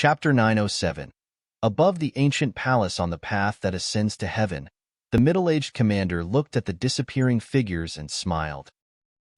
Chapter 907. Above the ancient palace on the path that ascends to heaven, the middle-aged commander looked at the disappearing figures and smiled.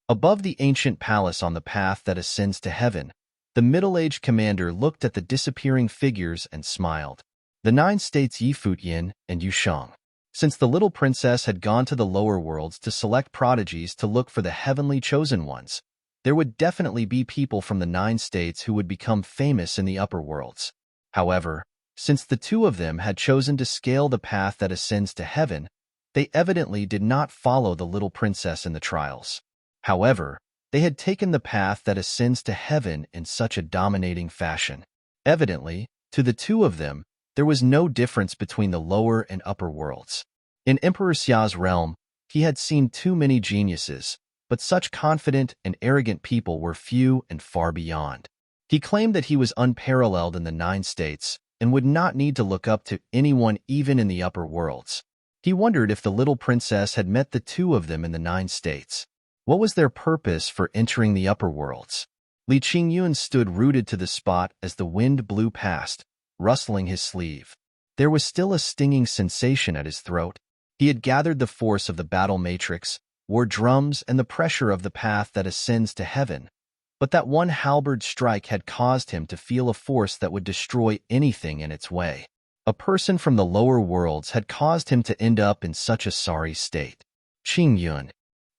Above the ancient palace on the path that ascends to heaven, the middle-aged commander looked at the disappearing figures and smiled. The 9 states Futian and Yushang. Since the little princess had gone to the lower worlds to select prodigies to look for the heavenly chosen ones, there would definitely be people from the 9 states who would become famous in the upper worlds. However, since the 2 of them had chosen to scale the path that ascends to heaven, they evidently did not follow the little princess in the trials. However, they had taken the path that ascends to heaven in such a dominating fashion. Evidently, to the 2 of them, there was no difference between the lower and upper worlds. In Emperor Xia's realm, he had seen too many geniuses, but such confident and arrogant people were few and far beyond. He claimed that he was unparalleled in the 9 states and would not need to look up to anyone even in the upper worlds. He wondered if the little princess had met the 2 of them in the 9 states. What was their purpose for entering the upper worlds? Li Qingyun stood rooted to the spot as the wind blew past, rustling his sleeve. There was still a stinging sensation at his throat. He had gathered the force of the battle matrix, wore drums and the pressure of the path that ascends to heaven, but that one halberd strike had caused him to feel a force that would destroy anything in its way. A person from the lower worlds had caused him to end up in such a sorry state. Qingyun.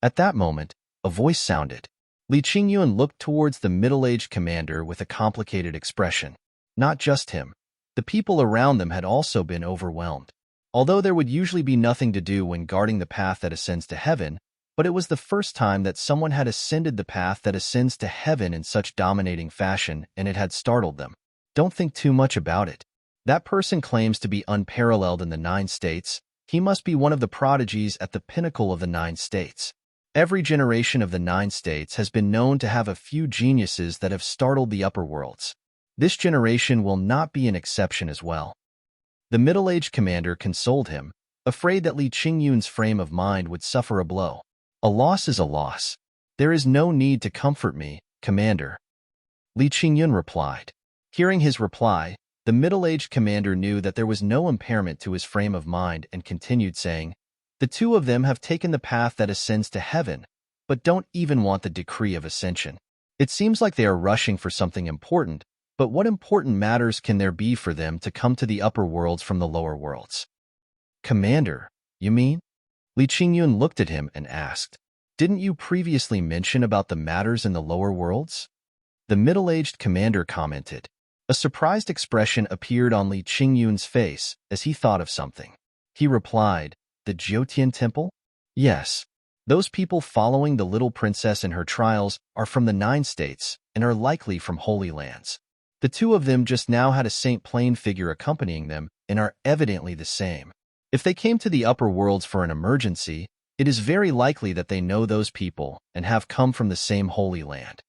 At that moment, a voice sounded. Li Qingyun looked towards the middle-aged commander with a complicated expression. Not just him. The people around them had also been overwhelmed. Although there would usually be nothing to do when guarding the path that ascends to heaven, but it was the first time that someone had ascended the path that ascends to heaven in such dominating fashion, and it had startled them. Don't think too much about it. That person claims to be unparalleled in the 9 states. He must be one of the prodigies at the pinnacle of the 9 states. Every generation of the 9 states has been known to have a few geniuses that have startled the upper worlds. This generation will not be an exception as well. The middle-aged commander consoled him, afraid that Li Qingyun's frame of mind would suffer a blow. A loss is a loss. There is no need to comfort me, Commander. Li Qingyun replied. Hearing his reply, the middle-aged commander knew that there was no impairment to his frame of mind and continued saying, the 2 of them have taken the path that ascends to heaven, but don't even want the decree of ascension. It seems like they are rushing for something important, but what important matters can there be for them to come to the upper worlds from the lower worlds? Commander, you mean? Li Qingyun looked at him and asked, didn't you previously mention about the matters in the lower worlds? The middle-aged commander commented. A surprised expression appeared on Li Qingyun's face as he thought of something. He replied, the Futian temple? Yes. Those people following the little princess in her trials are from the 9 states and are likely from Holy Lands. The 2 of them just now had a Saint Plain figure accompanying them and are evidently the same. If they came to the upper worlds for an emergency, it is very likely that they know those people and have come from the same Holy Land.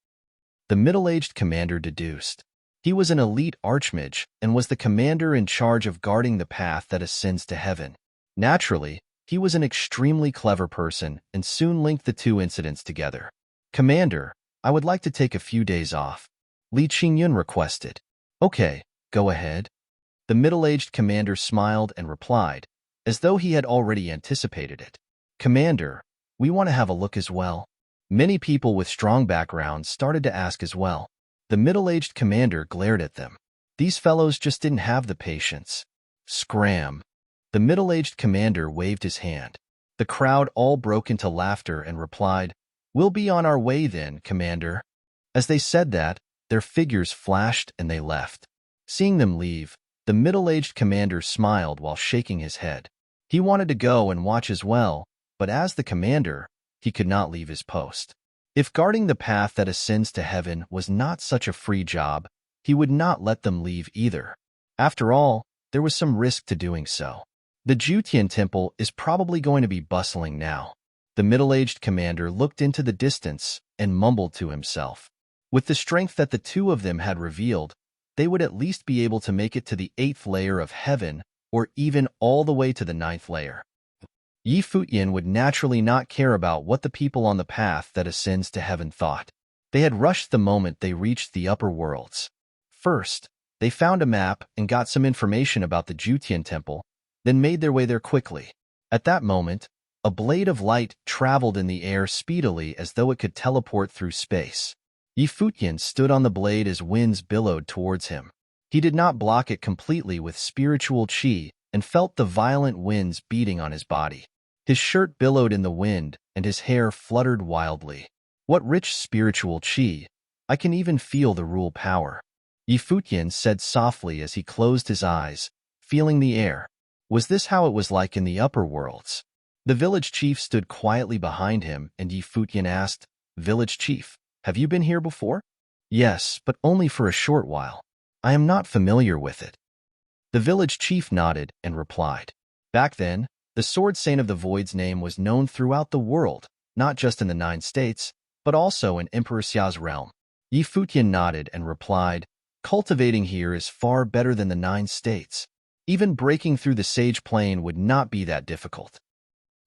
The middle-aged commander deduced. He was an elite archmage and was the commander in charge of guarding the path that ascends to heaven. Naturally, he was an extremely clever person and soon linked the 2 incidents together. Commander, I would like to take a few days off. Li Qingyun requested. Okay, go ahead. The middle-aged commander smiled and replied, as though he had already anticipated it. Commander, we want to have a look as well. Many people with strong backgrounds started to ask as well. The middle-aged commander glared at them. These fellows just didn't have the patience. Scram. The middle-aged commander waved his hand. The crowd all broke into laughter and replied, we'll be on our way then, Commander. As they said that, their figures flashed and they left. Seeing them leave, the middle-aged commander smiled while shaking his head. He wanted to go and watch as well, but as the commander, he could not leave his post. If guarding the path that ascends to heaven was not such a free job, he would not let them leave either. After all, there was some risk to doing so. The Futian temple is probably going to be bustling now. The middle-aged commander looked into the distance and mumbled to himself. With the strength that the 2 of them had revealed, they would at least be able to make it to the 8th layer of heaven or even all the way to the 9th layer. Futian would naturally not care about what the people on the path that ascends to heaven thought. They had rushed the moment they reached the upper worlds. First, They found a map and got some information about the Futian temple, then made their way there quickly. At that moment, a blade of light traveled in the air speedily as though it could teleport through space. Futian stood on the blade as winds billowed towards him. He did not block it completely with spiritual chi and felt the violent winds beating on his body. His shirt billowed in the wind and his hair fluttered wildly. What rich spiritual chi! I can even feel the rule power. Futian said softly as he closed his eyes, feeling the air. Was this how it was like in the upper worlds? The village chief stood quietly behind him, and Futian asked, "Village chief, have you been here before?" "Yes, but only for a short while. I am not familiar with it." The village chief nodded and replied. Back then, the Sword Saint of the Void's name was known throughout the world, not just in the 9 states, but also in Emperor Xia's realm. Futian nodded and replied, "Cultivating here is far better than the 9 states. Even breaking through the Sage Plane would not be that difficult."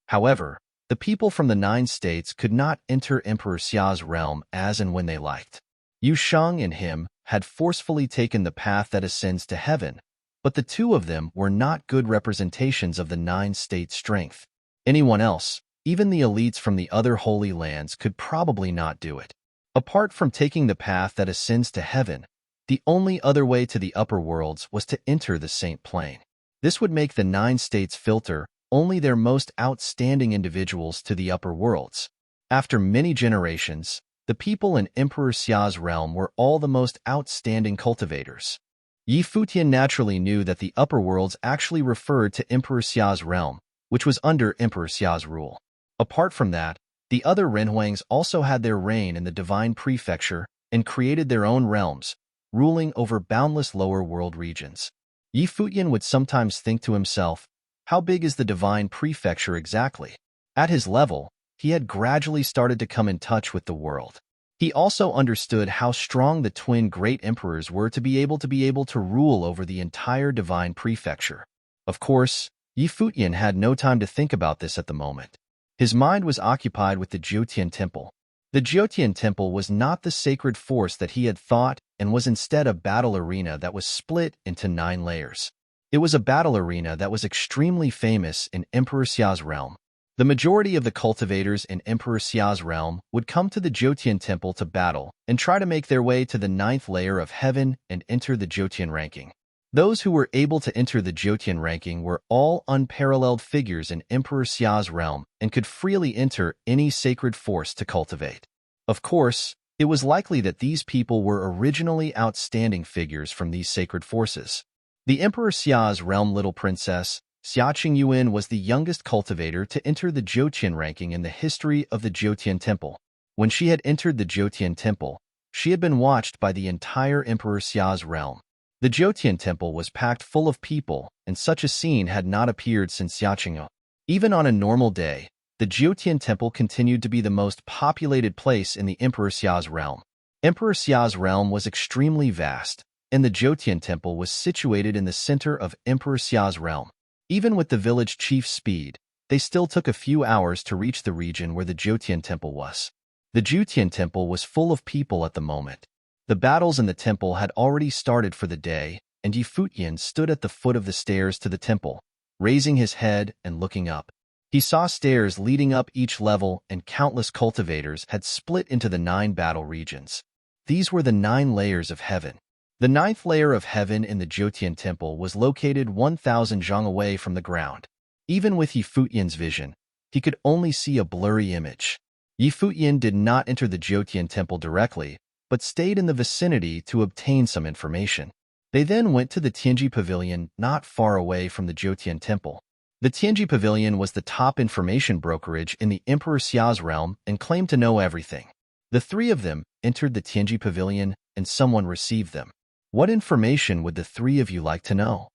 However, the people from the 9 states could not enter Emperor Xia's realm as and when they liked. Yu Sheng and him had forcefully taken the path that ascends to heaven, but the two of them were not good representations of the 9 state strength. Anyone else, even the elites from the other holy lands, could probably not do it. Apart from taking the path that ascends to heaven, the only other way to the upper worlds was to enter the Saint Plane. This would make the 9 states filter only their most outstanding individuals to the upper worlds. After many generations, the people in Emperor Xia's realm were all the most outstanding cultivators. Futian naturally knew that the upper worlds actually referred to Emperor Xia's realm, which was under Emperor Xia's rule. Apart from that, the other Renhuangs also had their reign in the Divine Prefecture and created their own realms, ruling over boundless lower world regions. Futian would sometimes think to himself, how big is the Divine Prefecture exactly? At his level, he had gradually started to come in touch with the world. He also understood how strong the twin great emperors were to be able to rule over the entire Divine Prefecture. Of course, Futian had no time to think about this at the moment. His mind was occupied with the Futian Temple. The Futian Temple was not the sacred force that he had thought and was instead a battle arena that was split into 9 layers. It was a battle arena that was extremely famous in Emperor Xia's realm. The majority of the cultivators in Emperor Xia's realm would come to the Futian Temple to battle and try to make their way to the 9th layer of heaven and enter the Futian ranking. Those who were able to enter the Futian ranking were all unparalleled figures in Emperor Xia's realm and could freely enter any sacred force to cultivate. Of course, it was likely that these people were originally outstanding figures from these sacred forces. The Emperor Xia's realm little princess, Xia Qingyuan, was the youngest cultivator to enter the Futian ranking in the history of the Futian Temple. When she had entered the Futian Temple, she had been watched by the entire Emperor Xia's realm. The Futian Temple was packed full of people, and such a scene had not appeared since Xia Qingyuan. Even on a normal day, the Futian Temple continued to be the most populated place in the Emperor Xia's realm. Emperor Xia's realm was extremely vast, and the Futian Temple was situated in the center of Emperor Xia's realm. Even with the village chief's speed, they still took a few hours to reach the region where the Futian Temple was. The Futian Temple was full of people at the moment. The battles in the temple had already started for the day, and Futian stood at the foot of the stairs to the temple, raising his head and looking up. He saw stairs leading up each level, and countless cultivators had split into the 9 battle regions. These were the 9 layers of heaven. The 9th layer of heaven in the Futian Temple was located 1,000 zhang away from the ground. Even with Futian's vision, he could only see a blurry image. Futian did not enter the Futian Temple directly, but stayed in the vicinity to obtain some information. They then went to the Tianji Pavilion not far away from the Futian Temple. The Tianji Pavilion was the top information brokerage in the Emperor Xia's realm and claimed to know everything. The 3 of them entered the Tianji Pavilion, and someone received them. What information would the 3 of you like to know?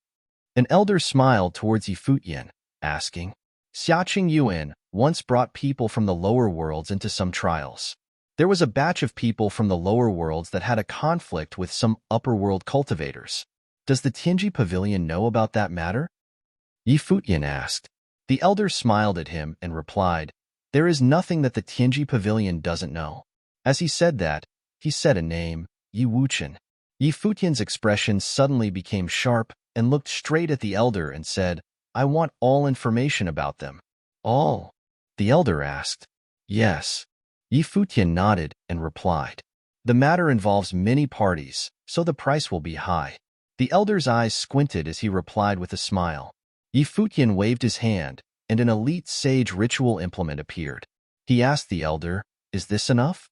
An elder smiled towards Futian, asking. Xia Qingyuan once brought people from the lower worlds into some trials. There was a batch of people from the lower worlds that had a conflict with some upper world cultivators. Does the Tianji Pavilion know about that matter? Futian asked. The elder smiled at him and replied, there is nothing that the Tianji Pavilion doesn't know. As he said that, he said a name, Yi Wuchen. Yi Futian's expression suddenly became sharp and looked straight at the elder and said, "I want all information about them." "All?" the elder asked. "Yes." Yi Futian nodded and replied, "The matter involves many parties, so the price will be high." The elder's eyes squinted as he replied with a smile. Yi Futian waved his hand, and an elite sage ritual implement appeared. He asked the elder, "Is this enough?"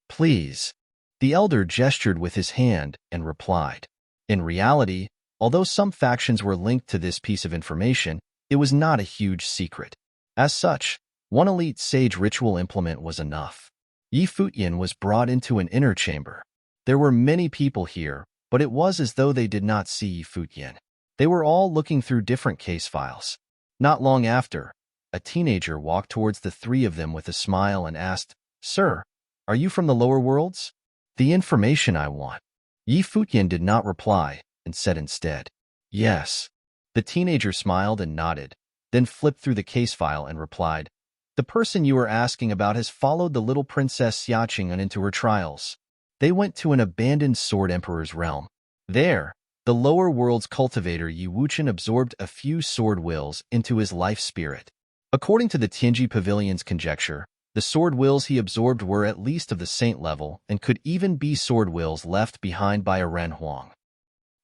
"Please." The elder gestured with his hand and replied. In reality, although some factions were linked to this piece of information, it was not a huge secret. As such, one elite sage ritual implement was enough. Yi Futian was brought into an inner chamber. There were many people here, but it was as though they did not see Yi Futian. They were all looking through different case files. Not long after, a teenager walked towards the three of them with a smile and asked, "Sir, are you from the lower worlds?" "The information I want." Yi Futian did not reply and said instead, "Yes." The teenager smiled and nodded, then flipped through the case file and replied, "The person you are asking about has followed the little princess Xiaqing into her trials. They went to an abandoned sword emperor's realm. There, the lower world's cultivator Yi Wuchen absorbed a few sword wills into his life spirit. According to the Tianji Pavilion's conjecture, the sword wills he absorbed were at least of the saint level and could even be sword wills left behind by a Ren Huang.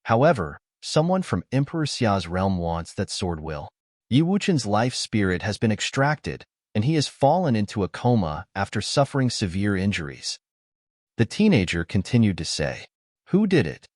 However, someone from Emperor Xia's realm wants that sword will. Yi Wuchen's life spirit has been extracted, and he has fallen into a coma after suffering severe injuries." The teenager continued to say, "Who did it?"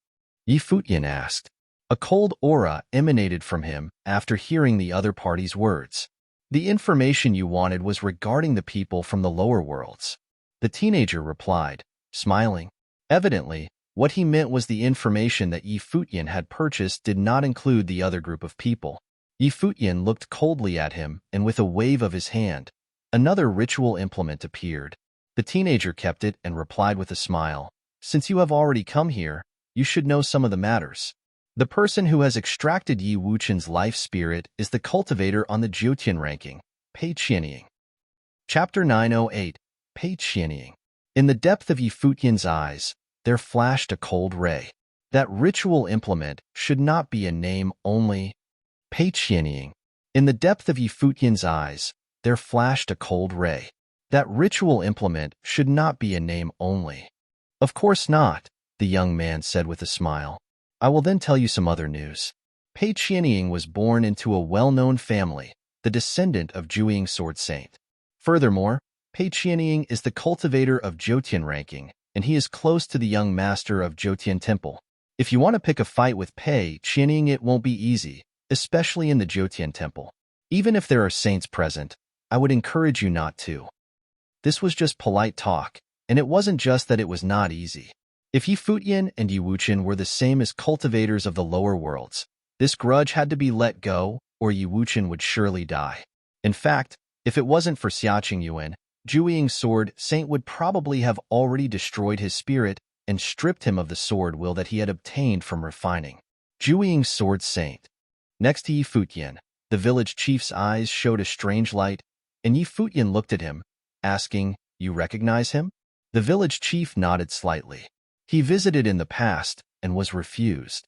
Yi Futian asked. A cold aura emanated from him after hearing the other party's words. "The information you wanted was regarding the people from the lower worlds." The teenager replied, smiling. Evidently, what he meant was the information that Yi Futian had purchased did not include the other group of people. Yi Futian looked coldly at him, and with a wave of his hand, another ritual implement appeared. The teenager kept it and replied with a smile, "Since you have already come here, you should know some of the matters. The person who has extracted Yi Wuchen's life spirit is the cultivator on the Jiutian ranking, Pei Qianying." Chapter 908, Pei Qianying. In the depth of Yi Futian's eyes, there flashed a cold ray. That ritual implement should not be a name only. Pei Qianying. In the depth of Yi Futian's eyes, there flashed a cold ray. That ritual implement should not be a name only. "Of course not," the young man said with a smile. "I will then tell you some other news." Pei Qianying was born into a well-known family, the descendant of Jiuying Sword Saint. Furthermore, Pei Qianying is the cultivator of Jiutian ranking, and he is close to the young master of Jiutian Temple. If you want to pick a fight with Pei Qianying, it won't be easy, especially in the Jiutian Temple. Even if there are saints present, I would encourage you not to. This was just polite talk, and it wasn't just that it was not easy. If Yi Futian and Yi Wuchen were the same as cultivators of the lower worlds, this grudge had to be let go, or Yi Wuchen would surely die. In fact, if it wasn't for Xiaqing Yuan, Jiuying Sword Saint would probably have already destroyed his spirit and stripped him of the sword will that he had obtained from refining. Jiuying Sword Saint. Next to Yi Futian, the village chief's eyes showed a strange light, and Yi Futian looked at him, asking, "You recognize him?" The village chief nodded slightly. He visited in the past and was refused.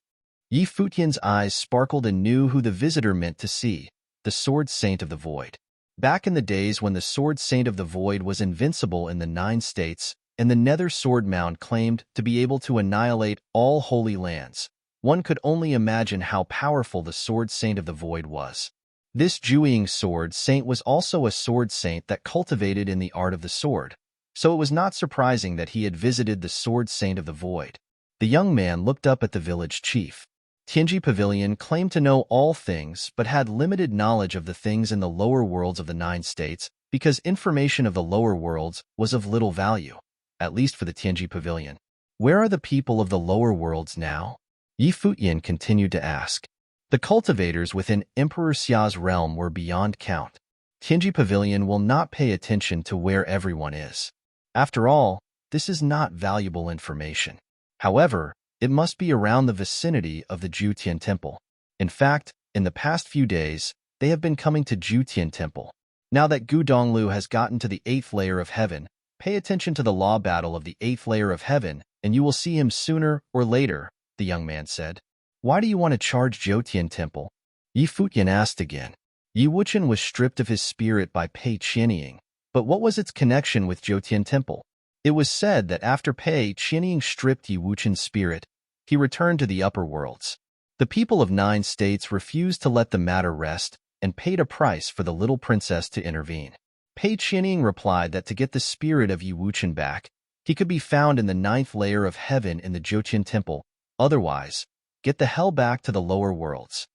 Yi Futian's eyes sparkled and knew who the visitor meant to see, the Sword Saint of the Void. Back in the days when the Sword Saint of the Void was invincible in the 9 states, and the Nether Sword Mound claimed to be able to annihilate all holy lands, one could only imagine how powerful the Sword Saint of the Void was. This Jiuying Sword Saint was also a sword saint that cultivated in the art of the sword, so it was not surprising that he had visited the Sword Saint of the Void. The young man looked up at the village chief. Tianji Pavilion claimed to know all things but had limited knowledge of the things in the lower worlds of the 9 states because information of the lower worlds was of little value, at least for the Tianji Pavilion. "Where are the people of the lower worlds now?" Yi Futian continued to ask. The cultivators within Emperor Xia's realm were beyond count. Tianji Pavilion will not pay attention to where everyone is. After all, this is not valuable information. However, it must be around the vicinity of the Jiutian Temple. In fact, in the past few days, they have been coming to Jiutian Temple. Now that Gu Donglu has gotten to the 8th layer of heaven, pay attention to the law battle of the 8th layer of heaven and you will see him sooner or later, the young man said. Why do you want to charge Jotian Temple? Yi Futian asked again. Yi Wuchen was stripped of his spirit by Pei Qianying, but what was its connection with Jotian Temple? It was said that after Pei Qianying stripped Yi Wuchen's spirit, he returned to the upper worlds. The people of 9 states refused to let the matter rest and paid a price for the little princess to intervene. Pei Qianying replied that to get the spirit of Yi Wuchen back, he could be found in the 9th layer of heaven in the Jotian Temple, otherwise, get the hell back to the lower worlds.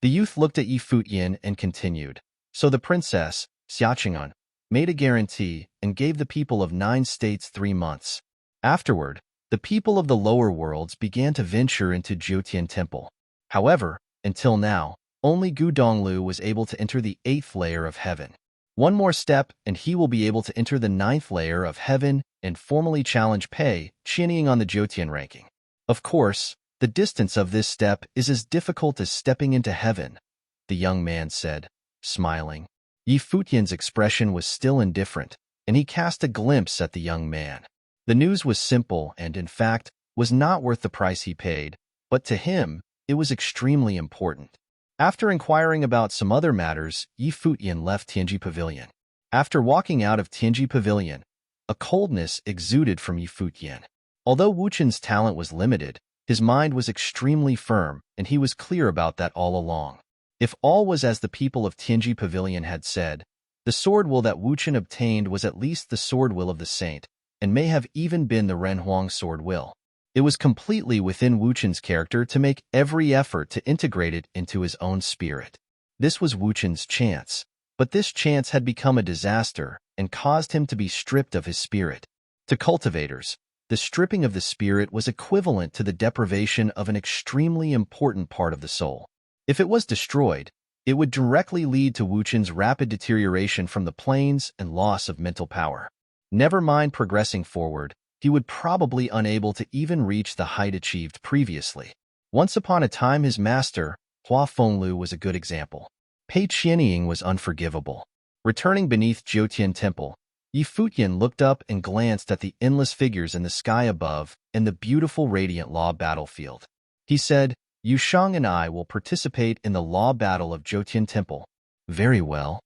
The youth looked at Yi Futian and continued. So the princess, Xiaqingan, made a guarantee and gave the people of 9 states 3 months. Afterward, the people of the lower worlds began to venture into Jotian Temple. However, until now, only Gu Donglu was able to enter the 8th layer of heaven. One more step and he will be able to enter the 9th layer of heaven and formally challenge Pei Qianying on the Jotian ranking. Of course, the distance of this step is as difficult as stepping into heaven, the young man said, smiling. Yi Futian's expression was still indifferent, and he cast a glimpse at the young man. The news was simple and, in fact, was not worth the price he paid, but to him, it was extremely important. After inquiring about some other matters, Yi Futian left Tianji Pavilion. After walking out of Tianji Pavilion, a coldness exuded from Yi Futian. Although Wuchen's talent was limited, his mind was extremely firm, and he was clear about that all along. If all was as the people of Tianji Pavilion had said, the sword will that Wuchen obtained was at least the sword will of the saint, and may have even been the Renhuang sword will. It was completely within Wuchen's character to make every effort to integrate it into his own spirit. This was Wuchen's chance, but this chance had become a disaster and caused him to be stripped of his spirit. To cultivators, the stripping of the spirit was equivalent to the deprivation of an extremely important part of the soul. If it was destroyed, it would directly lead to Wuchen's rapid deterioration from the planes and loss of mental power. Never mind progressing forward, he would probably unable to even reach the height achieved previously. Once upon a time his master, Hua Fenglu, was a good example. Pei Qianying was unforgivable. Returning beneath Jotian Temple, Yi Futian looked up and glanced at the endless figures in the sky above and the beautiful radiant law battlefield. He said, Yu Shang and I will participate in the law battle of Jotian Temple. Very well.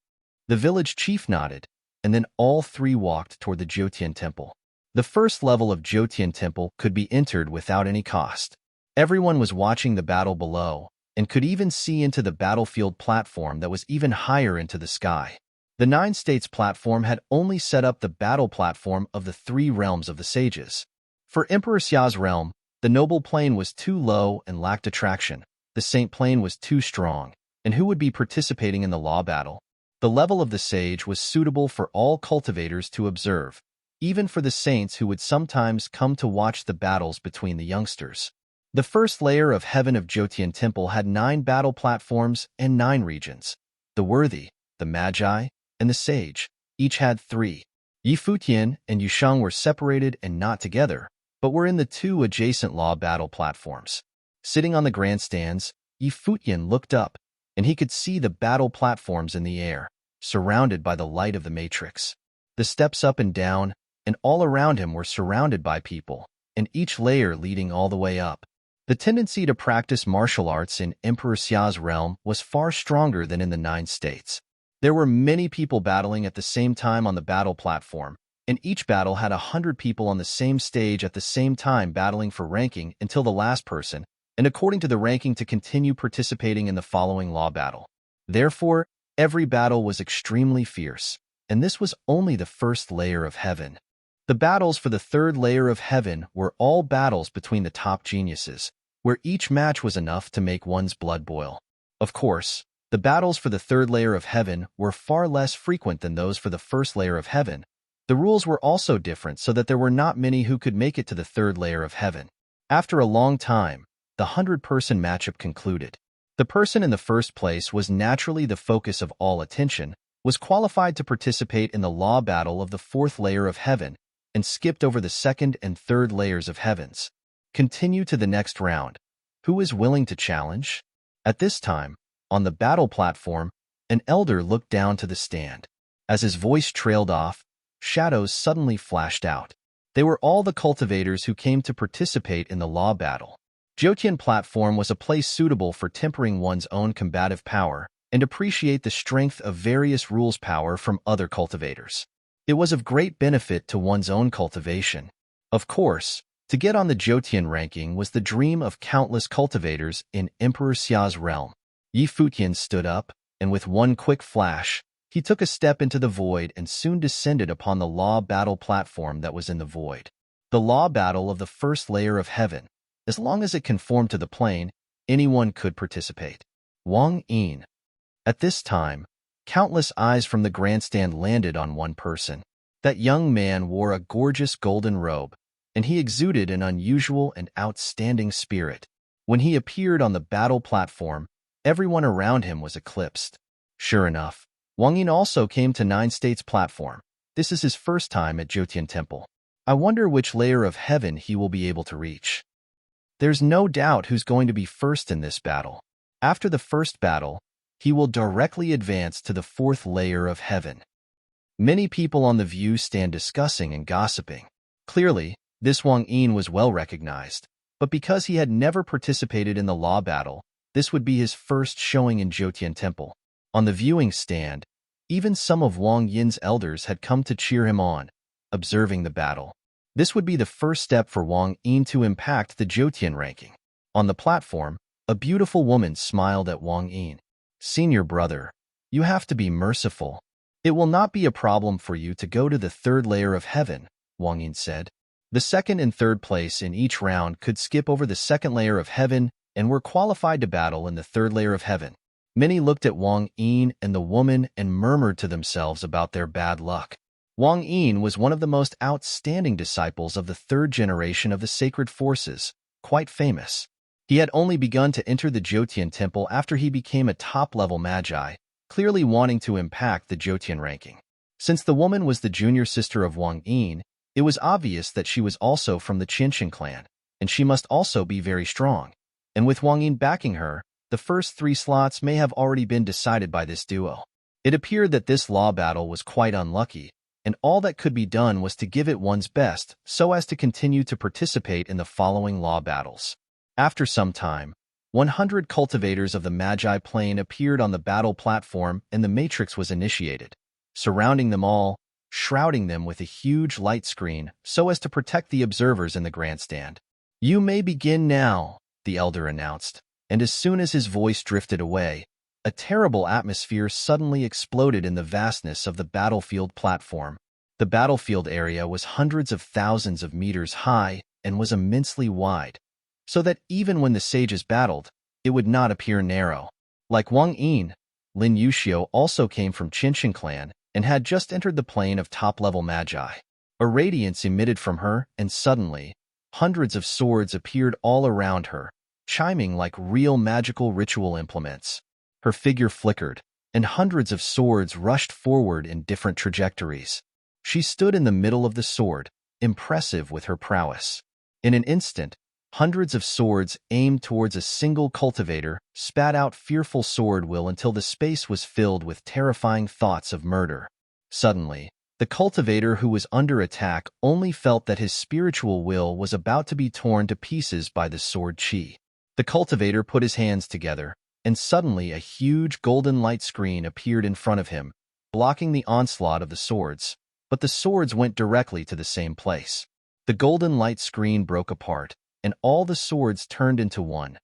The village chief nodded, and then all 3 walked toward the Jotian Temple. The first level of Jotian Temple could be entered without any cost. Everyone was watching the battle below, and could even see into the battlefield platform that was even higher into the sky. The 9 states platform had only set up the battle platform of the 3 realms of the sages. For Emperor Xia's realm, the noble plane was too low and lacked attraction. The saint plane was too strong, and who would be participating in the law battle? The level of the sage was suitable for all cultivators to observe, even for the saints who would sometimes come to watch the battles between the youngsters. The first layer of heaven of Jotian Temple had 9 battle platforms and 9 regions. The worthy, the magi, and the sage each had 3. Yi Futian and Yu Shang were separated and not together, but were in the 2 adjacent law battle platforms. Sitting on the grandstands, Yi Futian looked up, and he could see the battle platforms in the air, surrounded by the light of the matrix. The steps up and down, and all around him were surrounded by people, and each layer leading all the way up. The tendency to practice martial arts in Emperor Xia's realm was far stronger than in the 9 states. There were many people battling at the same time on the battle platform, and each battle had 100 people on the same stage at the same time battling for ranking until the last person, and according to the ranking to continue participating in the following law battle. Therefore, every battle was extremely fierce, and this was only the first layer of heaven. The battles for the 3rd layer of heaven were all battles between the top geniuses, where each match was enough to make one's blood boil. Of course, the battles for the 3rd layer of heaven were far less frequent than those for the 1st layer of heaven. The rules were also different so that there were not many who could make it to the 3rd layer of heaven. After a long time, the 100-person matchup concluded. The person in the first place was naturally the focus of all attention, was qualified to participate in the law battle of the 4th layer of heaven, and skipped over the 2nd and 3rd layers of heavens. Continue to the next round. Who is willing to challenge? At this time, on the battle platform, an elder looked down to the stand. As his voice trailed off, shadows suddenly flashed out. They were all the cultivators who came to participate in the law battle. Jotian platform was a place suitable for tempering one's own combative power and appreciate the strength of various rules power from other cultivators. It was of great benefit to one's own cultivation. Of course, to get on the Jotian ranking was the dream of countless cultivators in Emperor Xia's realm. Futian stood up, and with one quick flash, he took a step into the void and soon descended upon the law battle platform that was in the void. The law battle of the first layer of heaven. As long as it conformed to the plane, anyone could participate. Wang Yin. At this time, countless eyes from the grandstand landed on one person. That young man wore a gorgeous golden robe, and he exuded an unusual and outstanding spirit. When he appeared on the battle platform, everyone around him was eclipsed. Sure enough, Wang Yin also came to Nine States platform. This is his first time at Jotian Temple. I wonder which layer of heaven he will be able to reach. There's no doubt who's going to be first in this battle. After the first battle, he will directly advance to the fourth layer of heaven. Many people on the view stand discussing and gossiping. Clearly, this Wang Yin was well recognized, but because he had never participated in the law battle, this would be his first showing in Jotian Temple. On the viewing stand, even some of Wang Yin's elders had come to cheer him on, observing the battle. This would be the first step for Wang Yin to impact the Jotian ranking. On the platform, a beautiful woman smiled at Wang Yin. Senior brother, you have to be merciful. It will not be a problem for you to go to the third layer of heaven, Wang Yin said. The second and third place in each round could skip over the second layer of heaven and were qualified to battle in the third layer of heaven. Many looked at Wang Yin and the woman and murmured to themselves about their bad luck. Wang Yin was one of the most outstanding disciples of the third generation of the sacred forces, quite famous. He had only begun to enter the Jotian Temple after he became a top-level magi, clearly wanting to impact the Jotian ranking. Since the woman was the junior sister of Wang Yin, it was obvious that she was also from the Qinshan clan, and she must also be very strong. And with Wang Yin backing her, the first 3 slots may have already been decided by this duo. It appeared that this law battle was quite unlucky, and all that could be done was to give it one's best so as to continue to participate in the following law battles. After some time, 100 cultivators of the Magi plane appeared on the battle platform and the matrix was initiated, surrounding them all, shrouding them with a huge light screen so as to protect the observers in the grandstand. You may begin now, the elder announced, and as soon as his voice drifted away, a terrible atmosphere suddenly exploded in the vastness of the battlefield platform. The battlefield area was hundreds of thousands of meters high and was immensely wide, so that even when the sages battled, it would not appear narrow. Like Wang Yin, Lin Yuxiu also came from Qinshan clan and had just entered the plane of top-level magi. A radiance emitted from her, and suddenly, hundreds of swords appeared all around her, chiming like real magical ritual implements. Her figure flickered, and hundreds of swords rushed forward in different trajectories. She stood in the middle of the sword, impressive with her prowess. In an instant, hundreds of swords aimed towards a single cultivator spat out fearful sword will until the space was filled with terrifying thoughts of murder. Suddenly, the cultivator who was under attack only felt that his spiritual will was about to be torn to pieces by the sword chi. The cultivator put his hands together, and suddenly a huge golden light screen appeared in front of him, blocking the onslaught of the swords. But the swords went directly to the same place. The golden light screen broke apart, and all the swords turned into one,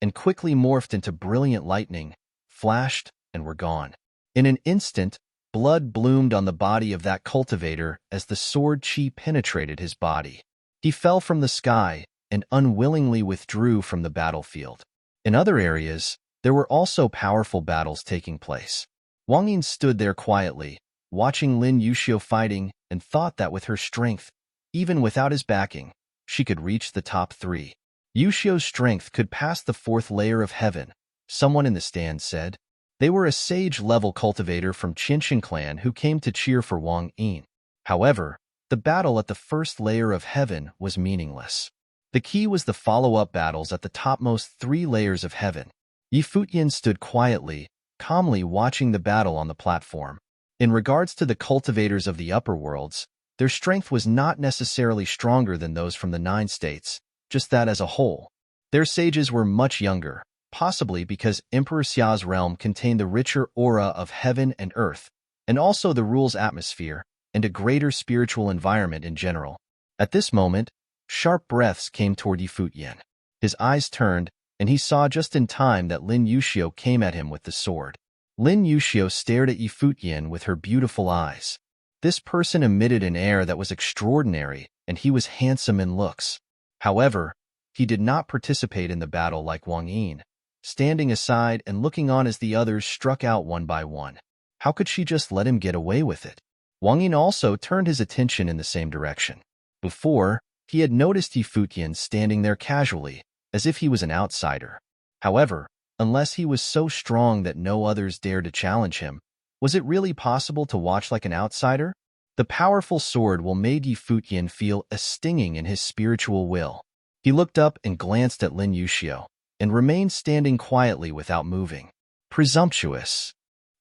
and quickly morphed into brilliant lightning, flashed, and were gone. In an instant, blood bloomed on the body of that cultivator as the sword chi penetrated his body. He fell from the sky and unwillingly withdrew from the battlefield. In other areas, there were also powerful battles taking place. Wang Yin stood there quietly, watching Lin Yuxiu fighting, and thought that with her strength, even without his backing, she could reach the top 3. Yuxiu's strength could pass the 4th layer of heaven, someone in the stand said. They were a sage-level cultivator from Qinshan clan who came to cheer for Wang Yin. However, the battle at the 1st layer of heaven was meaningless. The key was the follow-up battles at the topmost 3 layers of heaven. Futian stood quietly, calmly watching the battle on the platform. In regards to the cultivators of the upper worlds, Their strength was not necessarily stronger than those from the 9 states, just that as a whole. Their sages were much younger, possibly because Emperor Xia's realm contained the richer aura of heaven and earth, and also the rule's atmosphere, and a greater spiritual environment in general. At this moment, sharp breaths came toward Futian. His eyes turned, and he saw just in time that Lin Yuxiu came at him with the sword. Lin Yuxiu stared at Futian with her beautiful eyes. This person emitted an air that was extraordinary, and he was handsome in looks. However, he did not participate in the battle like Wang Yin, standing aside and looking on as the others struck out one by one. How could she just let him get away with it? Wang Yin also turned his attention in the same direction. Before, he had noticed Futian standing there casually, as if he was an outsider. However, unless he was so strong that no others dared to challenge him, was it really possible to watch like an outsider? The powerful sword will made Futian feel a stinging in his spiritual will. He looked up and glanced at Lin Yuxiu, and remained standing quietly without moving. Presumptuous.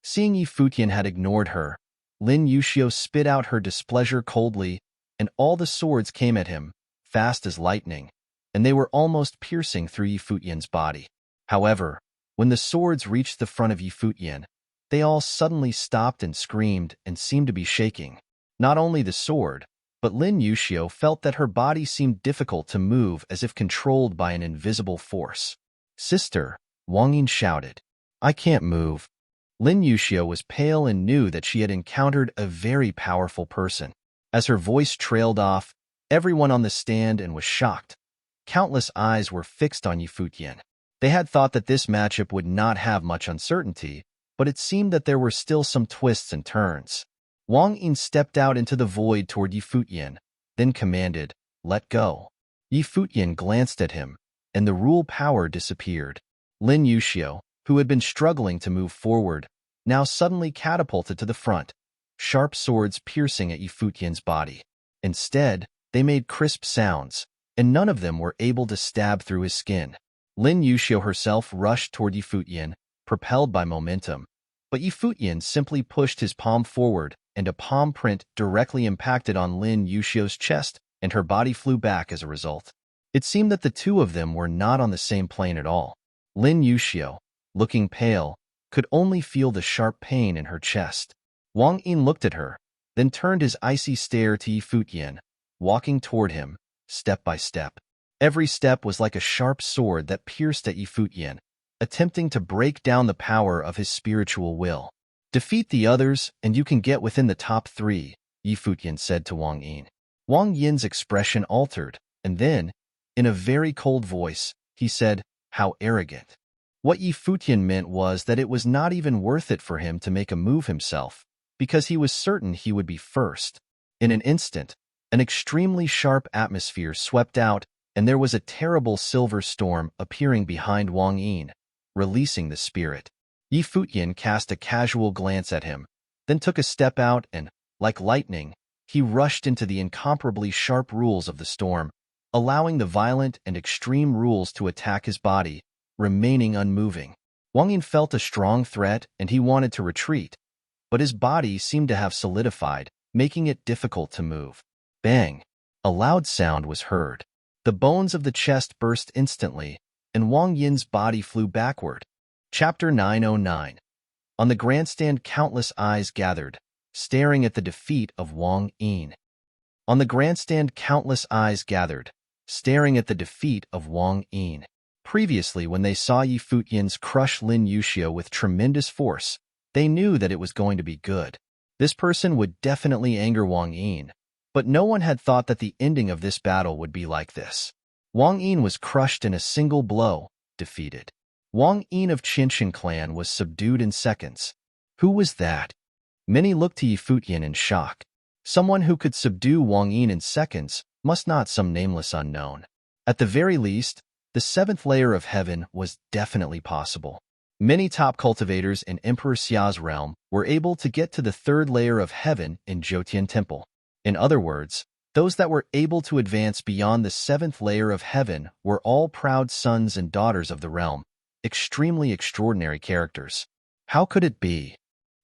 Seeing Futian had ignored her, Lin Yuxiu spit out her displeasure coldly, and all the swords came at him, fast as lightning, and they were almost piercing through Futian's body. However, when the swords reached the front of Futian, they all suddenly stopped and screamed and seemed to be shaking. Not only the sword, but Lin Yuxiu felt that her body seemed difficult to move as if controlled by an invisible force. "Sister," Wang Yin shouted. "I can't move." Lin Yuxiu was pale and knew that she had encountered a very powerful person. As her voice trailed off, everyone on the stand and was shocked. Countless eyes were fixed on Futian. They had thought that this matchup would not have much uncertainty, but it seemed that there were still some twists and turns. Wang Yin stepped out into the void toward Futian, then commanded, "Let go." Futian glanced at him, and the rule power disappeared. Lin Yuxiu, who had been struggling to move forward, now suddenly catapulted to the front, sharp swords piercing at Futian's body. Instead, they made crisp sounds, and none of them were able to stab through his skin. Lin Yuxiu herself rushed toward Futian, propelled by momentum, but Futian simply pushed his palm forward, and a palm print directly impacted on Lin Yuxiu's chest, and her body flew back as a result. It seemed that the two of them were not on the same plane at all. Lin Yuxiu, looking pale, could only feel the sharp pain in her chest. Wang Yin looked at her, then turned his icy stare to Futian, walking toward him, step by step. Every step was like a sharp sword that pierced at Futian, attempting to break down the power of his spiritual will. "Defeat the others, and you can get within the top 3, Futian said to Wang Yin. Wang Yin's expression altered, and then, in a very cold voice, he said, "How arrogant." What Futian meant was that it was not even worth it for him to make a move himself, because he was certain he would be first. In an instant, an extremely sharp atmosphere swept out, and there was a terrible silver storm appearing behind Wang Yin, releasing the spirit. Futian cast a casual glance at him, then took a step out and, like lightning, he rushed into the incomparably sharp rules of the storm, allowing the violent and extreme rules to attack his body, remaining unmoving. Wang Yin felt a strong threat and he wanted to retreat, but his body seemed to have solidified, making it difficult to move. Bang! A loud sound was heard. The bones of the chest burst instantly, and Wang Yin's body flew backward. Chapter 909. On the grandstand, countless eyes gathered, staring at the defeat of Wang Yin. On the grandstand, countless eyes gathered, staring at the defeat of Wang Yin. Previously, when they saw Futian's crush Lin Yuxiu with tremendous force, they knew that it was going to be good. This person would definitely anger Wang Yin, but no one had thought that the ending of this battle would be like this. Wang Yin was crushed in a single blow, defeated. Wang Yin of Qinshan clan was subdued in seconds. Who was that? Many looked to Futian in shock. Someone who could subdue Wang Yin in seconds must not some nameless unknown. At the very least, the 7th layer of heaven was definitely possible. Many top cultivators in Emperor Xia's realm were able to get to the 3rd layer of heaven in Jotian Temple. In other words, those that were able to advance beyond the 7th layer of heaven were all proud sons and daughters of the realm, extremely extraordinary characters. How could it be?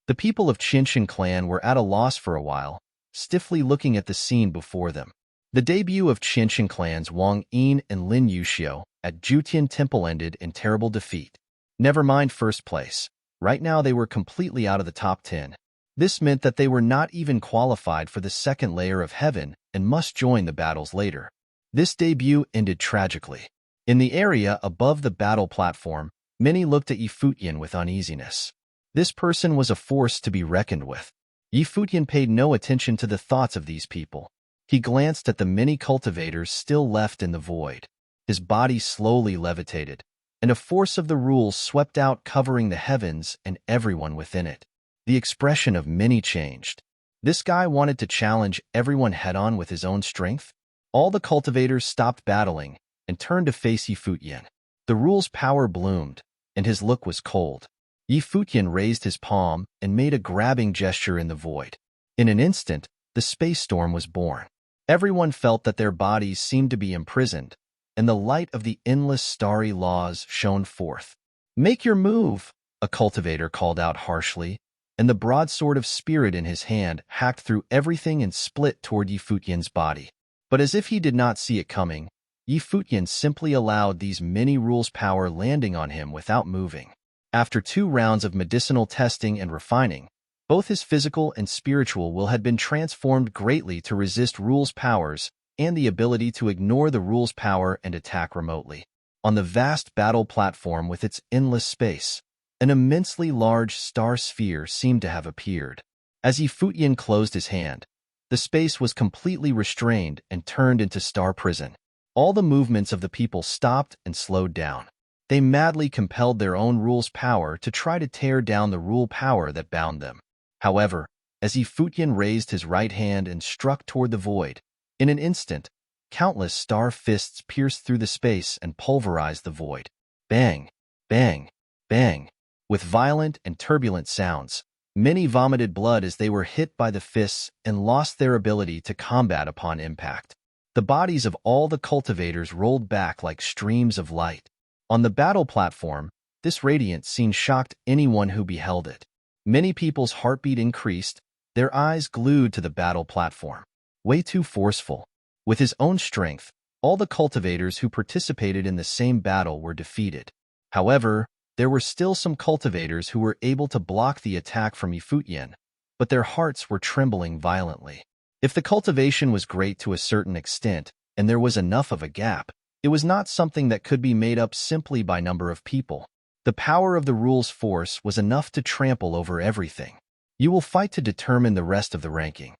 The people of Qinshan clan were at a loss for a while, stiffly looking at the scene before them. The debut of Qianqian clans Wang Yin and Lin Yuxiu at Futian Temple ended in terrible defeat. Never mind first place. Right now they were completely out of the top 10. This meant that they were not even qualified for the second layer of heaven and must join the battles later. This debut ended tragically. In the area above the battle platform, many looked at Futian with uneasiness. This person was a force to be reckoned with. Futian paid no attention to the thoughts of these people. He glanced at the many cultivators still left in the void. His body slowly levitated, and a force of the rules swept out, covering the heavens and everyone within it. The expression of many changed. This guy wanted to challenge everyone head-on with his own strength? All the cultivators stopped battling and turned to face Futian. The rule's power bloomed, and his look was cold. Futian raised his palm and made a grabbing gesture in the void. In an instant, the space storm was born. Everyone felt that their bodies seemed to be imprisoned, and the light of the endless starry laws shone forth. "Make your move," a cultivator called out harshly, and the broadsword of spirit in his hand hacked through everything and split toward Futian's body. But as if he did not see it coming, Futian simply allowed these many rules power landing on him without moving. After 2 rounds of medicinal testing and refining, both his physical and spiritual will had been transformed greatly to resist rules powers and the ability to ignore the rules power and attack remotely. On the vast battle platform with its endless space, an immensely large star sphere seemed to have appeared. As Futian closed his hand, the space was completely restrained and turned into star prison. All the movements of the people stopped and slowed down. They madly compelled their own rules power to try to tear down the rule power that bound them. However, as Futian raised his right hand and struck toward the void, in an instant, countless star fists pierced through the space and pulverized the void. Bang, bang, bang. With violent and turbulent sounds, many vomited blood as they were hit by the fists and lost their ability to combat upon impact. The bodies of all the cultivators rolled back like streams of light. On the battle platform, this radiant scene shocked anyone who beheld it. Many people's heartbeat increased, their eyes glued to the battle platform. Way too forceful. With his own strength, all the cultivators who participated in the same battle were defeated. However, there were still some cultivators who were able to block the attack from Futian, but their hearts were trembling violently. If the cultivation was great to a certain extent, and there was enough of a gap, it was not something that could be made up simply by number of people. The power of the rules force was enough to trample over everything. You will fight to determine the rest of the ranking.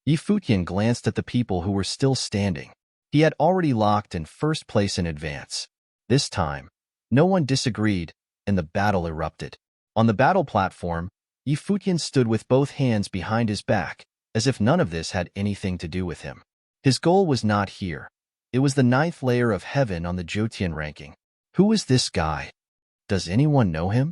Futian glanced at the people who were still standing. He had already locked in first place in advance. This time, no one disagreed, and the battle erupted. On the battle platform, Futian stood with both hands behind his back, as if none of this had anything to do with him. His goal was not here. It was the 9th layer of heaven on the Jotian ranking. Who is this guy? Does anyone know him?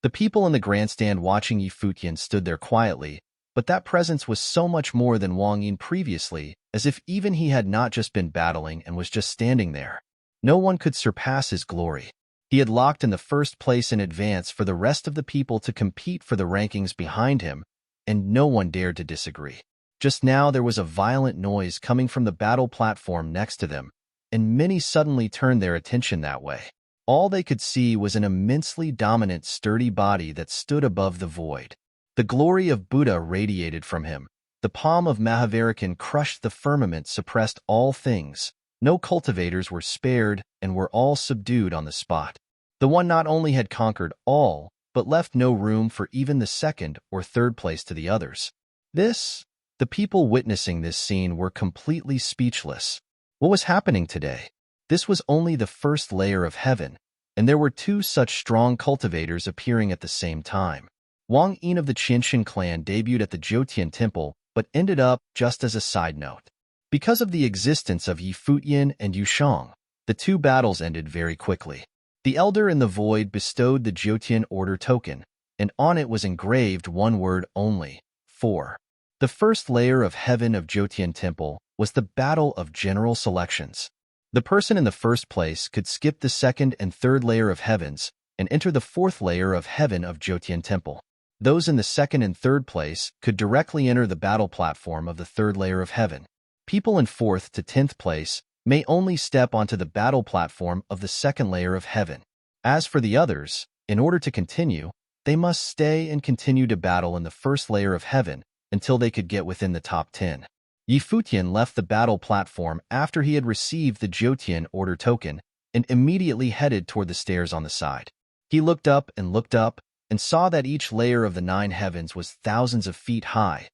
The people in the grandstand watching Futian stood there quietly, but that presence was so much more than Wang Yin previously, as if even he had not just been battling and was just standing there. No one could surpass his glory. He had locked in the first place in advance for the rest of the people to compete for the rankings behind him, and no one dared to disagree. Just now there was a violent noise coming from the battle platform next to them, and many suddenly turned their attention that way. All they could see was an immensely dominant, sturdy body that stood above the void. The glory of Buddha radiated from him. The palm of Mahavirakan crushed the firmament, suppressed all things. No cultivators were spared and were all subdued on the spot. The one not only had conquered all, but left no room for even the second or third place to the others. The people witnessing this scene were completely speechless. What was happening today? This was only the first layer of heaven, and there were 2 such strong cultivators appearing at the same time. Wang Yin of the Qianqian clan debuted at the Jotian Temple, but ended up just as a side note. Because of the existence of Futian and Yushang, the 2 battles ended very quickly. The Elder in the Void bestowed the Jotian Order token, and on it was engraved one word only, 4. The first layer of heaven of Jotian Temple was the battle of general selections. The person in the first place could skip the second and third layer of heavens and enter the 4th layer of heaven of Jotian Temple. Those in the second and third place could directly enter the battle platform of the third layer of heaven. People in fourth to 10th place may only step onto the battle platform of the second layer of heaven. As for the others, in order to continue, they must stay and continue to battle in the first layer of heaven until they could get within the top 10. Futian left the battle platform after he had received the Jotian order token and immediately headed toward the stairs on the side. He looked up and saw that each layer of the 9 heavens was thousands of feet high,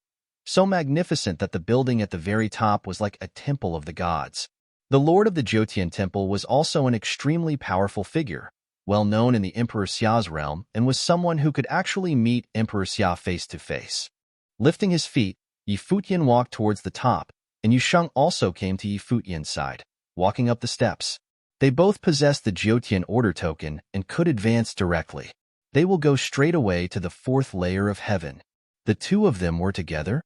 so magnificent that the building at the very top was like a temple of the gods. The lord of the Jotian temple was also an extremely powerful figure, well known in the Emperor Xia's realm, and was someone who could actually meet Emperor Xia face to face. Lifting his feet, Futian walked towards the top, and Yusheng also came to Futian's side, walking up the steps. They both possessed the Jotian order token and could advance directly. They will go straight away to the fourth layer of heaven. The two of them were together?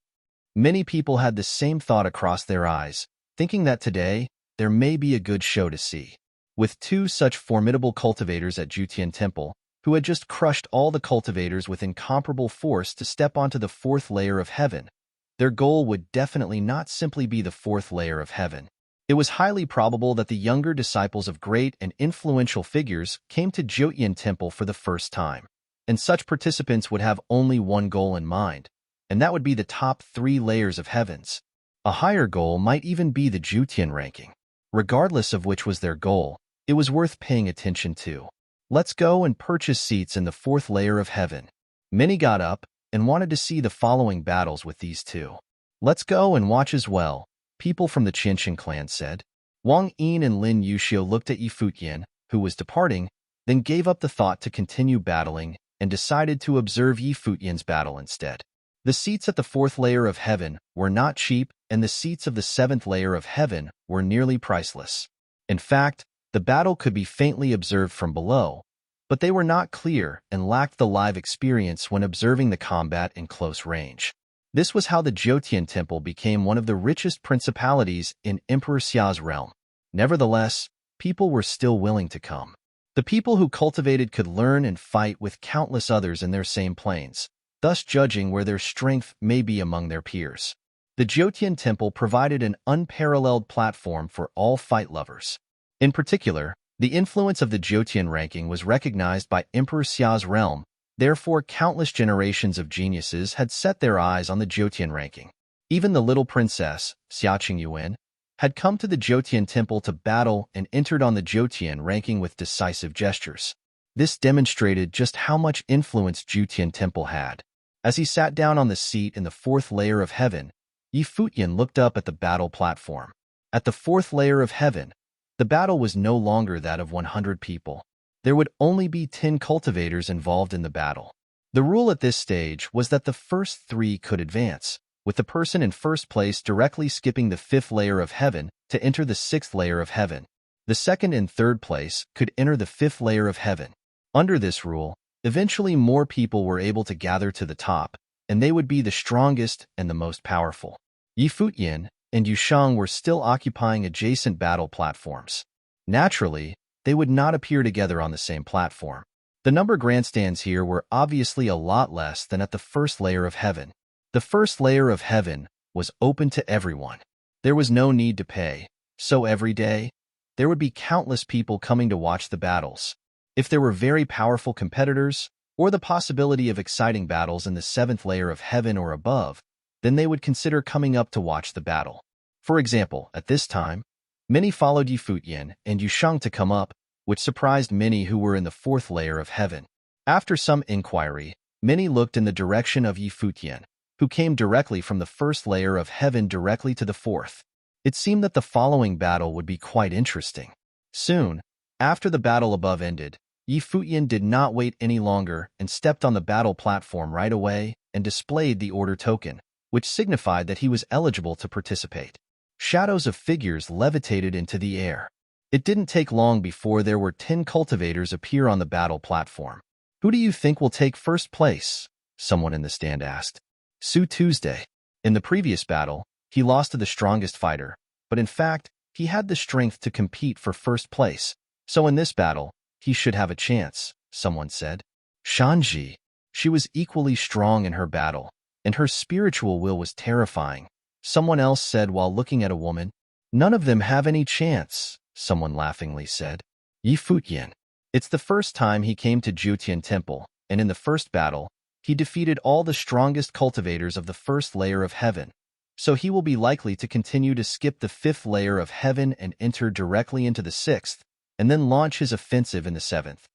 Many people had the same thought across their eyes, thinking that today there may be a good show to see. With two such formidable cultivators at Jotian Temple, who had just crushed all the cultivators with incomparable force to step onto the fourth layer of heaven, their goal would definitely not simply be the fourth layer of heaven. It was highly probable that the younger disciples of great and influential figures came to Jotian Temple for the first time, and such participants would have only one goal in mind, and that would be the top 3 layers of heavens. A higher goal might even be the Jotian ranking. Regardless of which was their goal, it was worth paying attention to. Let's go and purchase seats in the fourth layer of heaven. Many got up and wanted to see the following battles with these two. Let's go and watch as well, people from the Qianqian clan said. Wang Yin and Lin Yuxiu looked at Futian, who was departing, then gave up the thought to continue battling and decided to observe Futian's battle instead. The seats at the fourth layer of heaven were not cheap, and the seats of the 7th layer of heaven were nearly priceless. In fact, the battle could be faintly observed from below, but they were not clear and lacked the live experience when observing the combat in close range. This was how the Jotian Temple became one of the richest principalities in Emperor Xia's realm. Nevertheless, people were still willing to come. The people who cultivated could learn and fight with countless others in their same planes, thus judging where their strength may be among their peers. The Jotian Temple provided an unparalleled platform for all fight lovers. In particular, the influence of the Jotian ranking was recognized by Emperor Xia's realm, therefore countless generations of geniuses had set their eyes on the Jotian ranking. Even the little princess, Xia Qingyuan, had come to the Jotian Temple to battle and entered on the Jotian ranking with decisive gestures. This demonstrated just how much influence Jotian Temple had. As he sat down on the seat in the fourth layer of heaven, Futian looked up at the battle platform. At the fourth layer of heaven, the battle was no longer that of 100 people. There would only be 10 cultivators involved in the battle. The rule at this stage was that the first 3 could advance, with the person in first place directly skipping the 5th layer of heaven to enter the 6th layer of heaven. The second and third place could enter the 5th layer of heaven. Under this rule, eventually more people were able to gather to the top, and they would be the strongest and the most powerful. Futian and Yusheng were still occupying adjacent battle platforms. Naturally, they would not appear together on the same platform. The number grandstands here were obviously a lot less than at the first layer of heaven. The first layer of heaven was open to everyone. There was no need to pay, so every day, there would be countless people coming to watch the battles. If there were very powerful competitors, or the possibility of exciting battles in the 7th layer of heaven or above, then they would consider coming up to watch the battle. For example, at this time, many followed Futian and Yusheng to come up, which surprised many who were in the 4th layer of heaven. After some inquiry, many looked in the direction of Futian, who came directly from the 1st layer of heaven directly to the 4th. It seemed that the following battle would be quite interesting. Soon, after the battle above ended, Futian did not wait any longer and stepped on the battle platform right away and displayed the order token, which signified that he was eligible to participate. Shadows of figures levitated into the air. It didn't take long before there were 10 cultivators appear on the battle platform. "Who do you think will take first place?" someone in the stand asked. Su Tuesday. In the previous battle, he lost to the strongest fighter, but in fact, he had the strength to compete for first place, so in this battle, he should have a chance, someone said. Shanji. She was equally strong in her battle, and her spiritual will was terrifying. Someone else said while looking at a woman. None of them have any chance, someone laughingly said. Yi Futian. It's the first time he came to Futian Temple, and in the first battle, he defeated all the strongest cultivators of the first layer of heaven. So he will be likely to continue to skip the fifth layer of heaven and enter directly into the sixth, and then launch his offensive in the seventh.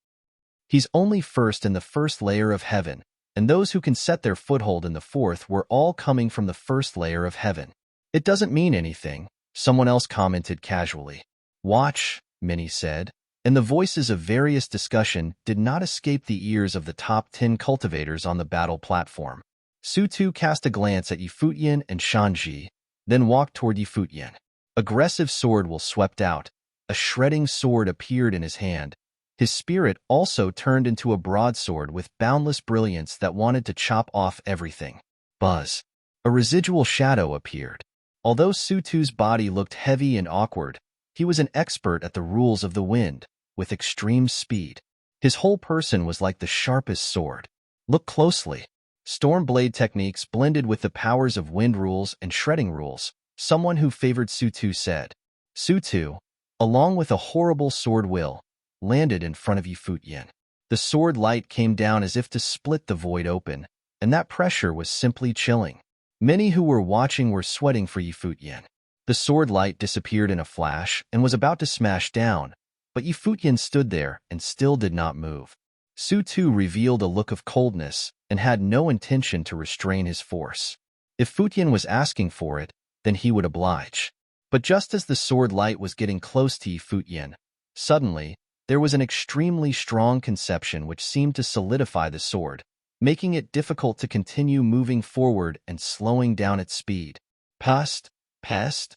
He's only first in the first layer of heaven, and those who can set their foothold in the fourth were all coming from the first layer of heaven. It doesn't mean anything, someone else commented casually. Watch, many said, and the voices of various discussion did not escape the ears of the top 10 cultivators on the battle platform. Su Tu cast a glance at Yi Futian and Shanji, then walked toward Yi Futian. Aggressive sword will swept out. A shredding sword appeared in his hand. His spirit also turned into a broadsword with boundless brilliance that wanted to chop off everything. Buzz. A residual shadow appeared. Although Su Tu's body looked heavy and awkward, he was an expert at the rules of the wind, with extreme speed. His whole person was like the sharpest sword. Look closely. Storm blade techniques blended with the powers of wind rules and shredding rules, someone who favored Su Tu said. Su Tu, along with a horrible sword will, landed in front of Yi Futian. The sword light came down as if to split the void open, and that pressure was simply chilling. Many who were watching were sweating for Yi Futian. The sword light disappeared in a flash and was about to smash down, but Yi Futian stood there and still did not move. Su Tu revealed a look of coldness and had no intention to restrain his force. If Futian was asking for it, then he would oblige. But just as the sword light was getting close to Yi Futian, suddenly, there was an extremely strong conception which seemed to solidify the sword, making it difficult to continue moving forward and slowing down its speed. Pest, pest.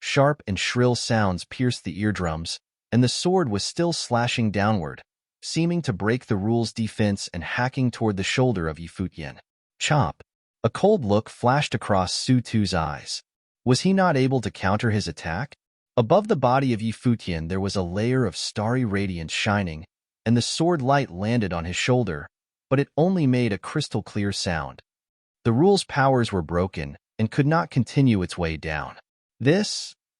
Sharp and shrill sounds pierced the eardrums, and the sword was still slashing downward, seeming to break the rule's defense and hacking toward the shoulder of Yi Futian. Chop. A cold look flashed across Su Tu's eyes. Was he not able to counter his attack? Above the body of Yi Futian there was a layer of starry radiance shining, and the sword light landed on his shoulder, but it only made a crystal-clear sound. The rule's powers were broken and could not continue its way down.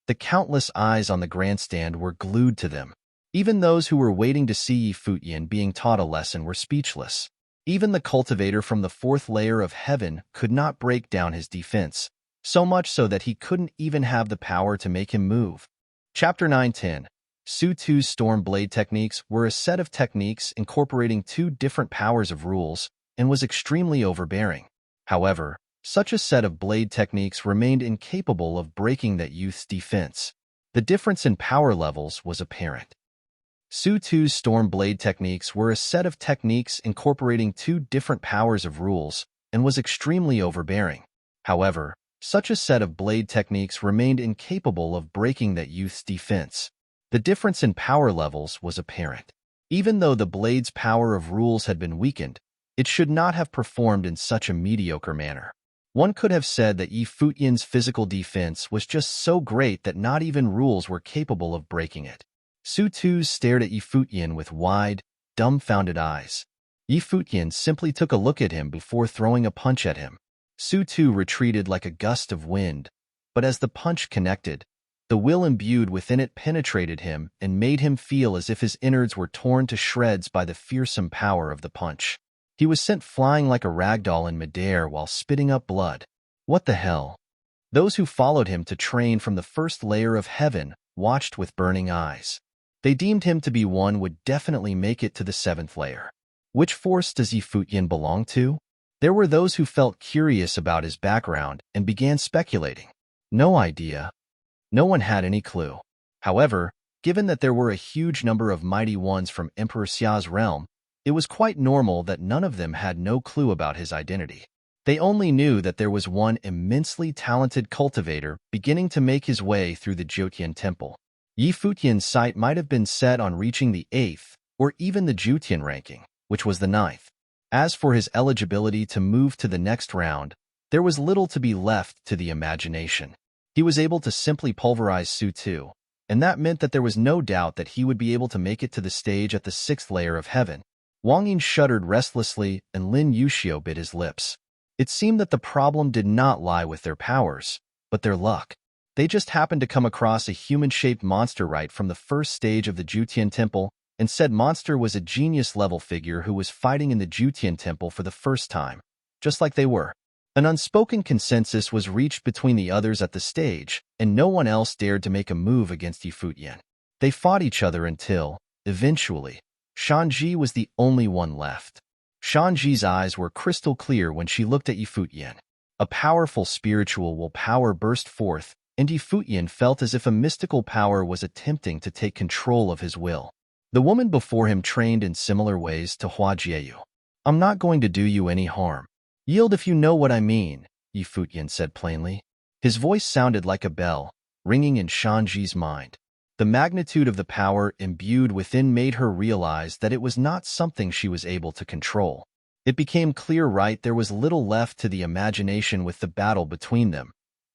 The countless eyes on the grandstand were glued to them. Even those who were waiting to see Yi Futian being taught a lesson were speechless. Even the cultivator from the fourth layer of heaven could not break down his defense, so much so that he couldn't even have the power to make him move. Chapter 9:10. Su Tu's storm blade techniques were a set of techniques incorporating two different powers of rules and was extremely overbearing. However, such a set of blade techniques remained incapable of breaking that youth's defense. The difference in power levels was apparent. Su Tu's storm blade techniques were a set of techniques incorporating two different powers of rules and was extremely overbearing. However, such a set of blade techniques remained incapable of breaking that youth's defense. The difference in power levels was apparent. Even though the blade's power of rules had been weakened, it should not have performed in such a mediocre manner. One could have said that Yi Futian's physical defense was just so great that not even rules were capable of breaking it. Su Tu stared at Yi Futian with wide, dumbfounded eyes. Yi Futian simply took a look at him before throwing a punch at him. Su Tu retreated like a gust of wind, but as the punch connected, the will imbued within it penetrated him and made him feel as if his innards were torn to shreds by the fearsome power of the punch. He was sent flying like a ragdoll in midair while spitting up blood. What the hell? Those who followed him to train from the first layer of heaven watched with burning eyes. They deemed him to be one would definitely make it to the seventh layer. Which force does Yi Futian belong to? There were those who felt curious about his background and began speculating. No idea. No one had any clue. However, given that there were a huge number of mighty ones from Emperor Xia's realm, it was quite normal that none of them had no clue about his identity. They only knew that there was one immensely talented cultivator beginning to make his way through the Futian temple. Yi Futian's sight might have been set on reaching the 8th, or even the Futian ranking, which was the 9th. As for his eligibility to move to the next round, there was little to be left to the imagination. He was able to simply pulverize Su Tu, and that meant that there was no doubt that he would be able to make it to the stage at the 6th layer of heaven. Wang Yin shuddered restlessly, and Lin Yuxiu bit his lips. It seemed that the problem did not lie with their powers, but their luck. They just happened to come across a human-shaped monster right from the first stage of the Futian temple, and said monster was a genius-level figure who was fighting in the Futian temple for the first time, just like they were. An unspoken consensus was reached between the others at the stage, and no one else dared to make a move against Futian. They fought each other until, eventually, Shanji was the only one left. Shanji's eyes were crystal clear when she looked at Futian. A powerful spiritual will power burst forth, and Futian felt as if a mystical power was attempting to take control of his will. The woman before him trained in similar ways to Hua Jieyu. I'm not going to do you any harm. Yield if you know what I mean, Futian said plainly. His voice sounded like a bell, ringing in Shanji's mind. The magnitude of the power imbued within made her realize that it was not something she was able to control. It became clear there was little left to the imagination with the battle between them.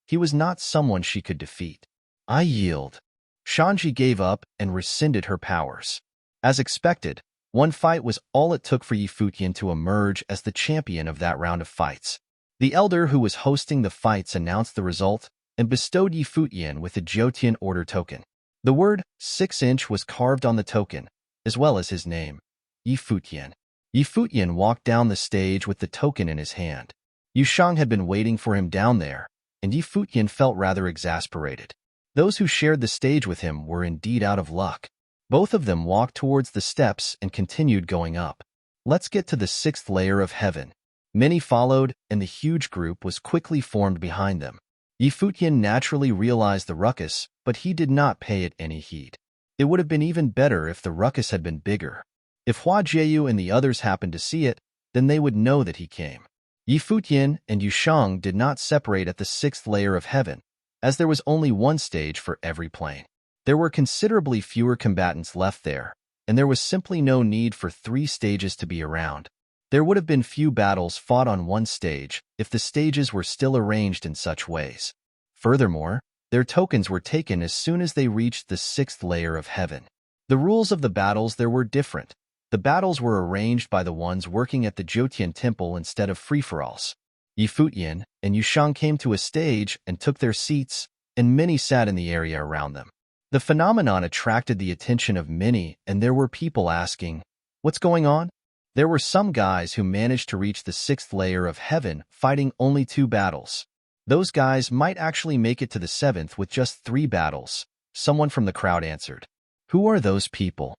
He was not someone she could defeat. I yield. Shanji gave up and rescinded her powers. As expected, one fight was all it took for Futian to emerge as the champion of that round of fights. The elder who was hosting the fights announced the result and bestowed Futian with a Jotian order token. The word 6-inch was carved on the token, as well as his name, Futian. Futian walked down the stage with the token in his hand. Yushang had been waiting for him down there, and Futian felt rather exasperated. Those who shared the stage with him were indeed out of luck. Both of them walked towards the steps and continued going up. Let's get to the 6th layer of heaven. Many followed, and the huge group was quickly formed behind them. Futian naturally realized the ruckus, but he did not pay it any heed. It would have been even better if the ruckus had been bigger. If Hua Jieyu and the others happened to see it, then they would know that he came. Futian and Yushang did not separate at the 6th layer of heaven, as there was only one stage for every plane. There were considerably fewer combatants left there, and there was simply no need for 3 stages to be around. There would have been few battles fought on one stage if the stages were still arranged in such ways. Furthermore, their tokens were taken as soon as they reached the 6th layer of heaven. The rules of the battles there were different. The battles were arranged by the ones working at the Jotian temple instead of free-for-alls. Futian and Yushang came to a stage and took their seats, and many sat in the area around them. The phenomenon attracted the attention of many, and there were people asking, "What's going on?" There were some guys who managed to reach the 6th layer of heaven fighting only 2 battles. Those guys might actually make it to the 7th with just 3 battles, someone from the crowd answered. Who are those people?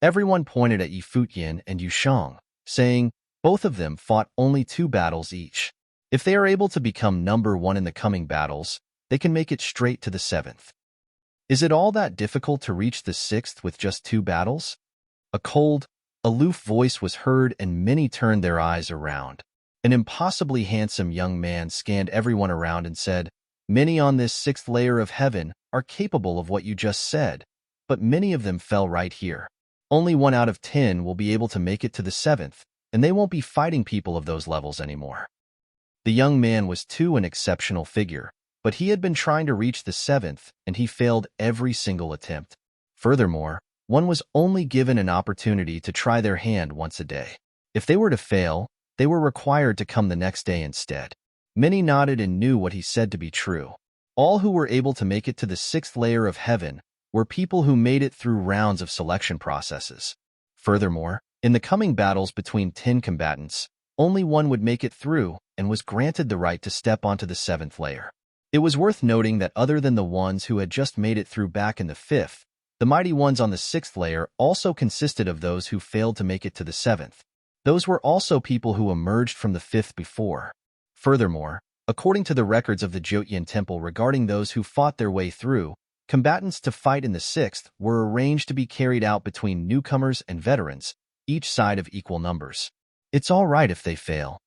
Everyone pointed at Futian and Yushang, saying both of them fought only 2 battles each. If they are able to become number 1 in the coming battles, they can make it straight to the 7th. Is it all that difficult to reach the 6th with just 2 battles? A cold, aloof voice was heard and many turned their eyes around. An impossibly handsome young man scanned everyone around and said, "Many on this 6th layer of heaven are capable of what you just said, but many of them fell right here. Only 1 out of 10 will be able to make it to the 7th, and they won't be fighting people of those levels anymore." The young man was too an exceptional figure, but he had been trying to reach the 7th, and he failed every single attempt. Furthermore, one was only given an opportunity to try their hand once a day. If they were to fail, they were required to come the next day instead. Many nodded and knew what he said to be true. All who were able to make it to the 6th layer of heaven were people who made it through rounds of selection processes. Furthermore, in the coming battles between 10 combatants, only one would make it through and was granted the right to step onto the 7th layer. It was worth noting that other than the ones who had just made it through back in the 5th, the mighty ones on the 6th layer also consisted of those who failed to make it to the 7th. Those were also people who emerged from the 5th before. Furthermore, according to the records of the Jotian Temple regarding those who fought their way through, combatants to fight in the 6th were arranged to be carried out between newcomers and veterans, each side of equal numbers. It's all right if they fail.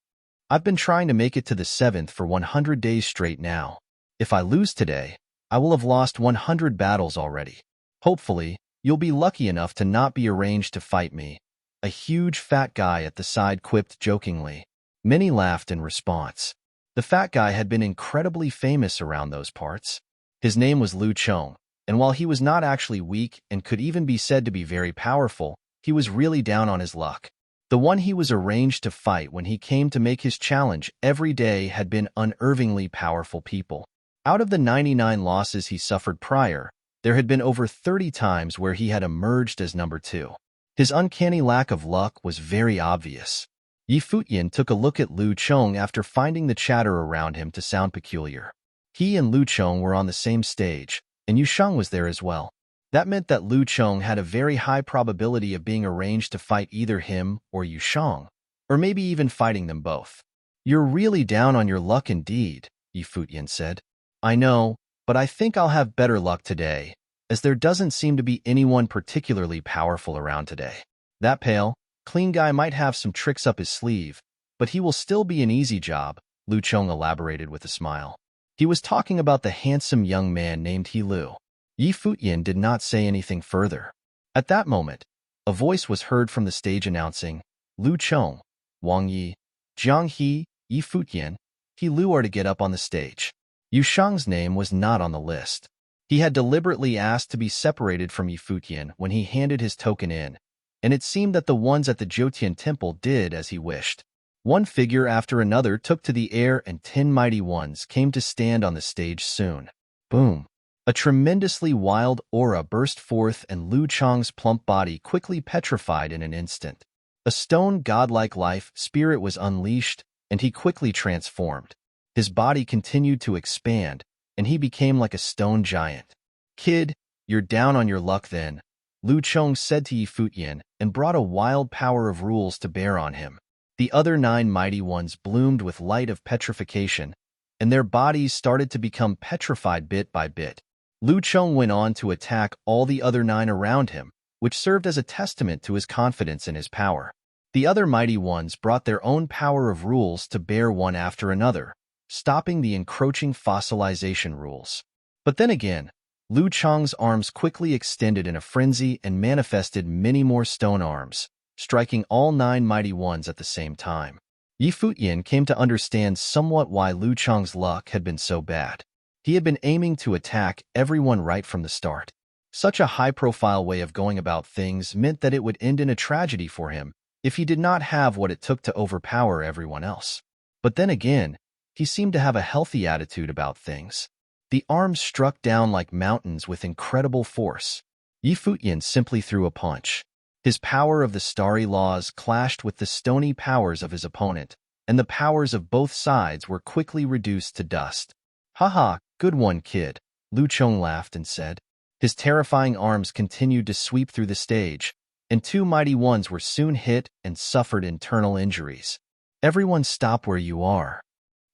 I've been trying to make it to the 7th for 100 days straight now. If I lose today, I will have lost 100 battles already. Hopefully, you'll be lucky enough to not be arranged to fight me. A huge fat guy at the side quipped jokingly. Many laughed in response. The fat guy had been incredibly famous around those parts. His name was Lu Chong, and while he was not actually weak and could even be said to be very powerful, he was really down on his luck. The one he was arranged to fight when he came to make his challenge every day had been unervingly powerful people. Out of the 99 losses he suffered prior, there had been over 30 times where he had emerged as number 2. His uncanny lack of luck was very obvious. Yi Futian took a look at Lu Chong after finding the chatter around him to sound peculiar. He and Lu Chong were on the same stage, and Yu Shang was there as well. That meant that Lu Chong had a very high probability of being arranged to fight either him or Yu Shang, or maybe even fighting them both. "You're really down on your luck indeed," Yi Futian said. "I know, but I think I'll have better luck today, as there doesn't seem to be anyone particularly powerful around today. That pale, clean guy might have some tricks up his sleeve, but he will still be an easy job," Lu Chong elaborated with a smile. He was talking about the handsome young man named He Lu. Yi Futian did not say anything further. At that moment, a voice was heard from the stage announcing, "Lu Chong, Wang Yi, Jiang He, Yi Futian, He Lu are to get up on the stage." Yu Shang's name was not on the list. He had deliberately asked to be separated from Yi Futian when he handed his token in, and it seemed that the ones at the Jotian temple did as he wished. One figure after another took to the air and 10 mighty ones came to stand on the stage soon. Boom! A tremendously wild aura burst forth and Lu Chong's plump body quickly petrified in an instant. A stone godlike life spirit was unleashed, and he quickly transformed. His body continued to expand, and he became like a stone giant. "Kid, you're down on your luck then," Lu Chong said to Yi Futian, and brought a wild power of rules to bear on him. The other 9 mighty ones bloomed with light of petrification, and their bodies started to become petrified bit by bit. Lu Chong went on to attack all the other 9 around him, which served as a testament to his confidence in his power. The other mighty ones brought their own power of rules to bear one after another, stopping the encroaching fossilization rules. But then again, Lu Chong's arms quickly extended in a frenzy and manifested many more stone arms, striking all 9 mighty ones at the same time. Yi Futian came to understand somewhat why Lu Chong's luck had been so bad. He had been aiming to attack everyone right from the start. Such a high-profile way of going about things meant that it would end in a tragedy for him if he did not have what it took to overpower everyone else. But then again, he seemed to have a healthy attitude about things. The arms struck down like mountains with incredible force. Yi Futian simply threw a punch. His power of the starry laws clashed with the stony powers of his opponent, and the powers of both sides were quickly reduced to dust. "Haha, good one, kid," Lu Chong laughed and said. His terrifying arms continued to sweep through the stage, and 2 mighty ones were soon hit and suffered internal injuries. "Everyone stop where you are,"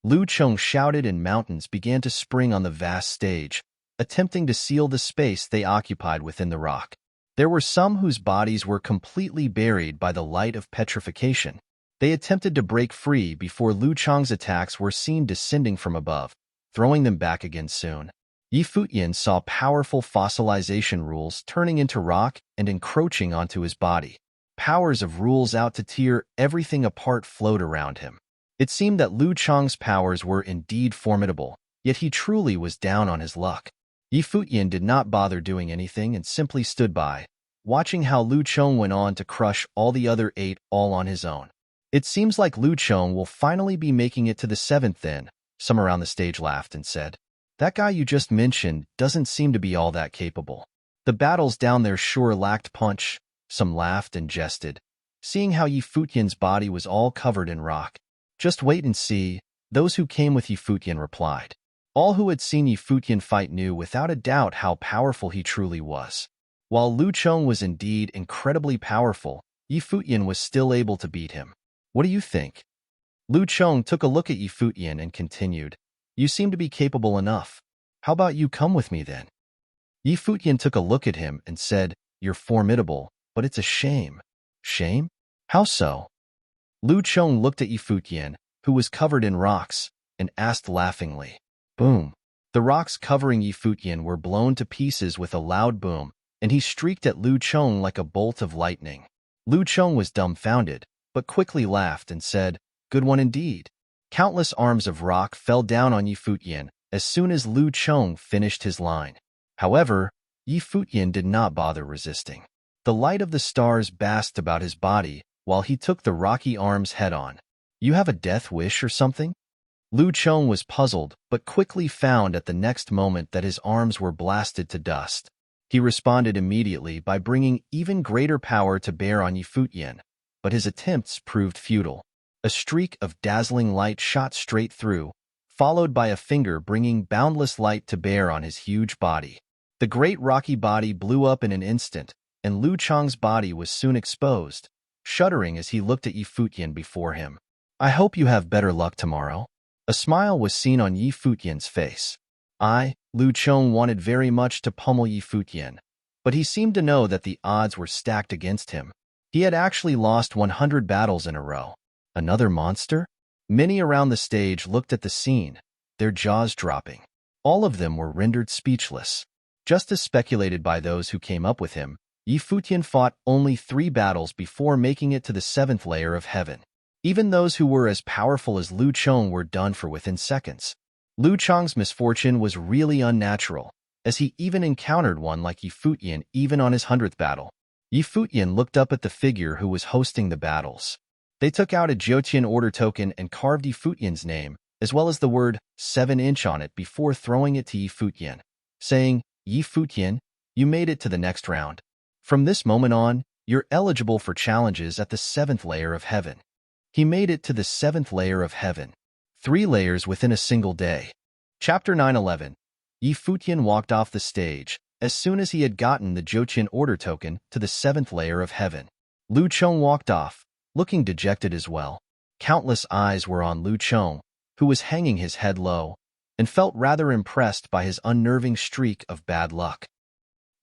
Lu Chong shouted, and mountains began to spring on the vast stage, attempting to seal the space they occupied within the rock. There were some whose bodies were completely buried by the light of petrification. They attempted to break free before Lu Chong's attacks were seen descending from above, throwing them back again soon. Yi Futian saw powerful fossilization rules turning into rock and encroaching onto his body. Powers of rules out to tear everything apart flowed around him. It seemed that Lu Chong's powers were indeed formidable, yet he truly was down on his luck. Yi Futian did not bother doing anything and simply stood by, watching how Lu Chong went on to crush all the other 8 all on his own. "It seems like Lu Chong will finally be making it to the 7th then," some around the stage laughed and said. "That guy you just mentioned doesn't seem to be all that capable. The battles down there sure lacked punch," some laughed and jested, seeing how Yi Futian's body was all covered in rock. "Just wait and see," those who came with Yi Futian replied. All who had seen Yi Futian fight knew without a doubt how powerful he truly was. While Lu Chong was indeed incredibly powerful, Yi Futian was still able to beat him. "What do you think?" Lu Chong took a look at Yi Futian and continued, "You seem to be capable enough. How about you come with me then?" Yi Futian took a look at him and said, "You're formidable, but it's a shame." "Shame? How so?" Lu Chong looked at Yi Futian, who was covered in rocks, and asked laughingly. Boom! The rocks covering Yi Futian were blown to pieces with a loud boom, and he streaked at Lu Chong like a bolt of lightning. Lu Chong was dumbfounded, but quickly laughed and said, "Good one indeed." Countless arms of rock fell down on Yi Futian as soon as Lu Chong finished his line. However, Yi Futian did not bother resisting. The light of the stars basked about his body, while he took the rocky arms head-on. "You have a death wish or something?" Lu Chong was puzzled, but quickly found at the next moment that his arms were blasted to dust. He responded immediately by bringing even greater power to bear on Futian, but his attempts proved futile. A streak of dazzling light shot straight through, followed by a finger bringing boundless light to bear on his huge body. The great rocky body blew up in an instant, and Lu Chong's body was soon exposed, shuddering as he looked at Futian before him. "I hope you have better luck tomorrow." A smile was seen on Futian's face. Lu Chong wanted very much to pummel Futian, but he seemed to know that the odds were stacked against him. He had actually lost 100 battles in a row. Another monster? Many around the stage looked at the scene, their jaws dropping. All of them were rendered speechless. Just as speculated by those who came up with him, Futian fought only 3 battles before making it to the 7th layer of heaven. Even those who were as powerful as Lu Chong were done for within seconds. Lu Chong's misfortune was really unnatural, as he even encountered one like Futian even on his 100th battle. Futian looked up at the figure who was hosting the battles. They took out a Jotian order token and carved Futian's name, as well as the word 7-inch on it before throwing it to Futian, saying, "Futian, you made it to the next round. From this moment on, you're eligible for challenges at the 7th layer of heaven." He made it to the 7th layer of heaven. 3 layers within a single day. Chapter 911. Futian walked off the stage as soon as he had gotten the Jotian order token to the 7th layer of heaven. Lu Chong walked off, looking dejected as well. Countless eyes were on Lu Chong, who was hanging his head low, and felt rather impressed by his unnerving streak of bad luck.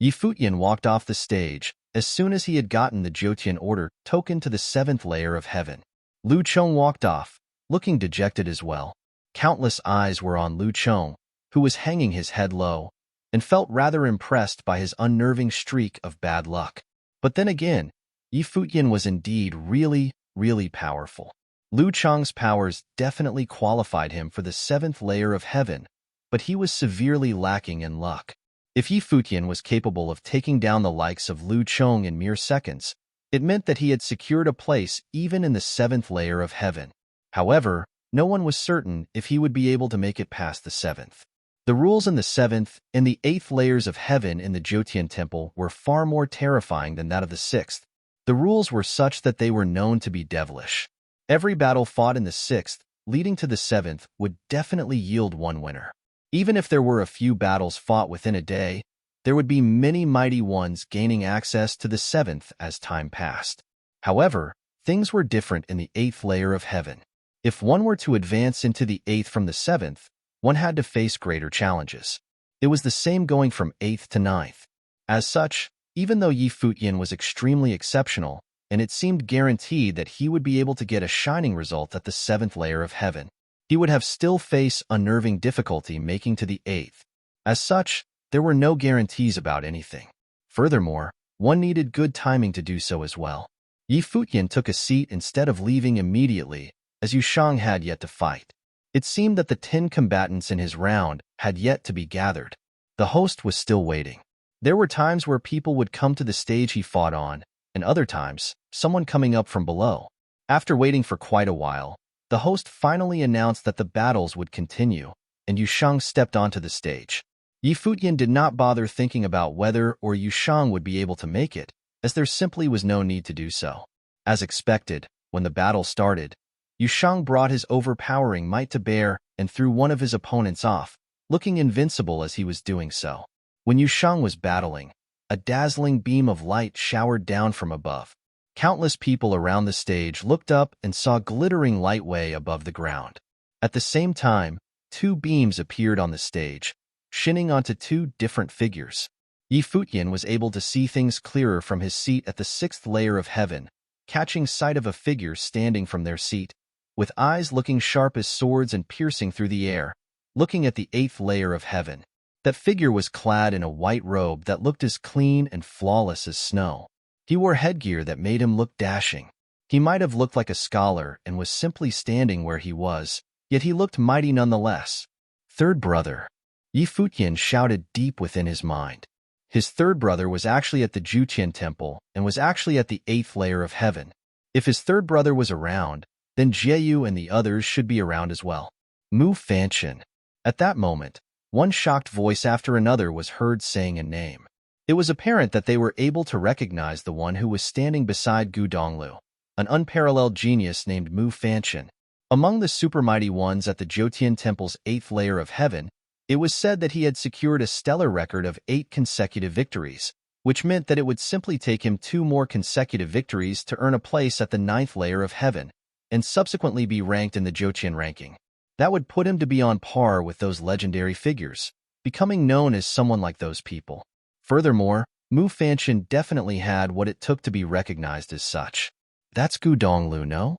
Futian walked off the stage as soon as he had gotten the Jotian order token to the 7th layer of heaven. Lu Chong walked off, looking dejected as well. Countless eyes were on Lu Chong, who was hanging his head low, and felt rather impressed by his unnerving streak of bad luck. But then again, Futian was indeed really, really powerful. Lu Chong's powers definitely qualified him for the 7th layer of heaven, but he was severely lacking in luck. If Futian was capable of taking down the likes of Lu Chong in mere seconds, it meant that he had secured a place even in the 7th layer of heaven. However, no one was certain if he would be able to make it past the 7th. The rules in the 7th and the 8th layers of heaven in the Jotian temple were far more terrifying than that of the 6th. The rules were such that they were known to be devilish. Every battle fought in the 6th, leading to the 7th, would definitely yield one winner. Even if there were a few battles fought within a day, there would be many mighty ones gaining access to the 7th as time passed. However, things were different in the 8th layer of heaven. If one were to advance into the 8th from the 7th, one had to face greater challenges. It was the same going from 8th to 9th. As such, even though Futian was extremely exceptional, and it seemed guaranteed that he would be able to get a shining result at the 7th layer of heaven, he would have still face unnerving difficulty making to the 8th. As such, there were no guarantees about anything. Furthermore, one needed good timing to do so as well. Futian took a seat instead of leaving immediately, as Yu Shang had yet to fight. It seemed that the 10 combatants in his round had yet to be gathered. The host was still waiting. There were times where people would come to the stage he fought on, and other times, someone coming up from below. After waiting for quite a while, the host finally announced that the battles would continue, and Yu Shang stepped onto the stage. Futian did not bother thinking about whether or Yu Shang would be able to make it, as there simply was no need to do so. As expected, when the battle started, Yu Shang brought his overpowering might to bear and threw one of his opponents off, looking invincible as he was doing so. When Yu Shang was battling, a dazzling beam of light showered down from above. Countless people around the stage looked up and saw glittering light way above the ground. At the same time, 2 beams appeared on the stage, shining onto 2 different figures. Futian was able to see things clearer from his seat at the 6th layer of heaven, catching sight of a figure standing from their seat, with eyes looking sharp as swords and piercing through the air, looking at the 8th layer of heaven. That figure was clad in a white robe that looked as clean and flawless as snow. He wore headgear that made him look dashing. He might have looked like a scholar and was simply standing where he was, yet he looked mighty nonetheless. Third brother. Futian shouted deep within his mind. His third brother was actually at the Jotian temple and was actually at the 8th layer of heaven. If his third brother was around, then Jieyu and the others should be around as well. Mu Fanchen. At that moment, one shocked voice after another was heard saying a name. It was apparent that they were able to recognize the one who was standing beside Gu Donglu, an unparalleled genius named Mu Fanchen. Among the super mighty ones at the Jotian Temple's 8th layer of heaven, it was said that he had secured a stellar record of 8 consecutive victories, which meant that it would simply take him 2 more consecutive victories to earn a place at the 9th layer of heaven, and subsequently be ranked in the Jotian ranking. That would put him to be on par with those legendary figures, becoming known as someone like those people. Furthermore, Mu Fanchen definitely had what it took to be recognized as such. That's Gu Donglu, no?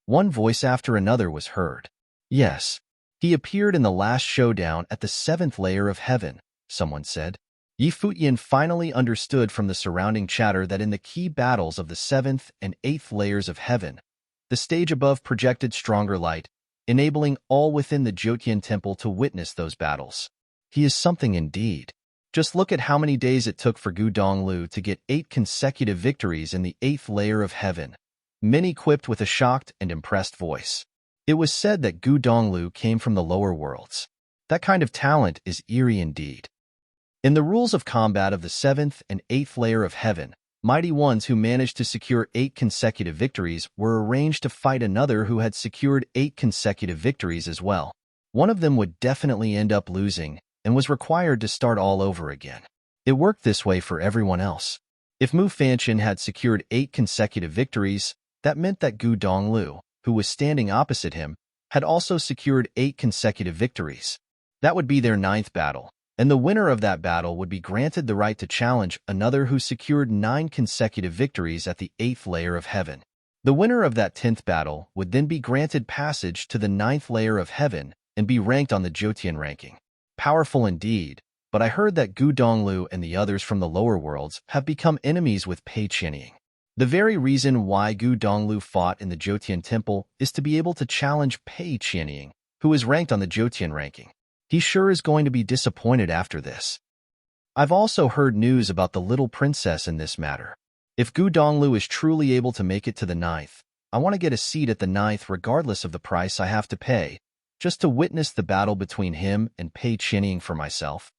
One voice after another was heard. Yes, he appeared in the last showdown at the 7th layer of heaven, someone said. Futian finally understood from the surrounding chatter that in the key battles of the 7th and 8th layers of heaven, the stage above projected stronger light, enabling all within the Jotian Temple to witness those battles. He is something indeed. Just look at how many days it took for Gu Donglu to get 8 consecutive victories in the 8th layer of heaven. Many quipped with a shocked and impressed voice. It was said that Gu Donglu came from the lower worlds. That kind of talent is eerie indeed. In the rules of combat of the 7th and 8th layer of heaven, mighty ones who managed to secure 8 consecutive victories were arranged to fight another who had secured 8 consecutive victories as well. One of them would definitely end up losing and was required to start all over again. It worked this way for everyone else. If Mu Fanchen had secured 8 consecutive victories, that meant that Gu Donglu, who was standing opposite him, had also secured 8 consecutive victories. That would be their 9th battle, and the winner of that battle would be granted the right to challenge another who secured 9 consecutive victories at the 8th layer of heaven. The winner of that 10th battle would then be granted passage to the 9th layer of heaven and be ranked on the Jotian ranking. Powerful indeed, but I heard that Gu Donglu and the others from the lower worlds have become enemies with Pei Qianying. The very reason why Gu Donglu fought in the Jotian Temple is to be able to challenge Pei Qianying, who is ranked on the Jotian ranking. He sure is going to be disappointed after this. I've also heard news about the little princess in this matter. If Gu Donglu is truly able to make it to the 9th, I want to get a seat at the 9th regardless of the price I have to pay, just to witness the battle between him and Pei Qianying for myself.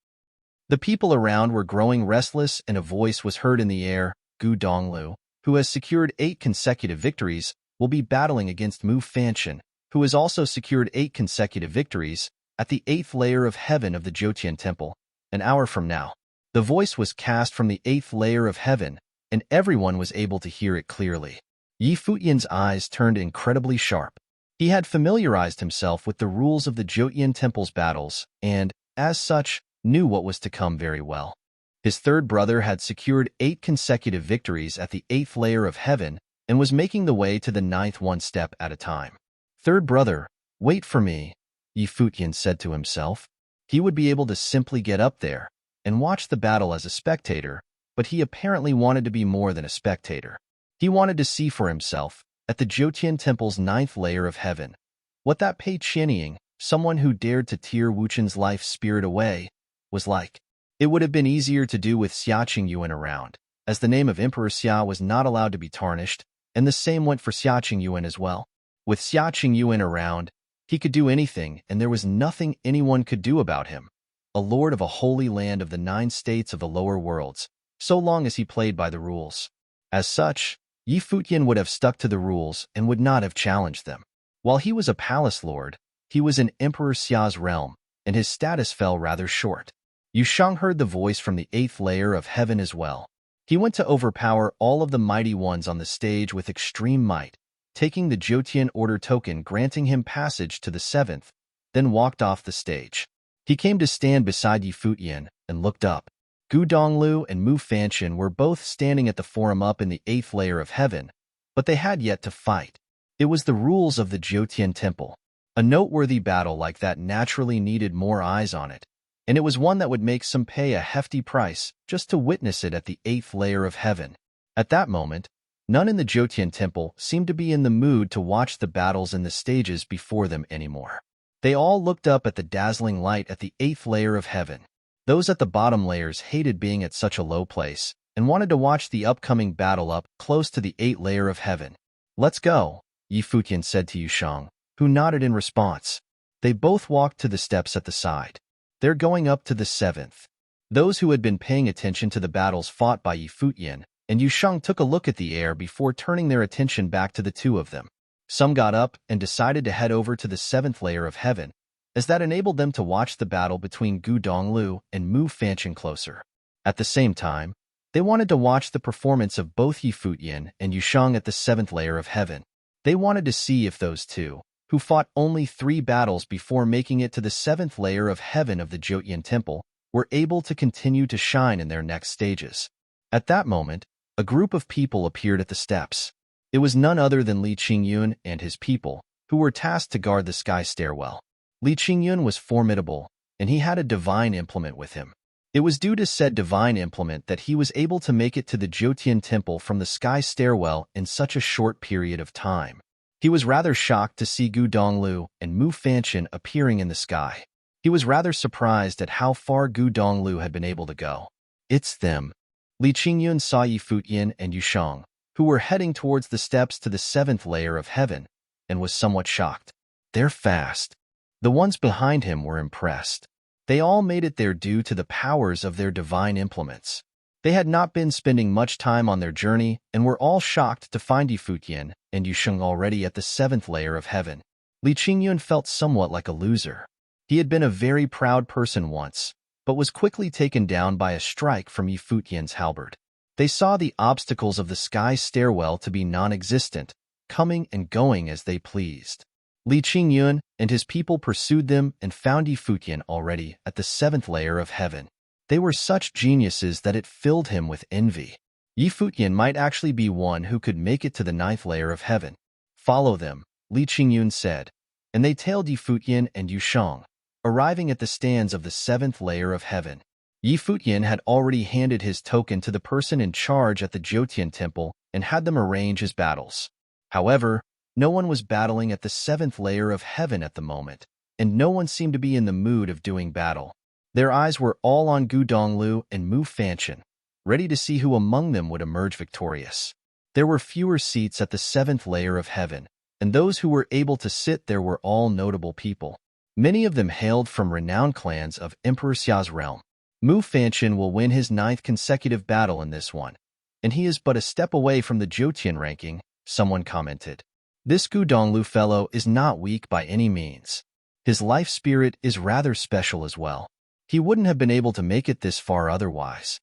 The people around were growing restless and a voice was heard in the air. Gu Donglu, who has secured 8 consecutive victories, will be battling against Mu Fanchen, who has also secured 8 consecutive victories, at the 8th layer of heaven of the Jotian Temple, an hour from now. The voice was cast from the 8th layer of heaven, and everyone was able to hear it clearly. Futian's eyes turned incredibly sharp. He had familiarized himself with the rules of the Jotian Temple's battles, and, as such, knew what was to come very well. His third brother had secured 8 consecutive victories at the 8th layer of heaven and was making the way to the 9th one step at a time. Third brother, wait for me, Futian said to himself. He would be able to simply get up there and watch the battle as a spectator, but he apparently wanted to be more than a spectator. He wanted to see for himself, at the Jotian Temple's 9th layer of heaven, what that Pei Qianying, someone who dared to tear Wuchen's life spirit away, was like. It would have been easier to do with Xia Qingyuan around, as the name of Emperor Xia was not allowed to be tarnished, and the same went for Xia Qingyuan as well. With Xia Qingyuan around, he could do anything, and there was nothing anyone could do about him, a lord of a holy land of the 9 states of the lower worlds, so long as he played by the rules. As such, Futian would have stuck to the rules and would not have challenged them. While he was a palace lord, he was in Emperor Xia's realm, and his status fell rather short. Yusheng heard the voice from the 8th layer of heaven as well. He went to overpower all of the mighty ones on the stage with extreme might, taking the Jotian Order token granting him passage to the 7th, then walked off the stage. He came to stand beside Futian and looked up. Gu Donglu and Mu Fanchen were both standing at the forum up in the 8th layer of heaven, but they had yet to fight. It was the rules of the Jotian Temple. A noteworthy battle like that naturally needed more eyes on it, and it was one that would make some pay a hefty price just to witness it at the 8th layer of heaven. At that moment, none in the Jotian Temple seemed to be in the mood to watch the battles in the stages before them anymore. They all looked up at the dazzling light at the 8th layer of heaven. Those at the bottom layers hated being at such a low place and wanted to watch the upcoming battle up close to the 8th layer of heaven. Let's go, Yi Futian said to Yusheng, who nodded in response. They both walked to the steps at the side. They're going up to the 7th. Those who had been paying attention to the battles fought by Yi Futian and Yusheng took a look at the air before turning their attention back to the two of them. Some got up and decided to head over to the 7th layer of heaven, as that enabled them to watch the battle between Gu Donglu and Mu Fanchen closer. At the same time, they wanted to watch the performance of both Yi Futian and Yusheng at the 7th layer of heaven. They wanted to see if those two, who fought only 3 battles before making it to the 7th layer of heaven of the Jotian Temple, were able to continue to shine in their next stages. At that moment, a group of people appeared at the steps. It was none other than Li Qingyun and his people, who were tasked to guard the sky stairwell. Li Qingyun was formidable, and he had a divine implement with him. It was due to said divine implement that he was able to make it to the Jotian Temple from the sky stairwell in such a short period of time. He was rather shocked to see Gu Donglu and Mu Fanchen appearing in the sky. He was rather surprised at how far Gu Donglu had been able to go. It's them. Li Qingyun saw Yi Futian and Yusheng, who were heading towards the steps to the 7th layer of heaven, and was somewhat shocked. They're fast. The ones behind him were impressed. They all made it their due to the powers of their divine implements. They had not been spending much time on their journey and were all shocked to find Yi Futian and Yusheng already at the 7th layer of heaven. Li Qingyun felt somewhat like a loser. He had been a very proud person once, but was quickly taken down by a strike from Yi Futian's halberd. They saw the obstacles of the sky stairwell to be non-existent, coming and going as they pleased. Li Qingyun and his people pursued them and found Yi Futian already at the 7th layer of heaven. They were such geniuses that it filled him with envy. Yi Futian might actually be one who could make it to the 9th layer of heaven. Follow them, Li Qingyun said, and they tailed Yi Futian and Yusheng, arriving at the stands of the 7th layer of heaven. Yi Futian had already handed his token to the person in charge at the Jotian Temple and had them arrange his battles. However, no one was battling at the 7th layer of heaven at the moment, and no one seemed to be in the mood of doing battle. Their eyes were all on Gu Donglu and Mu Fanchen, ready to see who among them would emerge victorious. There were fewer seats at the 7th layer of heaven, and those who were able to sit there were all notable people. Many of them hailed from renowned clans of Emperor Xia's realm. Mu Fanchen will win his 9th consecutive battle in this one, and he is but a step away from the Jotian ranking, someone commented. This Gu Donglu fellow is not weak by any means. His life spirit is rather special as well. He wouldn't have been able to make it this far otherwise.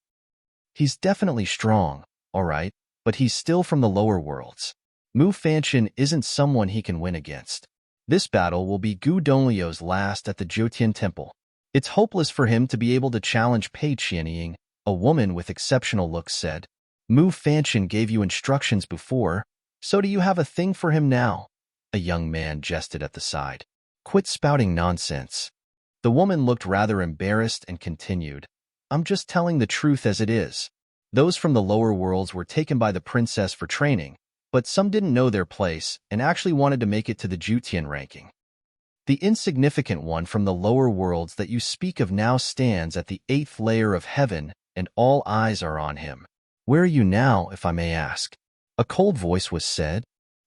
He's definitely strong, all right, but he's still from the lower worlds. Mu Fanchen isn't someone he can win against. This battle will be Gu Donglio's last at the Jotian Temple. It's hopeless for him to be able to challenge Pei Qianying, a woman with exceptional looks said. Mu Fanchen gave you instructions before, so do you have a thing for him now? A young man jested at the side. Quit spouting nonsense. The woman looked rather embarrassed and continued. I'm just telling the truth as it is. Those from the lower worlds were taken by the princess for training, but some didn't know their place and actually wanted to make it to the Jotian ranking. The insignificant one from the lower worlds that you speak of now stands at the 8th layer of heaven, and all eyes are on him. Where are you now, if I may ask? A cold voice was said.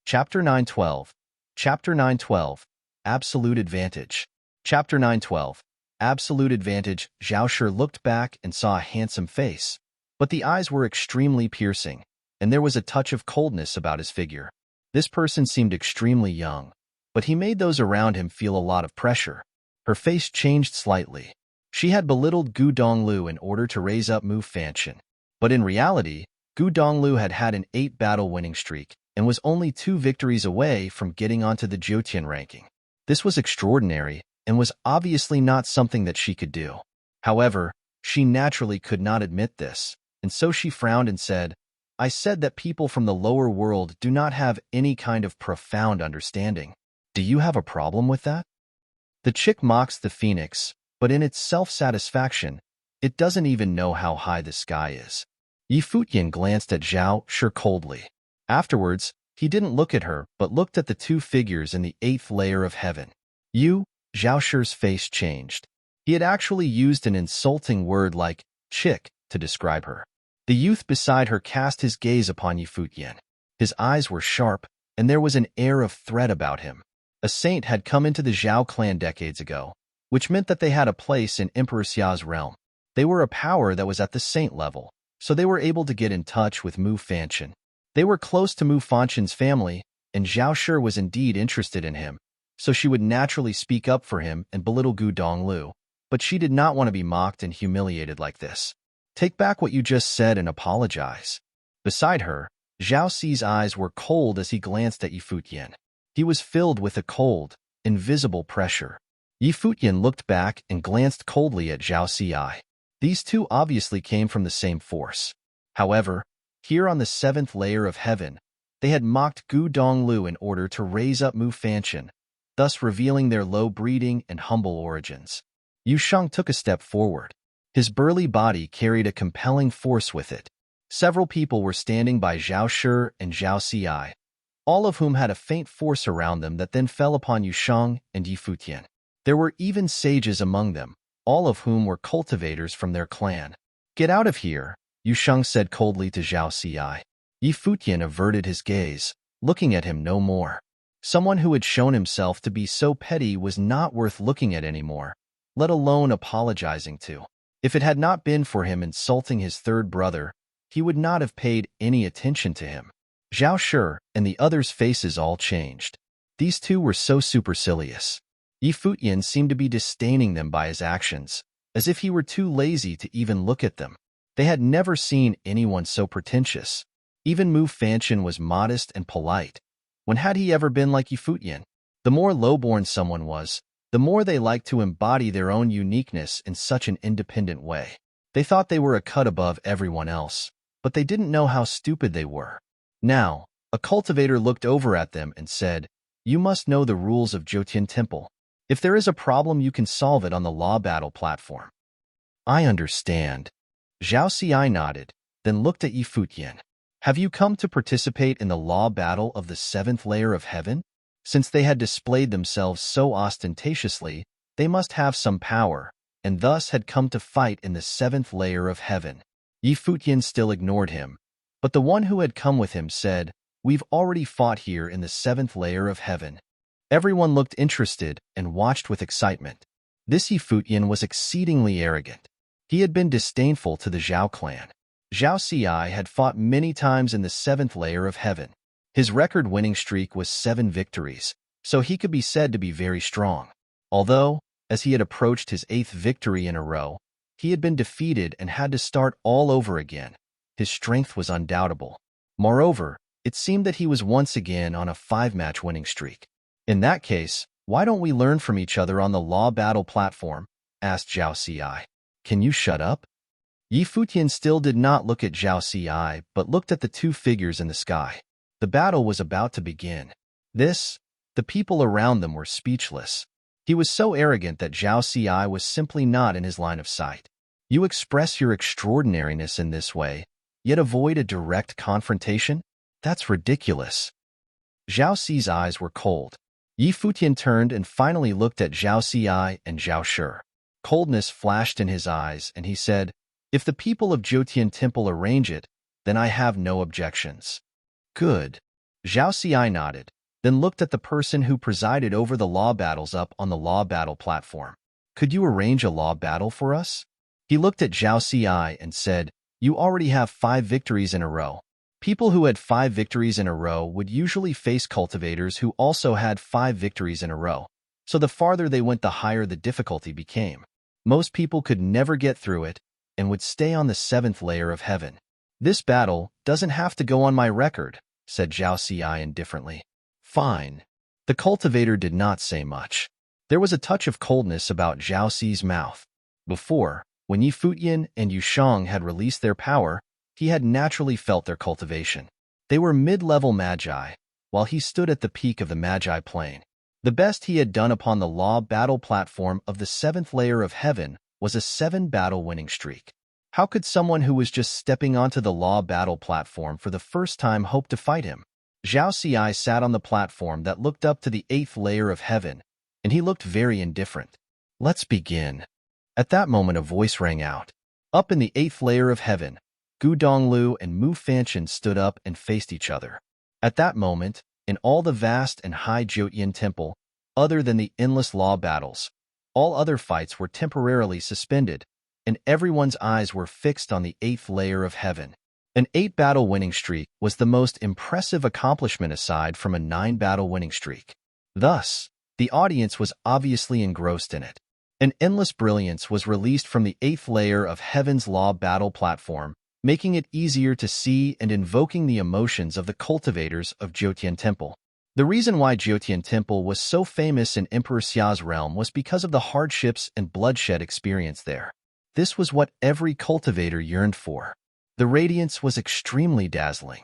Chapter 912. Chapter 912. Absolute Advantage. Chapter 912. Absolute Advantage. Zhao Shi looked back and saw a handsome face, but the eyes were extremely piercing, and there was a touch of coldness about his figure. This person seemed extremely young, but he made those around him feel a lot of pressure. Her face changed slightly. She had belittled Gu Donglu in order to raise up Mu Fanchen, but in reality, Gu Donglu had had an 8-battle winning streak and was only 2 victories away from getting onto the Jotian ranking. This was extraordinary and was obviously not something that she could do. However, she naturally could not admit this, and so she frowned and said, I said that people from the lower world do not have any kind of profound understanding. Do you have a problem with that? The chick mocks the phoenix, but in its self-satisfaction, it doesn't even know how high the sky is. Yi Futian glanced at Zhao Shi coldly. Afterwards, he didn't look at her but looked at the 2 figures in the 8th layer of heaven. Zhao Shi's face changed. He had actually used an insulting word like chick to describe her. The youth beside her cast his gaze upon Yi Futian. His eyes were sharp, and there was an air of threat about him. A saint had come into the Zhao clan decades ago, which meant that they had a place in Emperor Xia's realm. They were a power that was at the saint level, so they were able to get in touch with Mu Fanchen. They were close to Mu Fanchen's family, and Zhao Shi was indeed interested in him, so she would naturally speak up for him and belittle Gu Donglu, but she did not want to be mocked and humiliated like this. Take back what you just said and apologize. Beside her, Zhao Xi's eyes were cold as he glanced at Yi Futian. He was filled with a cold, invisible pressure. Yi Futian looked back and glanced coldly at Zhao Xi. These two obviously came from the same force. However, here on the 7th layer of heaven, they had mocked Gu Donglu in order to raise up Mu Fanchen, thus revealing their low breeding and humble origins. Yu Sheng took a step forward. His burly body carried a compelling force with it. Several people were standing by Zhao Shi and Zhao Xi, all of whom had a faint force around them that then fell upon Yu Sheng and Yi Futian. There were even sages among them, all of whom were cultivators from their clan. "Get out of here," Yu Sheng said coldly to Zhao Xi. Yi Futian averted his gaze, looking at him no more. Someone who had shown himself to be so petty was not worth looking at anymore, let alone apologizing to. If it had not been for him insulting his third brother, he would not have paid any attention to him. Zhao Shi and the others' faces all changed. These two were so supercilious. Yi Futian seemed to be disdaining them by his actions, as if he were too lazy to even look at them. They had never seen anyone so pretentious. Even Mu Fanchen was modest and polite. When had he ever been like Yi Futian? The more lowborn someone was, the more they liked to embody their own uniqueness in such an independent way. They thought they were a cut above everyone else, but they didn't know how stupid they were. Now, a cultivator looked over at them and said, "You must know the rules of Jotian Temple. If there is a problem, you can solve it on the law battle platform." "I understand." Zhao Xi nodded, then looked at Yi Futian. "Have you come to participate in the law battle of the 7th layer of heaven? Since they had displayed themselves so ostentatiously, they must have some power, and thus had come to fight in the 7th layer of heaven." Yi Futian still ignored him, but the one who had come with him said, "We've already fought here in the 7th layer of heaven." Everyone looked interested and watched with excitement. This Yi Futian was exceedingly arrogant. He had been disdainful to the Zhao clan. Zhao Xi had fought many times in the 7th layer of heaven. His record-winning streak was 7 victories, so he could be said to be very strong. Although, as he had approached his 8th victory in a row, he had been defeated and had to start all over again. His strength was undoubtable. Moreover, it seemed that he was once again on a 5-match winning streak. "In that case, why don't we learn from each other on the law battle platform?" asked Zhao Xi. "Can you shut up?" Yi Futian still did not look at Zhao Xi, but looked at the two figures in the sky. The battle was about to begin. The people around them were speechless. He was so arrogant that Zhao Xi was simply not in his line of sight. "You express your extraordinariness in this way, yet avoid a direct confrontation? That's ridiculous." Zhao Xi's eyes were cold. Yi Futian turned and finally looked at Zhao Xi and Zhao Shi. Coldness flashed in his eyes, and he said, "If the people of Jotian Temple arrange it, then I have no objections." "Good." Zhao Xi nodded, then looked at the person who presided over the law battles up on the law battle platform. "Could you arrange a law battle for us?" He looked at Zhao Xi and said, "You already have 5 victories in a row. People who had 5 victories in a row would usually face cultivators who also had 5 victories in a row, so the farther they went, the higher the difficulty became. Most people could never get through it and would stay on the 7th layer of heaven. This battle doesn't have to go on my record," said Zhao Xi indifferently. "Fine." The cultivator did not say much. There was a touch of coldness about Zhao Xi's mouth. Before, when Yi Futian and Yu Sheng had released their power, he had naturally felt their cultivation. They were mid-level magi, while he stood at the peak of the magi plane. The best he had done upon the law battle platform of the 7th layer of heaven was a 7-battle winning streak. How could someone who was just stepping onto the law battle platform for the first time hope to fight him? Zhao Xi sat on the platform that looked up to the 8th layer of heaven, and he looked very indifferent. "Let's begin." At that moment a voice rang out. Up in the 8th layer of heaven, Gu Donglu and Mu Fanchen stood up and faced each other. At that moment, In all the vast and high Jotian temple, other than the endless law battles, all other fights were temporarily suspended, and everyone's eyes were fixed on the 8th layer of heaven. An 8-battle winning streak was the most impressive accomplishment aside from a 9-battle winning streak. Thus, the audience was obviously engrossed in it. An endless brilliance was released from the 8th layer of heaven's law battle platform, making it easier to see and invoking the emotions of the cultivators of Jotian Temple. The reason why Jotian Temple was so famous in Emperor Xia's realm was because of the hardships and bloodshed experienced there. This was what every cultivator yearned for. The radiance was extremely dazzling.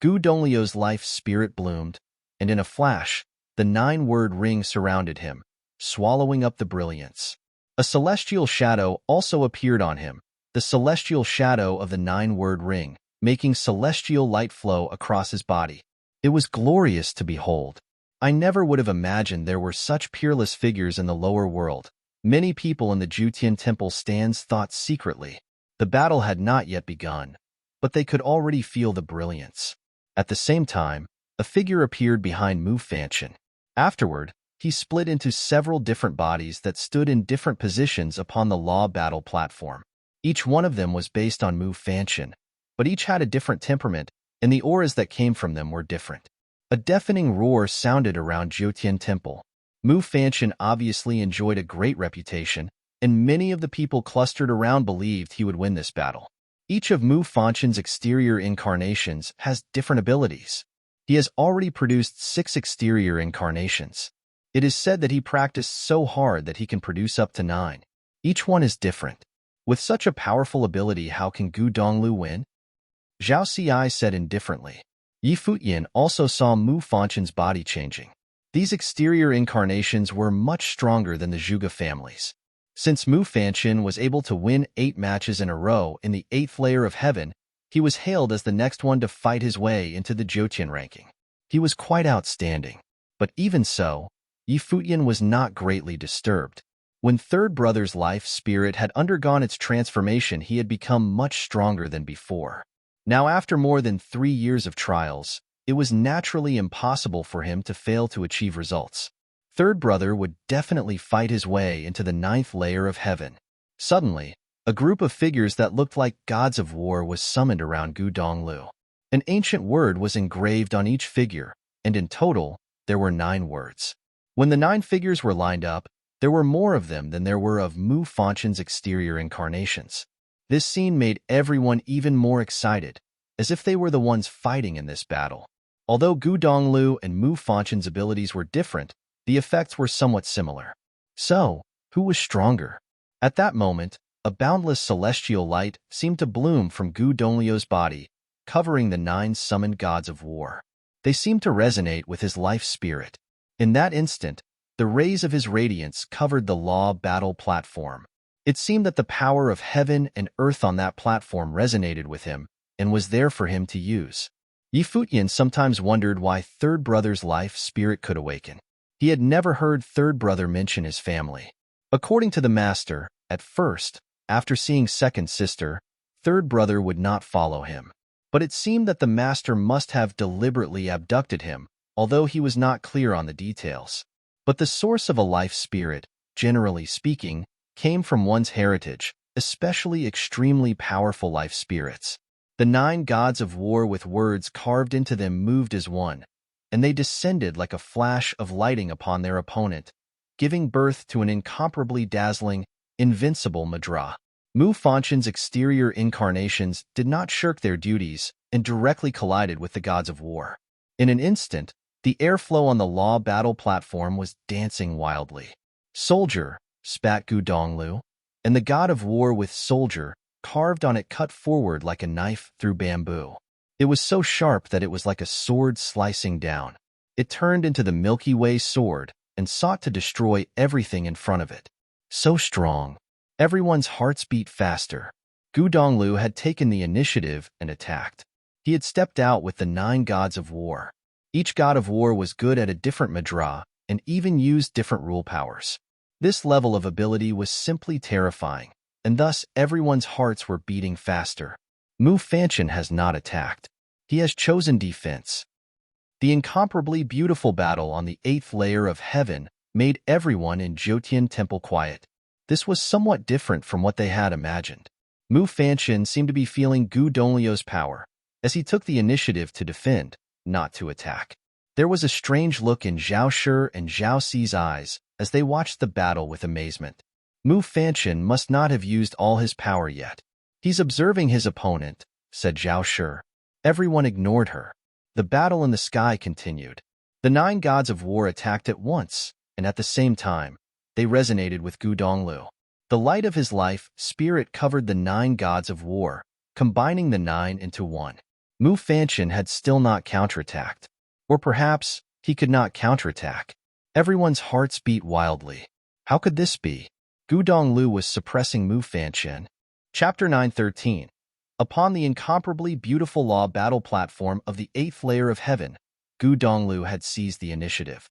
Gu Donglio's life spirit bloomed, and in a flash, the 9-word ring surrounded him, swallowing up the brilliance. A celestial shadow also appeared on him, the celestial shadow of the 9-word ring, making celestial light flow across his body. It was glorious to behold. I never would have imagined there were such peerless figures in the lower world. Many people in the Jotian Temple stands thought secretly. The battle had not yet begun, but they could already feel the brilliance. At the same time, a figure appeared behind Futian. Afterward, he split into several different bodies that stood in different positions upon the law battle platform. Each one of them was based on Futian, but each had a different temperament, and the auras that came from them were different. A deafening roar sounded around Jotian Temple. Futian obviously enjoyed a great reputation, and many of the people clustered around believed he would win this battle. Each of Futian's exterior incarnations has different abilities. He has already produced 6 exterior incarnations. It is said that he practiced so hard that he can produce up to 9. Each one is different. With such a powerful ability, how can Gu Donglu win? Zhao Xi said indifferently. Futian also saw Futian's body changing. These exterior incarnations were much stronger than the Zhuge families. Since Futian was able to win 8 matches in a row in the 8th layer of heaven, he was hailed as the next one to fight his way into the Jotian ranking. He was quite outstanding. But even so, Futian was not greatly disturbed. When Third Brother's life spirit had undergone its transformation, he had become much stronger than before. Now, after more than 3 years of trials, it was naturally impossible for him to fail to achieve results. Third Brother would definitely fight his way into the 9th layer of heaven. Suddenly, a group of figures that looked like gods of war was summoned around Gu Donglu. An ancient word was engraved on each figure, and in total, there were 9 words. When the 9 figures were lined up, there were more of them than there were of Futian's exterior incarnations. This scene made everyone even more excited, as if they were the ones fighting in this battle. Although Gu Donglu and Futian's abilities were different, the effects were somewhat similar. So, who was stronger? At that moment, a boundless celestial light seemed to bloom from Gu Donglio's body, covering the 9 summoned gods of war. They seemed to resonate with his life spirit. In that instant, the rays of his radiance covered the law battle platform. It seemed that the power of heaven and earth on that platform resonated with him and was there for him to use. Futian sometimes wondered why Third Brother's life spirit could awaken. He had never heard Third Brother mention his family. According to the master, at first, after seeing Second Sister, Third Brother would not follow him. But it seemed that the master must have deliberately abducted him, although he was not clear on the details. But the source of a life spirit, generally speaking, came from one's heritage, especially extremely powerful life spirits. The 9 gods of war with words carved into them moved as one, and they descended like a flash of lighting upon their opponent, giving birth to an incomparably dazzling, invincible Madra. Futian's exterior incarnations did not shirk their duties and directly collided with the gods of war. In an instant, the airflow on the law battle platform was dancing wildly. Soldier, spat Gu Donglu, and the god of war with soldier, carved on it, cut forward like a knife through bamboo. It was so sharp that it was like a sword slicing down. It turned into the Milky Way sword and sought to destroy everything in front of it. So strong. Everyone's hearts beat faster. Gu Donglu had taken the initiative and attacked. He had stepped out with the 9 gods of war. Each god of war was good at a different Madra and even used different rule powers. This level of ability was simply terrifying, and thus everyone's hearts were beating faster. Futian has not attacked. He has chosen defense. The incomparably beautiful battle on the 8th layer of heaven made everyone in Futian Temple quiet. This was somewhat different from what they had imagined. Mu Fanchen seemed to be feeling Gu Donglio's power, as he took the initiative to defend, not to attack. There was a strange look in Zhao Shi and Zhao Xi's eyes as they watched the battle with amazement. Mu Fanchen must not have used all his power yet. He's observing his opponent, said Zhao Shi. Everyone ignored her. The battle in the sky continued. The 9 gods of war attacked at once, and at the same time, they resonated with Gu Donglu. The light of his life spirit covered the 9 gods of war, combining the 9 into one. Mu Fanchen had still not counterattacked. Or perhaps, he could not counterattack. Everyone's hearts beat wildly. How could this be? Gu Donglu was suppressing Mu Fanchen. Chapter 913. Upon the incomparably beautiful law battle platform of the 8th layer of heaven, Gu Donglu had seized the initiative.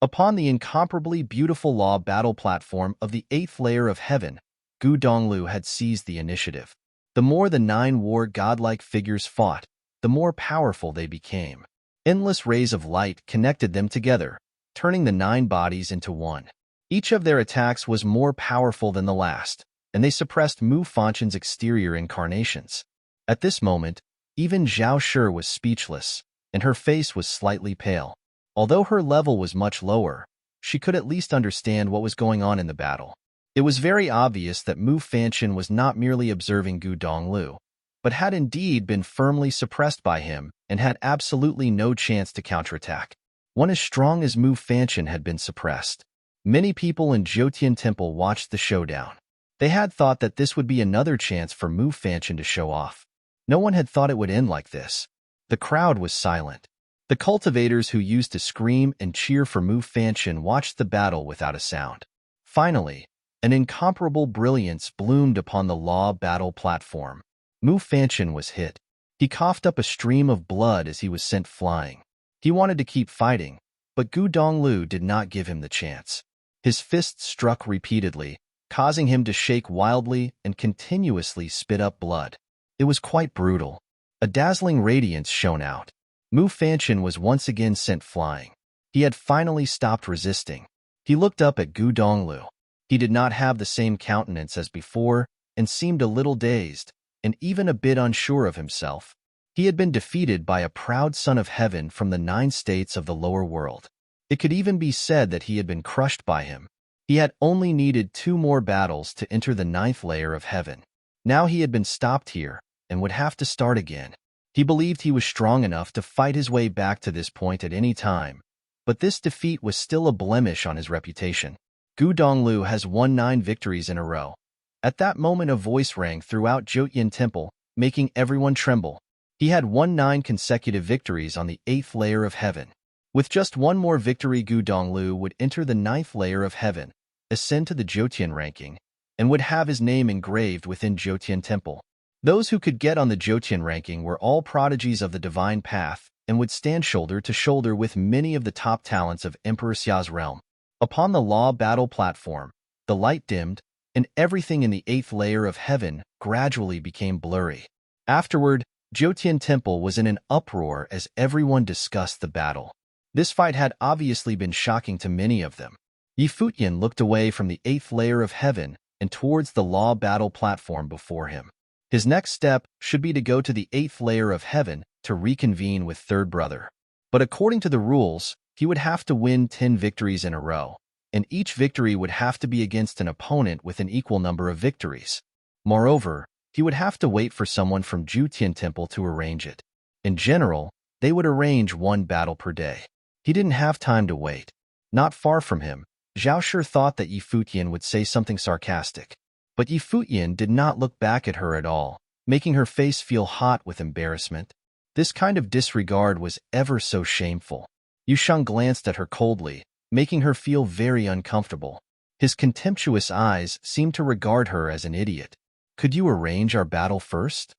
Upon the incomparably beautiful law battle platform of the 8th layer of heaven, Gu Donglu had seized the initiative. The more the 9 war godlike figures fought, the more powerful they became. Endless rays of light connected them together, turning the 9 bodies into one. Each of their attacks was more powerful than the last, and they suppressed Mu Fanchen's exterior incarnations. At this moment, even Zhao Shi was speechless, and her face was slightly pale. Although her level was much lower, she could at least understand what was going on in the battle. It was very obvious that Mu Fanchen was not merely observing Gu Donglu, but had indeed been firmly suppressed by him and had absolutely no chance to counterattack. One as strong as Mu Fanchen had been suppressed. Many people in Futian Temple watched the showdown. They had thought that this would be another chance for Mu Fanchen to show off. No one had thought it would end like this. The crowd was silent. The cultivators who used to scream and cheer for Mu Fanchen watched the battle without a sound. Finally, an incomparable brilliance bloomed upon the law battle platform. Mu Fanchen was hit. He coughed up a stream of blood as he was sent flying. He wanted to keep fighting, but Gu Donglu did not give him the chance. His fists struck repeatedly, causing him to shake wildly and continuously spit up blood. It was quite brutal. A dazzling radiance shone out. Mu Fanchen was once again sent flying. He had finally stopped resisting. He looked up at Gu Donglu. He did not have the same countenance as before and seemed a little dazed and even a bit unsure of himself. He had been defeated by a proud son of heaven from the 9 states of the lower world. It could even be said that he had been crushed by him. He had only needed 2 more battles to enter the 9th layer of heaven. Now he had been stopped here and would have to start again. He believed he was strong enough to fight his way back to this point at any time, but this defeat was still a blemish on his reputation. Gu Donglu has won 9 victories in a row. At that moment a voice rang throughout Futian Temple, making everyone tremble. He had won 9 consecutive victories on the 8th layer of heaven. With just 1 more victory, Gu Donglu would enter the 9th layer of heaven, ascend to the Futian ranking, and would have his name engraved within Futian Temple. Those who could get on the Futian ranking were all prodigies of the divine path and would stand shoulder to shoulder with many of the top talents of Emperor Xia's realm. Upon the law battle platform, the light dimmed, and everything in the 8th layer of heaven gradually became blurry. Afterward, Futian Temple was in an uproar as everyone discussed the battle. This fight had obviously been shocking to many of them. Futian looked away from the 8th layer of heaven and towards the law battle platform before him. His next step should be to go to the 8th layer of heaven to reconvene with Third Brother. But according to the rules, he would have to win 10 victories in a row, and each victory would have to be against an opponent with an equal number of victories. Moreover, he would have to wait for someone from Futian Temple to arrange it. In general, they would arrange 1 battle per day. He didn't have time to wait. Not far from him, Zhao Shi thought that Futian would say something sarcastic. But Futian did not look back at her at all, making her face feel hot with embarrassment. This kind of disregard was ever so shameful. Yusheng glanced at her coldly, making her feel very uncomfortable. His contemptuous eyes seemed to regard her as an idiot. Could you arrange our battle first?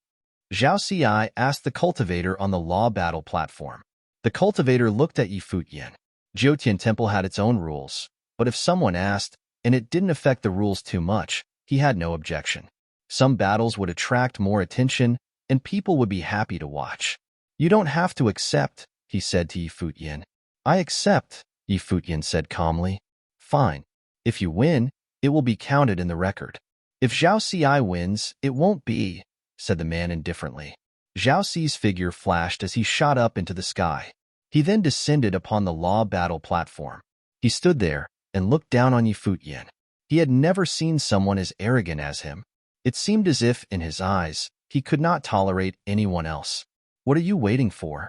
Zhao Xi asked the cultivator on the law battle platform. The cultivator looked at Futian. Futian Temple had its own rules, but if someone asked, and it didn't affect the rules too much, he had no objection. Some battles would attract more attention, and people would be happy to watch. You don't have to accept, he said to Futian. I accept, Futian said calmly. Fine. If you win, it will be counted in the record. If Zhao Xi wins, it won't be, said the man indifferently. Zhao Xi's figure flashed as he shot up into the sky. He then descended upon the law battle platform. He stood there and looked down on Futian. He had never seen someone as arrogant as him. It seemed as if, in his eyes, he could not tolerate anyone else. What are you waiting for?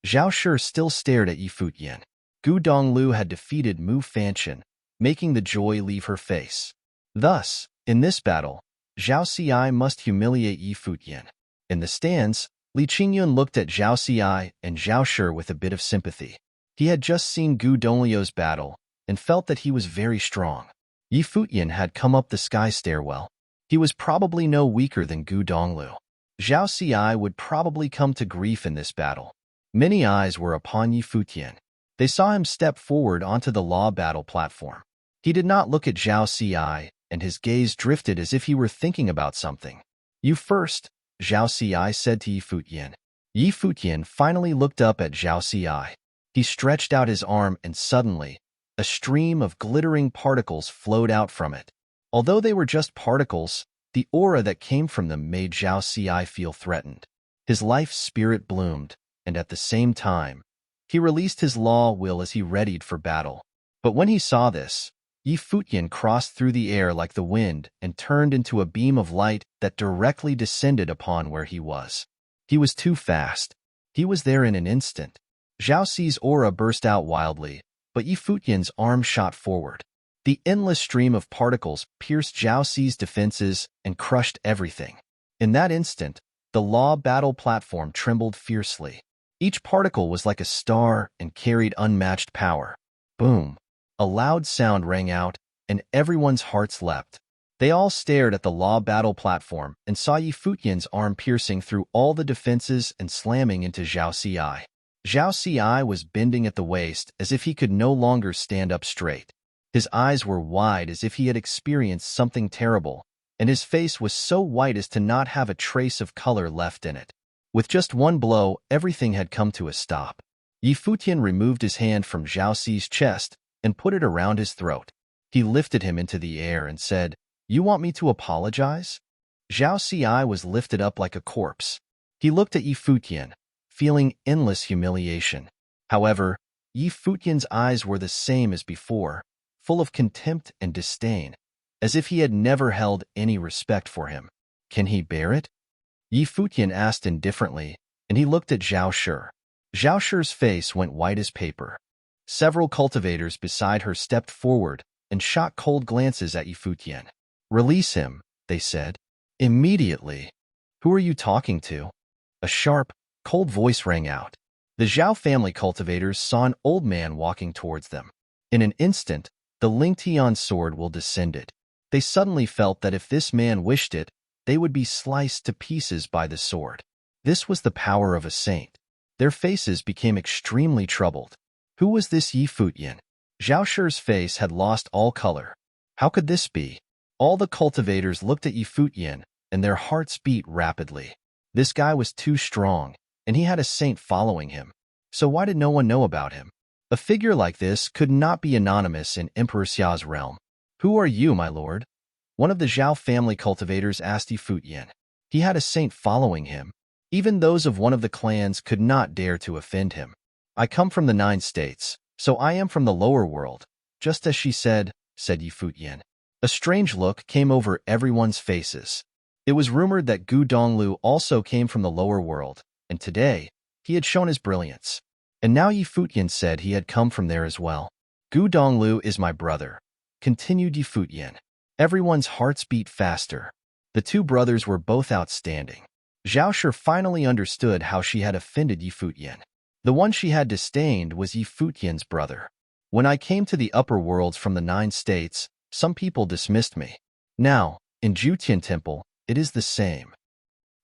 Zhao Shi still stared at Futian. Gu Donglu had defeated Mu Fanchen, making the joy leave her face. Thus, in this battle, Zhao Xi must humiliate Futian. In the stands, Li Qingyun looked at Zhao Xi and Zhao Shi with a bit of sympathy. He had just seen Gu Donglio's battle and felt that he was very strong. Futian had come up the sky stairwell. He was probably no weaker than Gu Donglu. Zhao Xi would probably come to grief in this battle. Many eyes were upon Futian. They saw him step forward onto the law battle platform. He did not look at Zhao Xi, and his gaze drifted as if he were thinking about something. You first, Zhao Xi said to Futian. Futian finally looked up at Zhao Xi. He stretched out his arm and suddenly, a stream of glittering particles flowed out from it. Although they were just particles, the aura that came from them made Zhao Xi feel threatened. His life spirit bloomed, and at the same time, he released his law will as he readied for battle. But when he saw this, Futian crossed through the air like the wind and turned into a beam of light that directly descended upon where he was. He was too fast. He was there in an instant. Zhao Xi's aura burst out wildly, but Futian's arm shot forward. The endless stream of particles pierced Zhao Xi's defenses and crushed everything. In that instant, the law battle platform trembled fiercely. Each particle was like a star and carried unmatched power. Boom! A loud sound rang out, and everyone's hearts leapt. They all stared at the law battle platform and saw Futian's arm piercing through all the defenses and slamming into Zhao Xi. Zhao Xi was bending at the waist as if he could no longer stand up straight. His eyes were wide as if he had experienced something terrible, and his face was so white as to not have a trace of color left in it. With just one blow, everything had come to a stop. Futian removed his hand from Zhao Xi's chest and put it around his throat. He lifted him into the air and said, You want me to apologize? Zhao Xi was lifted up like a corpse. He looked at Futian, feeling endless humiliation. However, Futian's eyes were the same as before, full of contempt and disdain, as if he had never held any respect for him. Can he bear it? Futian asked indifferently, and he looked at Zhao Shi. Zhao Shi's face went white as paper. Several cultivators beside her stepped forward and shot cold glances at Futian. Release him, they said. Immediately. Who are you talking to? A sharp, cold voice rang out. The Zhao family cultivators saw an old man walking towards them. In an instant, the Lingtian sword will descended. They suddenly felt that if this man wished it, they would be sliced to pieces by the sword. This was the power of a saint. Their faces became extremely troubled. Who was this Futian? Zhao Shi's face had lost all color. How could this be? All the cultivators looked at Futian, and their hearts beat rapidly. This guy was too strong, and he had a saint following him. So why did no one know about him? A figure like this could not be anonymous in Emperor Xia's realm. Who are you, my lord? One of the Zhao family cultivators asked Futian. He had a saint following him. Even those of one of the clans could not dare to offend him. I come from the 9 states, so I am from the lower world, just as she said Futian. A strange look came over everyone's faces. It was rumored that Gu Donglu also came from the lower world, and today, he had shown his brilliance. And now Futian said he had come from there as well. Gu Donglu is my brother, continued Futian. Everyone's hearts beat faster. The two brothers were both outstanding. Zhao Shi finally understood how she had offended Futian. The one she had disdained was Futian's brother. When I came to the upper worlds from the 9 states, some people dismissed me. Now, in Futian Temple, it is the same.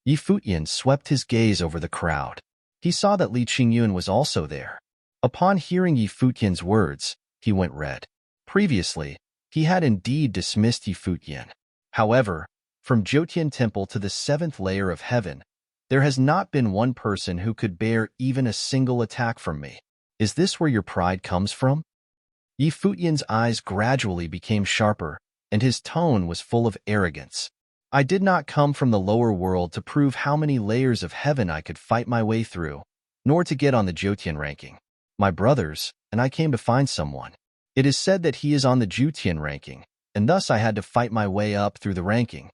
Futian swept his gaze over the crowd. He saw that Li Qingyun was also there. Upon hearing Futian's words, he went red. Previously, he had indeed dismissed Futian. However, from Futian Temple to the 7th layer of heaven, There has not been one person who could bear even a single attack from me. Is this where your pride comes from? Futian's eyes gradually became sharper, and his tone was full of arrogance. I did not come from the lower world to prove how many layers of heaven I could fight my way through, nor to get on the Jotian ranking. My brothers and I came to find someone. It is said that he is on the Jotian ranking, and thus I had to fight my way up through the ranking.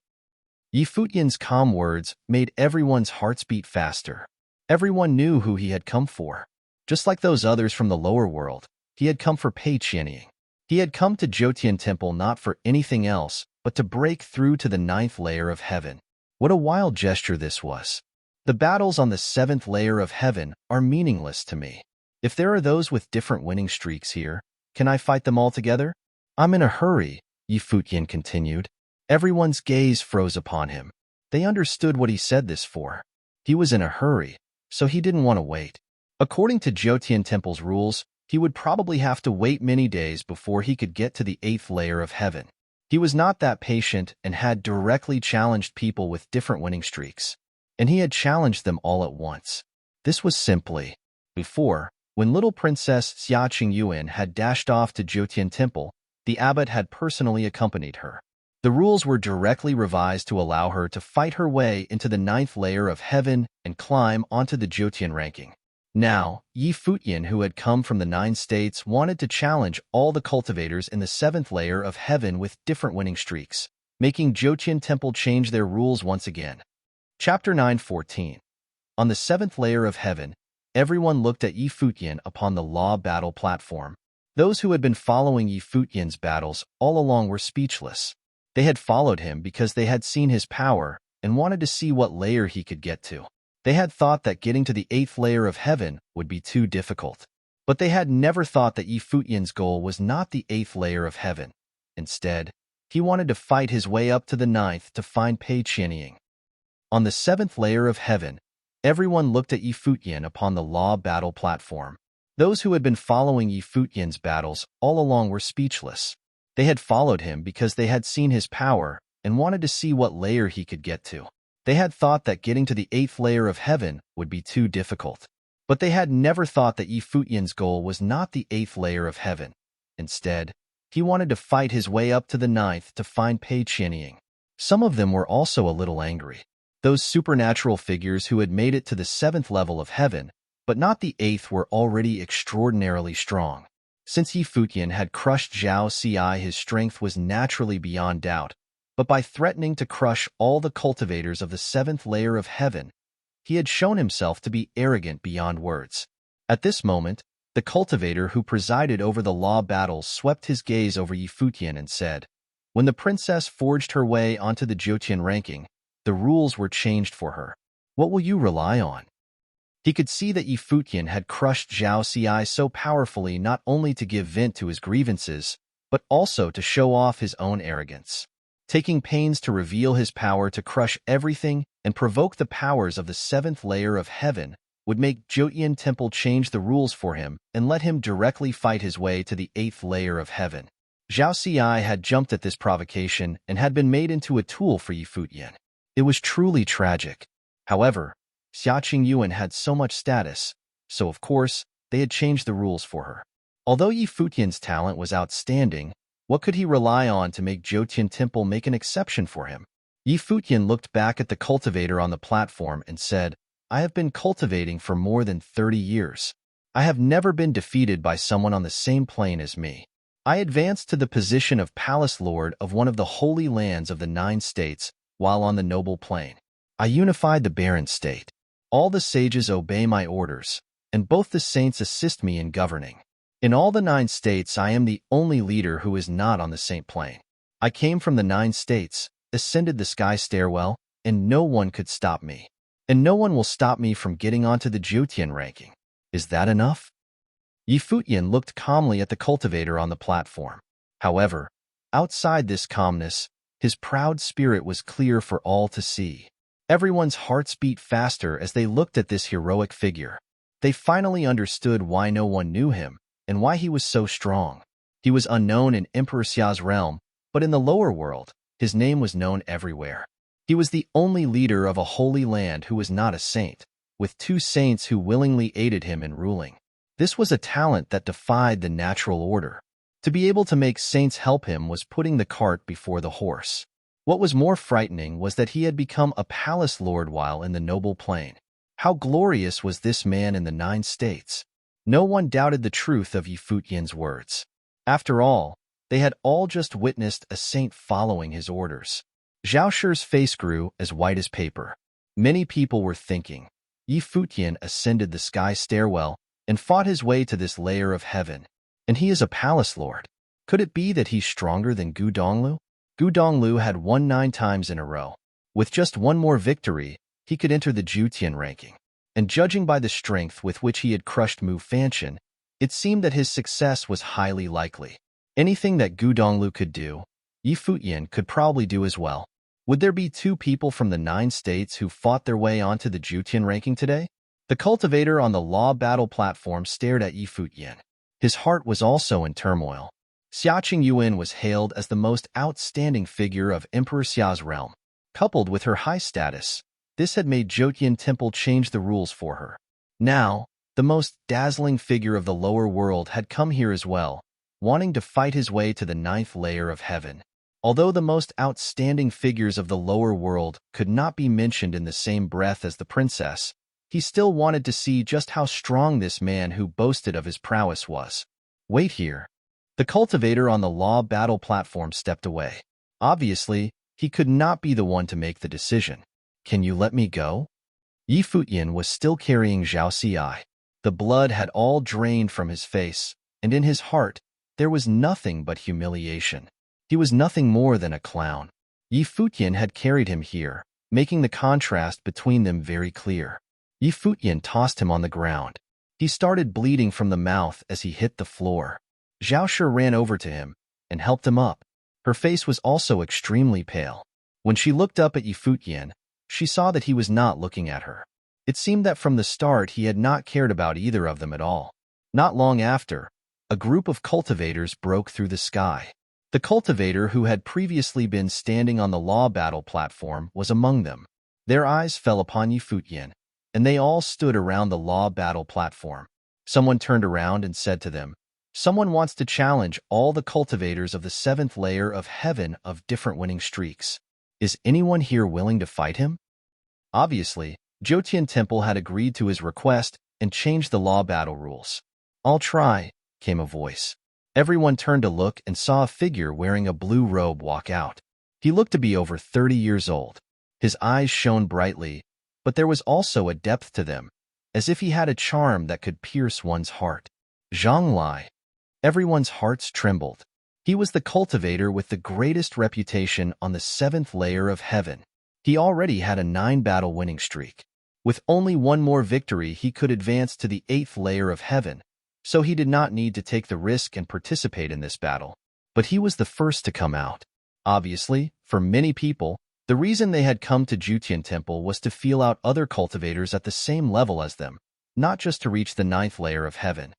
Futian's calm words made everyone's hearts beat faster. Everyone knew who he had come for. Just like those others from the lower world, he had come for Pei Qianying. He had come to Jotian Temple not for anything else, but to break through to the 9th layer of heaven. What a wild gesture this was. The battles on the 7th layer of heaven are meaningless to me. If there are those with different winning streaks here, can I fight them all together? I'm in a hurry, Futian continued. Everyone's gaze froze upon him. They understood what he said this for. He was in a hurry, so he didn't want to wait. According to Jotian Temple's rules, he would probably have to wait many days before he could get to the 8th layer of heaven. He was not that patient and had directly challenged people with different winning streaks, and he had challenged them all at once. This was simply before, when little Princess Xia Qingyuan had dashed off to Jotian Temple, the abbot had personally accompanied her. The rules were directly revised to allow her to fight her way into the 9th layer of heaven and climb onto the Jotian ranking. Now, Futian, who had come from the 9 states, wanted to challenge all the cultivators in the 7th layer of heaven with different winning streaks, making Jotian Temple change their rules once again. Chapter 9:14. On the 7th layer of heaven, everyone looked at Futian upon the law battle platform. Those who had been following Futian's battles all along were speechless. They had followed him because they had seen his power and wanted to see what layer he could get to. They had thought that getting to the 8th layer of heaven would be too difficult. But they had never thought that Futian's goal was not the 8th layer of heaven. Instead, he wanted to fight his way up to the 9th to find Pei Qianying. On the 7th layer of heaven, everyone looked at Futian upon the law battle platform. Those who had been following Futian's battles all along were speechless. They had followed him because they had seen his power and wanted to see what layer he could get to. They had thought that getting to the 8th layer of heaven would be too difficult. But they had never thought that Futian's goal was not the 8th layer of heaven. Instead, he wanted to fight his way up to the 9th to find Pei Qianying. Some of them were also a little angry. Those supernatural figures who had made it to the 7th level of heaven, but not the 8th, were already extraordinarily strong. Since Futian had crushed Zhao Ci, his strength was naturally beyond doubt. But by threatening to crush all the cultivators of the 7th layer of heaven, he had shown himself to be arrogant beyond words. At this moment, the cultivator who presided over the law battles swept his gaze over Futian and said, "When the princess forged her way onto the Jotian ranking, the rules were changed for her. What will you rely on?" He could see that Futian had crushed Zhao Ci so powerfully not only to give vent to his grievances, but also to show off his own arrogance. Taking pains to reveal his power to crush everything and provoke the powers of the 7th layer of heaven would make Jotian Temple change the rules for him and let him directly fight his way to the 8th layer of heaven. Zhao Ci had jumped at this provocation and had been made into a tool for Futian. It was truly tragic. However, Xia Qingyuan had so much status, so of course, they had changed the rules for her. Although Futian's talent was outstanding, what could he rely on to make Jotian Temple make an exception for him? Futian looked back at the cultivator on the platform and said, "I have been cultivating for more than 30 years. I have never been defeated by someone on the same plane as me. I advanced to the position of Palace Lord of one of the holy lands of the 9 states while on the noble plane. I unified the barren state. All the sages obey my orders, and both the saints assist me in governing. In all the 9 states, I am the only leader who is not on the same plane. I came from the 9 states, ascended the sky stairwell, and no one could stop me. And no one will stop me from getting onto the Jotian ranking. Is that enough?" Futian looked calmly at the cultivator on the platform. However, outside this calmness, his proud spirit was clear for all to see. Everyone's hearts beat faster as they looked at this heroic figure. They finally understood why no one knew him, and why he was so strong. He was unknown in Emperor Xia's realm, but in the lower world, his name was known everywhere. He was the only leader of a holy land who was not a saint, with two saints who willingly aided him in ruling. This was a talent that defied the natural order. To be able to make saints help him was putting the cart before the horse. What was more frightening was that he had become a palace lord while in the noble plain. How glorious was this man in the 9 states! No one doubted the truth of Futian's words. After all, they had all just witnessed a saint following his orders. Zhao Shi's face grew as white as paper. Many people were thinking. Futian ascended the sky stairwell and fought his way to this layer of heaven. And he is a palace lord. Could it be that he's stronger than Gu Donglu? Gu Donglu had won 9 times in a row. With just one more victory, he could enter the Jutian ranking. And judging by the strength with which he had crushed Mu Fanxian, it seemed that his success was highly likely. Anything that Gu Donglu could do, Futian could probably do as well. Would there be 2 people from the 9 states who fought their way onto the Jutian ranking today? The cultivator on the law battle platform stared at Futian. His heart was also in turmoil. Xiaqing Yuan was hailed as the most outstanding figure of Emperor Xia's realm. Coupled with her high status, this had made Jutian Temple change the rules for her. Now, the most dazzling figure of the lower world had come here as well, wanting to fight his way to the 9th layer of heaven. Although the most outstanding figures of the lower world could not be mentioned in the same breath as the princess, he still wanted to see just how strong this man who boasted of his prowess was. Wait here. The cultivator on the law battle platform stepped away. Obviously, he could not be the one to make the decision. Can you let me go? Futian was still carrying Zhao Xi. The blood had all drained from his face, and in his heart, there was nothing but humiliation. He was nothing more than a clown. Futian had carried him here, making the contrast between them very clear. Futian tossed him on the ground. He started bleeding from the mouth as he hit the floor. Zhao Shi ran over to him and helped him up. Her face was also extremely pale. When she looked up at Futian, she saw that he was not looking at her. It seemed that from the start he had not cared about either of them at all. Not long after, a group of cultivators broke through the sky. The cultivator who had previously been standing on the law battle platform was among them. Their eyes fell upon Futian, and they all stood around the law battle platform. Someone turned around and said to them, "Someone wants to challenge all the cultivators of the 7th layer of heaven of different winning streaks. Is anyone here willing to fight him?" Obviously, Jutian Temple had agreed to his request and changed the law battle rules. "I'll try," came a voice. Everyone turned to look and saw a figure wearing a blue robe walk out. He looked to be over 30 years old. His eyes shone brightly, but there was also a depth to them, as if he had a charm that could pierce one's heart. Zhang Lai. Everyone's hearts trembled. He was the cultivator with the greatest reputation on the 7th layer of heaven. He already had a 9-battle winning streak. With only one more victory, he could advance to the 8th layer of heaven, so he did not need to take the risk and participate in this battle. But he was the first to come out. Obviously, for many people, the reason they had come to Jutian Temple was to feel out other cultivators at the same level as them, not just to reach the 9th layer of heaven.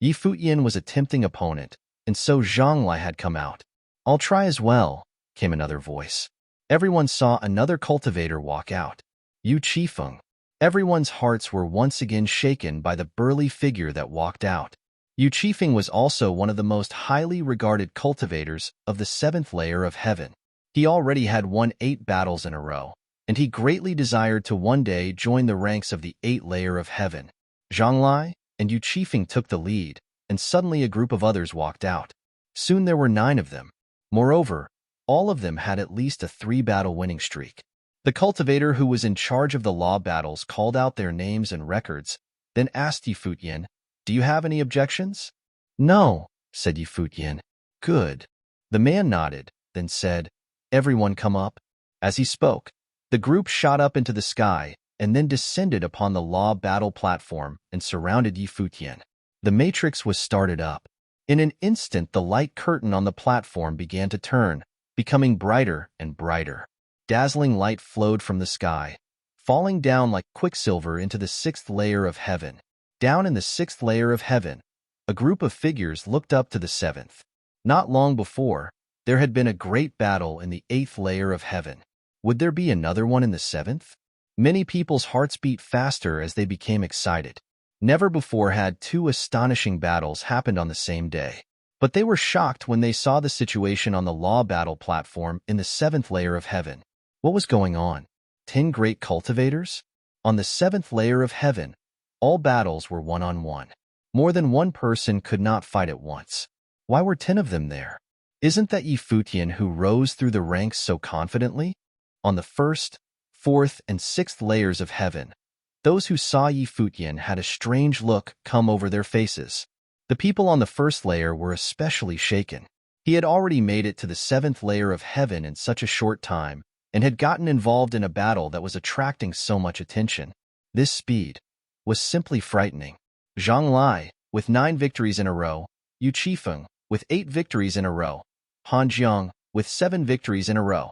Futian was a tempting opponent, and so Zhang Lai had come out. "I'll try as well," came another voice. Everyone saw another cultivator walk out. Yu Qifeng. Everyone's hearts were once again shaken by the burly figure that walked out. Yu Qifeng was also one of the most highly regarded cultivators of the 7th layer of heaven. He already had won 8 battles in a row, and he greatly desired to one day join the ranks of the 8th layer of heaven. Zhang Lai and Yu Qifeng took the lead, and suddenly a group of others walked out. Soon there were 9 of them. Moreover, all of them had at least a 3-battle winning streak. The cultivator who was in charge of the law battles called out their names and records, then asked Futian, "Do you have any objections?" "No," said Futian. "Good." The man nodded, then said, "Everyone come up." As he spoke, the group shot up into the sky and then descended upon the law battle platform and surrounded Futian. The matrix was started up. In an instant, the light curtain on the platform began to turn, becoming brighter and brighter. Dazzling light flowed from the sky, falling down like quicksilver into the 6th layer of heaven. Down in the 6th layer of heaven, a group of figures looked up to the 7th. Not long before, there had been a great battle in the 8th layer of heaven. Would there be another one in the seventh? Many people's hearts beat faster as they became excited. Never before had two astonishing battles happened on the same day. But they were shocked when they saw the situation on the law battle platform in the seventh layer of heaven. What was going on? 10 great cultivators? On the seventh layer of heaven, all battles were one-on-one. More than one person could not fight at once. Why were 10 of them there? Isn't that Futian who rose through the ranks so confidently? On the first, fourth, and sixth layers of heaven, those who saw Futian had a strange look come over their faces. The people on the first layer were especially shaken. He had already made it to the seventh layer of heaven in such a short time and had gotten involved in a battle that was attracting so much attention. This speed was simply frightening. Zhang Lai, with 9 victories in a row, Yu Qifeng, with 8 victories in a row, Han Jiang, with 7 victories in a row.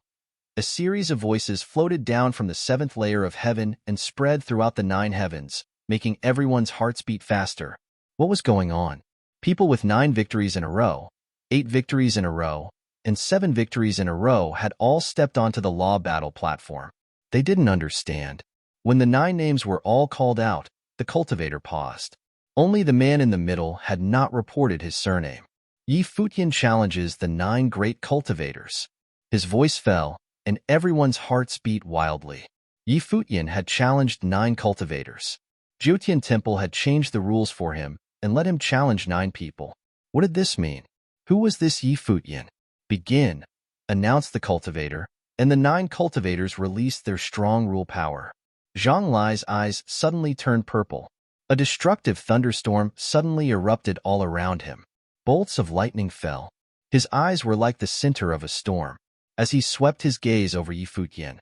A series of voices floated down from the seventh layer of heaven and spread throughout the 9 heavens, making everyone's hearts beat faster. What was going on? People with 9 victories in a row, 8 victories in a row, and 7 victories in a row had all stepped onto the law battle platform. They didn't understand. When the 9 names were all called out, the cultivator paused. Only the man in the middle had not reported his surname. Futian challenges the 9 great cultivators. His voice fell, and everyone's hearts beat wildly. Futian had challenged 9 cultivators. Futian Temple had changed the rules for him and let him challenge 9 people. What did this mean? Who was this Futian? Begin, announced the cultivator, and the 9 cultivators released their strong rule power. Zhang Lai's eyes suddenly turned purple. A destructive thunderstorm suddenly erupted all around him. Bolts of lightning fell. His eyes were like the center of a storm. As he swept his gaze over Futian,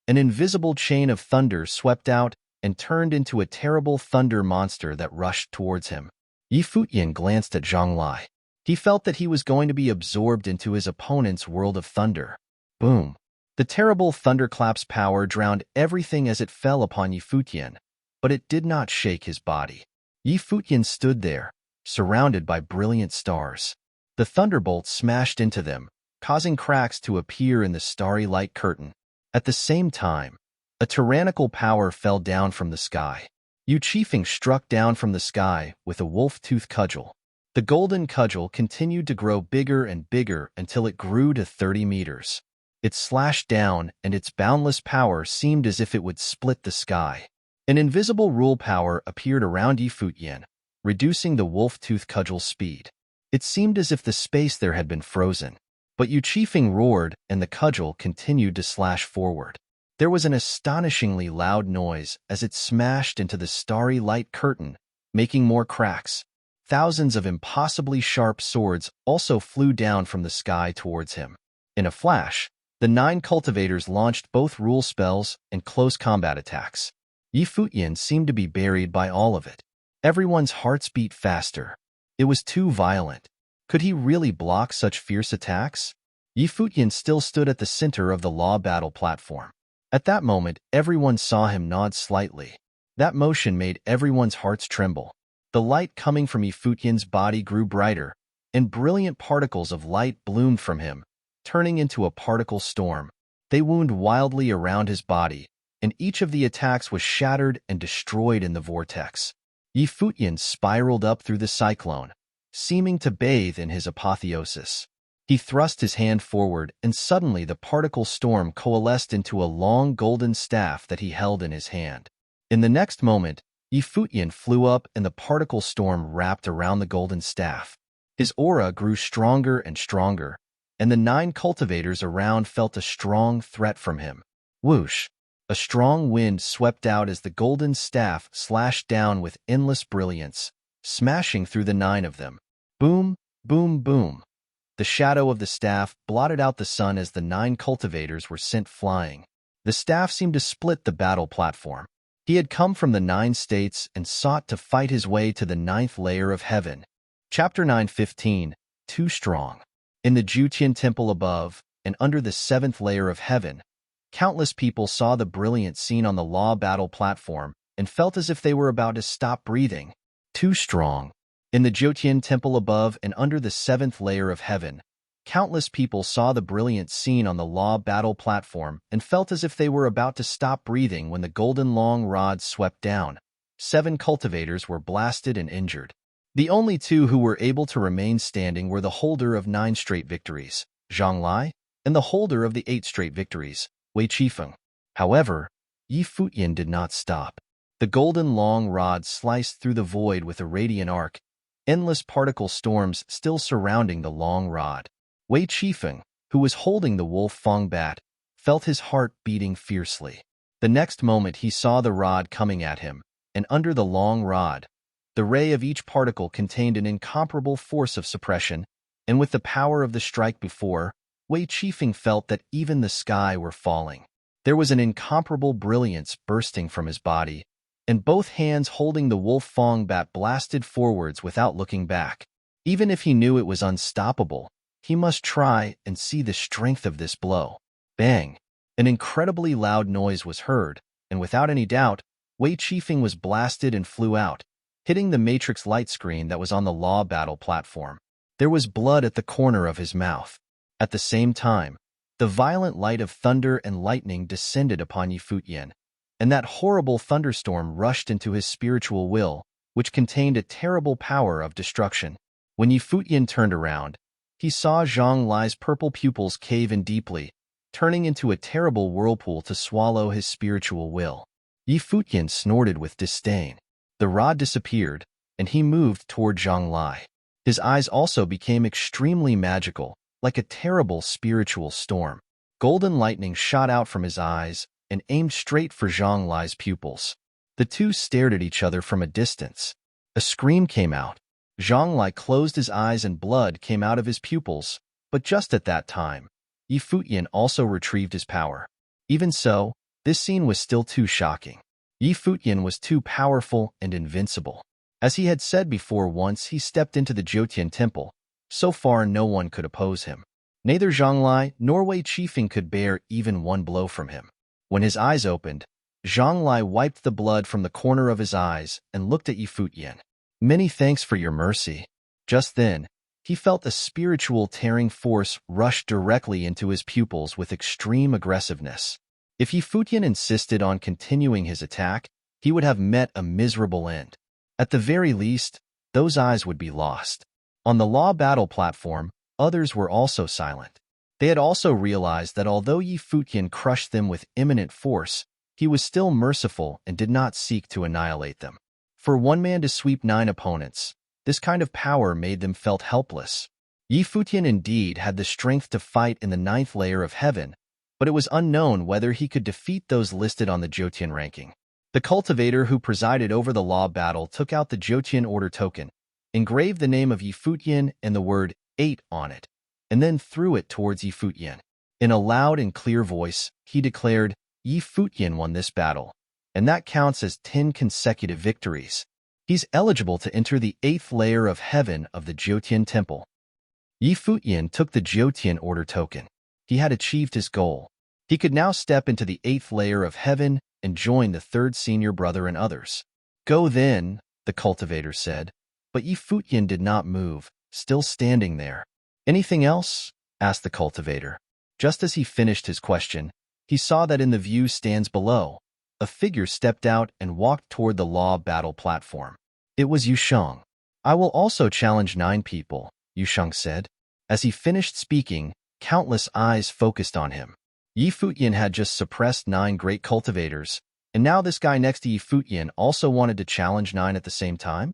an invisible chain of thunder swept out and turned into a terrible thunder monster that rushed towards him. Futian glanced at Zhang Lai. He felt that he was going to be absorbed into his opponent's world of thunder. Boom! The terrible thunderclap's power drowned everything as it fell upon Futian, but it did not shake his body. Futian stood there, surrounded by brilliant stars. The thunderbolts smashed into them, causing cracks to appear in the starry light curtain. At the same time, a tyrannical power fell down from the sky. Yu Qifeng struck down from the sky with a wolf-tooth cudgel. The golden cudgel continued to grow bigger and bigger until it grew to 30 meters. It slashed down, and its boundless power seemed as if it would split the sky. An invisible rule power appeared around Futian, reducing the wolf-tooth cudgel's speed. It seemed as if the space there had been frozen. But Yu Qifeng roared, and the cudgel continued to slash forward. There was an astonishingly loud noise as it smashed into the starry light curtain, making more cracks. Thousands of impossibly sharp swords also flew down from the sky towards him. In a flash, the 9 cultivators launched both rule spells and close combat attacks. Futian seemed to be buried by all of it. Everyone's hearts beat faster. It was too violent. Could he really block such fierce attacks? Futian still stood at the center of the law battle platform. At that moment, everyone saw him nod slightly. That motion made everyone's hearts tremble. The light coming from Futian's body grew brighter, and brilliant particles of light bloomed from him, turning into a particle storm. They wound wildly around his body, and each of the attacks was shattered and destroyed in the vortex. Futian spiraled up through the cyclone, seeming to bathe in his apotheosis. He thrust his hand forward, and suddenly the particle storm coalesced into a long golden staff that he held in his hand. In the next moment, Futian flew up and the particle storm wrapped around the golden staff. His aura grew stronger and stronger, and the 9 cultivators around felt a strong threat from him. Whoosh! A strong wind swept out as the golden staff slashed down with endless brilliance, smashing through the 9 of them. Boom, boom, boom. The shadow of the staff blotted out the sun as the 9 cultivators were sent flying. The staff seemed to split the battle platform. He had come from the 9 states and sought to fight his way to the 9th layer of heaven. Chapter 9:15, Too Strong. In the Futian temple above, and under the 7th layer of heaven, countless people saw the brilliant scene on the law battle platform and felt as if they were about to stop breathing. Too strong. In the Futian temple above and under the 7th layer of heaven, Countless people saw the brilliant scene on the law battle platform and felt as if they were about to stop breathing when the golden long rod swept down. 7 cultivators were blasted and injured. The only 2 who were able to remain standing were the holder of 9 straight victories, Zhang Lai, and the holder of the 8 straight victories, Wei Qifeng. However, Yi Futian did not stop. The golden long rod sliced through the void with a radiant arc, endless particle storms still surrounding the long rod. Wei Qifeng, who was holding the wolf fang bat, felt his heart beating fiercely. The next moment he saw the rod coming at him, and under the long rod, the ray of each particle contained an incomparable force of suppression, and with the power of the strike before, Wei Qifeng felt that even the sky were falling. There was an incomparable brilliance bursting from his body, and both hands holding the wolf fang bat blasted forwards without looking back. Even if he knew it was unstoppable, he must try and see the strength of this blow. Bang! An incredibly loud noise was heard, and without any doubt, Wei Qifeng was blasted and flew out, hitting the matrix light screen that was on the law battle platform. There was blood at the corner of his mouth. At the same time, the violent light of thunder and lightning descended upon Yi Futian, and that horrible thunderstorm rushed into his spiritual will, which contained a terrible power of destruction. When Yi Futian turned around, he saw Zhang Lai's purple pupils cave in deeply, turning into a terrible whirlpool to swallow his spiritual will. Yi Futian snorted with disdain. The rod disappeared, and he moved toward Zhang Lai. His eyes also became extremely magical, like a terrible spiritual storm. Golden lightning shot out from his eyes and aimed straight for Zhang Lai's pupils. The 2 stared at each other from a distance. A scream came out. Zhang Lai closed his eyes and blood came out of his pupils, but just at that time, Yi Futian also retrieved his power. Even so, this scene was still too shocking. Yi Futian was too powerful and invincible. As he had said before, once he stepped into the Jotian temple, so far no one could oppose him. Neither Zhang Lai nor Wei Qifeng could bear even one blow from him. When his eyes opened, Zhang Lai wiped the blood from the corner of his eyes and looked at Yi Futian. "Many thanks for your mercy." Just then, he felt a spiritual tearing force rush directly into his pupils with extreme aggressiveness. If Yi Futian insisted on continuing his attack, he would have met a miserable end. At the very least, those eyes would be lost. On the law battle platform, others were also silent. They had also realized that although Yi Futian crushed them with imminent force, he was still merciful and did not seek to annihilate them. For one man to sweep 9 opponents, this kind of power made them felt helpless. Yi Futian indeed had the strength to fight in the 9th layer of heaven, but it was unknown whether he could defeat those listed on the Jotian ranking. The cultivator who presided over the law battle took out the Jotian order token, engraved the name of Yi Futian and the word 8 on it, and then threw it towards Yi Futian. In a loud and clear voice, he declared, "Yi Futian won this battle, and that counts as 10 consecutive victories. He's eligible to enter the 8th layer of heaven of the Jotian temple." Yi Futian took the Jotian order token. He had achieved his goal. He could now step into the 8th layer of heaven and join the 3rd senior brother and others. "Go then," the cultivator said, but Yi Futian did not move, still standing there. "Anything else?" asked the cultivator. Just as he finished his question, he saw that in the view stands below, a figure stepped out and walked toward the law battle platform. It was Yusheng. "I will also challenge 9 people," Yusheng said. As he finished speaking, countless eyes focused on him. Yi Futian had just suppressed 9 great cultivators, and now this guy next to Yi Futian also wanted to challenge 9 at the same time?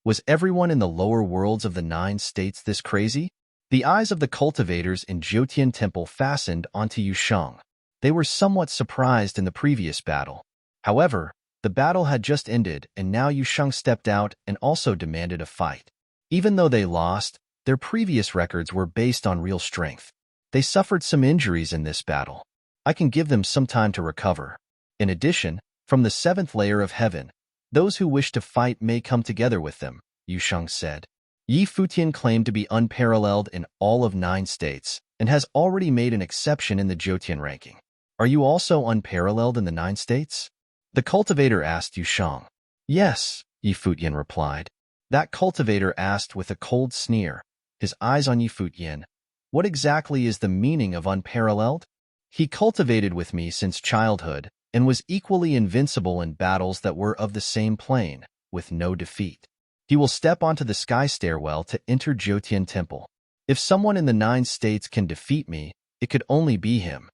Was everyone in the lower worlds of the 9 states this crazy? The eyes of the cultivators in Jotian Temple fastened onto Yusheng. They were somewhat surprised in the previous battle. However, the battle had just ended, and now Yusheng stepped out and also demanded a fight. Even though they lost, their previous records were based on real strength. They suffered some injuries in this battle. I can give them some time to recover. In addition, from the 7th layer of heaven, those who wish to fight may come together with them, Yusheng said. Yi Futian claimed to be unparalleled in all of 9 states, and has already made an exception in the Jotian ranking. Are you also unparalleled in the 9 states? The cultivator asked Yusheng. Yes, Yi Futian replied. That cultivator asked with a cold sneer. his eyes on Yi Futian. What exactly is the meaning of unparalleled? He cultivated with me since childhood and was equally invincible in battles that were of the same plane, with no defeat. He will step onto the sky stairwell to enter Jotian Temple. If someone in the 9 states can defeat me, it could only be him.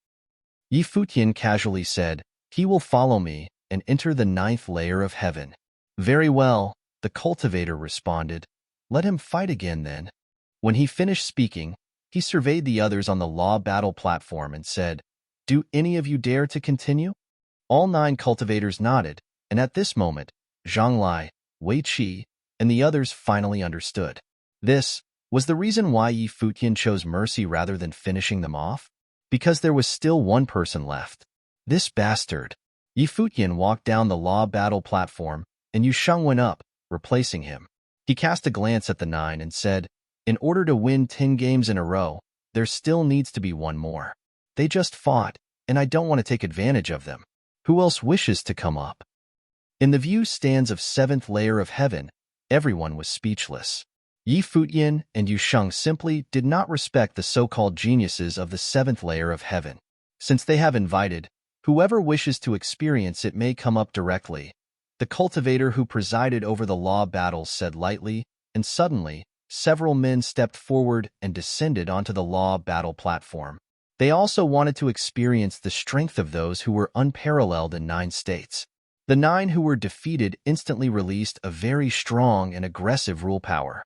Yi Futian casually said, he will follow me and enter the 9th layer of heaven. Very well, the cultivator responded. Let him fight again then. When he finished speaking, he surveyed the others on the law battle platform and said, do any of you dare to continue? All 9 cultivators nodded, and at this moment, Zhang Lai, Wei Qi, and the others finally understood. This was the reason why Yi Futian chose mercy rather than finishing them off? Because there was still one person left. This bastard. Yi Futian walked down the law battle platform, and Yu Sheng went up, replacing him. He cast a glance at the 9 and said, in order to win 10 games in a row, there still needs to be one more. They just fought, and I don't want to take advantage of them. Who else wishes to come up? In the view stands of 7th layer of heaven, everyone was speechless. Yi Futian and Yu Sheng simply did not respect the so-called geniuses of the 7th layer of heaven. Since they have invited, whoever wishes to experience it may come up directly. The cultivator who presided over the law battles said lightly, and suddenly, several men stepped forward and descended onto the law battle platform. They also wanted to experience the strength of those who were unparalleled in 9 states. The 9 who were defeated instantly released a very strong and aggressive rule power.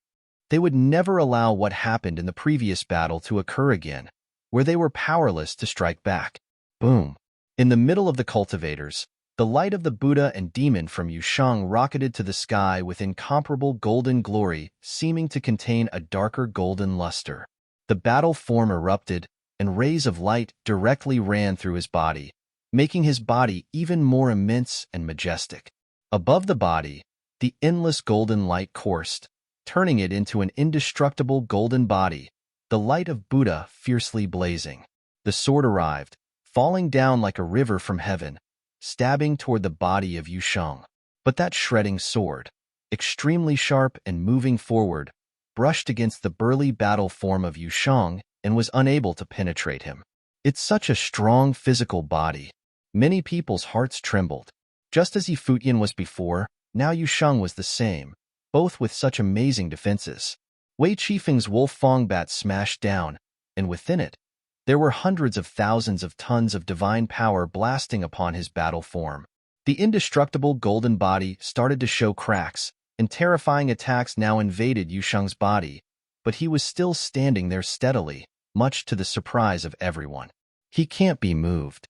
They would never allow what happened in the previous battle to occur again, where they were powerless to strike back. Boom! In the middle of the cultivators, the light of the Buddha and demon from Yu Sheng rocketed to the sky with incomparable golden glory, seeming to contain a darker golden luster. The battle form erupted, and rays of light directly ran through his body, making his body even more immense and majestic. Above the body, the endless golden light coursed, turning it into an indestructible golden body, the light of Buddha fiercely blazing. The sword arrived, falling down like a river from heaven, stabbing toward the body of Yu Sheng. But that shredding sword, extremely sharp and moving forward, brushed against the burly battle form of Yu Sheng and was unable to penetrate him. It's such a strong physical body. Many people's hearts trembled. Just as Yi Futian was before, now Yu Sheng was the same, both with such amazing defenses. Wei Qifeng's Wolf Fong bat smashed down, and within it, there were hundreds of thousands of tons of divine power blasting upon his battle form. The indestructible golden body started to show cracks, and terrifying attacks now invaded Yu Sheng's body, but he was still standing there steadily, much to the surprise of everyone. He can't be moved.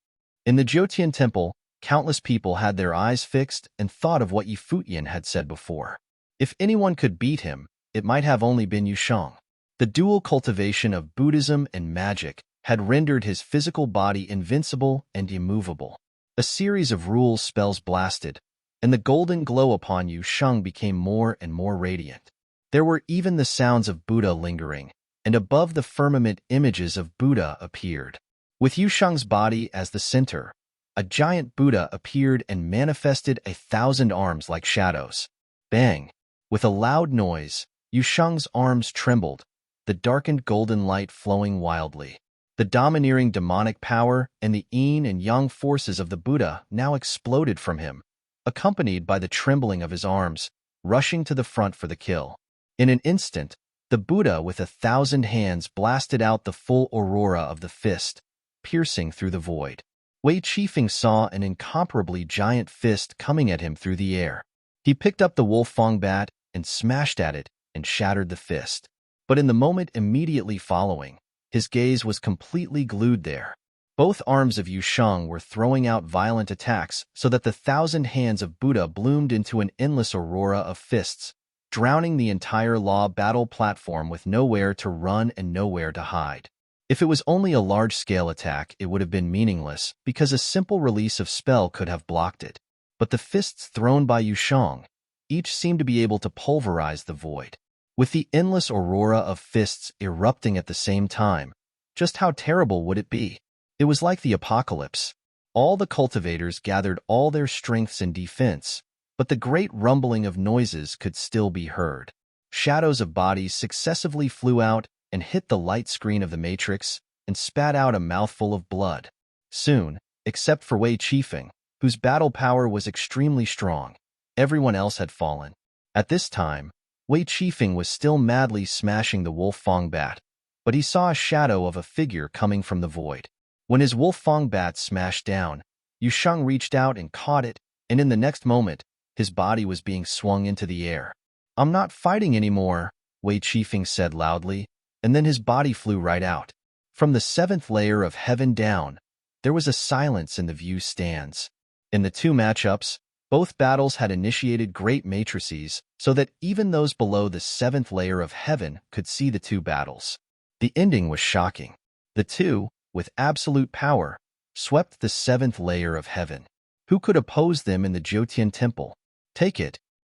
In the Jotian Temple, countless people had their eyes fixed and thought of what Yi Futian had said before. If anyone could beat him, it might have only been Yu Sheng. The dual cultivation of Buddhism and magic had rendered his physical body invincible and immovable. A series of rules spells blasted, and the golden glow upon Yu Sheng became more and more radiant. There were even the sounds of Buddha lingering, and above the firmament images of Buddha appeared. With Yu Sheng's body as the center, a giant Buddha appeared and manifested 1,000 arms like shadows. Bang! With a loud noise, Yu Sheng's arms trembled, the darkened golden light flowing wildly. The domineering demonic power and the yin and yang forces of the Buddha now exploded from him, accompanied by the trembling of his arms, rushing to the front for the kill. In an instant, the Buddha with 1,000 hands blasted out the full aurora of the fist, piercing through the void. Wei Qifeng saw an incomparably giant fist coming at him through the air. He picked up the Wolf Fong bat and smashed at it and shattered the fist. But in the moment immediately following, his gaze was completely glued there. Both arms of Yu Sheng were throwing out violent attacks so that the 1,000 hands of Buddha bloomed into an endless aurora of fists, drowning the entire law battle platform with nowhere to run and nowhere to hide. If it was only a large-scale attack, it would have been meaningless because a simple release of spell could have blocked it. But the fists thrown by Yu Sheng, each seemed to be able to pulverize the void. With the endless aurora of fists erupting at the same time, just how terrible would it be? It was like the apocalypse. All the cultivators gathered all their strengths in defense, but the great rumbling of noises could still be heard. Shadows of bodies successively flew out and hit the light screen of the matrix and spat out a mouthful of blood. Soon, except for Wei Qifeng, whose battle power was extremely strong, everyone else had fallen. At this time, Wei Qifeng was still madly smashing the Wolf Fong bat, but he saw a shadow of a figure coming from the void. When his Wolf Fong bat smashed down, Yu Sheng reached out and caught it, and in the next moment, his body was being swung into the air. "I'm not fighting anymore," Wei Qifeng said loudly, and then his body flew right out. From the 7th layer of heaven down, there was a silence in the view stands. In the two matchups, both battles had initiated great matrices so that even those below the 7th layer of heaven could see the two battles. The ending was shocking. The two, with absolute power, swept the 7th layer of heaven. Who could oppose them in the Futian temple? Take it.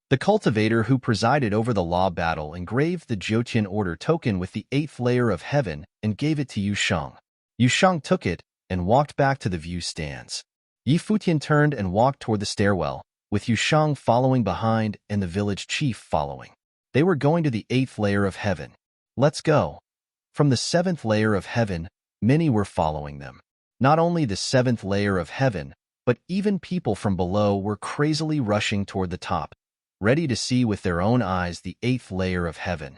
The cultivator who presided over the law battle engraved the Futian order token with the 8th layer of heaven and gave it to Yu Sheng. Yu Sheng took it and walked back to the view stands. Futian turned and walked toward the stairwell, with Yu Sheng following behind and the village chief following. They were going to the 8th layer of heaven. Let's go. From the 7th layer of heaven, many were following them. Not only the 7th layer of heaven, but even people from below were crazily rushing toward the top, ready to see with their own eyes the 8th layer of heaven.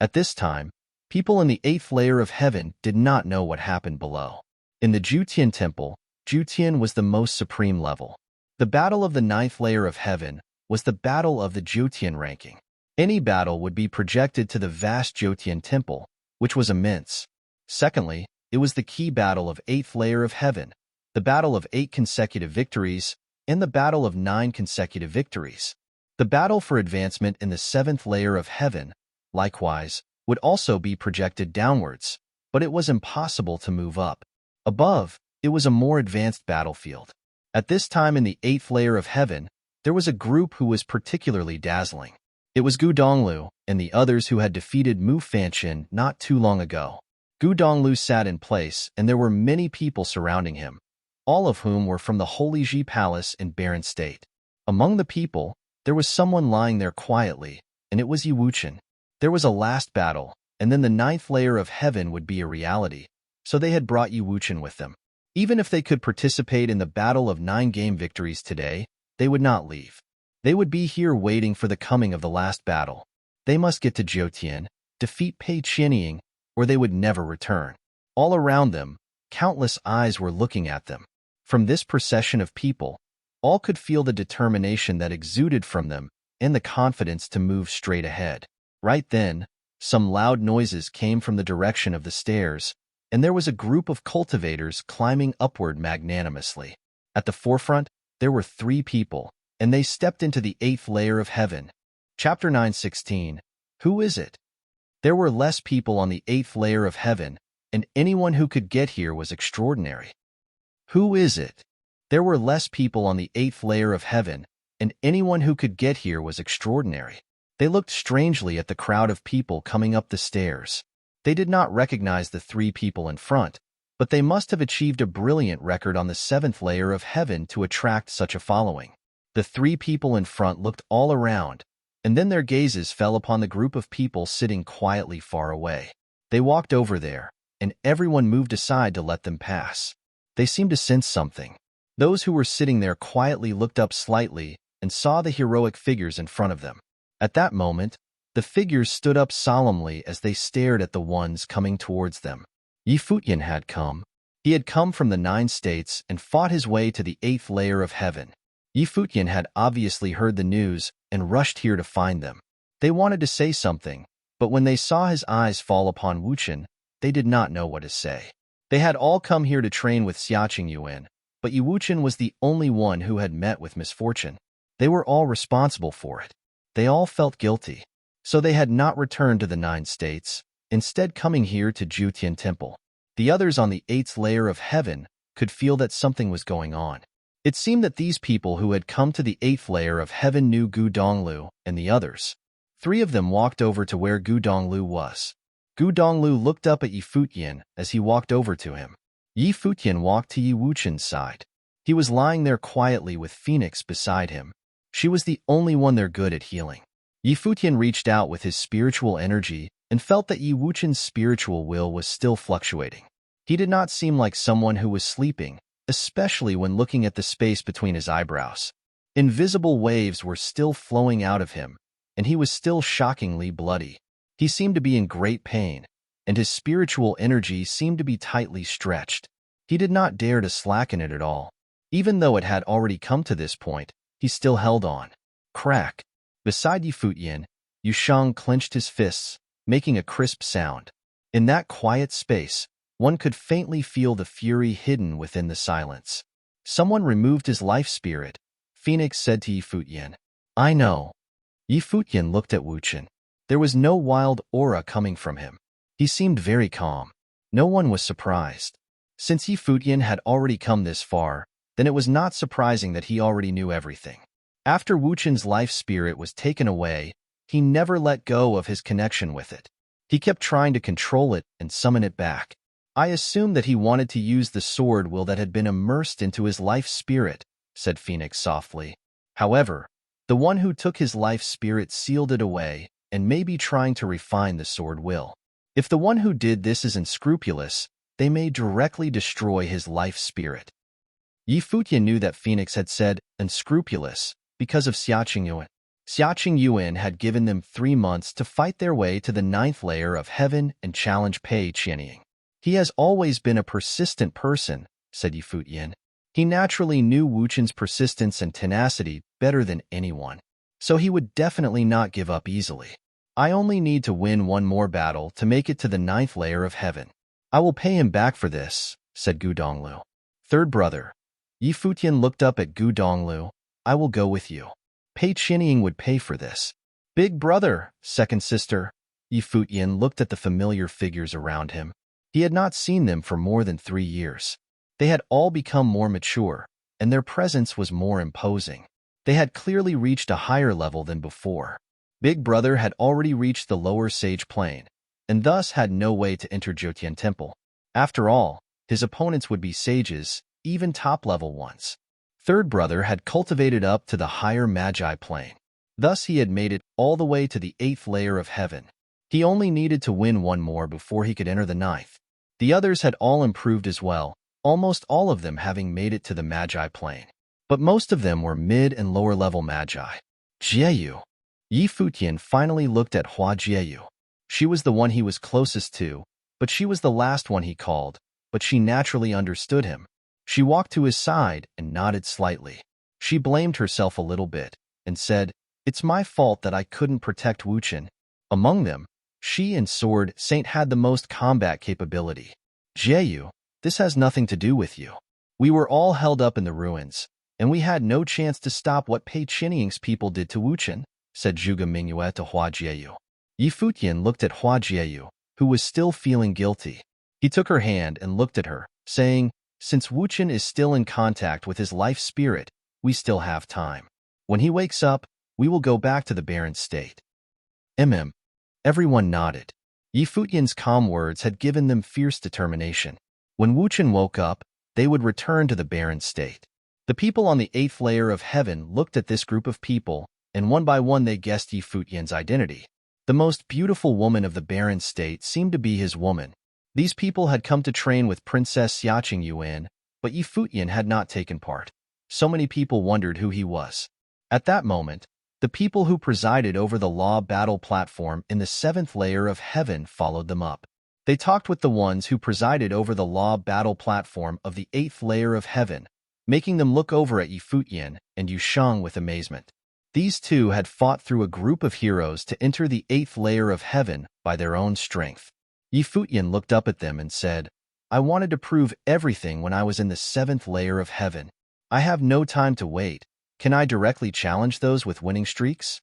At this time, people in the 8th layer of heaven did not know what happened below. In the Futian temple, Futian was the most supreme level. The battle of the 9th layer of heaven was the battle of the Futian ranking. Any battle would be projected to the vast Futian temple, which was immense. Secondly, it was the key battle of 8th layer of heaven, the battle of 8 consecutive victories, and the battle of 9 consecutive victories. The battle for advancement in the 7th layer of heaven, likewise, would also be projected downwards, but it was impossible to move up. Above, it was a more advanced battlefield. At this time in the 8th layer of heaven, there was a group who was particularly dazzling. It was Gu Donglu and the others who had defeated Mu Fanchen not too long ago. Gu Donglu sat in place, and there were many people surrounding him, all of whom were from the Holy Ji Palace in barren state. Among the people, there was someone lying there quietly, and it was Yi Wuchen. There was a last battle, and then the 9th layer of heaven would be a reality, so they had brought Yi Wuchen with them. Even if they could participate in the battle of 9 game victories today, they would not leave. They would be here waiting for the coming of the last battle. They must get to Futian, defeat Pei Qianying, or they would never return. All around them, countless eyes were looking at them. From this procession of people, all could feel the determination that exuded from them and the confidence to move straight ahead. Right then, some loud noises came from the direction of the stairs, and there was a group of cultivators climbing upward magnanimously. At the forefront, there were 3 people, and they stepped into the 8th layer of heaven. Chapter 9:16. Who is it? There were less people on the 8th layer of heaven, and anyone who could get here was extraordinary. Who is it? There were less people on the 8th layer of heaven, and anyone who could get here was extraordinary. They looked strangely at the crowd of people coming up the stairs. They did not recognize the 3 people in front, but they must have achieved a brilliant record on the 7th layer of heaven to attract such a following. The 3 people in front looked all around, and then their gazes fell upon the group of people sitting quietly far away. They walked over there, and everyone moved aside to let them pass. They seemed to sense something. Those who were sitting there quietly looked up slightly and saw the heroic figures in front of them. At that moment, the figures stood up solemnly as they stared at the ones coming towards them. Yi Futian had come. He had come from the 9 states and fought his way to the 8th layer of heaven. Yi Futian had obviously heard the news and rushed here to find them. They wanted to say something, but when they saw his eyes fall upon Wuchen, they did not know what to say. They had all come here to train with Xiaqing Yuan, but Yi Wuchen was the only one who had met with misfortune. They were all responsible for it. They all felt guilty. So they had not returned to the 9 states, instead coming here to Futian Temple. The others on the 8th layer of heaven could feel that something was going on. It seemed that these people who had come to the 8th layer of heaven knew Gu Donglu and the others. 3 of them walked over to where Gu Donglu was. Gu Donglu looked up at Yi Futian as he walked over to him. Yi Futian walked to Yi Wuchen's side. He was lying there quietly with Phoenix beside him. She was the only one there good at healing. Yi Futian reached out with his spiritual energy and felt that Yi Wuchen's spiritual will was still fluctuating. He did not seem like someone who was sleeping, especially when looking at the space between his eyebrows. Invisible waves were still flowing out of him, and he was still shockingly bloody. He seemed to be in great pain, and his spiritual energy seemed to be tightly stretched. He did not dare to slacken it at all. Even though it had already come to this point, he still held on. Crack! Beside Yi Futian, Yu Shang clenched his fists, making a crisp sound. In that quiet space, one could faintly feel the fury hidden within the silence. Someone removed his life spirit, Phoenix said to Yi Futian. I know. Yi Futian looked at Wuchen. There was no wild aura coming from him. He seemed very calm. No one was surprised. Since Yi Futian had already come this far, then it was not surprising that he already knew everything. After Wuchen's life spirit was taken away, he never let go of his connection with it. He kept trying to control it and summon it back. I assumed that he wanted to use the sword will that had been immersed into his life spirit, said Phoenix softly. However, the one who took his life spirit sealed it away and may be trying to refine the sword will. If the one who did this is unscrupulous, they may directly destroy his life spirit. Yi Futian knew that Phoenix had said unscrupulous because of Xiaqing Yuan. Xiaqing Yuan had given them 3 months to fight their way to the 9th layer of heaven and challenge Pei Qianying. He has always been a persistent person, said Yi Futian. He naturally knew Wuchen's persistence and tenacity better than anyone, so he would definitely not give up easily. I only need to win one more battle to make it to the 9th layer of heaven. I will pay him back for this, said Gu Donglu. Third brother. Yi Futian looked up at Gu Donglu. I will go with you. Pei Qianying would pay for this. Big brother, second sister. Yi Futian looked at the familiar figures around him. He had not seen them for more than 3 years. They had all become more mature, and their presence was more imposing. They had clearly reached a higher level than before. Big brother had already reached the lower sage plane, and thus had no way to enter Jotian Temple. After all, his opponents would be sages, even top-level ones. Third brother had cultivated up to the higher Magi plane. Thus he had made it all the way to the 8th layer of heaven. He only needed to win one more before he could enter the 9th. The others had all improved as well, almost all of them having made it to the Magi plane. But most of them were mid and lower level Magi. Jieyu. Yi Futian finally looked at Hua Jieyu. She was the one he was closest to, but she was the last one he called, but she naturally understood him. She walked to his side and nodded slightly. She blamed herself a little bit and said, It's my fault that I couldn't protect Wuchen. Among them, she and Sword Saint had the most combat capability. Jieyu, this has nothing to do with you. We were all held up in the ruins, and we had no chance to stop what Pei Qianying's people did to Wuchen, said Zhuge Mingyue to Hua Jieyu. Yi Futian looked at Hua Jieyu, who was still feeling guilty. He took her hand and looked at her, saying, Since Wuchen is still in contact with his life spirit, we still have time. When he wakes up, we will go back to the barren state. Everyone nodded. Yi Futian's calm words had given them fierce determination. When Wuchen woke up, they would return to the barren state. The people on the 8th layer of heaven looked at this group of people, and one by one they guessed Yi Futian's identity. The most beautiful woman of the barren state seemed to be his woman. These people had come to train with Princess Xiaqing Yuan, but Yi Futian had not taken part. So many people wondered who he was. At that moment, the people who presided over the law battle platform in the 7th layer of heaven followed them up. They talked with the ones who presided over the law battle platform of the 8th layer of heaven, making them look over at Yi Futian and Yu Shang with amazement. These two had fought through a group of heroes to enter the 8th layer of heaven by their own strength. Yi Futian looked up at them and said, I wanted to prove everything when I was in the 7th layer of heaven. I have no time to wait. Can I directly challenge those with winning streaks?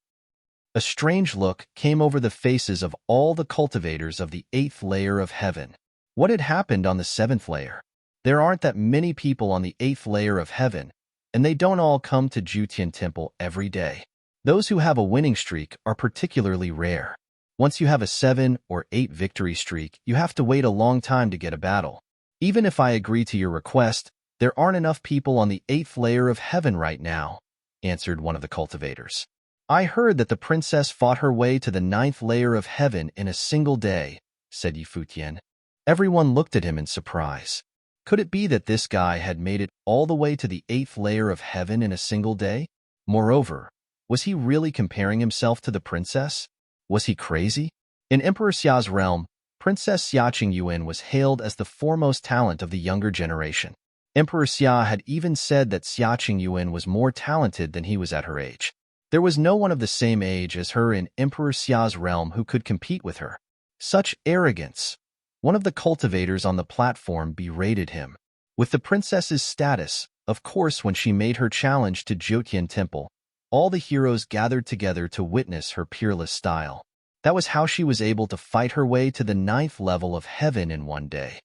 A strange look came over the faces of all the cultivators of the 8th layer of heaven. What had happened on the 7th layer? There aren't that many people on the 8th layer of heaven, and they don't all come to Jutian Temple every day. Those who have a winning streak are particularly rare. Once you have a 7 or 8 victory streak, you have to wait a long time to get a battle. Even if I agree to your request, there aren't enough people on the 8th layer of heaven right now, answered one of the cultivators. I heard that the princess fought her way to the 9th layer of heaven in a single day, said Futian. Everyone looked at him in surprise. Could it be that this guy had made it all the way to the 8th layer of heaven in a single day? Moreover, was he really comparing himself to the princess? Was he crazy? In Emperor Xia's realm, Princess Xia Qingyuan was hailed as the foremost talent of the younger generation. Emperor Xia had even said that Xia Qingyuan was more talented than he was at her age. There was no one of the same age as her in Emperor Xia's realm who could compete with her. Such arrogance! One of the cultivators on the platform berated him. With the princess's status, of course, when she made her challenge to Futian Temple, all the heroes gathered together to witness her peerless style. That was how she was able to fight her way to the 9th level of heaven in one day.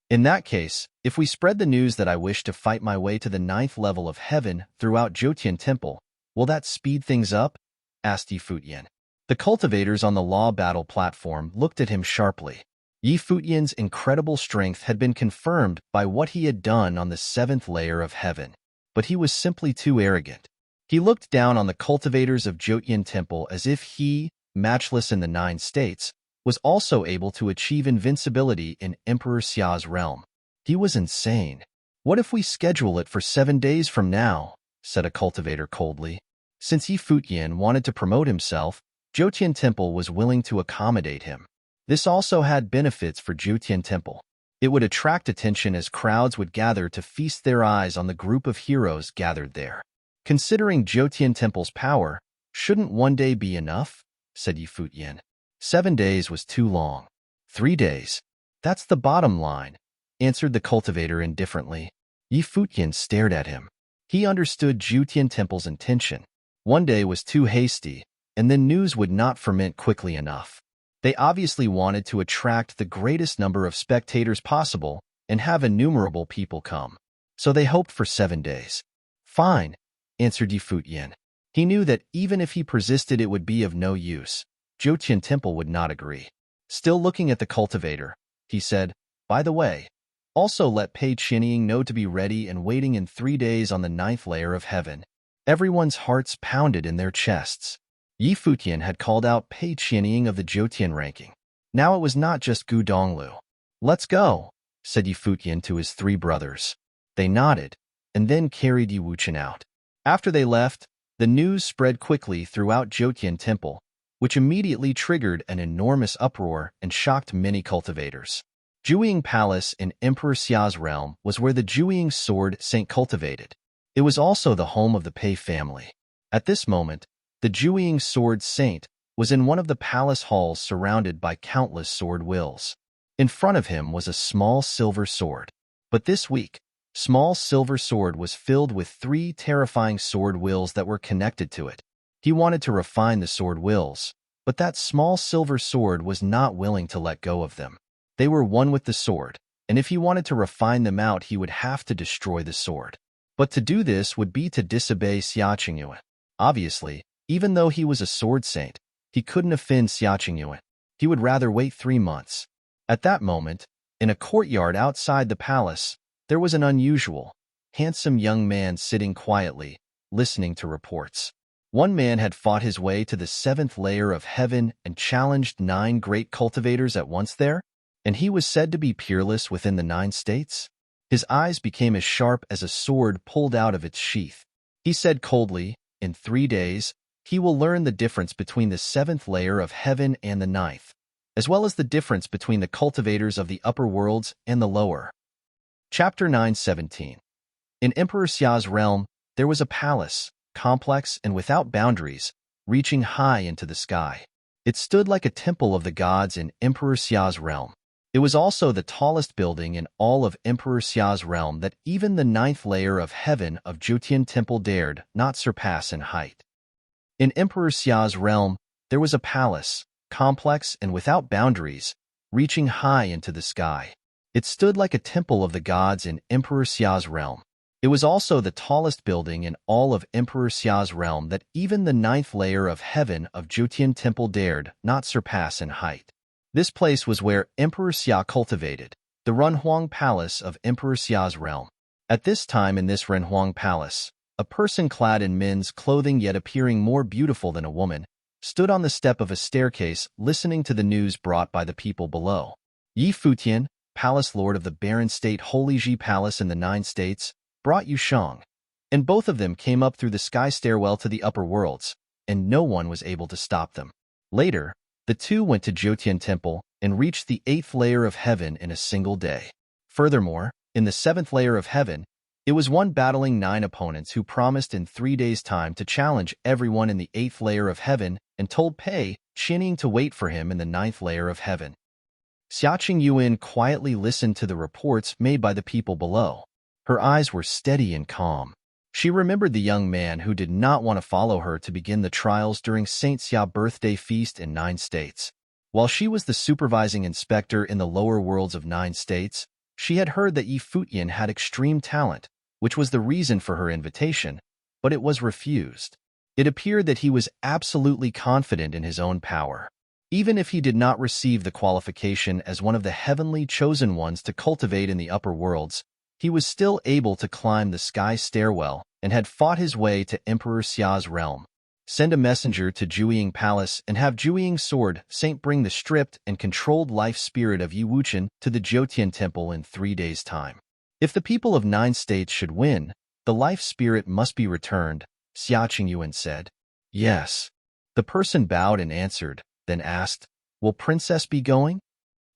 In that case, if we spread the news that I wish to fight my way to the 9th level of heaven throughout Futian Temple, will that speed things up? Asked Futian. The cultivators on the law battle platform looked at him sharply. Futian's incredible strength had been confirmed by what he had done on the 7th layer of heaven, but he was simply too arrogant. He looked down on the cultivators of Futian Temple as if he, matchless in the 9 states, was also able to achieve invincibility in Emperor Xia's realm. He was insane. What if we schedule it for 7 days from now? Said a cultivator coldly. Since Futian wanted to promote himself, Futian Temple was willing to accommodate him. This also had benefits for Futian Temple. It would attract attention as crowds would gather to feast their eyes on the group of heroes gathered there. Considering Futian Temple's power, shouldn't 1 day be enough? Said Futian. 7 days was too long. 3 days. That's the bottom line, answered the cultivator indifferently. Futian stared at him. He understood Futian Temple's intention. 1 day was too hasty, and then news would not ferment quickly enough. They obviously wanted to attract the greatest number of spectators possible and have innumerable people come. So they hoped for 7 days. Fine, answered Futian. He knew that even if he persisted it would be of no use. Futian Temple would not agree. Still looking at the cultivator, he said, by the way, also let Pei Qianying know to be ready and waiting in 3 days on the 9th layer of heaven. Everyone's hearts pounded in their chests. Futian had called out Pei Qianying of the Futian ranking. Now it was not just Gu Donglu. Let's go, said Futian to his 3 brothers. They nodded, and then carried Wuchen out. After they left, the news spread quickly throughout Futian Temple, which immediately triggered an enormous uproar and shocked many cultivators. Jueying Palace in Emperor Xia's realm was where the Jueying Sword Saint cultivated. It was also the home of the Pei family. At this moment, the Jueying Sword Saint was in one of the palace halls surrounded by countless sword wills. In front of him was a small silver sword. But this week, small silver sword was filled with 3 terrifying sword wills that were connected to it. He wanted to refine the sword wills, but that small silver sword was not willing to let go of them. They were one with the sword, and if he wanted to refine them out he would have to destroy the sword. But to do this would be to disobey Xia Qingyuan. Obviously, even though he was a sword saint, he couldn't offend Xia Qingyuan. He would rather wait 3 months. At that moment, in a courtyard outside the palace, there was an unusual, handsome young man sitting quietly, listening to reports. One man had fought his way to the 7th layer of heaven and challenged 9 great cultivators at once there, and he was said to be peerless within the 9 states. His eyes became as sharp as a sword pulled out of its sheath. He said coldly, in 3 days, he will learn the difference between the 7th layer of heaven and the 9th, as well as the difference between the cultivators of the upper worlds and the lower. Chapter 9:17. In Emperor Xia's realm, there was a palace, complex and without boundaries, reaching high into the sky. It stood like a temple of the gods in Emperor Xia's realm. It was also the tallest building in all of Emperor Xia's realm that even the 9th layer of heaven of Futian Temple dared not surpass in height. In Emperor Xia's realm, there was a palace, complex and without boundaries, reaching high into the sky. It stood like a temple of the gods in Emperor Xia's realm. It was also the tallest building in all of Emperor Xia's realm that even the 9th layer of heaven of Futian Temple dared not surpass in height. This place was where Emperor Xia cultivated, the Renhuang Palace of Emperor Xia's realm. At this time in this Renhuang Palace, A person clad in men's clothing yet appearing more beautiful than a woman, stood on the step of a staircase listening to the news brought by the people below. Yi Futian, palace lord of the barren state Holiji Palace in the 9 states, brought Yushang, and both of them came up through the sky stairwell to the upper worlds, and no one was able to stop them. Later, the two went to Jotian Temple and reached the 8th layer of heaven in a single day. Furthermore, in the 7th layer of heaven, it was one battling 9 opponents who promised in 3 days' time to challenge everyone in the 8th layer of heaven and told Pei Qianying to wait for him in the 9th layer of heaven. Xiaqing Yuan quietly listened to the reports made by the people below. Her eyes were steady and calm. She remembered the young man who did not want to follow her to begin the trials during Saint Xia birthday feast in 9 states. While she was the supervising inspector in the lower worlds of 9 states, she had heard that Yi Futian had extreme talent, which was the reason for her invitation, but it was refused. It appeared that he was absolutely confident in his own power. Even if he did not receive the qualification as one of the heavenly chosen ones to cultivate in the upper worlds, he was still able to climb the sky stairwell and had fought his way to Emperor Xia's realm. Send a messenger to Jueying Palace and have Jueying's sword Saint bring the stripped and controlled life spirit of Yi Wuchen to the Jotian Temple in 3 days' time. If the people of 9 states should win, the life spirit must be returned, Xiaqing Yuan said. Yes. The person bowed and answered, then asked, will Princess be going?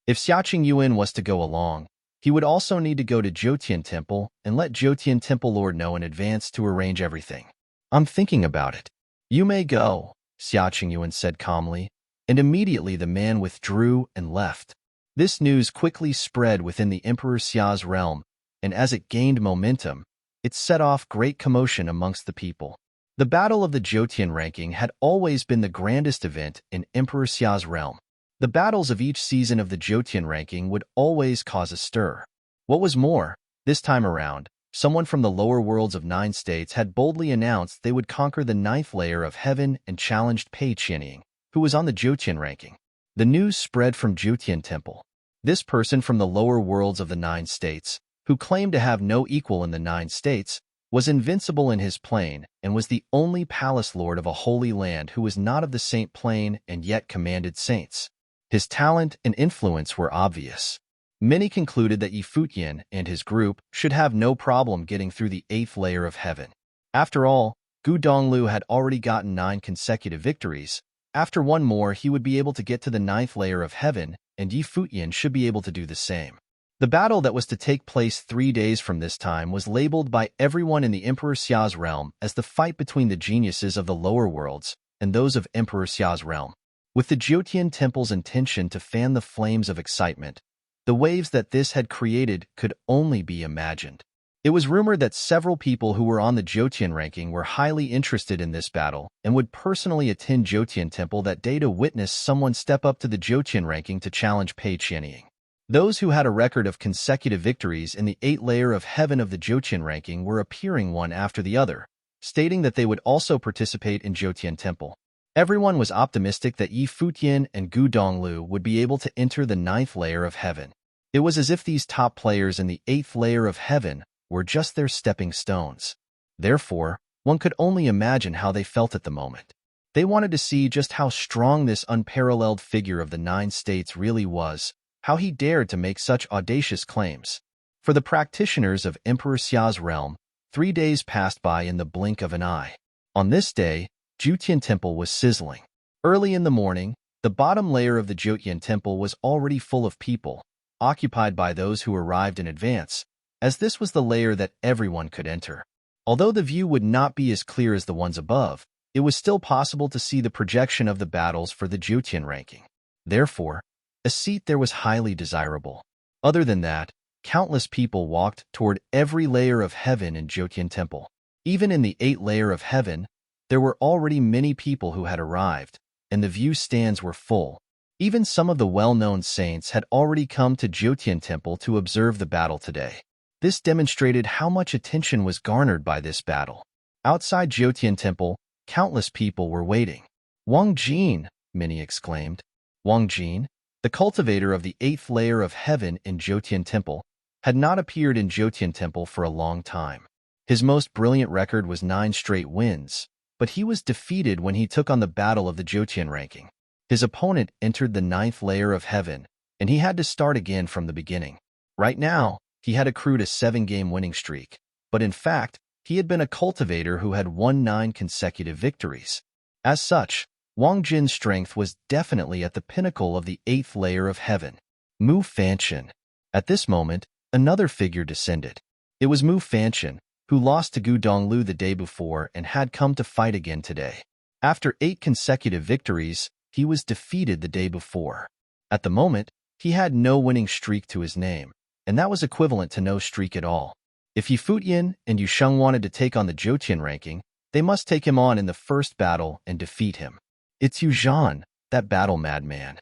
If Xiaqing Yuan was to go along, he would also need to go to Jotian Temple and let Jotian Temple Lord know in advance to arrange everything. I'm thinking about it. You may go, Xiaqing Yuan said calmly, and immediately the man withdrew and left. This news quickly spread within the Emperor Xia's realm, and as it gained momentum, it set off great commotion amongst the people. The Battle of the Jotian ranking had always been the grandest event in Emperor Xia's realm. The battles of each season of the Jotian ranking would always cause a stir. What was more, this time around, someone from the lower worlds of 9 states had boldly announced they would conquer the 9th layer of heaven and challenged Pei Qianying, who was on the Jotian ranking. The news spread from Jotian Temple. This person from the lower worlds of the 9 states, who claimed to have no equal in the 9 states, was invincible in his plane and was the only palace lord of a holy land who was not of the saint plane and yet commanded saints. His talent and influence were obvious. Many concluded that Yi Futian and his group should have no problem getting through the 8th layer of heaven. After all, Gu Donglu had already gotten 9 consecutive victories. After one more, he would be able to get to the 9th layer of heaven, and Yi Futian should be able to do the same. The battle that was to take place 3 days from this time was labeled by everyone in the Emperor Xia's realm as the fight between the geniuses of the lower worlds and those of Emperor Xia's realm. With the Jotian Temple's intention to fan the flames of excitement, the waves that this had created could only be imagined. It was rumored that several people who were on the Jotian ranking were highly interested in this battle and would personally attend Jotian Temple that day to witness someone step up to the Jotian ranking to challenge Pei Qianying. Those who had a record of consecutive victories in the 8th layer of heaven of the Jotian ranking were appearing one after the other, stating that they would also participate in Jotian Temple. Everyone was optimistic that Yi Futian and Gu Donglu would be able to enter the 9th layer of heaven. It was as if these top players in the 8th layer of heaven were just their stepping stones. Therefore, one could only imagine how they felt at the moment. They wanted to see just how strong this unparalleled figure of the 9 states really was, how he dared to make such audacious claims. For the practitioners of Emperor Xia's realm, 3 days passed by in the blink of an eye. On this day, Jotian Temple was sizzling. Early in the morning, the bottom layer of the Jotian Temple was already full of people, occupied by those who arrived in advance, as this was the layer that everyone could enter. Although the view would not be as clear as the ones above, it was still possible to see the projection of the battles for the Jotian ranking. Therefore, a seat there was highly desirable. Other than that, countless people walked toward every layer of heaven in Jotian Temple. Even in the 8th layer of heaven, there were already many people who had arrived, and the view stands were full. Even some of the well-known saints had already come to Jotian Temple to observe the battle today. This demonstrated how much attention was garnered by this battle. Outside Jotian Temple, countless people were waiting. Wang Jin, many exclaimed. Wang Jin, the cultivator of the 8th layer of heaven in Jotian Temple, had not appeared in Jotian Temple for a long time. His most brilliant record was 9 straight wins, but he was defeated when he took on the battle of the Jotian ranking. His opponent entered the 9th layer of heaven, and he had to start again from the beginning. Right now, he had accrued a 7-game winning streak, but in fact, he had been a cultivator who had won 9 consecutive victories. As such, Wang Jin's strength was definitely at the pinnacle of the 8th layer of heaven. Mu Fanchen. At this moment, another figure descended. It was Mu Fanchen, who lost to Gu Donglu the day before and had come to fight again today. After 8 consecutive victories, he was defeated the day before. At the moment, he had no winning streak to his name, and that was equivalent to no streak at all. If Futian and Yusheng wanted to take on the Jotian ranking, they must take him on in the first battle and defeat him. It's Yuzhan, that battle madman.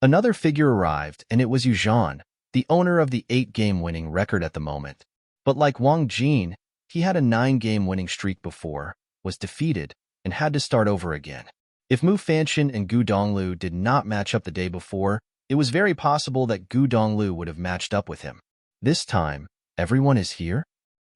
Another figure arrived, and it was Yuzhan, the owner of the 8-game winning record at the moment. But like Wang Jin, he had a 9-game winning streak before, was defeated, and had to start over again. If Mu Fanchen and Gu Donglu did not match up the day before, it was very possible that Gu Donglu would have matched up with him. This time, everyone is here?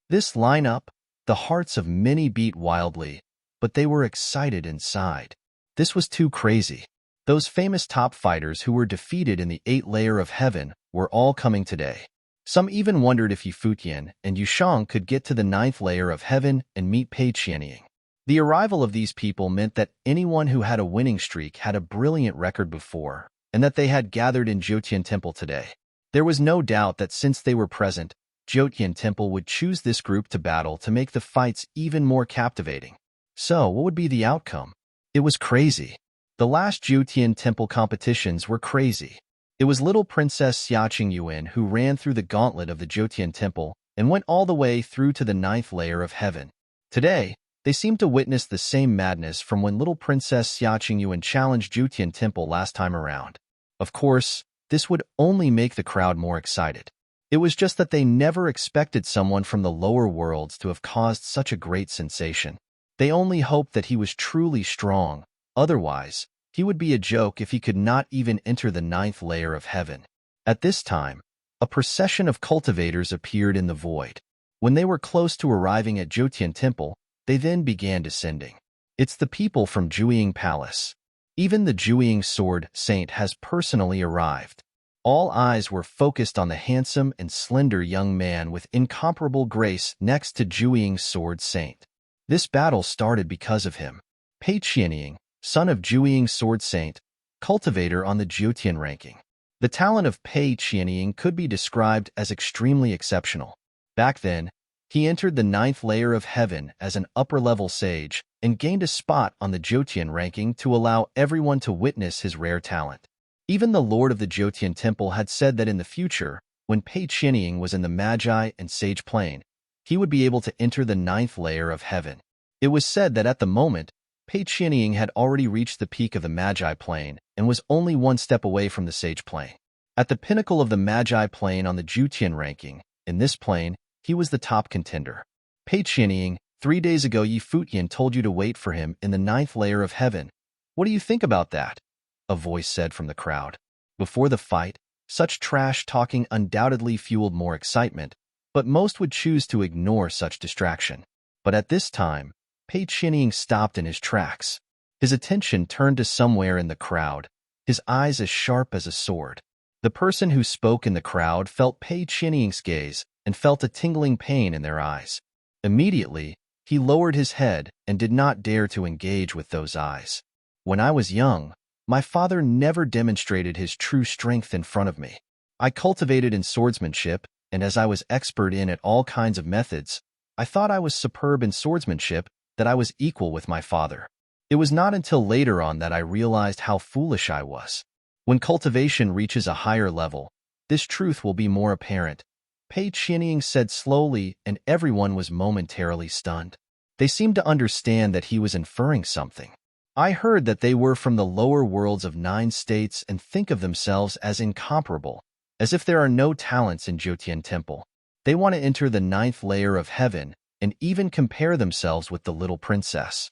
This lineup, the hearts of many beat wildly, but they were excited inside. This was too crazy. Those famous top fighters who were defeated in the 8th layer of heaven were all coming today. Some even wondered if Futian and Yusheng could get to the 9th layer of heaven and meet Pei Qianying. The arrival of these people meant that anyone who had a winning streak had a brilliant record before, and that they had gathered in Jotian Temple today. There was no doubt that since they were present, Jotian Temple would choose this group to battle to make the fights even more captivating. So, what would be the outcome? It was crazy. The last Jotian Temple competitions were crazy. It was little Princess Xiaqing Yuan who ran through the gauntlet of the Jotian Temple and went all the way through to the 9th layer of heaven. Today, they seemed to witness the same madness from when little Princess Xiaqing Yuan challenged Jotian Temple last time around. Of course, this would only make the crowd more excited. It was just that they never expected someone from the lower worlds to have caused such a great sensation. They only hoped that he was truly strong. Otherwise, he would be a joke if he could not even enter the 9th layer of heaven. At this time, a procession of cultivators appeared in the void. When they were close to arriving at Jotian Temple, they then began descending. It's the people from Jueying Palace. Even the Jueying Sword Saint has personally arrived. All eyes were focused on the handsome and slender young man with incomparable grace next to Jueying Sword Saint. This battle started because of him. Pei Qianying, son of Jueying Sword Saint, cultivator on the Jotian ranking. The talent of Pei Qianying could be described as extremely exceptional. Back then, he entered the 9th layer of heaven as an upper-level sage and gained a spot on the Jotian ranking to allow everyone to witness his rare talent. Even the Lord of the Jotian Temple had said that in the future, when Pei Qianying was in the Magi and Sage Plane, he would be able to enter the 9th layer of heaven. It was said that at the moment, Pei Qianying had already reached the peak of the Magi Plane and was only one step away from the Sage Plane. At the pinnacle of the Magi Plane on the Jotian ranking, in this plane, he was the top contender. Pei Qianying, 3 days ago Futian told you to wait for him in the 9th layer of heaven. What do you think about that? A voice said from the crowd. Before the fight, such trash talking undoubtedly fueled more excitement, but most would choose to ignore such distraction. But at this time, Pei Qianying stopped in his tracks. His attention turned to somewhere in the crowd, his eyes as sharp as a sword. The person who spoke in the crowd felt Pei Qianying's gaze and felt a tingling pain in their eyes. Immediately, he lowered his head and did not dare to engage with those eyes. When I was young, my father never demonstrated his true strength in front of me. I cultivated in swordsmanship, and as I was expert in at all kinds of methods, I thought I was superb in swordsmanship, that I was equal with my father. It was not until later on that I realized how foolish I was. When cultivation reaches a higher level, this truth will be more apparent. Pei Qianying said slowly, and everyone was momentarily stunned. They seemed to understand that he was inferring something. I heard that they were from the lower worlds of 9 states and think of themselves as incomparable, as if there are no talents in Jotian Temple. They want to enter the 9th layer of heaven and even compare themselves with the little princess.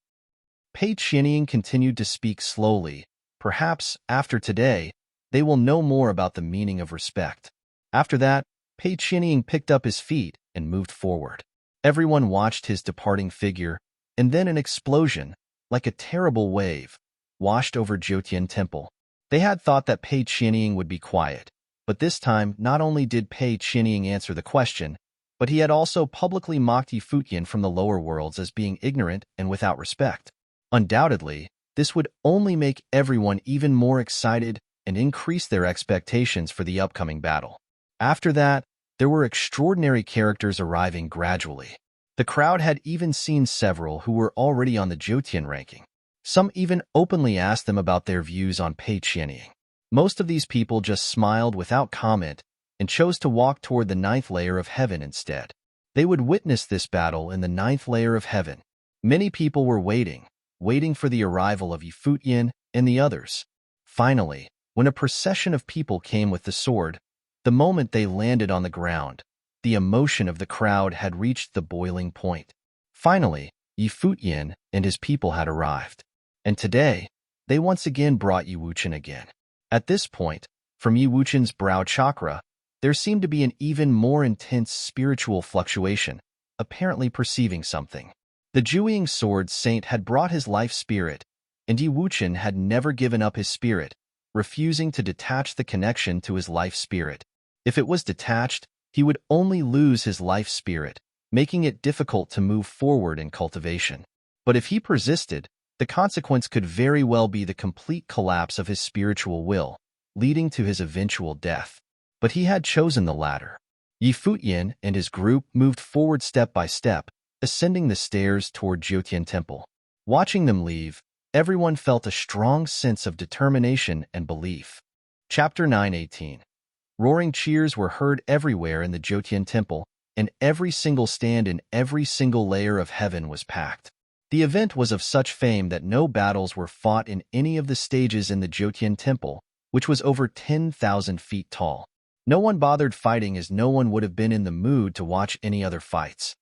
Pei Qianying continued to speak slowly. Perhaps, after today, they will know more about the meaning of respect. After that, Pei Qianying picked up his feet and moved forward. Everyone watched his departing figure, and then an explosion, like a terrible wave, washed over Futian Temple. They had thought that Pei Qianying would be quiet, but this time not only did Pei Qianying answer the question, but he had also publicly mocked Futian from the lower worlds as being ignorant and without respect. Undoubtedly, this would only make everyone even more excited and increase their expectations for the upcoming battle. After that, there were extraordinary characters arriving gradually. The crowd had even seen several who were already on the Futian ranking. Some even openly asked them about their views on Pei Qianying. Most of these people just smiled without comment and chose to walk toward the 9th layer of heaven instead. They would witness this battle in the 9th layer of heaven. Many people were waiting for the arrival of Futian and the others. Finally, when a procession of people came with the sword, the moment they landed on the ground, the emotion of the crowd had reached the boiling point. Finally, Futian and his people had arrived. And today, they once again brought Wuchen again. At this point, from Wuchen's brow chakra, there seemed to be an even more intense spiritual fluctuation, apparently perceiving something. The Jueying Sword Saint had brought his life spirit, and Wuchen had never given up his spirit, refusing to detach the connection to his life spirit. If it was detached, he would only lose his life spirit, making it difficult to move forward in cultivation. But if he persisted, the consequence could very well be the complete collapse of his spiritual will, leading to his eventual death. But he had chosen the latter. Futian and his group moved forward step by step, ascending the stairs toward Futian Temple. Watching them leave, everyone felt a strong sense of determination and belief. Chapter 9:18. Roaring cheers were heard everywhere in the Futian Temple, and every single stand in every single layer of heaven was packed. The event was of such fame that no battles were fought in any of the stages in the Futian Temple, which was over 10,000 feet tall. No one bothered fighting as no one would have been in the mood to watch any other fights.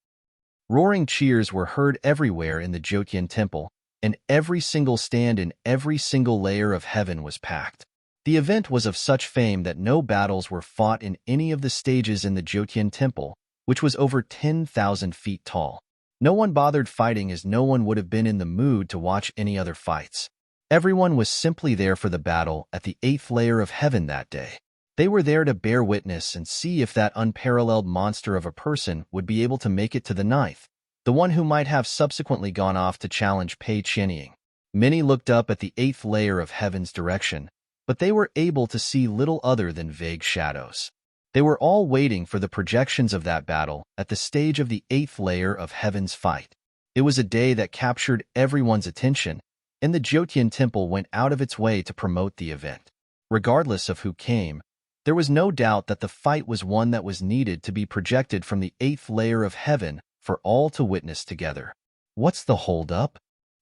Roaring cheers were heard everywhere in the Futian Temple, and every single stand in every single layer of heaven was packed. The event was of such fame that no battles were fought in any of the stages in the Futian Temple, which was over 10,000 feet tall. No one bothered fighting as no one would have been in the mood to watch any other fights. Everyone was simply there for the battle at the 8th layer of heaven that day. They were there to bear witness and see if that unparalleled monster of a person would be able to make it to the 9th, the one who might have subsequently gone off to challenge Pei Qianying. Many looked up at the 8th layer of heaven's direction, but they were able to see little other than vague shadows. They were all waiting for the projections of that battle at the stage of the 8th layer of heaven's fight. It was a day that captured everyone's attention, and the Futian Temple went out of its way to promote the event. Regardless of who came, there was no doubt that the fight was one that was needed to be projected from the 8th layer of heaven for all to witness together. What's the hold-up?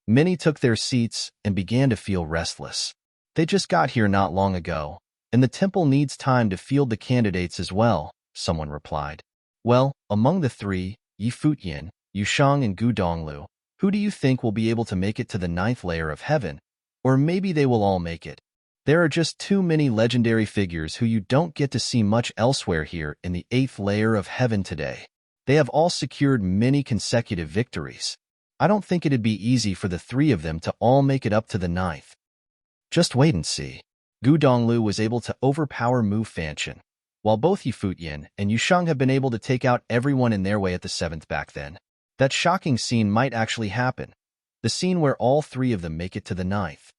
Many took their seats and began to feel restless. They just got here not long ago, and the temple needs time to field the candidates as well, someone replied. Well, among the three, Futian, Yushang, and Gu Donglu, who do you think will be able to make it to the 9th layer of heaven? Or maybe they will all make it. There are just too many legendary figures who you don't get to see much elsewhere here in the 8th layer of heaven today. They have all secured many consecutive victories. I don't think it'd be easy for the three of them to all make it up to the 9th. Just wait and see. Gu Donglu was able to overpower Mu Fanchen, while both Futian and Yushang have been able to take out everyone in their way at the 7th back then. That shocking scene might actually happen, the scene where all three of them make it to the 9th.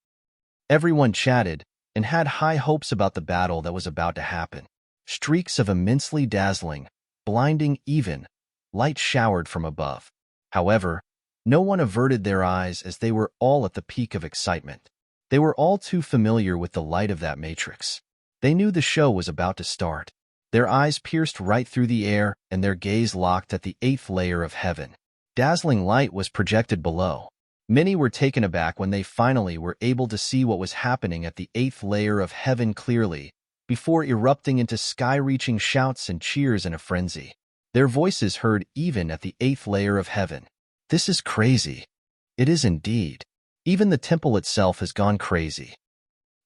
Everyone chatted and had high hopes about the battle that was about to happen. Streaks of immensely dazzling, blinding even, light showered from above. However, no one averted their eyes as they were all at the peak of excitement. They were all too familiar with the light of that matrix. They knew the show was about to start. Their eyes pierced right through the air and their gaze locked at the 8th layer of heaven. Dazzling light was projected below. Many were taken aback when they finally were able to see what was happening at the 8th layer of heaven clearly, before erupting into sky-reaching shouts and cheers in a frenzy. Their voices heard even at the 8th layer of heaven. This is crazy. It is indeed. Even the temple itself has gone crazy.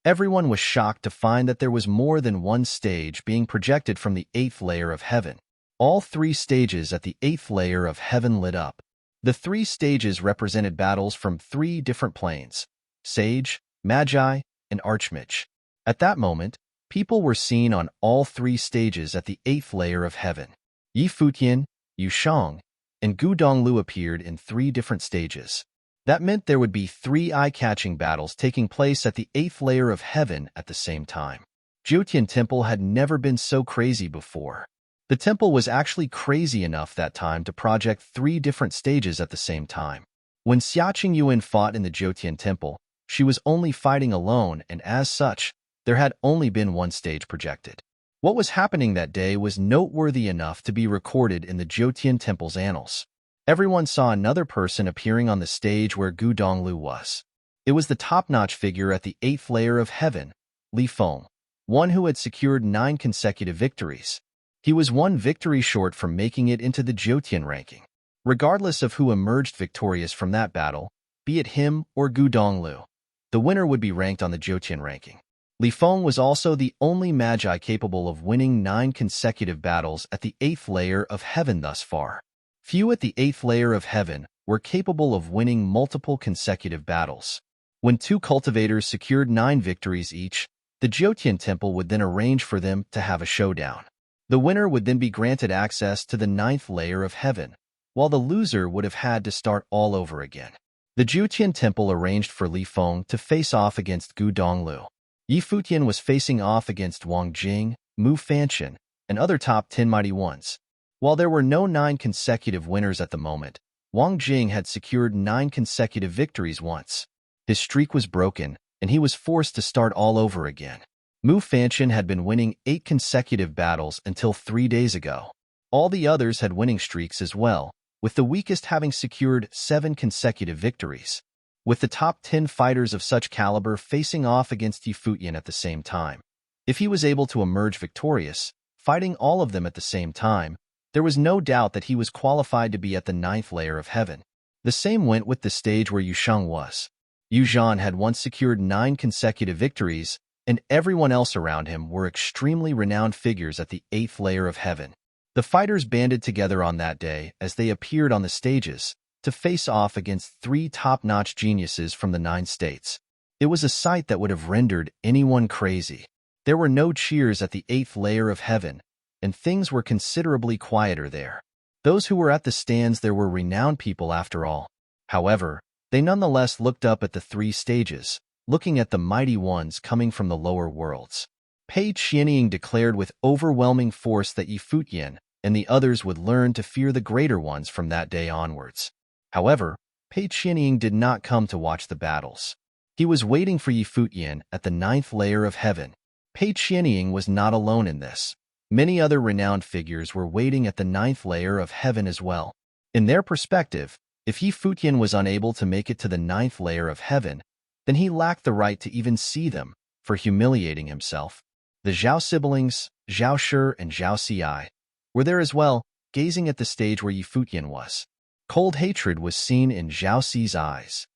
Everyone was shocked to find that there was more than one stage being projected from the 8th layer of heaven. All three stages at the 8th layer of heaven lit up. The three stages represented battles from three different planes: Sage, Magi, and Archmage. At that moment, people were seen on all three stages at the 8th layer of heaven. Yi Futian, Yu Shang, and Gu Donglu appeared in three different stages. That meant there would be three eye-catching battles taking place at the 8th layer of heaven at the same time. Futian Temple had never been so crazy before. The temple was actually crazy enough that time to project three different stages at the same time. When Xia Qingyuan fought in the Futian Temple, she was only fighting alone, and as such, there had only been one stage projected. What was happening that day was noteworthy enough to be recorded in the Futian Temple's annals. Everyone saw another person appearing on the stage where Gu Donglu was. It was the top-notch figure at the 8th layer of heaven, Li Feng, one who had secured 9 consecutive victories. He was one victory short from making it into the Futian ranking. Regardless of who emerged victorious from that battle, be it him or Gu Donglu, the winner would be ranked on the Futian ranking. Li Feng was also the only Magi capable of winning 9 consecutive battles at the 8th layer of heaven thus far. Few at the 8th layer of heaven were capable of winning multiple consecutive battles. When two cultivators secured 9 victories each, the Futian Temple would then arrange for them to have a showdown. The winner would then be granted access to the 9th layer of heaven, while the loser would have had to start all over again. The Futian Temple arranged for Li Feng to face off against Gu Donglu. Yi Futian was facing off against Wang Jing, Mu Fanchen, and other top 10 mighty ones. While there were no 9 consecutive winners at the moment, Wang Jing had secured 9 consecutive victories once. His streak was broken, and he was forced to start all over again. Mu Fanchen had been winning 8 consecutive battles until 3 days ago. All the others had winning streaks as well, with the weakest having secured 7 consecutive victories. With the top 10 fighters of such caliber facing off against Yi Futian at the same time, if he was able to emerge victorious, fighting all of them at the same time, there was no doubt that he was qualified to be at the 9th layer of heaven. The same went with the stage where Yu Shang was. Yu Zhan had once secured 9 consecutive victories, and everyone else around him were extremely renowned figures at the 8th layer of heaven. The fighters banded together on that day as they appeared on the stages to face off against 3 top-notch geniuses from the 9 states. It was a sight that would have rendered anyone crazy. There were no cheers at the 8th layer of heaven, and things were considerably quieter there. Those who were at the stands there were renowned people after all. However, they nonetheless looked up at the 3 stages, looking at the mighty ones coming from the lower worlds. Pei Qianying declared with overwhelming force that Yi Futian and the others would learn to fear the greater ones from that day onwards. However, Pei Qianying did not come to watch the battles. He was waiting for Yi Futian at the 9th layer of heaven. Pei Qianying was not alone in this. Many other renowned figures were waiting at the 9th layer of heaven as well. In their perspective, if Yi Futian was unable to make it to the 9th layer of heaven, then he lacked the right to even see them, for humiliating himself. The Zhao siblings, Zhao Shi and Zhao Ci, were there as well, gazing at the stage where Yi Futian was. Cold hatred was seen in Zhao Ci's eyes.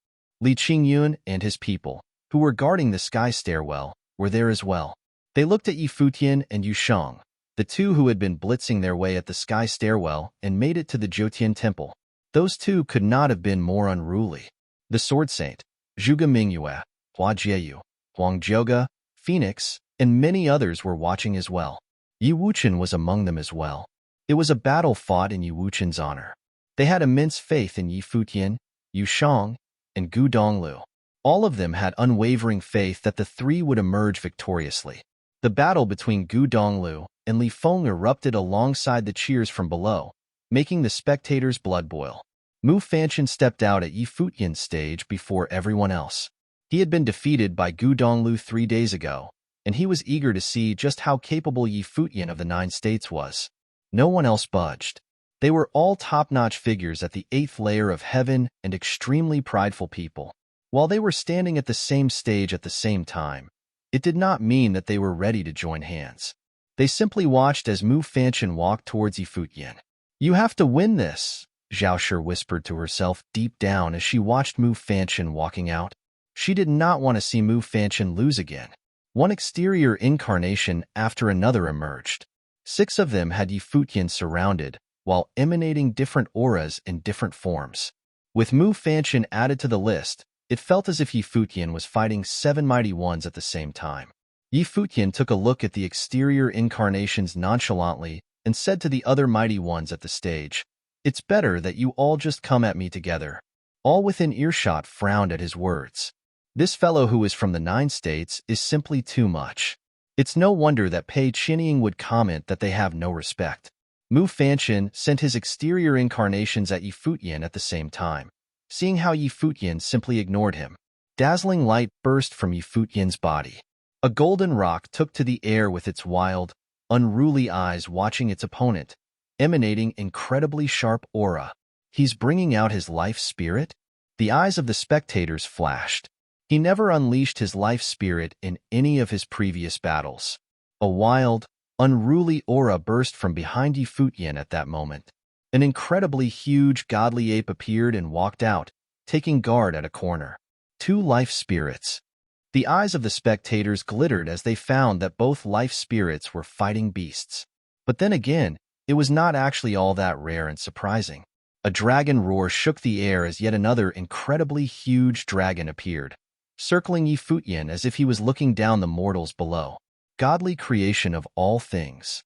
Li Qingyun and his people, who were guarding the sky stairwell, were there as well. They looked at Yi Futian and Yu Shang, the 2 who had been blitzing their way at the sky stairwell and made it to the Futian Temple. Those 2 could not have been more unruly. The Sword Saint, Zhuge Mingyue, Hua Jieyu, Huang Zhouge, Phoenix, and many others were watching as well. Yi Wuchen was among them as well. It was a battle fought in Yi Wuchen's honor. They had immense faith in Yi Futian, Yu Shang, and Gu Donglu. All of them had unwavering faith that the 3 would emerge victoriously. The battle between Gu Donglu and Li Feng erupted alongside the cheers from below, making the spectators' blood boil. Mu Fanchen stepped out at Yi Futian's stage before everyone else. He had been defeated by Gu Donglu 3 days ago, and he was eager to see just how capable Yi Futian of the 9 states was. No one else budged. They were all top-notch figures at the 8th layer of heaven and extremely prideful people. While they were standing at the same stage at the same time, it did not mean that they were ready to join hands. They simply watched as Mu Fanchen walked towards Yi Futian. "You have to win this," Zhao Shi whispered to herself deep down as she watched Mu Fanchen walking out. She did not want to see Mu Fanchen lose again. One exterior incarnation after another emerged. 6 of them had Futian surrounded, while emanating different auras in different forms. With Mu Fanchen added to the list, it felt as if Futian was fighting 7 mighty ones at the same time. Futian took a look at the exterior incarnations nonchalantly and said to the other mighty ones at the stage, "It's better that you all just come at me together." All within earshot frowned at his words. This fellow who is from the 9 states is simply too much. It's no wonder that Pei Chinying would comment that they have no respect. Mu Fanchen sent his exterior incarnations at Futian at the same time, seeing how Futian simply ignored him. Dazzling light burst from Futian's body. A golden rock took to the air with its wild, unruly eyes watching its opponent, emanating incredibly sharp aura. He's bringing out his life spirit? The eyes of the spectators flashed. He never unleashed his life spirit in any of his previous battles. A wild, unruly aura burst from behind Futian at that moment. An incredibly huge godly ape appeared and walked out, taking guard at a corner. 2 life spirits. The eyes of the spectators glittered as they found that both life spirits were fighting beasts. But then again, it was not actually all that rare and surprising. A dragon roar shook the air as yet another incredibly huge dragon appeared, circling Futian as if he was looking down the mortals below. Godly creation of all things.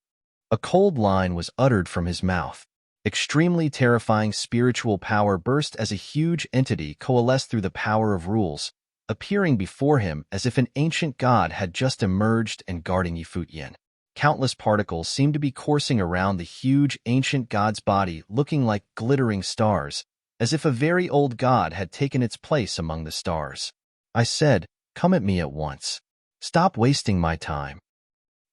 A cold line was uttered from his mouth. Extremely terrifying spiritual power burst as a huge entity coalesced through the power of rules, appearing before him as if an ancient god had just emerged and guarding Futian. Countless particles seemed to be coursing around the huge ancient god's body, looking like glittering stars, as if a very old god had taken its place among the stars. I said, "Come at me at once. Stop wasting my time."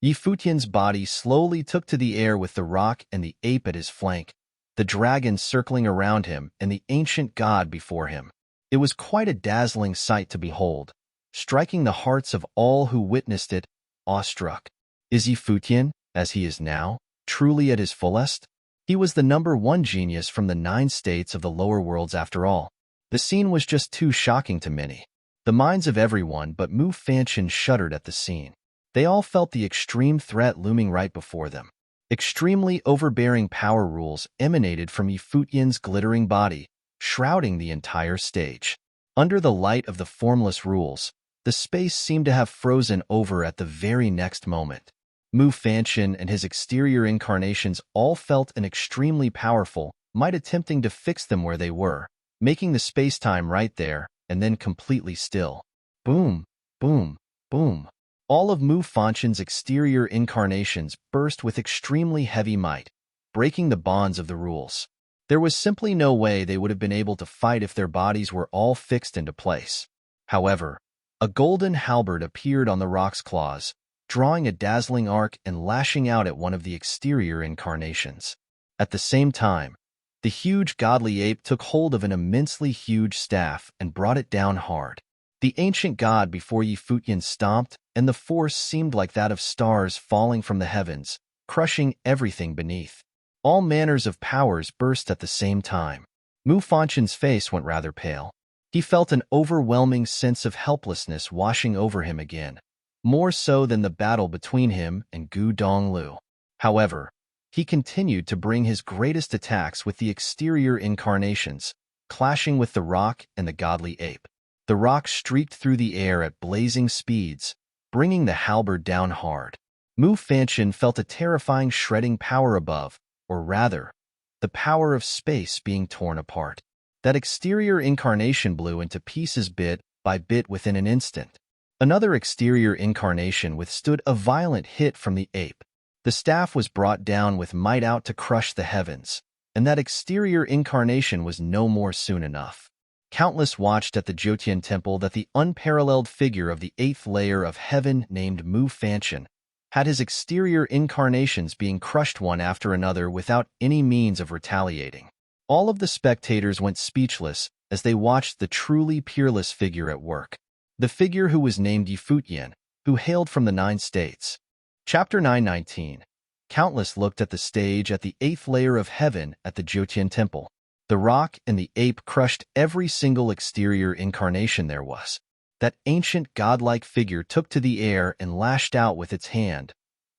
Futian's body slowly took to the air with the rock and the ape at his flank, the dragon circling around him and the ancient god before him. It was quite a dazzling sight to behold, striking the hearts of all who witnessed it, awestruck. Is Futian, as he is now, truly at his fullest? He was the #1 genius from the 9 states of the lower worlds after all. The scene was just too shocking to many. The minds of everyone but Mu Fanchen shuddered at the scene. They all felt the extreme threat looming right before them. Extremely overbearing power rules emanated from Futian's glittering body, shrouding the entire stage. Under the light of the formless rules, the space seemed to have frozen over at the very next moment. Mu Fanchen and his exterior incarnations all felt an extremely powerful, might attempting to fix them where they were, making the space-time right there, and then completely still. Boom, boom, boom. All of Mu Fanchen's exterior incarnations burst with extremely heavy might, breaking the bonds of the rules. There was simply no way they would have been able to fight if their bodies were all fixed into place. However, a golden halberd appeared on the rock's claws, drawing a dazzling arc and lashing out at one of the exterior incarnations. At the same time, the huge godly ape took hold of an immensely huge staff and brought it down hard. The ancient god before Futian stomped, and the force seemed like that of stars falling from the heavens, crushing everything beneath. All manners of powers burst at the same time. Mu Fanchen's face went rather pale. He felt an overwhelming sense of helplessness washing over him again, more so than the battle between him and Gu Donglu. However, he continued to bring his greatest attacks with the exterior incarnations, clashing with the rock and the godly ape. The rock streaked through the air at blazing speeds, bringing the halberd down hard. Mu Fanchen felt a terrifying shredding power above, or rather, the power of space being torn apart. That exterior incarnation blew into pieces bit by bit within an instant. Another exterior incarnation withstood a violent hit from the ape. The staff was brought down with might out to crush the heavens, and that exterior incarnation was no more soon enough. Countless watched at the Jotian temple that the unparalleled figure of the 8th layer of heaven named Mu Fanchen had his exterior incarnations being crushed one after another without any means of retaliating. All of the spectators went speechless as they watched the truly peerless figure at work. The figure who was named Futian, who hailed from the 9 states. Chapter 919. Countless looked at the stage at the 8th layer of heaven at the Jotian temple. The rock and the ape crushed every single exterior incarnation there was. That ancient godlike figure took to the air and lashed out with its hand,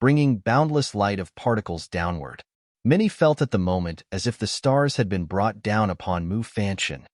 bringing boundless light of particles downward. Many felt at the moment as if the stars had been brought down upon Futian.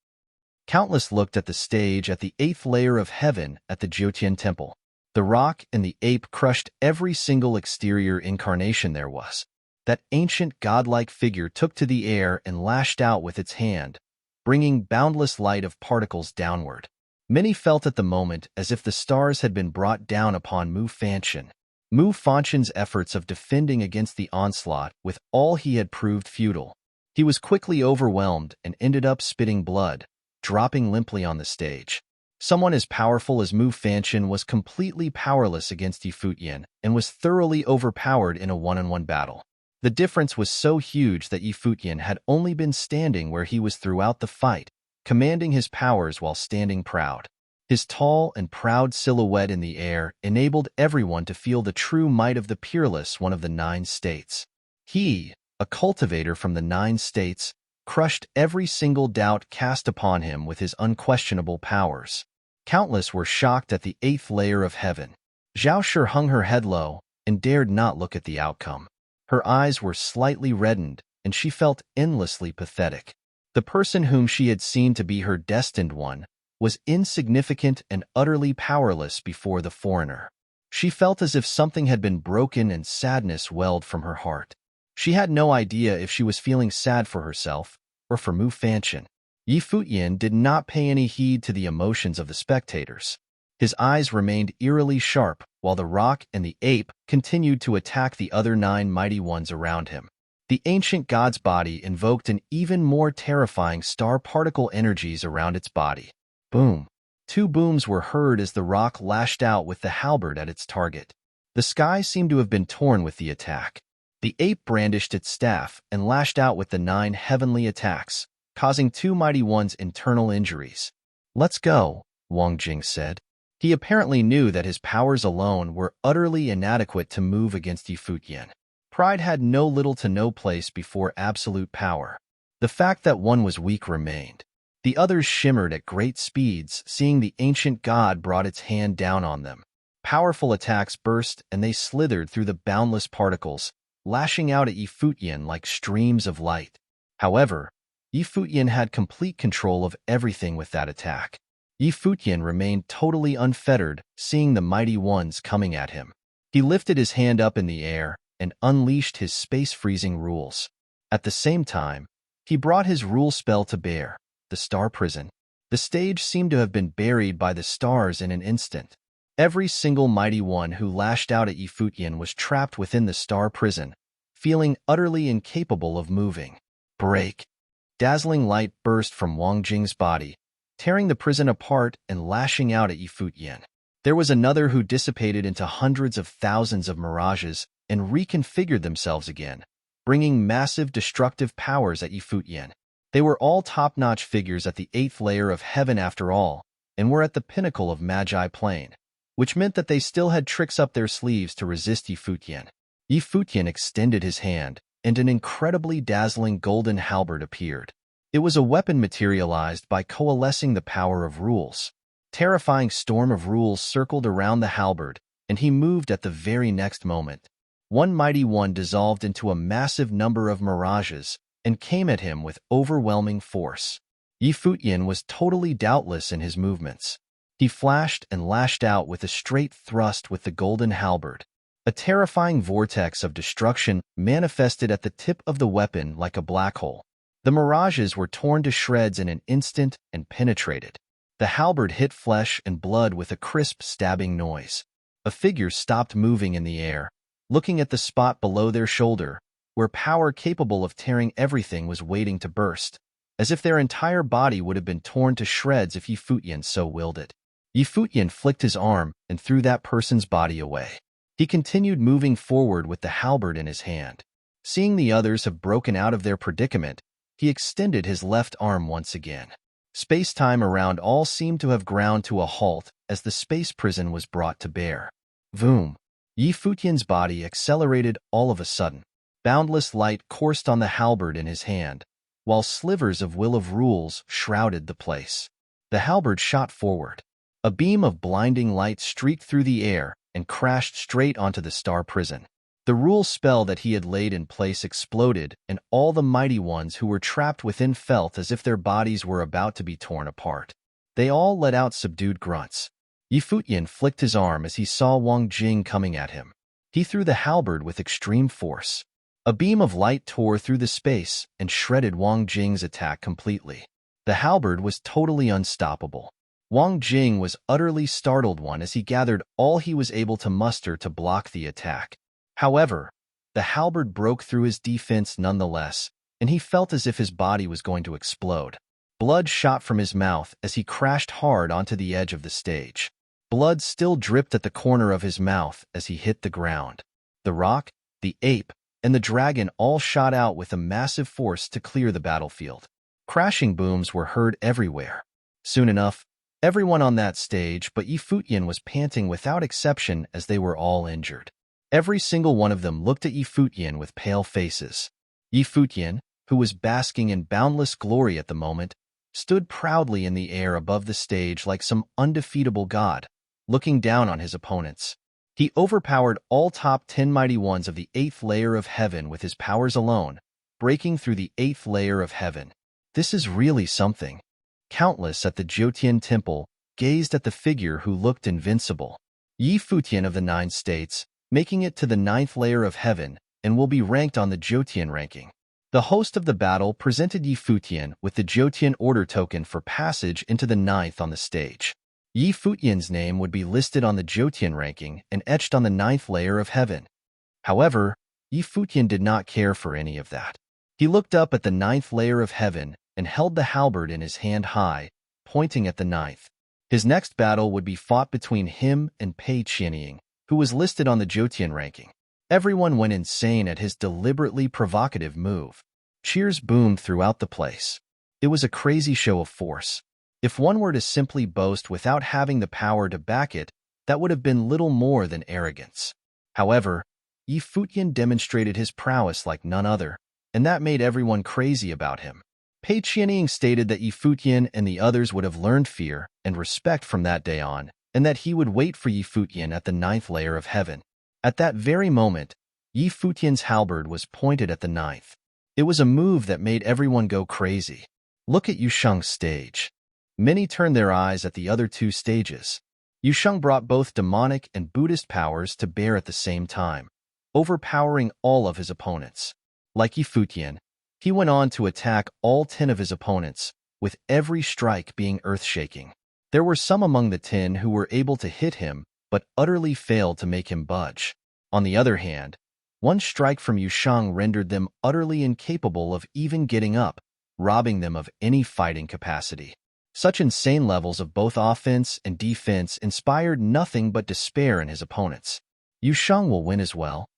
Countless looked at the stage at the 8th layer of heaven at the Futian temple. The rock and the ape crushed every single exterior incarnation there was. That ancient godlike figure took to the air and lashed out with its hand, bringing boundless light of particles downward. Many felt at the moment as if the stars had been brought down upon Futian. Futian's efforts of defending against the onslaught with all he had proved futile. He was quickly overwhelmed and ended up spitting blood, dropping limply on the stage. Someone as powerful as Futian was completely powerless against Futian and was thoroughly overpowered in a one-on-one battle. The difference was so huge that Futian had only been standing where he was throughout the fight, commanding his powers while standing proud. His tall and proud silhouette in the air enabled everyone to feel the true might of the peerless one of the 9 states. He, a cultivator from the 9 states, crushed every single doubt cast upon him with his unquestionable powers. Countless were shocked at the 8th layer of heaven. Zhao Shi hung her head low and dared not look at the outcome. Her eyes were slightly reddened, and she felt endlessly pathetic. The person whom she had seen to be her destined one was insignificant and utterly powerless before the foreigner. She felt as if something had been broken and sadness welled from her heart. She had no idea if she was feeling sad for herself or for Futian. Futian did not pay any heed to the emotions of the spectators. His eyes remained eerily sharp while the rock and the ape continued to attack the other 9 mighty ones around him. The ancient god's body invoked an even more terrifying star particle energies around its body. Boom! 2 booms were heard as the rock lashed out with the halberd at its target. The sky seemed to have been torn with the attack. The ape brandished its staff and lashed out with the 9 heavenly attacks, causing 2 mighty ones internal injuries. "Let's go," Wang Jing said. He apparently knew that his powers alone were utterly inadequate to move against Futian. Pride had no little to no place before absolute power. The fact that one was weak remained. The others shimmered at great speeds, seeing the ancient god brought its hand down on them. Powerful attacks burst and they slithered through the boundless particles, lashing out at Futian like streams of light. However, Futian had complete control of everything with that attack. Futian remained totally unfettered, seeing the mighty ones coming at him. He lifted his hand up in the air and unleashed his space-freezing rules. At the same time, he brought his rule spell to bear, the star prison. The stage seemed to have been buried by the stars in an instant. Every single mighty one who lashed out at Futian was trapped within the star prison, feeling utterly incapable of moving. Break! Dazzling light burst from Wang Jing's body, tearing the prison apart and lashing out at Futian. There was another who dissipated into hundreds of thousands of mirages and reconfigured themselves again, bringing massive destructive powers at Futian. They were all top-notch figures at the 8th layer of heaven after all, and were at the pinnacle of Magi Plane, which meant that they still had tricks up their sleeves to resist Futian. Futian extended his hand, and an incredibly dazzling golden halberd appeared. It was a weapon materialized by coalescing the power of rules. Terrifying storm of rules circled around the halberd, and he moved at the very next moment. One mighty one dissolved into a massive number of mirages, and came at him with overwhelming force. Futian was totally doubtless in his movements. He flashed and lashed out with a straight thrust with the golden halberd. A terrifying vortex of destruction manifested at the tip of the weapon like a black hole. The mirages were torn to shreds in an instant and penetrated. The halberd hit flesh and blood with a crisp stabbing noise. A figure stopped moving in the air, looking at the spot below their shoulder, where power capable of tearing everything was waiting to burst, as if their entire body would have been torn to shreds if Futian so willed it. Futian flicked his arm and threw that person's body away. He continued moving forward with the halberd in his hand. Seeing the others have broken out of their predicament, he extended his left arm once again. Space-time around all seemed to have ground to a halt as the space prison was brought to bear. Voom! Futian's body accelerated all of a sudden. Boundless light coursed on the halberd in his hand, while slivers of will of rules shrouded the place. The halberd shot forward. A beam of blinding light streaked through the air and crashed straight onto the star prison. The rule spell that he had laid in place exploded, and all the mighty ones who were trapped within felt as if their bodies were about to be torn apart. They all let out subdued grunts. Futian flicked his arm as he saw Wang Jing coming at him. He threw the halberd with extreme force. A beam of light tore through the space and shredded Wang Jing's attack completely. The halberd was totally unstoppable. Wang Jing was utterly startled as he gathered all he was able to muster to block the attack. However, the halberd broke through his defense nonetheless, and he felt as if his body was going to explode. Blood shot from his mouth as he crashed hard onto the edge of the stage. Blood still dripped at the corner of his mouth as he hit the ground. The rock, the ape, and the dragon all shot out with a massive force to clear the battlefield. Crashing booms were heard everywhere. Soon enough, everyone on that stage but Futian was panting without exception as they were all injured. Every single one of them looked at Futian with pale faces. Futian, who was basking in boundless glory at the moment, stood proudly in the air above the stage like some undefeatable god, looking down on his opponents. He overpowered all top 10 mighty ones of the 8th layer of heaven with his powers alone, breaking through the 8th layer of heaven. This is really something. Countless at the Jyotian temple gazed at the figure who looked invincible. Futian of the 9 states, making it to the 9th layer of heaven, and will be ranked on the Jyotian ranking. The host of the battle presented Futian with the Jyotian order token for passage into the 9th on the stage. Futian's name would be listed on the Jyotian ranking and etched on the 9th layer of heaven. However, Futian did not care for any of that. He looked up at the 9th layer of heaven and held the halberd in his hand high, pointing at the 9th. His next battle would be fought between him and Pei Qianying, who was listed on the Jyotian ranking. Everyone went insane at his deliberately provocative move. Cheers boomed throughout the place. It was a crazy show of force. If one were to simply boast without having the power to back it, that would have been little more than arrogance. However, Futian demonstrated his prowess like none other, and that made everyone crazy about him. Pei Qianying stated that Futian and the others would have learned fear and respect from that day on, and that he would wait for Futian at the 9th layer of heaven. At that very moment, Futian's halberd was pointed at the 9th. It was a move that made everyone go crazy. Look at Yusheng's stage. Many turned their eyes at the other 2 stages. Yusheng brought both demonic and Buddhist powers to bear at the same time, overpowering all of his opponents. Like Futian, he went on to attack all 10 of his opponents, with every strike being earth-shaking. There were some among the 10 who were able to hit him, but utterly failed to make him budge. On the other hand, one strike from Yusheng rendered them utterly incapable of even getting up, robbing them of any fighting capacity. Such insane levels of both offense and defense inspired nothing but despair in his opponents. Yusheng will win as well.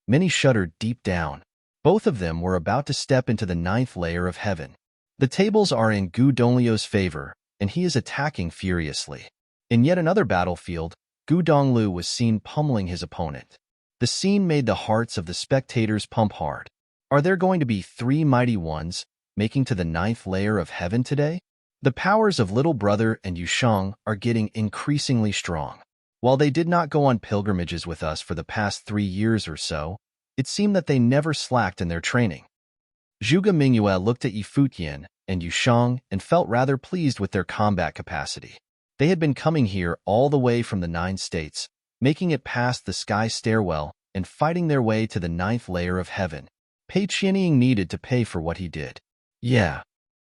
Many shuddered deep down. Both of them were about to step into the 9th layer of heaven. The tables are in Gu Donglio's favor, and he is attacking furiously. In yet another battlefield, Gu Donglu was seen pummeling his opponent. The scene made the hearts of the spectators pump hard. Are there going to be 3 mighty ones making to the 9th layer of heaven today? The powers of Little Brother and Yusheng are getting increasingly strong. While they did not go on pilgrimages with us for the past 3 years or so, it seemed that they never slacked in their training. Zhuge Mingyue looked at Futian and Yusheng and felt rather pleased with their combat capacity. They had been coming here all the way from the 9 states, making it past the sky stairwell and fighting their way to the 9th layer of heaven. Pei Qianying needed to pay for what he did. Yeah.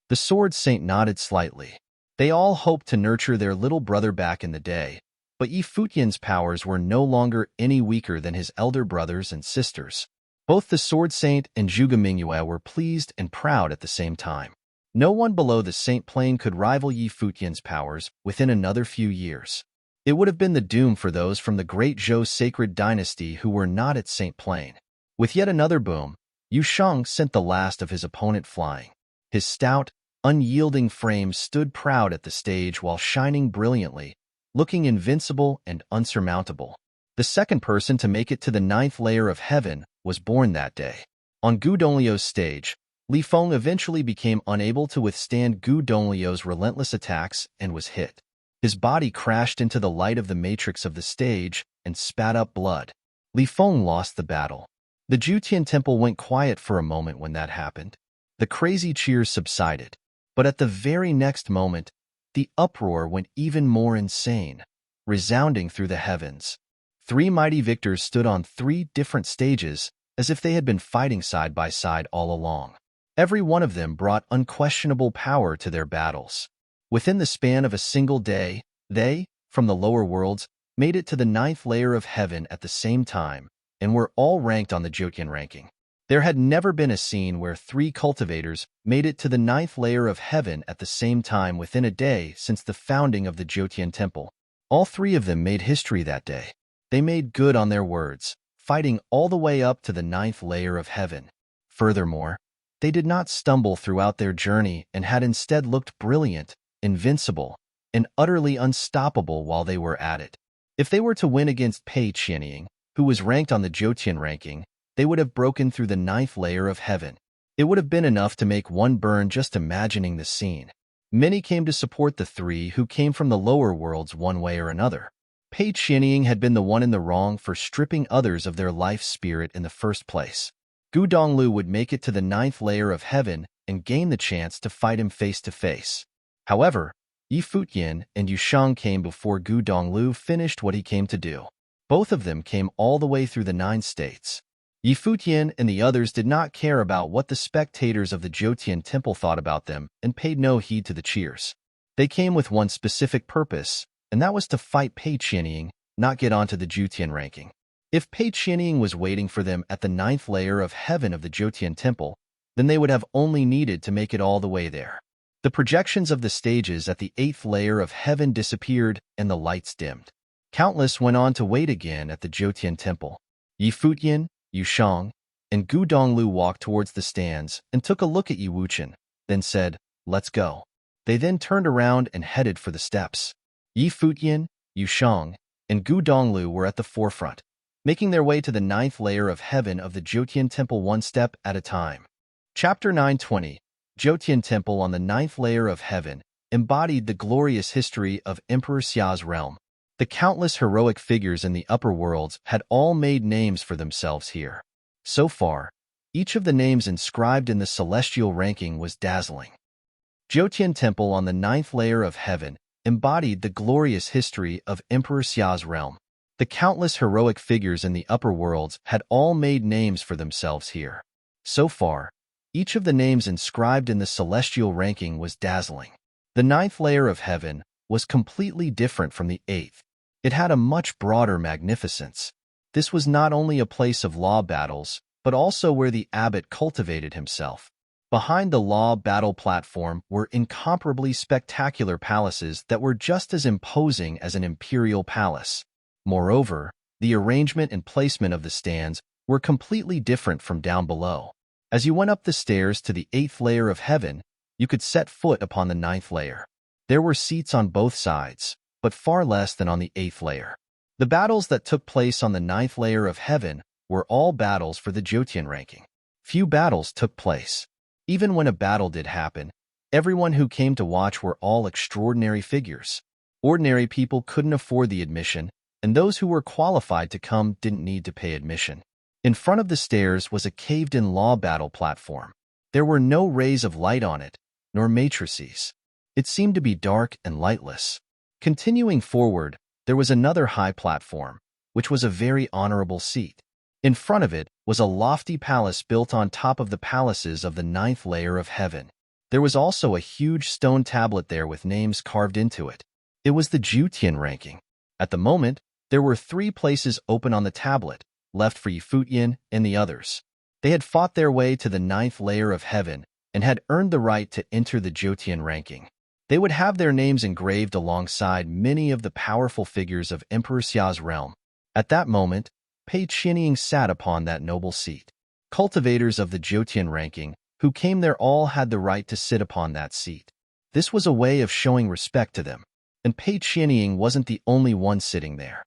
The Sword Saint nodded slightly. They all hoped to nurture their little brother back in the day, but Futian's powers were no longer any weaker than his elder brothers and sisters. Both the Sword Saint and Zhuge Mingyue were pleased and proud at the same time. No one below the Saint Plane could rival Futian's powers within another few years. It would have been the doom for those from the Great Zhou sacred dynasty who were not at Saint Plane. With yet another boom, Yusheng sent the last of his opponent flying. His stout, unyielding frame stood proud at the stage while shining brilliantly, looking invincible and unsurmountable. The second person to make it to the 9th layer of heaven was born that day. On Gu Donglio's stage, Li Feng eventually became unable to withstand Gu Donglio's relentless attacks and was hit. His body crashed into the light of the matrix of the stage and spat up blood. Li Feng lost the battle. The Jutian temple went quiet for a moment when that happened. The crazy cheers subsided, but at the very next moment, the uproar went even more insane, resounding through the heavens. Three mighty victors stood on three different stages, as if they had been fighting side by side all along. Every one of them brought unquestionable power to their battles. Within the span of a single day, they, from the lower worlds, made it to the 9th layer of heaven at the same time, and were all ranked on the Jutian ranking. There had never been a scene where three cultivators made it to the 9th layer of heaven at the same time within a day since the founding of the Jutian temple. All three of them made history that day. They made good on their words, fighting all the way up to the 9th layer of heaven. Furthermore, they did not stumble throughout their journey and had instead looked brilliant, invincible, and utterly unstoppable while they were at it. If they were to win against Pei Qianying, who was ranked on the Jutian ranking, they would have broken through the 9th layer of heaven. It would have been enough to make one burn just imagining the scene. Many came to support the three who came from the lower worlds one way or another. Pei Qianying had been the one in the wrong for stripping others of their life spirit in the first place. Gu Donglu would make it to the 9th layer of heaven and gain the chance to fight him face to face. However, Yi Futian and Yu Shang came before Gu Donglu finished what he came to do. Both of them came all the way through the 9 states. Yi Futian and the others did not care about what the spectators of the Jutian temple thought about them and paid no heed to the cheers. They came with one specific purpose, and that was to fight Pei Qianying, not get onto the Jutian ranking. If Pei Qianying was waiting for them at the 9th layer of heaven of the Jutian temple, then they would have only needed to make it all the way there. The projections of the stages at the 8th layer of heaven disappeared and the lights dimmed. Countless went on to wait again at the Jutian temple. Yi Futian, Yu Shang, and Gu Donglu walked towards the stands and took a look at Yi Wuchen, then said, "Let's go." They then turned around and headed for the steps. Yi Futian, Yu Shang, and Gu Donglu were at the forefront, making their way to the 9th layer of heaven of the Jutian temple one step at a time. Chapter 920, Jutian Temple on the 9th layer of heaven, embodied the glorious history of Emperor Xia's realm. The countless heroic figures in the upper worlds had all made names for themselves here. So far, each of the names inscribed in the celestial ranking was dazzling. Jutian Temple on the 9th layer of heaven embodied the glorious history of Emperor Xia's realm. The countless heroic figures in the upper worlds had all made names for themselves here. So far, each of the names inscribed in the celestial ranking was dazzling. The 9th layer of heaven was completely different from the 8th. It had a much broader magnificence. This was not only a place of law battles, but also where the abbot cultivated himself. Behind the law battle platform were incomparably spectacular palaces that were just as imposing as an imperial palace. Moreover, the arrangement and placement of the stands were completely different from down below. As you went up the stairs to the 8th layer of heaven, you could set foot upon the 9th layer. There were seats on both sides, but far less than on the 8th layer. The battles that took place on the 9th layer of heaven were all battles for the Jutian ranking. Few battles took place. Even when a battle did happen, everyone who came to watch were all extraordinary figures. Ordinary people couldn't afford the admission, and those who were qualified to come didn't need to pay admission. In front of the stairs was a caved-in law battle platform. There were no rays of light on it, nor matrices. It seemed to be dark and lightless. Continuing forward, there was another high platform, which was a very honorable seat. In front of it was a lofty palace built on top of the palaces of the 9th layer of heaven. There was also a huge stone tablet there with names carved into it. It was the Jutian ranking. At the moment, there were 3 places open on the tablet, left for Yi Futian and the others. They had fought their way to the 9th layer of heaven and had earned the right to enter the Jutian ranking. They would have their names engraved alongside many of the powerful figures of Emperor Xia's realm. At that moment, Pei Qianying sat upon that noble seat. Cultivators of the Jutian ranking who came there all had the right to sit upon that seat. This was a way of showing respect to them, and Pei Qianying wasn't the only one sitting there.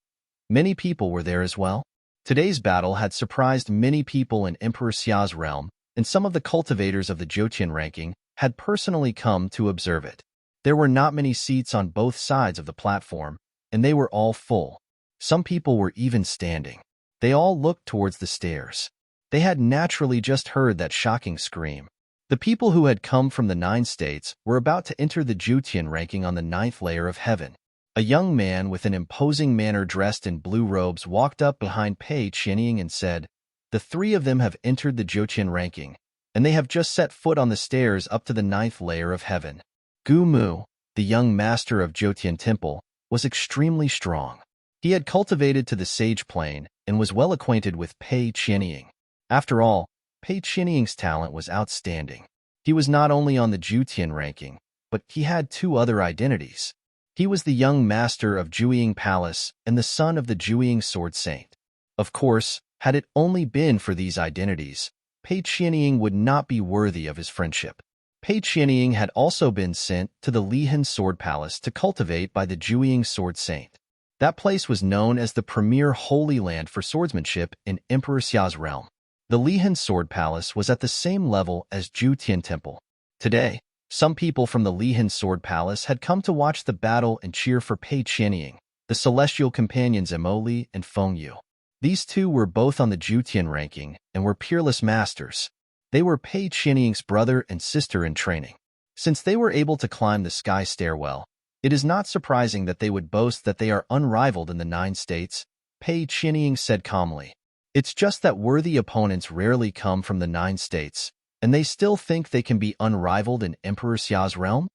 Many people were there as well. Today's battle had surprised many people in Emperor Xia's realm, and some of the cultivators of the Jutian ranking had personally come to observe it. There were not many seats on both sides of the platform, and they were all full. Some people were even standing. They all looked towards the stairs. They had naturally just heard that shocking scream. The people who had come from the 9 states were about to enter the Futian ranking on the 9th layer of heaven. A young man with an imposing manner dressed in blue robes walked up behind Pei Qianying and said, "The 3 of them have entered the Futian ranking, and they have just set foot on the stairs up to the 9th layer of heaven." Gu Mu, the young master of Futian Temple, was extremely strong. He had cultivated to the sage plane and was well acquainted with Pei Qianying. After all, Pei Qianying's talent was outstanding. He was not only on the Futian ranking, but he had 2 other identities. He was the young master of Jueying Palace and the son of the Jueying Sword Saint. Of course, had it only been for these identities, Pei Qianying would not be worthy of his friendship. Pei Qianying had also been sent to the Lihan Sword Palace to cultivate by the Jueying Sword Saint. That place was known as the premier holy land for swordsmanship in Emperor Xia's realm. The Lihan Sword Palace was at the same level as Futian Temple. Today, some people from the Lihan Sword Palace had come to watch the battle and cheer for Pei Qianying, the celestial companions Emoli and Fengyu. These 2 were both on the Futian ranking and were peerless masters. They were Pei Qianying's brother and sister in training. Since they were able to climb the sky stairwell, it is not surprising that they would boast that they are unrivaled in the 9 states, Pei Qianying said calmly. It's just that worthy opponents rarely come from the 9 states, and they still think they can be unrivaled in Emperor Xia's realm?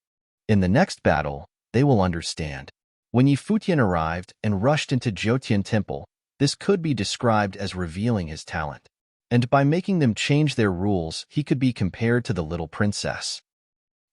In the next battle, they will understand. When Yi Futian arrived and rushed into Futian Temple, this could be described as revealing his talent. And by making them change their rules, he could be compared to the little princess.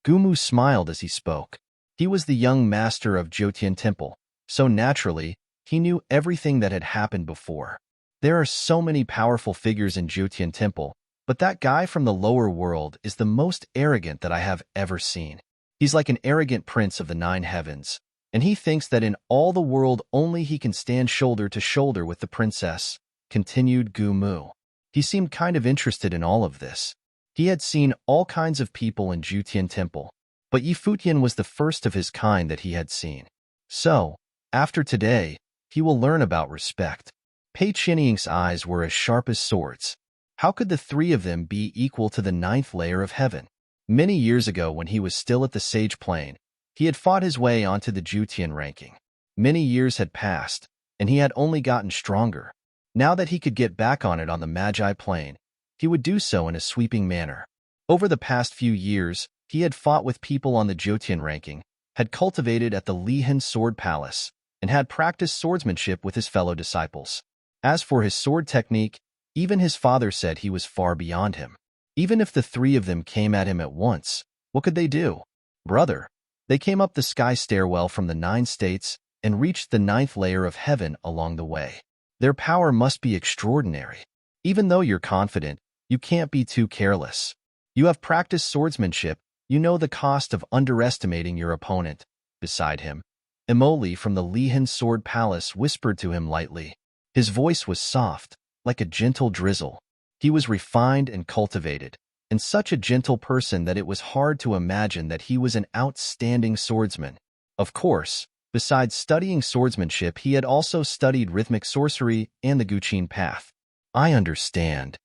Gumu smiled as he spoke. He was the young master of Futian Temple, so naturally, he knew everything that had happened before. There are so many powerful figures in Futian Temple, but that guy from the lower world is the most arrogant that I have ever seen. He's like an arrogant prince of the 9 heavens, and he thinks that in all the world only he can stand shoulder to shoulder with the princess, continued Gu Mu. He seemed kind of interested in all of this. He had seen all kinds of people in Futian Temple, but Yi Futian was the first of his kind that he had seen. So, after today, he will learn about respect. Pei Qianying's eyes were as sharp as swords. How could the 3 of them be equal to the 9th layer of heaven? Many years ago, when he was still at the Sage Plane, he had fought his way onto the Futian ranking. Many years had passed, and he had only gotten stronger. Now that he could get back on it on the Magi Plane, he would do so in a sweeping manner. Over the past few years, he had fought with people on the Futian ranking, had cultivated at the Lihan Sword Palace, and had practiced swordsmanship with his fellow disciples. As for his sword technique, even his father said he was far beyond him. Even if the 3 of them came at him at once, what could they do? Brother, they came up the sky stairwell from the 9 states and reached the 9th layer of heaven along the way. Their power must be extraordinary. Even though you're confident, you can't be too careless. You have practiced swordsmanship, you know the cost of underestimating your opponent. Beside him, Emoli from the Lihan Sword Palace whispered to him lightly. His voice was soft, like a gentle drizzle. He was refined and cultivated, and such a gentle person that it was hard to imagine that he was an outstanding swordsman. Of course, besides studying swordsmanship, he had also studied rhythmic sorcery and the Guqin path. I understand.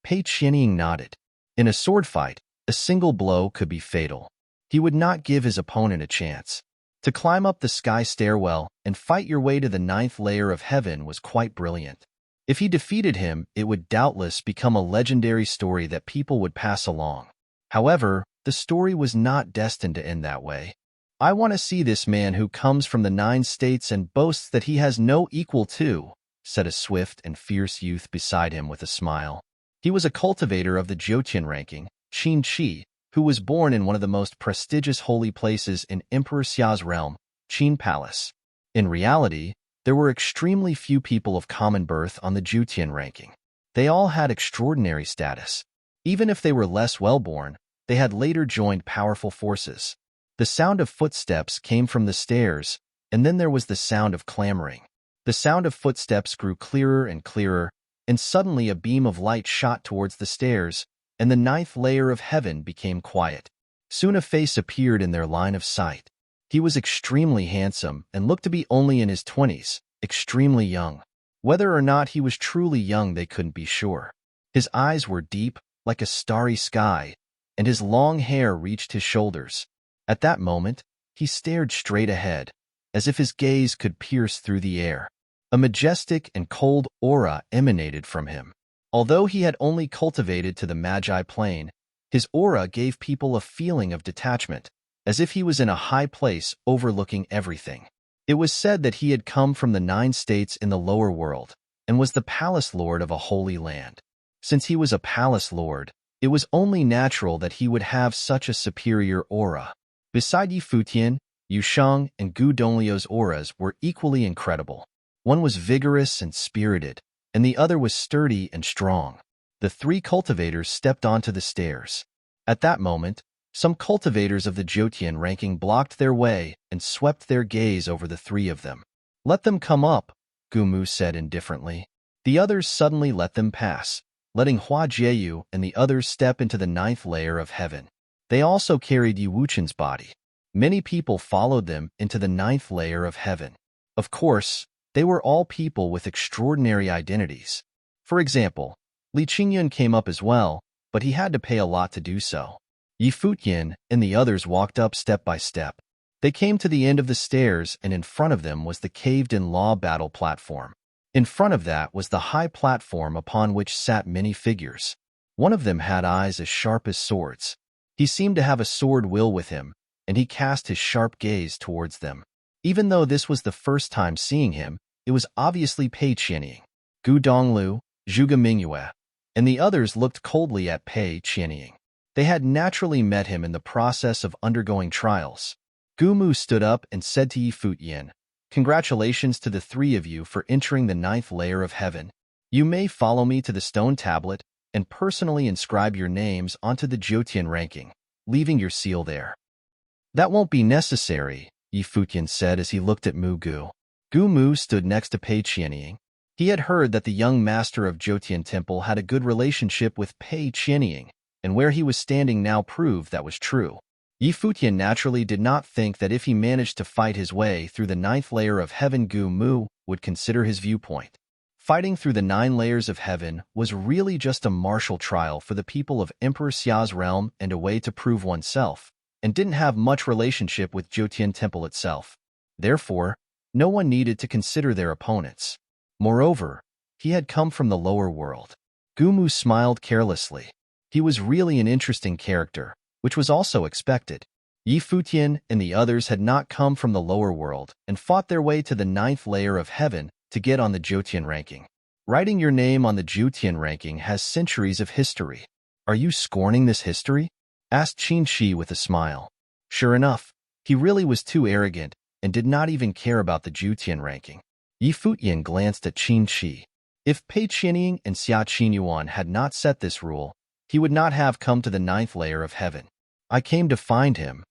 Pei Qianying nodded. In a sword fight, a single blow could be fatal. He would not give his opponent a chance. To climb up the sky stairwell and fight your way to the 9th layer of heaven was quite brilliant. If he defeated him, it would doubtless become a legendary story that people would pass along. However, the story was not destined to end that way. I want to see this man who comes from the 9 states and boasts that he has no equal to, said a swift and fierce youth beside him with a smile. He was a cultivator of the Futian ranking, Qin Qi, who was born in one of the most prestigious holy places in Emperor Xia's realm, Qin Palace. In reality, there were extremely few people of common birth on the Futian ranking. They all had extraordinary status. Even if they were less well-born, they had later joined powerful forces. The sound of footsteps came from the stairs, and then there was the sound of clamoring. The sound of footsteps grew clearer and clearer, and suddenly a beam of light shot towards the stairs, and the 9th layer of heaven became quiet. Soon a face appeared in their line of sight. He was extremely handsome and looked to be only in his 20s, extremely young. Whether or not he was truly young, they couldn't be sure. His eyes were deep, like a starry sky, and his long hair reached his shoulders. At that moment, he stared straight ahead, as if his gaze could pierce through the air. A majestic and cold aura emanated from him. Although he had only cultivated to the Magi plane, his aura gave people a feeling of detachment, as if he was in a high place overlooking everything. It was said that he had come from the 9 states in the lower world, and was the palace lord of a holy land. Since he was a palace lord, it was only natural that he would have such a superior aura. Beside Yi Futian, Yu Sheng, and Gu Donglio's auras were equally incredible. One was vigorous and spirited, and the other was sturdy and strong. The 3 cultivators stepped onto the stairs. At that moment, some cultivators of the Jotian ranking blocked their way and swept their gaze over the 3 of them. "Let them come up," Gu Mu said indifferently. The others suddenly let them pass, letting Hua Jieyu and the others step into the 9th layer of heaven. They also carried Yi Wuchen's body. Many people followed them into the 9th layer of heaven. Of course, they were all people with extraordinary identities. For example, Li Qingyun came up as well, but he had to pay a lot to do so. Yi Futian and the others walked up step by step. They came to the end of the stairs, and in front of them was the caved-in law battle platform. In front of that was the high platform upon which sat many figures. One of them had eyes as sharp as swords. He seemed to have a sword will with him, and he cast his sharp gaze towards them. Even though this was the first time seeing him, it was obviously Pei Qianying. Gu Donglu, Zhuge Mingyue, and the others looked coldly at Pei Qianying. They had naturally met him in the process of undergoing trials. Gu Mu stood up and said to Yi Futian, "Congratulations to the 3 of you for entering the 9th layer of heaven. You may follow me to the stone tablet and personally inscribe your names onto the Jotian ranking, leaving your seal there." "That won't be necessary," Yi Futian said as he looked at Mu Gu. Gu Mu stood next to Pei Qianying. He had heard that the young master of Jotian Temple had a good relationship with Pei Qianying, and where he was standing now proved that was true. Yi Futian naturally did not think that if he managed to fight his way through the 9th layer of heaven, Gu Mu would consider his viewpoint. Fighting through the 9 layers of heaven was really just a martial trial for the people of Emperor Xia's realm and a way to prove oneself, and didn't have much relationship with Jotian Temple itself. Therefore, no one needed to consider their opponents. Moreover, he had come from the lower world. Gu Mu smiled carelessly. He was really an interesting character, which was also expected. Yi Futian and the others had not come from the lower world and fought their way to the 9th layer of heaven to get on the Jotian ranking. Writing your name on the Jotian ranking has centuries of history. "Are you scorning this history?" asked Qin Shi with a smile. Sure enough, he really was too arrogant and did not even care about the Jotian ranking. Yi Futian glanced at Qin Shi. If Pei Qianying and Xia Qinyuan had not set this rule, he would not have come to the 9th layer of heaven. "I came to find him."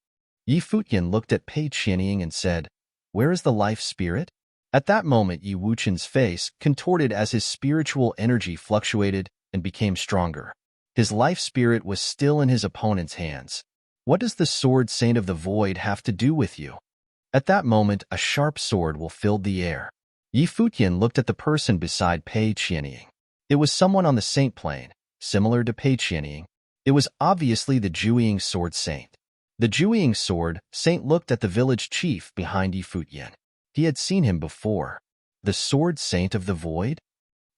Yi Futian looked at Pei Qianying and said, "Where is the life spirit?" At that moment, Yi Wuchen's face contorted as his spiritual energy fluctuated and became stronger. His life spirit was still in his opponent's hands. "What does the sword Saint of the Void have to do with you?" At that moment, a sharp sword will filled the air. Yi Futian looked at the person beside Pei Qianying. It was someone on the saint plane, similar to Pei Qianying. It was obviously the Jueying Sword Saint. The Jueying Sword Saint looked at the village chief behind Yi Futian. He had seen him before. The Sword Saint of the Void?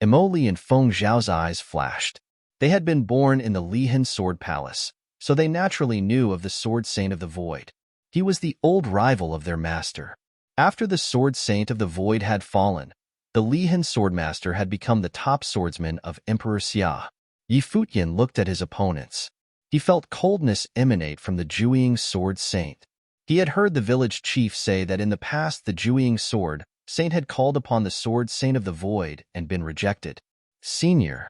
Emoli and Feng Zhao's eyes flashed. They had been born in the Lihan Sword Palace, so they naturally knew of the Sword Saint of the Void. He was the old rival of their master. After the Sword Saint of the Void had fallen, the Lihan Swordmaster had become the top swordsman of Emperor Xia. Yi Futian looked at his opponents. He felt coldness emanate from the Jueying Sword Saint. He had heard the village chief say that in the past the Jueying Sword Saint had called upon the Sword Saint of the Void and been rejected. Senior.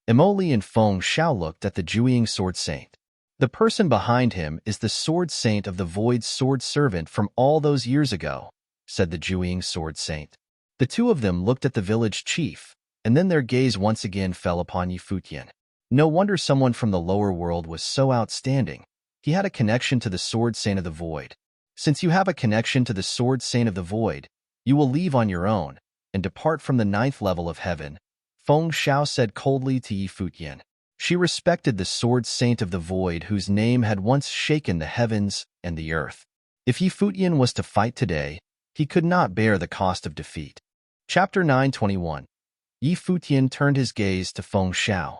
Emoli and Feng Zhao looked at the Jueying Sword Saint. The person behind him is the Sword Saint of the Void's sword servant from all those years ago, said the Jueying Sword Saint. The 2 of them looked at the village chief, and then their gaze once again fell upon Yi Futian. No wonder someone from the lower world was so outstanding. He had a connection to the Sword Saint of the Void. Since you have a connection to the Sword Saint of the Void, you will leave on your own, and depart from the ninth level of heaven, Feng Xiao said coldly to Yi Futian. She respected the sword saint of the void whose name had once shaken the heavens and the earth. If Yi Futian was to fight today, he could not bear the cost of defeat. Chapter 921. Yi Futian turned his gaze to Feng Xiao.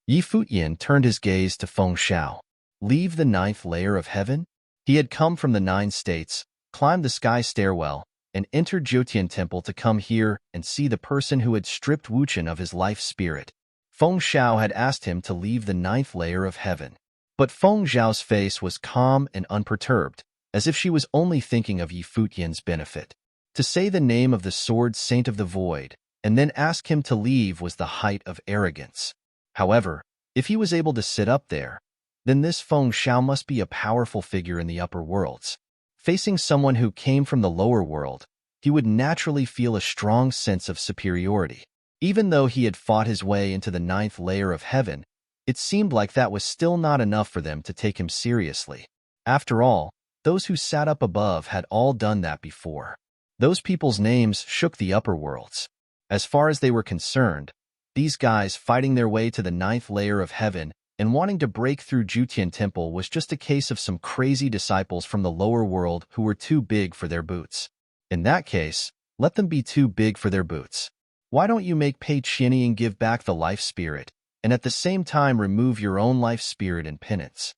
Yi Futian turned his gaze to Feng Xiao. Leave the ninth layer of heaven? He had come from the 9 states, climbed the sky stairwell, and entered Jotian Temple to come here and see the person who had stripped Wuchen of his life spirit. Feng Xiao had asked him to leave the 9th layer of heaven. But Feng Xiao's face was calm and unperturbed, as if she was only thinking of Yi Futian's benefit. To say the name of the sword saint of the void, and then ask him to leave was the height of arrogance. However, if he was able to sit up there, then this Feng Xiao must be a powerful figure in the upper worlds. Facing someone who came from the lower world, he would naturally feel a strong sense of superiority. Even though he had fought his way into the 9th layer of heaven, it seemed like that was still not enough for them to take him seriously. After all, those who sat up above had all done that before. Those people's names shook the upper worlds. As far as they were concerned, these guys fighting their way to the 9th layer of heaven and wanting to break through Jotian Temple was just a case of some crazy disciples from the lower world who were too big for their boots. In that case, let them be too big for their boots. Why don't you make Pei Qianning give back the life spirit, and at the same time remove your own life spirit in penance?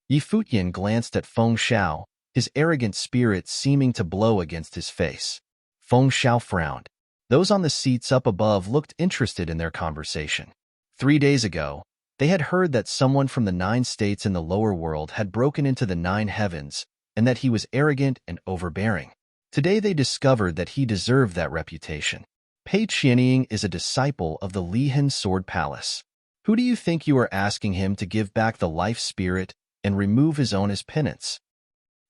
Yi Futian glanced at Feng Xiao, his arrogant spirit seeming to blow against his face. Feng Xiao frowned. Those on the seats up above looked interested in their conversation. 3 days ago, they had heard that someone from the 9 states in the lower world had broken into the 9 heavens, and that he was arrogant and overbearing. Today they discovered that he deserved that reputation. Pei Qianning is a disciple of the Lihan Sword Palace. Who do you think you are asking him to give back the life spirit and remove his own as penance?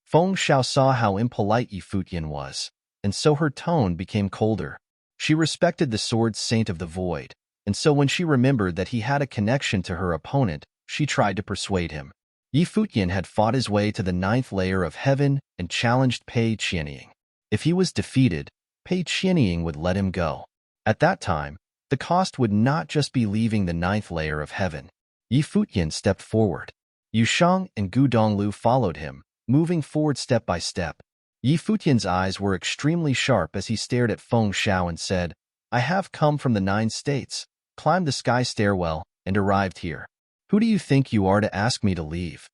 Feng Xiao saw how impolite Yi Futian was, and so her tone became colder. She respected the sword saint of the void, and so when she remembered that he had a connection to her opponent, she tried to persuade him. Yi Futian had fought his way to the 9th layer of heaven and challenged Pei Qianning. If he was defeated, Pei Qianning would let him go. At that time, the cost would not just be leaving the 9th layer of heaven. Yi Futian stepped forward. Yu Shang and Gu Donglu followed him, moving forward step by step. Yi Futian's eyes were extremely sharp as he stared at Feng Xiao and said, I have come from the 9 states, climbed the sky stairwell, and arrived here. Who do you think you are to ask me to leave?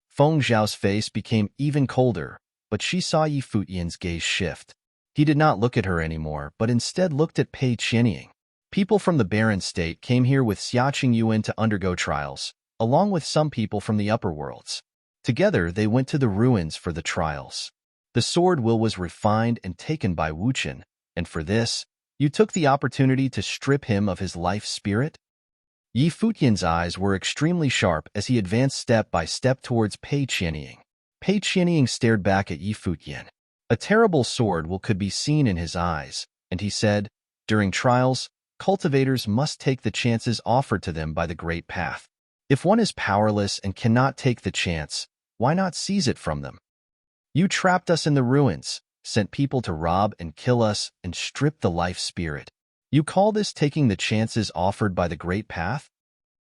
Feng Xiao's face became even colder, but she saw Yi Futian's gaze shift. He did not look at her anymore, but instead looked at Pei Qianning. People from the barren state came here with Xiaqing Yuan to undergo trials, along with some people from the upper worlds. Together, they went to the ruins for the trials. The sword will was refined and taken by Wuchen, and for this, you took the opportunity to strip him of his life spirit? Yi Futian's eyes were extremely sharp as he advanced step by step towards Pei Qianning. Pei Qianning stared back at Yi Futian. A terrible sword will could be seen in his eyes, and he said, during trials, cultivators must take the chances offered to them by the Great Path. If one is powerless and cannot take the chance, why not seize it from them? You trapped us in the ruins, sent people to rob and kill us, and strip the life spirit. You call this taking the chances offered by the Great Path?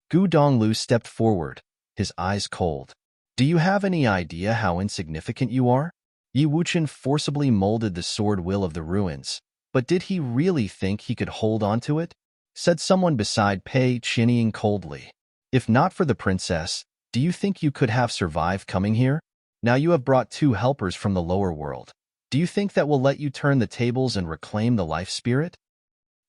Gu Donglu stepped forward, his eyes cold. Do you have any idea how insignificant you are? Yi Wuchen forcibly molded the sword will of the ruins, but did he really think he could hold on to it? Said someone beside Pei Qianning coldly. If not for the princess, do you think you could have survived coming here? Now you have brought 2 helpers from the lower world. Do you think that will let you turn the tables and reclaim the life spirit?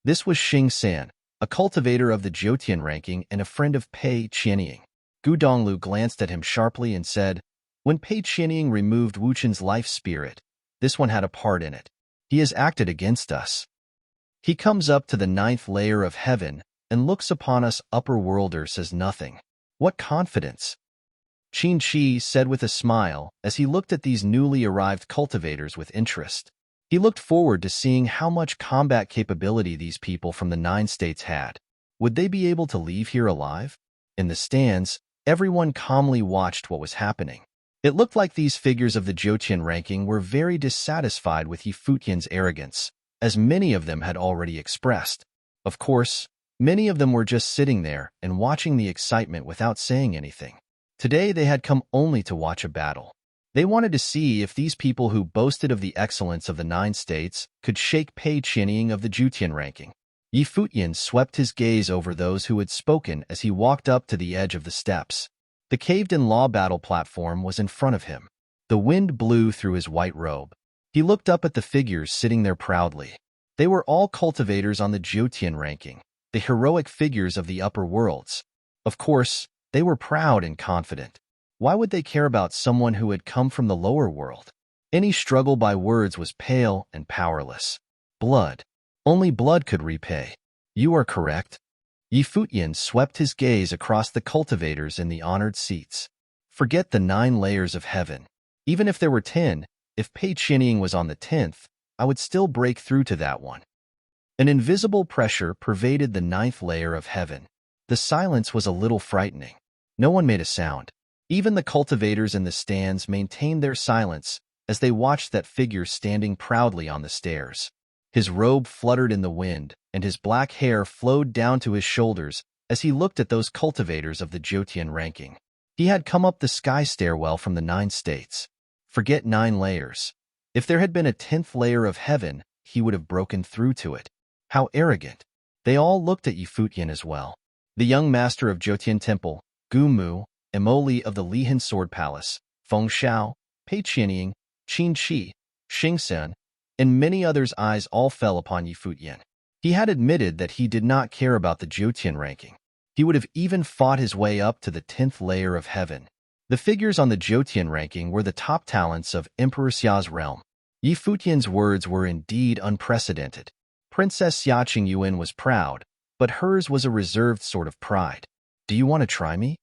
This was Xing San, a cultivator of the Jotian ranking and a friend of Pei Qianning. Gu Donglu glanced at him sharply and said, when Pei Qianning removed Wuchen's life spirit, this one had a part in it. He has acted against us. He comes up to the 9th layer of heaven and looks upon us upper worlders as nothing. What confidence! Qin Shi said with a smile as he looked at these newly arrived cultivators with interest. He looked forward to seeing how much combat capability these people from the 9 states had. Would they be able to leave here alive? In the stands, everyone calmly watched what was happening. It looked like these figures of the Jotian ranking were very dissatisfied with Yi Futian's arrogance, as many of them had already expressed. Of course, many of them were just sitting there and watching the excitement without saying anything. Today they had come only to watch a battle. They wanted to see if these people who boasted of the excellence of the 9 states could shake Pei Qianying of the Futian ranking. Futian swept his gaze over those who had spoken as he walked up to the edge of the steps. The caved-in law battle platform was in front of him. The wind blew through his white robe. He looked up at the figures sitting there proudly. They were all cultivators on the Futian ranking, the heroic figures of the upper worlds. Of course, they were proud and confident. Why would they care about someone who had come from the lower world? Any struggle by words was pale and powerless. Blood. Only blood could repay. You are correct. Futian swept his gaze across the cultivators in the honored seats. Forget the 9 layers of heaven. Even if there were 10, if Pei Qianying was on the 10th, I would still break through to that one. An invisible pressure pervaded the 9th layer of heaven. The silence was a little frightening. No one made a sound. Even the cultivators in the stands maintained their silence as they watched that figure standing proudly on the stairs. His robe fluttered in the wind, and his black hair flowed down to his shoulders as he looked at those cultivators of the Futian ranking. He had come up the sky stairwell from the 9 states. Forget 9 layers. If there had been a 10th layer of heaven, he would have broken through to it. How arrogant. They all looked at Futian as well. The young master of Futian Temple, Gu Mu, Emoli of the Lihan Sword Palace, Feng Xiao, Pei Qianying, Qin Qi, Xing Sen, and many others' eyes all fell upon Futian. He had admitted that he did not care about the Futian ranking. He would have even fought his way up to the 10th layer of heaven. The figures on the Futian ranking were the top talents of Emperor Xia's realm. Futian's words were indeed unprecedented. Princess Xia Qingyuan was proud, but hers was a reserved sort of pride. Do you want to try me?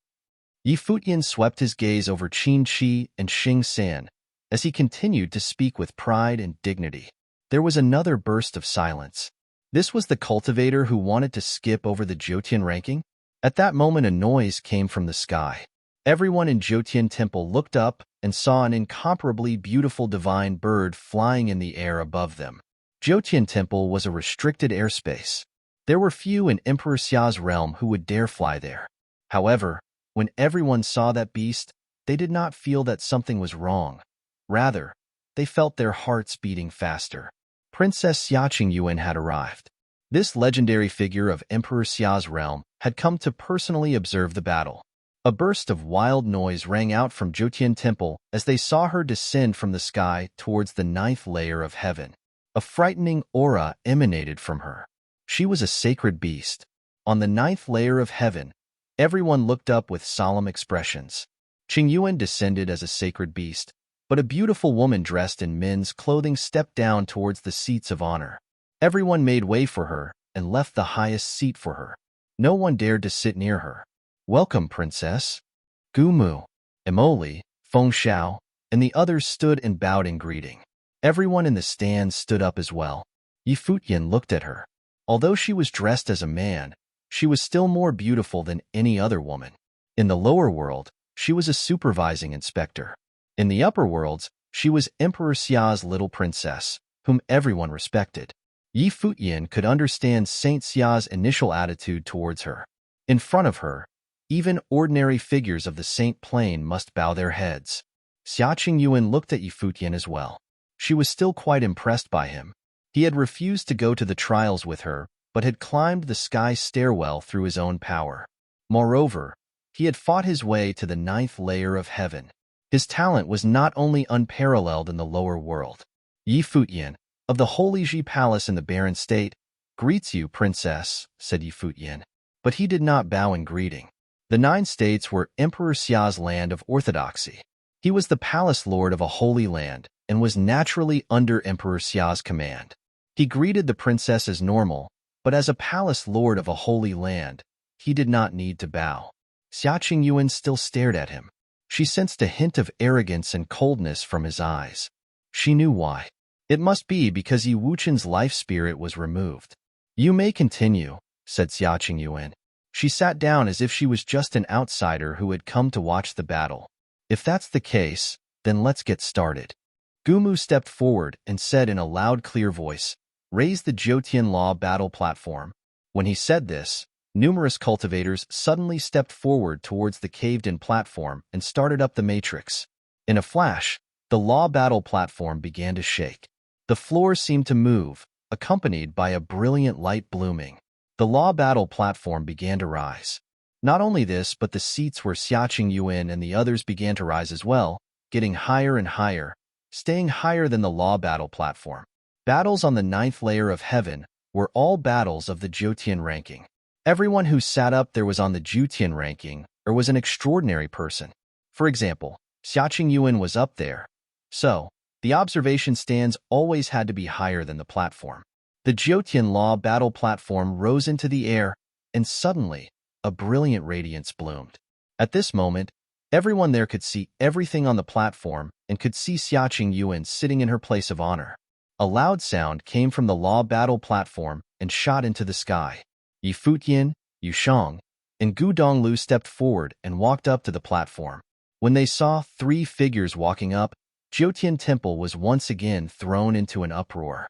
Futian swept his gaze over Qin Qi and Xing San as he continued to speak with pride and dignity. There was another burst of silence. This was the cultivator who wanted to skip over the Futian ranking? At that moment a noise came from the sky. Everyone in Futian Temple looked up and saw an incomparably beautiful divine bird flying in the air above them. Futian Temple was a restricted airspace. There were few in Emperor Xia's realm who would dare fly there. However, when everyone saw that beast, they did not feel that something was wrong. Rather, they felt their hearts beating faster. Princess Xia Qingyuan had arrived. This legendary figure of Emperor Xia's realm had come to personally observe the battle. A burst of wild noise rang out from Futian Temple as they saw her descend from the sky towards the 9th layer of heaven. A frightening aura emanated from her. She was a sacred beast. On the 9th layer of heaven, everyone looked up with solemn expressions. Qingyuan descended as a sacred beast, but a beautiful woman dressed in men's clothing stepped down towards the seats of honor. Everyone made way for her and left the highest seat for her. No one dared to sit near her. Welcome, Princess. Gu Mu, Emoli, Feng Xiao, and the others stood and bowed in greeting. Everyone in the stands stood up as well. Futian looked at her. Although she was dressed as a man, she was still more beautiful than any other woman. In the lower world, she was a supervising inspector. In the upper worlds, she was Emperor Xia's little princess, whom everyone respected. Futian could understand Saint Xia's initial attitude towards her. In front of her, even ordinary figures of the saint plane must bow their heads. Xia Qingyuan looked at Futian as well. She was still quite impressed by him. He had refused to go to the trials with her, but had climbed the sky stairwell through his own power. Moreover, he had fought his way to the 9th layer of heaven. His talent was not only unparalleled in the lower world. Futian, of the Holy Ji Palace in the Barren State, greets you, Princess, said Futian. But he did not bow in greeting. The 9 states were Emperor Xia's land of orthodoxy. He was the palace lord of a holy land and was naturally under Emperor Xia's command. He greeted the princess as normal, but as a palace lord of a holy land, he did not need to bow. Xia Qingyuan still stared at him. She sensed a hint of arrogance and coldness from his eyes. She knew why. It must be because Yi Wuchen's life spirit was removed. You may continue, said Xia Qingyuan. She sat down as if she was just an outsider who had come to watch the battle. If that's the case, then let's get started. Gu Mu stepped forward and said in a loud, clear voice, raise the Jotian Law battle platform. When he said this, numerous cultivators suddenly stepped forward towards the caved-in platform and started up the matrix. In a flash, the Law battle platform began to shake. The floor seemed to move, accompanied by a brilliant light blooming. The Law battle platform began to rise. Not only this, but the seats where Xiaqing Yuan and the others began to rise as well, getting higher and higher, staying higher than the Law battle platform. Battles on the 9th layer of heaven were all battles of the Jotian ranking. Everyone who sat up there was on the Jotian ranking or was an extraordinary person. For example, Xiaqing Yuan was up there. So, the observation stands always had to be higher than the platform. The Jotian Law battle platform rose into the air, and suddenly, a brilliant radiance bloomed. At this moment, everyone there could see everything on the platform and could see Xiaqing Yuan sitting in her place of honor. A loud sound came from the Law battle platform and shot into the sky. Yi Futian, Yu Shang, and Gu Donglu stepped forward and walked up to the platform. When they saw 3 figures walking up, Jotian Temple was once again thrown into an uproar.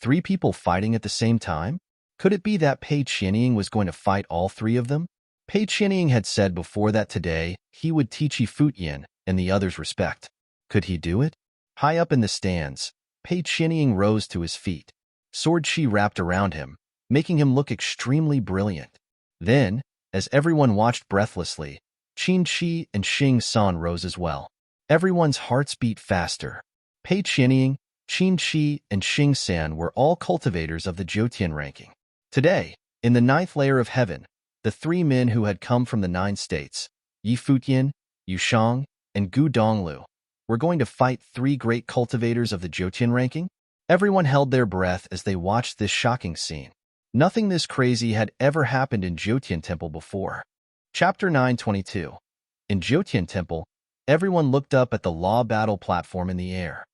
3 people fighting at the same time? Could it be that Pei Qianying was going to fight all 3 of them? Pei Qianying had said before that today he would teach Yi Futian and the others respect. Could he do it? High up in the stands, Pei Qianying rose to his feet. Sword chi wrapped around him, making him look extremely brilliant. Then, as everyone watched breathlessly, Qin Chi and Xing San rose as well. Everyone's hearts beat faster. Pei Qianying, Qin Chi, and Xing San were all cultivators of the Jotian ranking. Today, in the 9th layer of heaven, the 3 men who had come from the 9 states, Yi Futian, Yu Shang, and Gu Donglu, were going to fight 3 great cultivators of the Jotian ranking. Everyone held their breath as they watched this shocking scene. Nothing this crazy had ever happened in Jotian Temple before. Chapter 922. In Jotian Temple, everyone looked up at the Law battle platform in the air.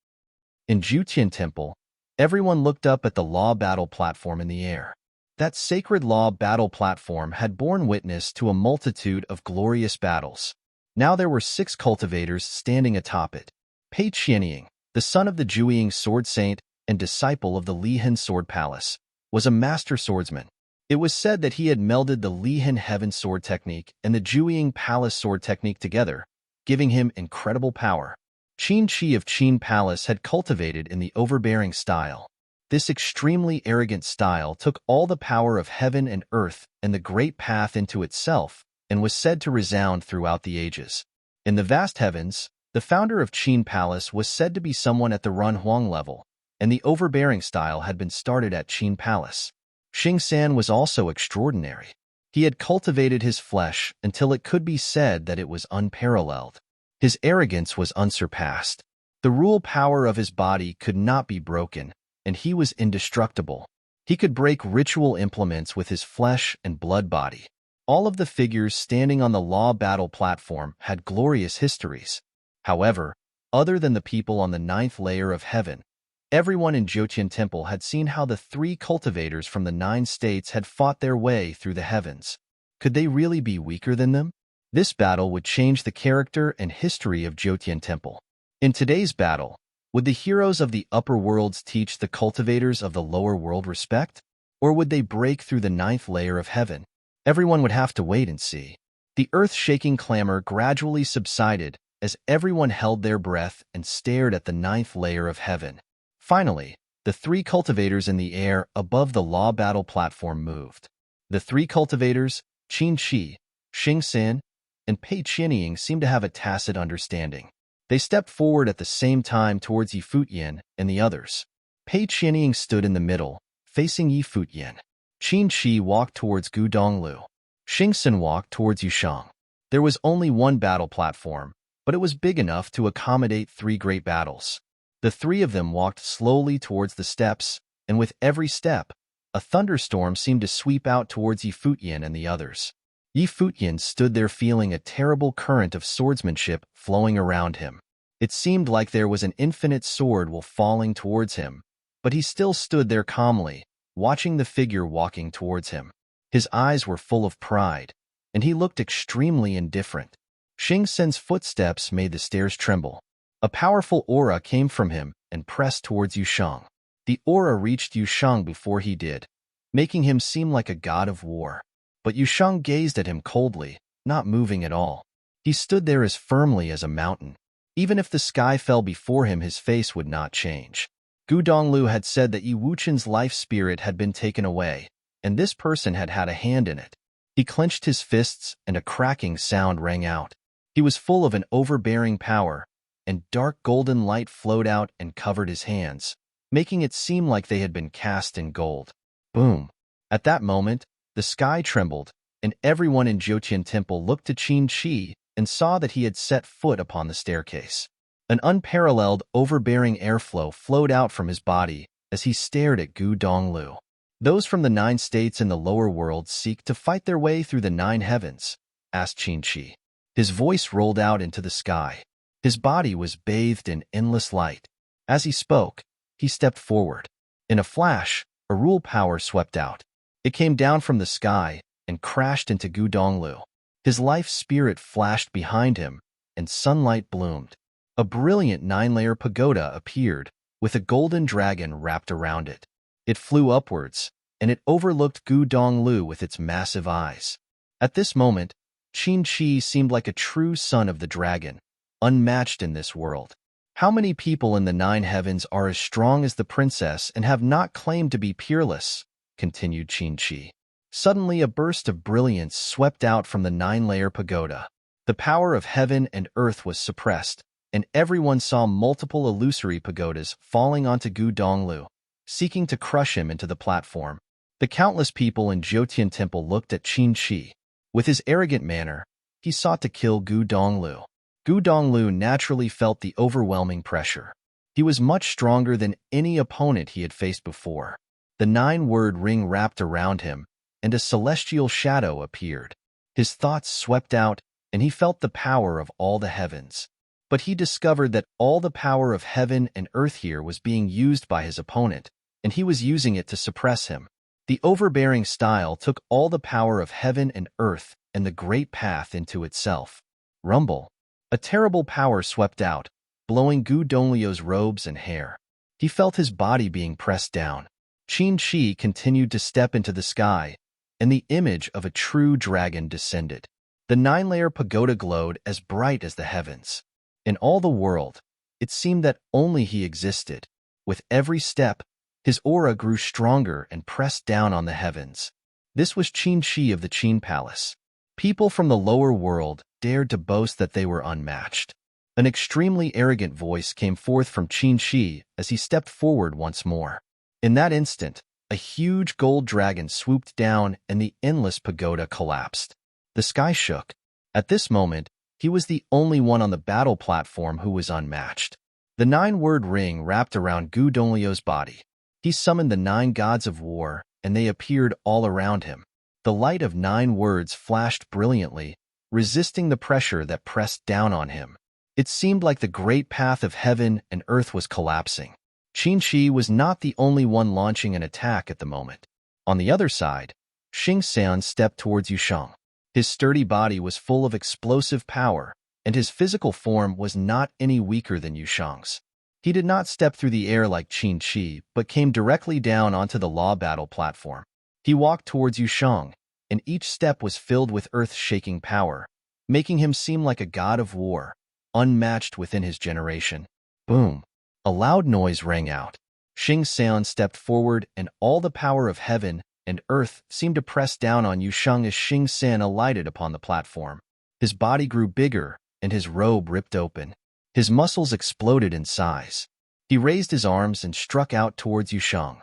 In Jotian Temple, everyone looked up at the Law battle platform in the air. That sacred Law battle platform had borne witness to a multitude of glorious battles. Now there were 6 cultivators standing atop it. Pei Qianying, the son of the Zhuiying sword saint and disciple of the Lihen sword palace, was a master swordsman. It was said that he had melded the Lihen heaven sword technique and the Zhuiying palace sword technique together, giving him incredible power. Qin Chi of Qin Palace had cultivated in the overbearing style. This extremely arrogant style took all the power of heaven and earth and the great path into itself and was said to resound throughout the ages. In the vast heavens, the founder of Qin Palace was said to be someone at the Run Huang level, and the overbearing style had been started at Qin Palace. Xing San was also extraordinary. He had cultivated his flesh until it could be said that it was unparalleled. His arrogance was unsurpassed. The rule power of his body could not be broken, and he was indestructible. He could break ritual implements with his flesh and blood body. All of the figures standing on the Law battle platform had glorious histories. However, other than the people on the 9th layer of heaven, everyone in Jotian Temple had seen how the 3 cultivators from the 9 states had fought their way through the heavens. Could they really be weaker than them? This battle would change the character and history of Jotian Temple. In today's battle, would the heroes of the upper worlds teach the cultivators of the lower world respect? Or would they break through the 9th layer of heaven? Everyone would have to wait and see. The earth-shaking clamor gradually subsided as everyone held their breath and stared at the 9th layer of heaven. Finally, the 3 cultivators in the air above the Law battle platform moved. The 3 cultivators, Qin Chi, Xing San, and Pei Qianying seemed to have a tacit understanding. They stepped forward at the same time towards Yi Futian and the others. Pei Qianying stood in the middle, facing Yi Futian. Qin Chi walked towards Gu Donglu. Xing San walked towards Yu Shang. There was only one battle platform, but it was big enough to accommodate 3 great battles. The 3 of them walked slowly towards the steps, and with every step, a thunderstorm seemed to sweep out towards Yi Futian and the others. Yi Futian stood there feeling a terrible current of swordsmanship flowing around him. It seemed like there was an infinite sword will falling towards him, but he still stood there calmly, watching the figure walking towards him. His eyes were full of pride, and he looked extremely indifferent. Xing San's footsteps made the stairs tremble. A powerful aura came from him and pressed towards Yu Shang. The aura reached Yusheng before he did, making him seem like a god of war. But Yusheng gazed at him coldly, not moving at all. He stood there as firmly as a mountain. Even if the sky fell before him, his face would not change. Gu Donglu had said that Yi Wuchen's life spirit had been taken away, and this person had had a hand in it. He clenched his fists, and a cracking sound rang out. He was full of an overbearing power, and dark golden light flowed out and covered his hands, making it seem like they had been cast in gold. Boom! At that moment, the sky trembled, and everyone in Futian Temple looked to Qin Shi and saw that he had set foot upon the staircase. An unparalleled, overbearing airflow flowed out from his body as he stared at Gu Donglu. "Those from the 9 states in the lower world seek to fight their way through the 9 heavens?" asked Qin Shi. His voice rolled out into the sky. His body was bathed in endless light. As he spoke, he stepped forward. In a flash, a rule power swept out. It came down from the sky and crashed into Gu Donglu. His life spirit flashed behind him, and sunlight bloomed. A brilliant 9-layer pagoda appeared, with a golden dragon wrapped around it. It flew upwards, and it overlooked Gu Donglu with its massive eyes. At this moment, Qin Shi seemed like a true son of the dragon, unmatched in this world. How many people in the 9 heavens are as strong as the princess and have not claimed to be peerless? Continued Qin Shi. Suddenly a burst of brilliance swept out from the 9-layer pagoda. The power of heaven and earth was suppressed, and everyone saw multiple illusory pagodas falling onto Gu Donglu, seeking to crush him into the platform. The countless people in Futian Temple looked at Qin Shi. With his arrogant manner, he sought to kill Gu Donglu. Gu Donglu naturally felt the overwhelming pressure. He was much stronger than any opponent he had faced before. The 9-word ring wrapped around him, and a celestial shadow appeared. His thoughts swept out, and he felt the power of all the heavens. But he discovered that all the power of heaven and earth here was being used by his opponent, and he was using it to suppress him. The overbearing style took all the power of heaven and earth and the great path into itself. Rumble. A terrible power swept out, blowing Gu Donglu's robes and hair. He felt his body being pressed down. Qin Shi continued to step into the sky, and the image of a true dragon descended. The 9-layer pagoda glowed as bright as the heavens. In all the world, it seemed that only he existed. With every step, his aura grew stronger and pressed down on the heavens. This was Qin Shi of the Qin Palace. People from the lower world dared to boast that they were unmatched. An extremely arrogant voice came forth from Qin Shi as he stepped forward once more. In that instant, a huge gold dragon swooped down and the endless pagoda collapsed. The sky shook. At this moment, he was the only one on the battle platform who was unmatched. The 9-word ring wrapped around Gu Donglu's body. He summoned the 9 gods of war, and they appeared all around him. The light of 9 words flashed brilliantly, resisting the pressure that pressed down on him. It seemed like the great path of heaven and earth was collapsing. Qin Shi was not the only one launching an attack at the moment. On the other side, Xing San stepped towards Yusheng. His sturdy body was full of explosive power, and his physical form was not any weaker than Yusheng's. He did not step through the air like Qin Shi, but came directly down onto the law battle platform. He walked towards Yusheng, and each step was filled with earth-shaking power, making him seem like a god of war, unmatched within his generation. Boom! A loud noise rang out. Xing San stepped forward, and all the power of heaven and earth seemed to press down on Yusheng as Xing San alighted upon the platform. His body grew bigger, and his robe ripped open. His muscles exploded in size. He raised his arms and struck out towards Yusheng.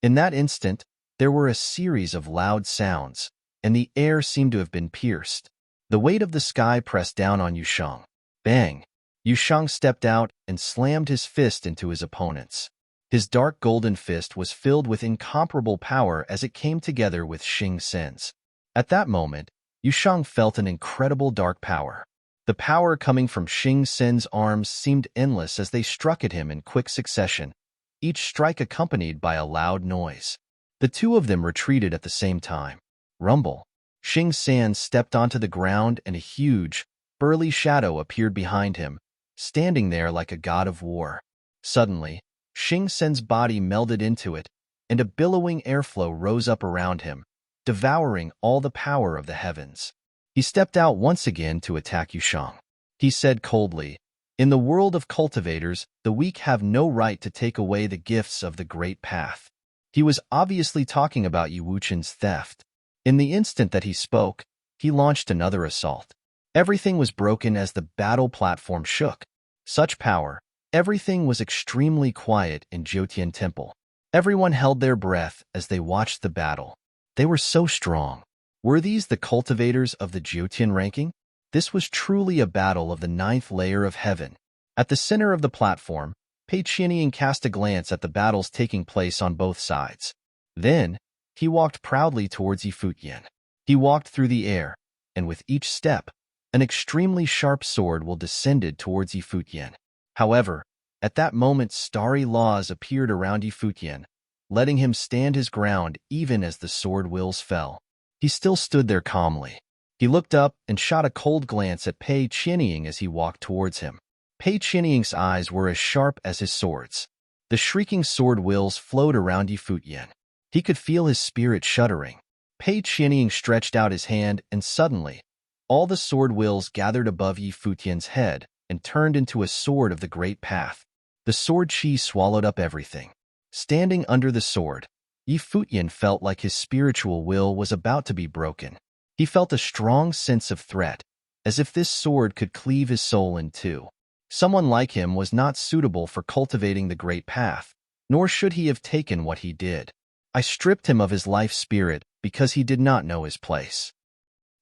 In that instant, there were a series of loud sounds, and the air seemed to have been pierced. The weight of the sky pressed down on Yusheng. Bang! Yusheng stepped out and slammed his fist into his opponent's. His dark golden fist was filled with incomparable power as it came together with Xing San's. At that moment, Yusheng felt an incredible dark power. The power coming from Xing San's arms seemed endless as they struck at him in quick succession, each strike accompanied by a loud noise. The two of them retreated at the same time. Rumble. Xing San stepped onto the ground and a huge, burly shadow appeared behind him, standing there like a god of war. Suddenly, Xing Sen's body melded into it, and a billowing airflow rose up around him, devouring all the power of the heavens. He stepped out once again to attack Yushang. He said coldly, "In the world of cultivators, the weak have no right to take away the gifts of the great path." He was obviously talking about Yi Wuqian's theft. In the instant that he spoke, he launched another assault. Everything was broken as the battle platform shook. Such power. Everything was extremely quiet in Futian Temple. Everyone held their breath as they watched the battle. They were so strong. Were these the cultivators of the Futian ranking? This was truly a battle of the 9th layer of heaven. At the center of the platform, Pei Qianying cast a glance at the battles taking place on both sides. Then, he walked proudly towards Yi Futian. He walked through the air, and with each step, an extremely sharp sword will descended towards Yi Futian. However, at that moment starry laws appeared around Yi Futian, letting him stand his ground even as the sword wills fell. He still stood there calmly. He looked up and shot a cold glance at Pei Qianying as he walked towards him. Pei Qianying's eyes were as sharp as his swords. The shrieking sword wills flowed around Yi Futian. He could feel his spirit shuddering. Pei Qianying stretched out his hand, and suddenly, all the sword wills gathered above Yi Futian's head and turned into a sword of the great path. The sword chi swallowed up everything. Standing under the sword, Yi Futian felt like his spiritual will was about to be broken. He felt a strong sense of threat, as if this sword could cleave his soul in two. Someone like him was not suitable for cultivating the great path, nor should he have taken what he did. I stripped him of his life spirit because he did not know his place.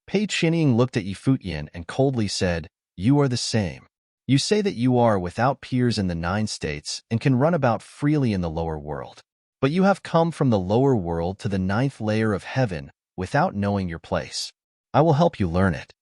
Pei Qianying looked at Yi Futian and coldly said, "You are the same. You say that you are without peers in the 9 states and can run about freely in the lower world. But you have come from the lower world to the 9th layer of heaven without knowing your place. I will help you learn it."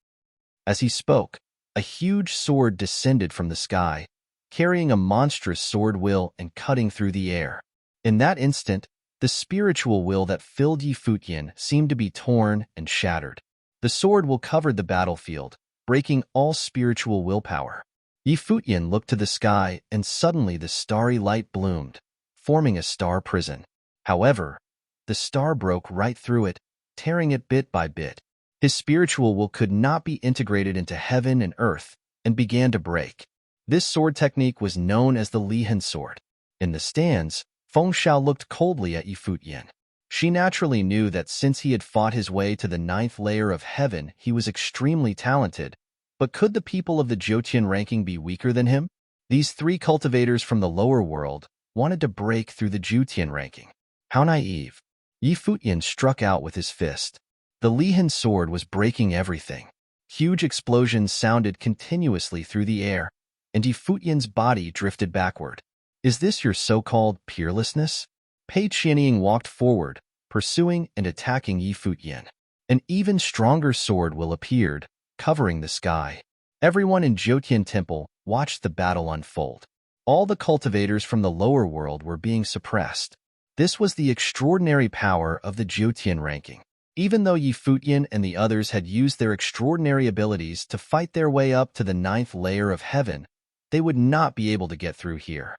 As he spoke, a huge sword descended from the sky, carrying a monstrous sword will and cutting through the air. In that instant, the spiritual will that filled Yi Futian seemed to be torn and shattered. The sword will covered the battlefield, breaking all spiritual willpower. Yi Futian looked to the sky, and suddenly the starry light bloomed, forming a star prison. However, the star broke right through it, tearing it bit by bit. His spiritual will could not be integrated into heaven and earth, and began to break. This sword technique was known as the Lihan sword. In the stands, Feng Xiao looked coldly at Yi Futian. She naturally knew that since he had fought his way to the 9th layer of heaven, he was extremely talented. But could the people of the Futian ranking be weaker than him? These 3 cultivators from the lower world wanted to break through the Futian ranking. How naive. Yi Futian struck out with his fist. The Lihan sword was breaking everything. Huge explosions sounded continuously through the air, and Yi Futian's body drifted backward. Is this your so-called peerlessness? Pei Qianying walked forward, pursuing and attacking Yi Futian. An even stronger sword will appeared, covering the sky. Everyone in Futian Temple watched the battle unfold. All the cultivators from the lower world were being suppressed. This was the extraordinary power of the Futian ranking. Even though Yi Futian and the others had used their extraordinary abilities to fight their way up to the 9th layer of heaven, they would not be able to get through here.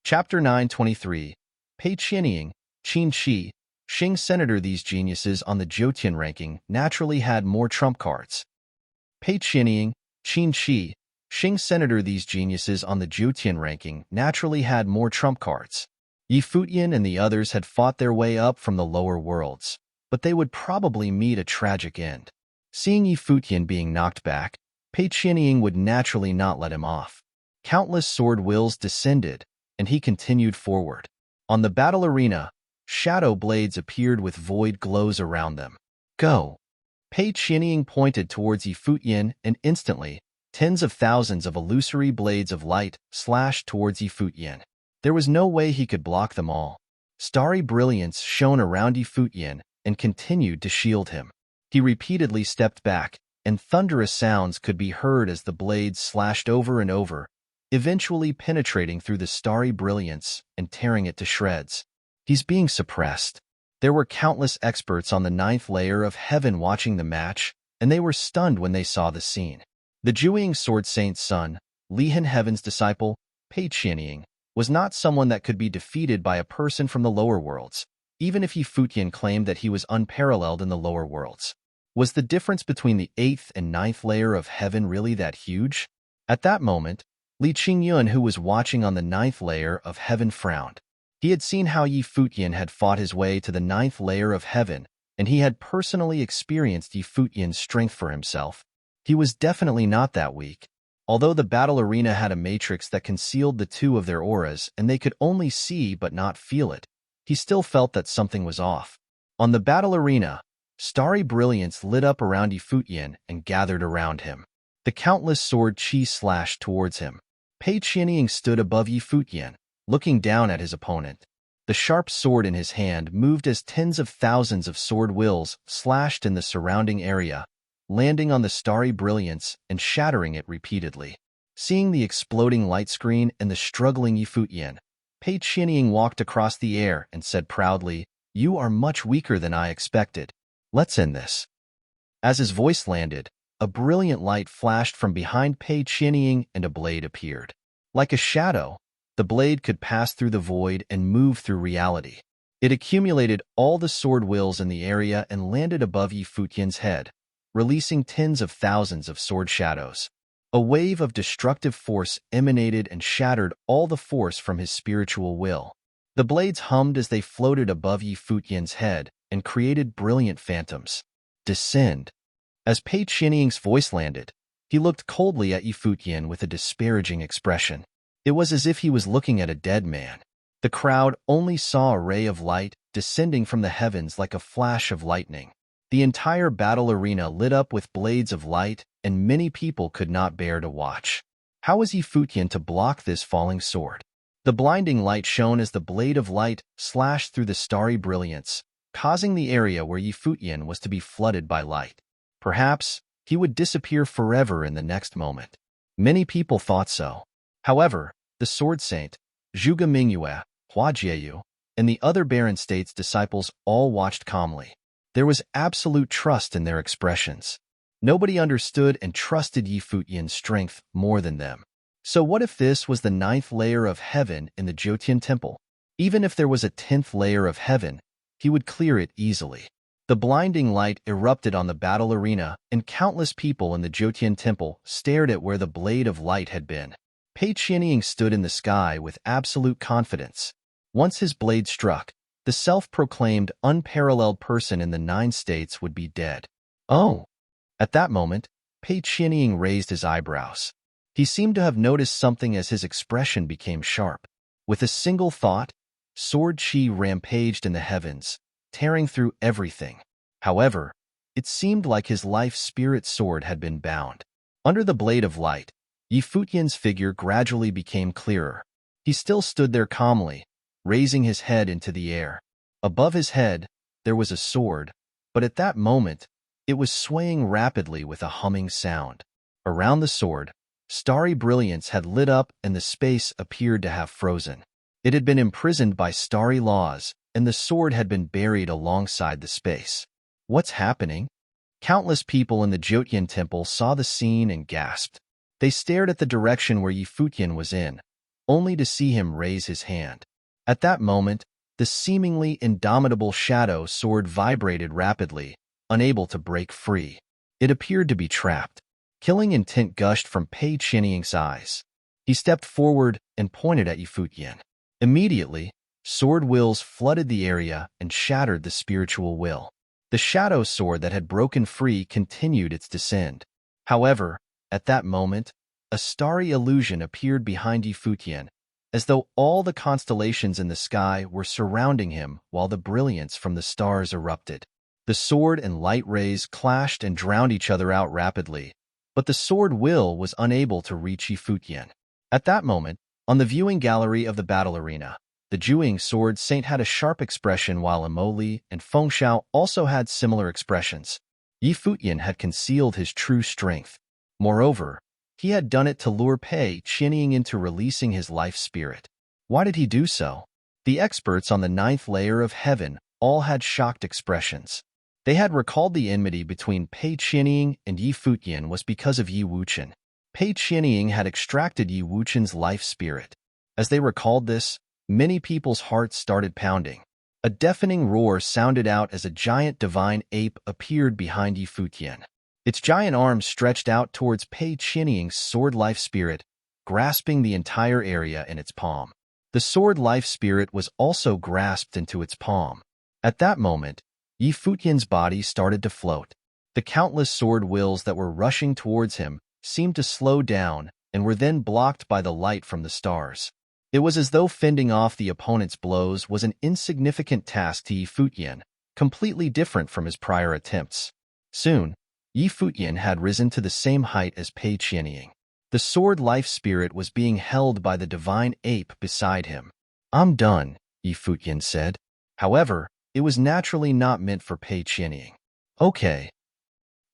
Chapter 923. Pei Qianying, Qin Shi, Xing Senator. These geniuses on the Futian ranking naturally had more trump cards. Pei Qianying, Qin Shi, Xing Senator. These geniuses on the Futian ranking naturally had more trump cards. Yi Futian and the others had fought their way up from the lower worlds, but they would probably meet a tragic end. Seeing Yi Futian being knocked back, Pei Qianying would naturally not let him off. Countless sword wills descended, and he continued forward. On the battle arena, shadow blades appeared with void glows around them. Go! Pei Qianying pointed towards Yi Futian, and instantly, tens of thousands of illusory blades of light slashed towards Yi Futian. There was no way he could block them all. Starry brilliance shone around Yi Futian and continued to shield him. He repeatedly stepped back, and thunderous sounds could be heard as the blades slashed over and over, eventually penetrating through the starry brilliance and tearing it to shreds. He's being suppressed. There were countless experts on the 9th layer of heaven watching the match, and they were stunned when they saw the scene. The Jueying Sword Saint's son, Lihan Heaven's disciple, Pei Qianying, was not someone that could be defeated by a person from the lower worlds, even if Yi Futian claimed that he was unparalleled in the lower worlds. Was the difference between the 8th and 9th layer of heaven really that huge? At that moment, Li Qingyun, who was watching on the 9th layer of heaven, frowned. He had seen how Yi Futian had fought his way to the 9th layer of heaven, and he had personally experienced Yi Futian's strength for himself. He was definitely not that weak. Although the battle arena had a matrix that concealed the two of their auras and they could only see but not feel it, he still felt that something was off. On the battle arena, starry brilliance lit up around Yi Futian and gathered around him. The countless sword chi slashed towards him. Pei Qianying stood above Yi Futian, looking down at his opponent. The sharp sword in his hand moved as tens of thousands of sword wills slashed in the surrounding area, landing on the starry brilliance and shattering it repeatedly. Seeing the exploding light screen and the struggling Yi Futian, Pei Qianying walked across the air and said proudly, "You are much weaker than I expected. Let's end this." As his voice landed, a brilliant light flashed from behind Pei Qianying and a blade appeared. Like a shadow, the blade could pass through the void and move through reality. It accumulated all the sword wills in the area and landed above Yi Futian's head, releasing tens of thousands of sword shadows. A wave of destructive force emanated and shattered all the force from his spiritual will. The blades hummed as they floated above Yi Futian's head and created brilliant phantoms. Descend. As Pei Qianying's voice landed, he looked coldly at Yi Futian with a disparaging expression. It was as if he was looking at a dead man. The crowd only saw a ray of light descending from the heavens like a flash of lightning. The entire battle arena lit up with blades of light, and many people could not bear to watch. How was Yi Futian to block this falling sword? The blinding light shone as the blade of light slashed through the starry brilliance, causing the area where Yi Futian was to be flooded by light. Perhaps he would disappear forever in the next moment. Many people thought so. However, the Sword Saint, Zhuge Mingyue, Hua Jieyu, and the other Baron State's disciples all watched calmly. There was absolute trust in their expressions. Nobody understood and trusted Yi Futian's strength more than them. So what if this was the 9th layer of heaven in the Jiutian Temple? Even if there was a 10th layer of heaven, he would clear it easily. The blinding light erupted on the battle arena, and countless people in the Jiutian Temple stared at where the blade of light had been. Pei Qianying stood in the sky with absolute confidence. Once his blade struck, the self-proclaimed unparalleled person in the 9 states would be dead. Oh! At that moment, Pei Qianying raised his eyebrows. He seemed to have noticed something as his expression became sharp. With a single thought, sword chi rampaged in the heavens, tearing through everything. However, it seemed like his life spirit sword had been bound. Under the blade of light, Yi Futian's figure gradually became clearer. He still stood there calmly, raising his head into the air. Above his head, there was a sword, but at that moment, it was swaying rapidly with a humming sound. Around the sword, starry brilliance had lit up and the space appeared to have frozen. It had been imprisoned by starry laws, and the sword had been buried alongside the space. What's happening? Countless people in the Jiutian Temple saw the scene and gasped. They stared at the direction where Yi Futian was in, only to see him raise his hand. At that moment, the seemingly indomitable shadow sword vibrated rapidly, unable to break free. It appeared to be trapped. Killing intent gushed from Pei Qianying's eyes. He stepped forward and pointed at Yi Futian. Immediately, sword wills flooded the area and shattered the spiritual will. The shadow sword that had broken free continued its descent. However, at that moment, a starry illusion appeared behind Yi Futian, as though all the constellations in the sky were surrounding him while the brilliance from the stars erupted. The sword and light rays clashed and drowned each other out rapidly, but the sword will was unable to reach Yi Futian. At that moment, on the viewing gallery of the battle arena, the Jiuying Sword Saint had a sharp expression while Emoli and Fengxiao also had similar expressions. Yi Futian had concealed his true strength. Moreover, he had done it to lure Pei Qianying into releasing his life spirit. Why did he do so? The experts on the 9th layer of heaven all had shocked expressions. They had recalled the enmity between Pei Qianying and Yi Futian was because of Yi Wuchen. Pei Qianying had extracted Yi Wuchen's life spirit. As they recalled this, many people's hearts started pounding. A deafening roar sounded out as a giant divine ape appeared behind Futian. Its giant arms stretched out towards Pei Qianying's sword life spirit, grasping the entire area in its palm. The sword life spirit was also grasped into its palm. At that moment, Futian's body started to float. The countless sword wills that were rushing towards him seemed to slow down and were then blocked by the light from the stars. It was as though fending off the opponent's blows was an insignificant task to Futian, completely different from his prior attempts. Soon, Futian had risen to the same height as Pei Qianying. The sword life spirit was being held by the divine ape beside him. "I'm done," Futian said. However, it was naturally not meant for Pei Qianying. "Okay."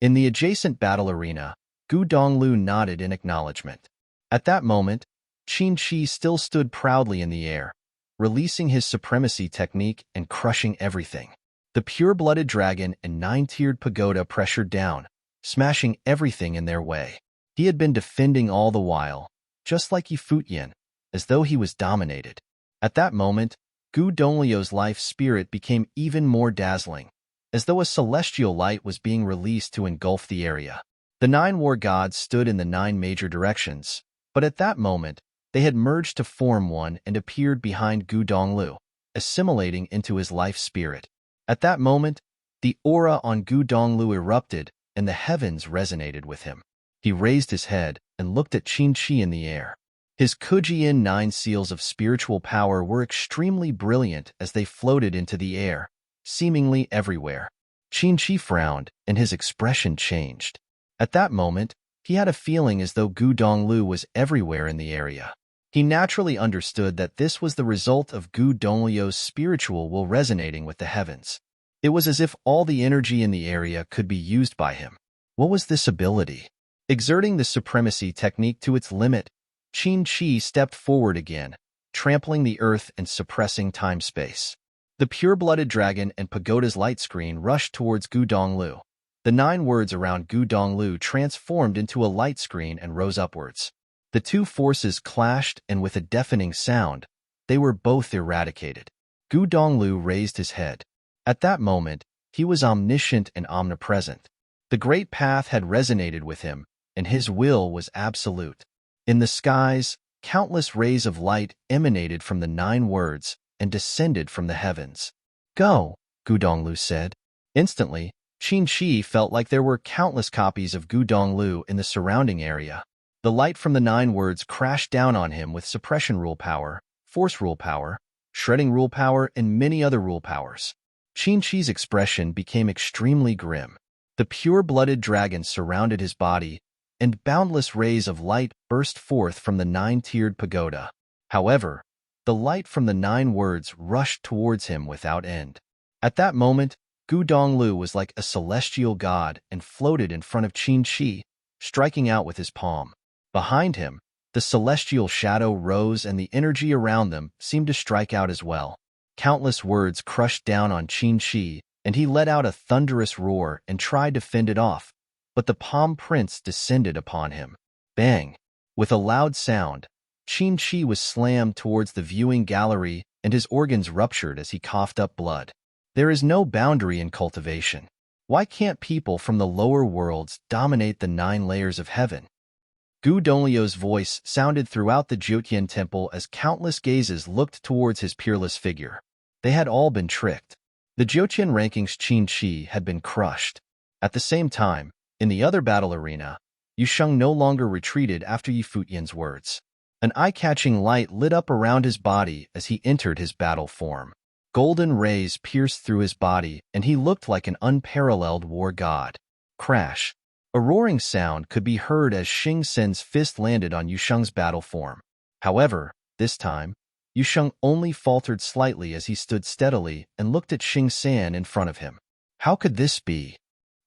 In the adjacent battle arena, Gu Donglu nodded in acknowledgement. At that moment, Qin Shi still stood proudly in the air, releasing his supremacy technique and crushing everything. The pure-blooded dragon and nine-tiered pagoda pressured down, smashing everything in their way. He had been defending all the while, just like Futian, as though he was dominated. At that moment, Gu Donglio's life spirit became even more dazzling, as though a celestial light was being released to engulf the area. The 9 war gods stood in the 9 major directions, but at that moment, they had merged to form one and appeared behind Gu Donglu, assimilating into his life spirit. At that moment, the aura on Gu Donglu erupted, and the heavens resonated with him. He raised his head and looked at Qin Shi in the air. His Kujian 9 seals of spiritual power were extremely brilliant as they floated into the air, seemingly everywhere. Qin Shi frowned, and his expression changed. At that moment, he had a feeling as though Gu Donglu was everywhere in the area. He naturally understood that this was the result of Gu Donglio's spiritual will resonating with the heavens. It was as if all the energy in the area could be used by him. What was this ability? Exerting the supremacy technique to its limit, Qin Shi stepped forward again, trampling the earth and suppressing time-space. The pure-blooded dragon and pagoda's light screen rushed towards Gu Donglu. The 9 words around Gu Donglu transformed into a light screen and rose upwards. The 2 forces clashed, and with a deafening sound, they were both eradicated. Gu Donglu raised his head. At that moment, he was omniscient and omnipresent. The great path had resonated with him, and his will was absolute. In the skies, countless rays of light emanated from the 9 words and descended from the heavens. "Go," Gu Donglu said. Instantly, Qin Shi felt like there were countless copies of Gu Donglu in the surrounding area. The light from the 9 words crashed down on him with suppression rule power, force rule power, shredding rule power, and many other rule powers. Qin Shi's expression became extremely grim. The pure-blooded dragon surrounded his body, and boundless rays of light burst forth from the 9-tiered pagoda. However, the light from the 9 words rushed towards him without end. At that moment, Gu Donglu was like a celestial god and floated in front of Qin Shi, striking out with his palm. Behind him, the celestial shadow rose and the energy around them seemed to strike out as well. Countless words crushed down on Qin Shi, and he let out a thunderous roar and tried to fend it off, but the palm prince descended upon him. Bang! With a loud sound, Qin Shi was slammed towards the viewing gallery and his organs ruptured as he coughed up blood. There is no boundary in cultivation. Why can't people from the lower worlds dominate the 9 layers of heaven? Gu Donglio's voice sounded throughout the Jyotian temple as countless gazes looked towards his peerless figure. They had all been tricked. The Jyotian rankings Qin Shi had been crushed. At the same time, in the other battle arena, Yusheng no longer retreated after Futian's words. An eye-catching light lit up around his body as he entered his battle form. Golden rays pierced through his body, and he looked like an unparalleled war god. Crash! A roaring sound could be heard as Xing Sen's fist landed on Yusheng's battle form. However, this time, Yusheng only faltered slightly as he stood steadily and looked at Xing San in front of him. How could this be?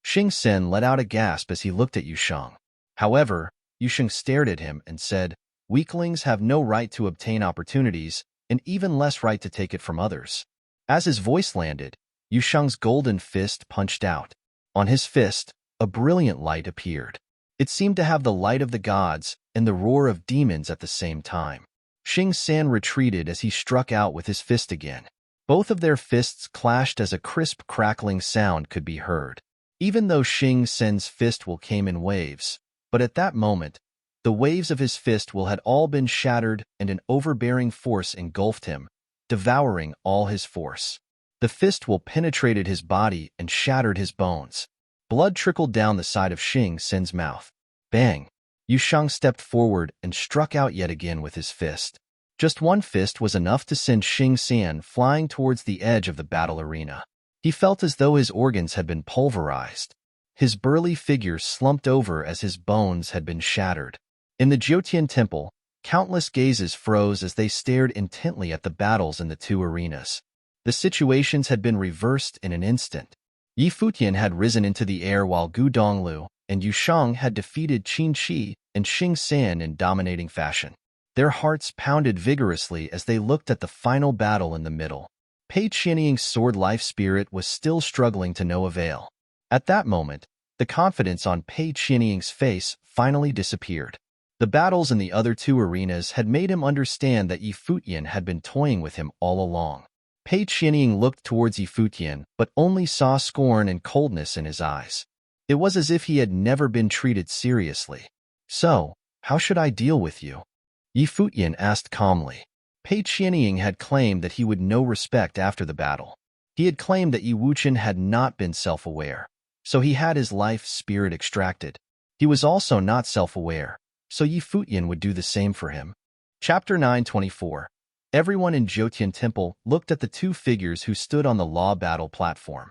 Xing Sen let out a gasp as he looked at Yusheng. However, Yusheng stared at him and said, "Weaklings have no right to obtain opportunities, and even less right to take it from others." As his voice landed, Yusheng's golden fist punched out. On his fist, a brilliant light appeared. It seemed to have the light of the gods and the roar of demons at the same time. Xing San retreated as he struck out with his fist again. Both of their fists clashed as a crisp, crackling sound could be heard. Even though Xing San's fist will came in waves, but at that moment, the waves of his fist will had all been shattered and an overbearing force engulfed him, devouring all his force. The fist will penetrated his body and shattered his bones. Blood trickled down the side of Xing San's mouth. Bang! Yushang stepped forward and struck out yet again with his fist. Just one fist was enough to send Xing San flying towards the edge of the battle arena. He felt as though his organs had been pulverized. His burly figure slumped over as his bones had been shattered. In the Futian temple, countless gazes froze as they stared intently at the battles in the two arenas. The situations had been reversed in an instant. Futian had risen into the air while Gu Donglu and Yushang had defeated Qin Shi and Xing San in dominating fashion. Their hearts pounded vigorously as they looked at the final battle in the middle. Pei Qianying's sword life spirit was still struggling to no avail. At that moment, the confidence on Pei Qianying's face finally disappeared. The battles in the other two arenas had made him understand that Futian had been toying with him all along. Pei Qianying looked towards Futian, but only saw scorn and coldness in his eyes. It was as if he had never been treated seriously. So, how should I deal with you? Futian asked calmly. Pei Qianying had claimed that he would know respect after the battle. He had claimed that Wuchen had not been self-aware, so he had his life spirit extracted. He was also not self-aware, so Futian would do the same for him. Chapter 924. Everyone in Futian Temple looked at the two figures who stood on the law battle platform.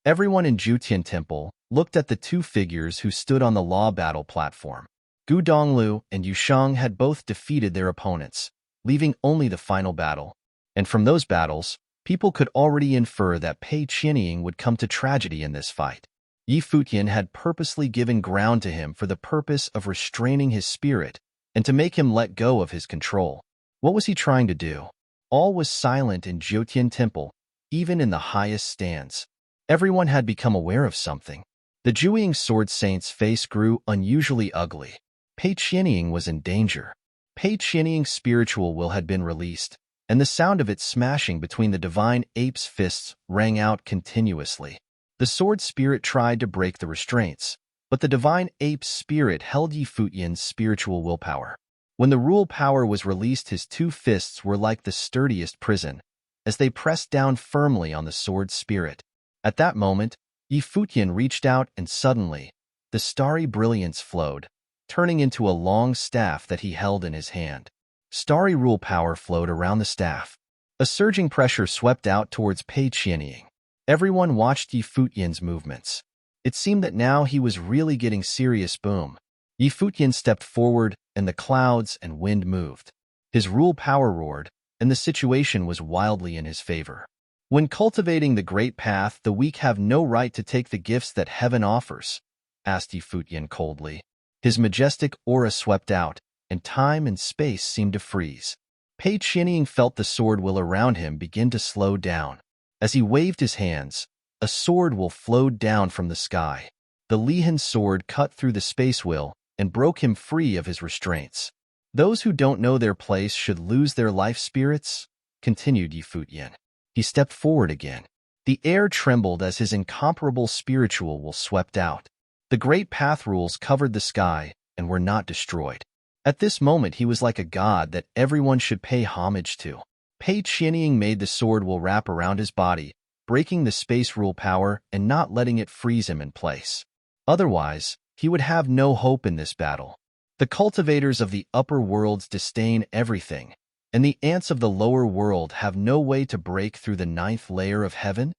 Everyone in Futian Temple looked at the two figures who stood on the law battle platform. Gu Donglu and Yushang had both defeated their opponents, leaving only the final battle. And from those battles, people could already infer that Pei Qianying would come to tragedy in this fight. Futian had purposely given ground to him for the purpose of restraining his spirit and to make him let go of his control. What was he trying to do? All was silent in Futian Temple, even in the highest stands. Everyone had become aware of something. The Jueying Sword Saint's face grew unusually ugly. Pei Qianying was in danger. Pei Qianying's spiritual will had been released, and the sound of it smashing between the divine ape's fists rang out continuously. The sword spirit tried to break the restraints, but the divine ape's spirit held Futian's spiritual willpower. When the rule power was released, his two fists were like the sturdiest prison, as they pressed down firmly on the sword spirit. At that moment, Futian reached out and suddenly, the starry brilliance flowed, turning into a long staff that he held in his hand. Starry rule power flowed around the staff. A surging pressure swept out towards Pei Qianying. Everyone watched Futian's movements. It seemed that now he was really getting serious. Boom. Futian stepped forward, and the clouds and wind moved. His rule power roared, and the situation was wildly in his favor. When cultivating the great path, the weak have no right to take the gifts that heaven offers, asked Futian coldly. His majestic aura swept out, and time and space seemed to freeze. Pei Qianying felt the sword will around him begin to slow down. As he waved his hands, a sword will flowed down from the sky. The Lihan sword cut through the space will and broke him free of his restraints. Those who don't know their place should lose their life spirits, continued Futian. He stepped forward again. The air trembled as his incomparable spiritual will swept out. The great path rules covered the sky and were not destroyed. At this moment he was like a god that everyone should pay homage to. Pei Qianying made the sword will wrap around his body, breaking the space rule power and not letting it freeze him in place. Otherwise, he would have no hope in this battle. The cultivators of the upper worlds disdain everything, and the ants of the lower world have no way to break through the ninth layer of heaven.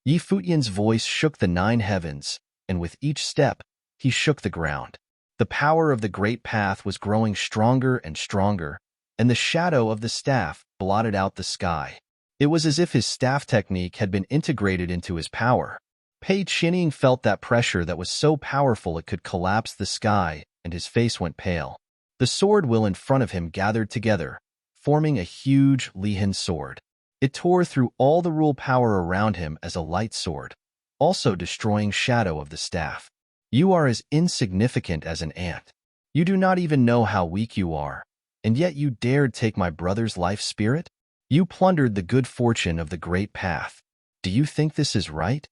Futian's voice shook the 9 heavens, and with each step, he shook the ground. The power of the great path was growing stronger and stronger, and the shadow of the staff blotted out the sky. It was as if his staff technique had been integrated into his power. Pei Qianying felt that pressure that was so powerful it could collapse the sky, and his face went pale. The sword will in front of him gathered together, forming a huge Lihan sword. It tore through all the rule power around him as a light sword, also destroying shadow of the staff. You are as insignificant as an ant. You do not even know how weak you are. And yet you dared take my brother's life spirit? You plundered the good fortune of the great path. Do you think this is right?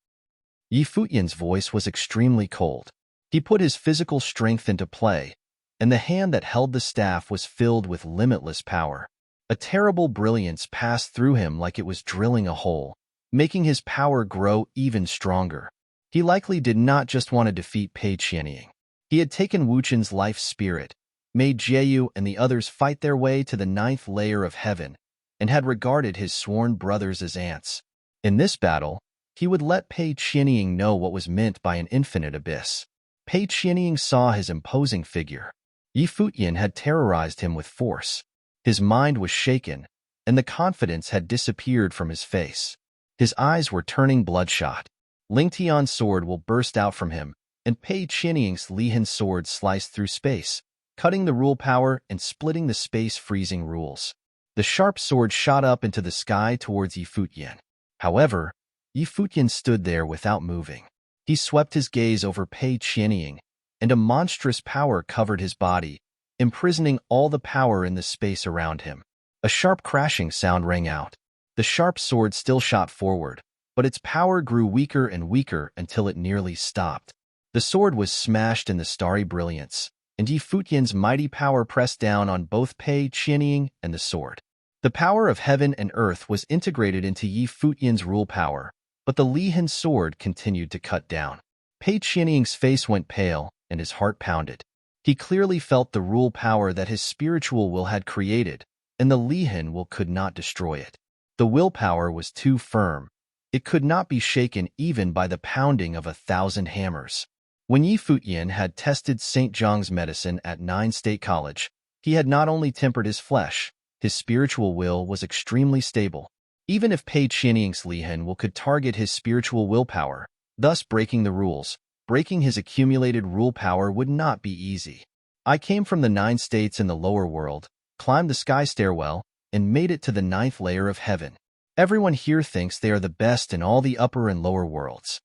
Futian's voice was extremely cold. He put his physical strength into play, and the hand that held the staff was filled with limitless power. A terrible brilliance passed through him like it was drilling a hole, making his power grow even stronger. He likely did not just want to defeat Pei Qianying. He had taken Wu Qin's life spirit, made Jieyu and the others fight their way to the 9th layer of heaven, and had regarded his sworn brothers as ants. In this battle, he would let Pei Qianying know what was meant by an infinite abyss. Pei Qianying saw his imposing figure. Futian had terrorized him with force. His mind was shaken, and the confidence had disappeared from his face. His eyes were turning bloodshot. Ling Tian's sword will burst out from him, and Pei Qianying's Lihan sword sliced through space, cutting the rule power and splitting the space-freezing rules. The sharp sword shot up into the sky towards Futian. However, Futian stood there without moving. He swept his gaze over Pei Qianying, and a monstrous power covered his body, imprisoning all the power in the space around him. A sharp crashing sound rang out. The sharp sword still shot forward, but its power grew weaker and weaker until it nearly stopped. The sword was smashed in the starry brilliance, and Futian's mighty power pressed down on both Pei Qianying and the sword. The power of heaven and earth was integrated into Futian's rule power, but the Lihan sword continued to cut down. Pei Qianying's face went pale, and his heart pounded. He clearly felt the rule power that his spiritual will had created, and the Lihan will could not destroy it. The willpower was too firm. It could not be shaken even by the pounding of 1,000 hammers. When Futian had tested St. Zhang's medicine at 9 State College, he had not only tempered his flesh, his spiritual will was extremely stable. Even if Pei Qianying's Lihan will could target his spiritual willpower, thus breaking the rules, breaking his accumulated rule power would not be easy. I came from the 9 states in the lower world, climbed the sky stairwell, and made it to the 9th layer of heaven. Everyone here thinks they are the best in all the upper and lower worlds.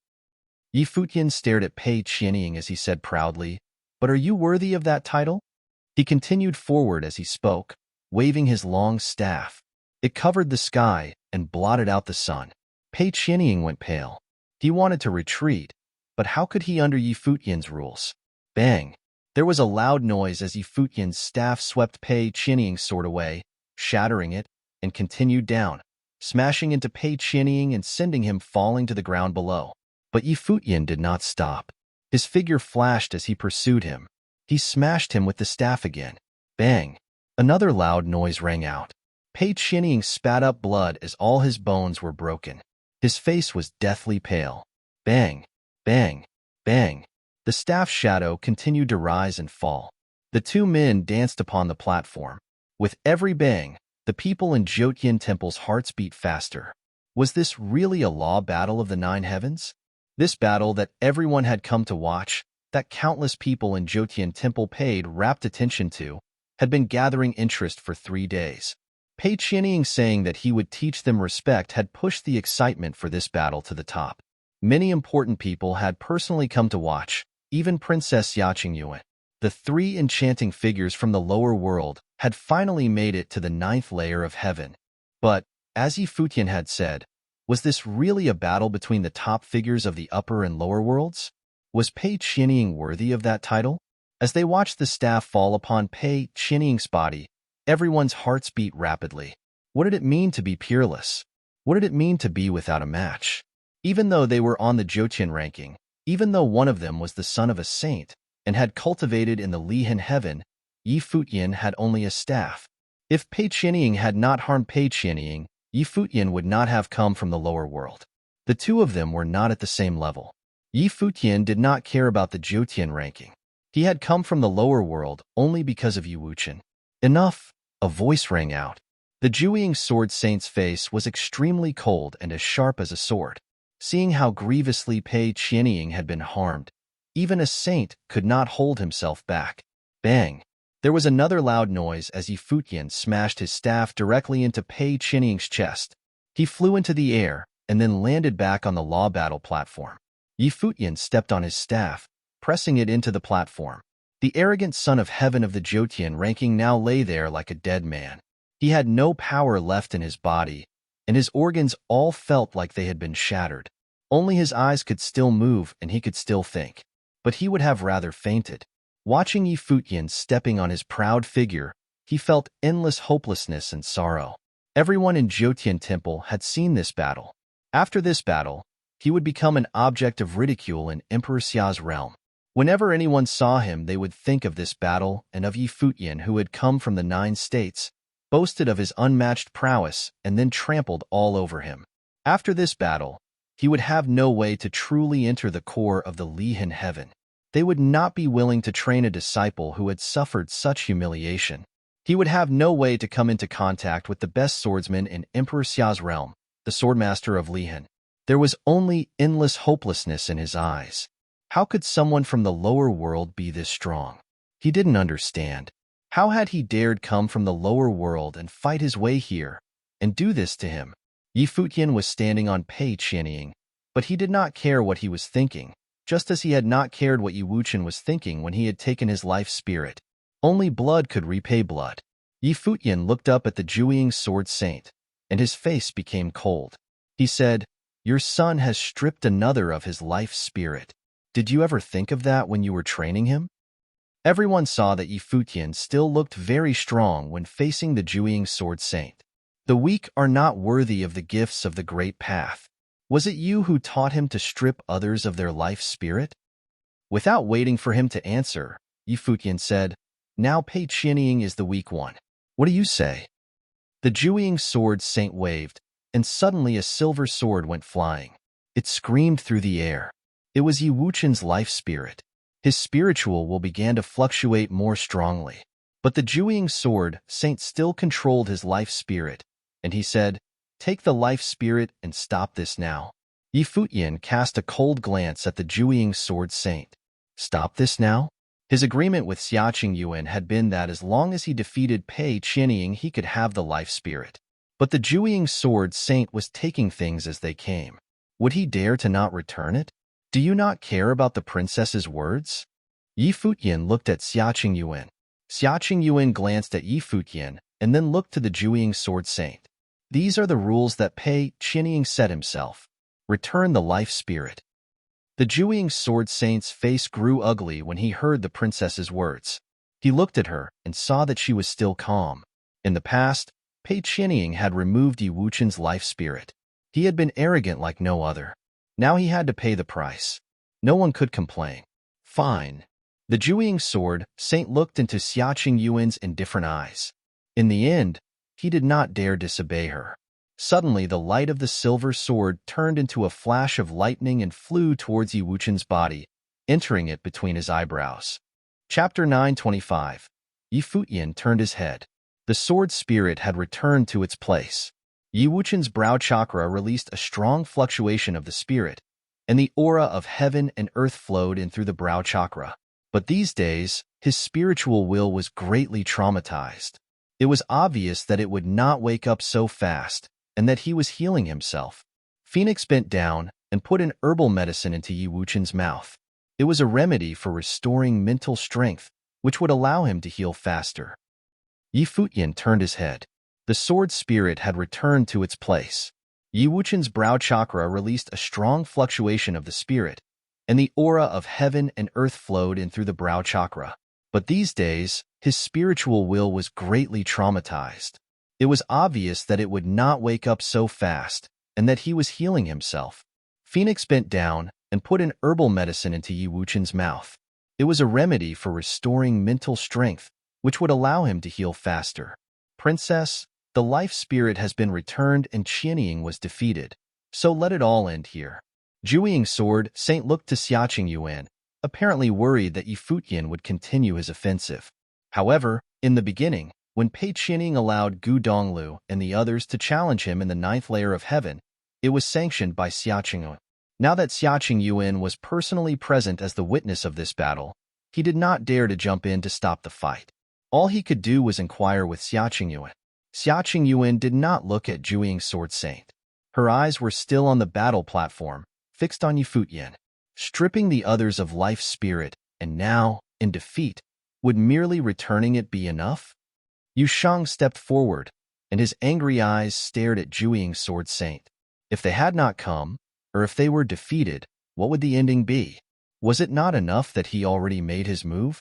Futian stared at Pei Qianying as he said proudly, "But are you worthy of that title?" He continued forward as he spoke, waving his long staff. It covered the sky and blotted out the sun. Pei Qianying went pale. He wanted to retreat, but how could he under Futian's rules? Bang! There was a loud noise as Futian's staff swept Pei Qianying's sword away, shattering it, and continued down, smashing into Pei Qianying and sending him falling to the ground below. But Futian did not stop. His figure flashed as he pursued him. He smashed him with the staff again. Bang! Another loud noise rang out. Pei Qianying spat up blood as all his bones were broken. His face was deathly pale. Bang! Bang! Bang! The staff shadow continued to rise and fall. The two men danced upon the platform. With every bang, the people in Jotian Temple's hearts beat faster. Was this really a law battle of the 9 heavens? This battle that everyone had come to watch, that countless people in Jotian Temple paid rapt attention to, had been gathering interest for 3 days. Pei Qianying saying that he would teach them respect had pushed the excitement for this battle to the top. Many important people had personally come to watch, even Princess Yaqingyuan. The 3 enchanting figures from the lower world had finally made it to the 9th layer of heaven. But, as Futian had said, was this really a battle between the top figures of the upper and lower worlds? Was Pei Qianying worthy of that title? As they watched the staff fall upon Pei Qianying's body, everyone's hearts beat rapidly. What did it mean to be peerless? What did it mean to be without a match? Even though they were on the Jotian ranking, even though one of them was the son of a saint and had cultivated in the Lihan heaven, Futian had only a staff. If Pei Qianying had not harmed Pei Qianying, Futian would not have come from the lower world. The two of them were not at the same level. Futian did not care about the Jotian ranking. He had come from the lower world only because of Wu Qin. Enough! A voice rang out. The Jueying sword saint's face was extremely cold and as sharp as a sword. Seeing how grievously Pei Qianying had been harmed, even a saint could not hold himself back. Bang! There was another loud noise as Futian smashed his staff directly into Pei Qianying's chest. He flew into the air and then landed back on the law battle platform. Futian stepped on his staff, pressing it into the platform. The arrogant son of heaven of the Jotian ranking now lay there like a dead man. He had no power left in his body, and his organs all felt like they had been shattered. Only his eyes could still move and he could still think. But he would have rather fainted. Watching Futian stepping on his proud figure, he felt endless hopelessness and sorrow. Everyone in Jotian Temple had seen this battle. After this battle, he would become an object of ridicule in Emperor Xia's realm. Whenever anyone saw him, they would think of this battle and of Futian, who had come from the 9 states, boasted of his unmatched prowess, and then trampled all over him. After this battle, he would have no way to truly enter the core of the Lihan heaven. They would not be willing to train a disciple who had suffered such humiliation. He would have no way to come into contact with the best swordsman in Emperor Xia's realm, the swordmaster of Lihan. There was only endless hopelessness in his eyes. How could someone from the lower world be this strong? He didn't understand. How had he dared come from the lower world and fight his way here, and do this to him? Futian was standing on Pei Qianying, but he did not care what he was thinking, just as he had not cared what Wuchen was thinking when he had taken his life spirit. Only blood could repay blood. Futian looked up at the Jueying sword saint, and his face became cold. He said, "Your son has stripped another of his life spirit. Did you ever think of that when you were training him?" Everyone saw that Futian still looked very strong when facing the Jueying sword saint. The weak are not worthy of the gifts of the great path. Was it you who taught him to strip others of their life spirit? Without waiting for him to answer, Futian said, "Now Pei Qianying is the weak one. What do you say?" The Jueying sword saint waved, and suddenly a silver sword went flying. It screamed through the air. It was Wuchen's life spirit. His spiritual will began to fluctuate more strongly. But the Jueying sword saint still controlled his life spirit, and he said, "Take the life spirit and stop this now." Futian cast a cold glance at the Jueying sword saint. Stop this now? His agreement with Xiaqing Yuan had been that as long as he defeated Pei Qianying, he could have the life spirit. But the Jueying sword saint was taking things as they came. Would he dare to not return it? "Do you not care about the princess's words?" Futian looked at Xiaqing Yuan. Xiaqing Yuan glanced at Futian and then looked to the Jueying sword saint. "These are the rules that Pei Qianying set himself. Return the life spirit." The Jueying sword saint's face grew ugly when he heard the princess's words. He looked at her and saw that she was still calm. In the past, Pei Qianying had removed Wuchen's life spirit. He had been arrogant like no other. Now he had to pay the price. No one could complain. Fine. The Jueying sword saint looked into Xiaqing Yuan's indifferent eyes. In the end, he did not dare disobey her. Suddenly, the light of the silver sword turned into a flash of lightning and flew towards Wuchen's body, entering it between his eyebrows. Chapter 925. Futian turned his head. The sword spirit had returned to its place. Wuchen's brow chakra released a strong fluctuation of the spirit, and the aura of heaven and earth flowed in through the brow chakra. But these days, his spiritual will was greatly traumatized. It was obvious that it would not wake up so fast, and that he was healing himself. Phoenix bent down and put an herbal medicine into Wuchen's mouth. It was a remedy for restoring mental strength, which would allow him to heal faster. Futian turned his head. The sword spirit had returned to its place. Wuchen's brow chakra released a strong fluctuation of the spirit, and the aura of heaven and earth flowed in through the brow chakra. But these days, his spiritual will was greatly traumatized. It was obvious that it would not wake up so fast, and that he was healing himself. Phoenix bent down and put an herbal medicine into Wuchen's mouth. It was a remedy for restoring mental strength, which would allow him to heal faster. "Princess, the life spirit has been returned and Qianying was defeated, so let it all end here." Jueying sword saint looked to Xiaqing Yuan, apparently worried that Futian would continue his offensive. However, in the beginning, when Pei Qianying allowed Gu Donglu and the others to challenge him in the 9th layer of heaven, it was sanctioned by Xiaqing Yuan. Now that Xiaqing Yuan was personally present as the witness of this battle, he did not dare to jump in to stop the fight. All he could do was inquire with Xiaqing Yuan. Xiaqing Yuan did not look at Jueying sword saint. Her eyes were still on the battle platform, fixed on Futian, stripping the others of life spirit, and now, in defeat, Would merely returning it be enough? Yu Shang stepped forward, and his angry eyes stared at Zhuiying's sword saint. If they had not come, or if they were defeated, what would the ending be? Was it not enough that he already made his move?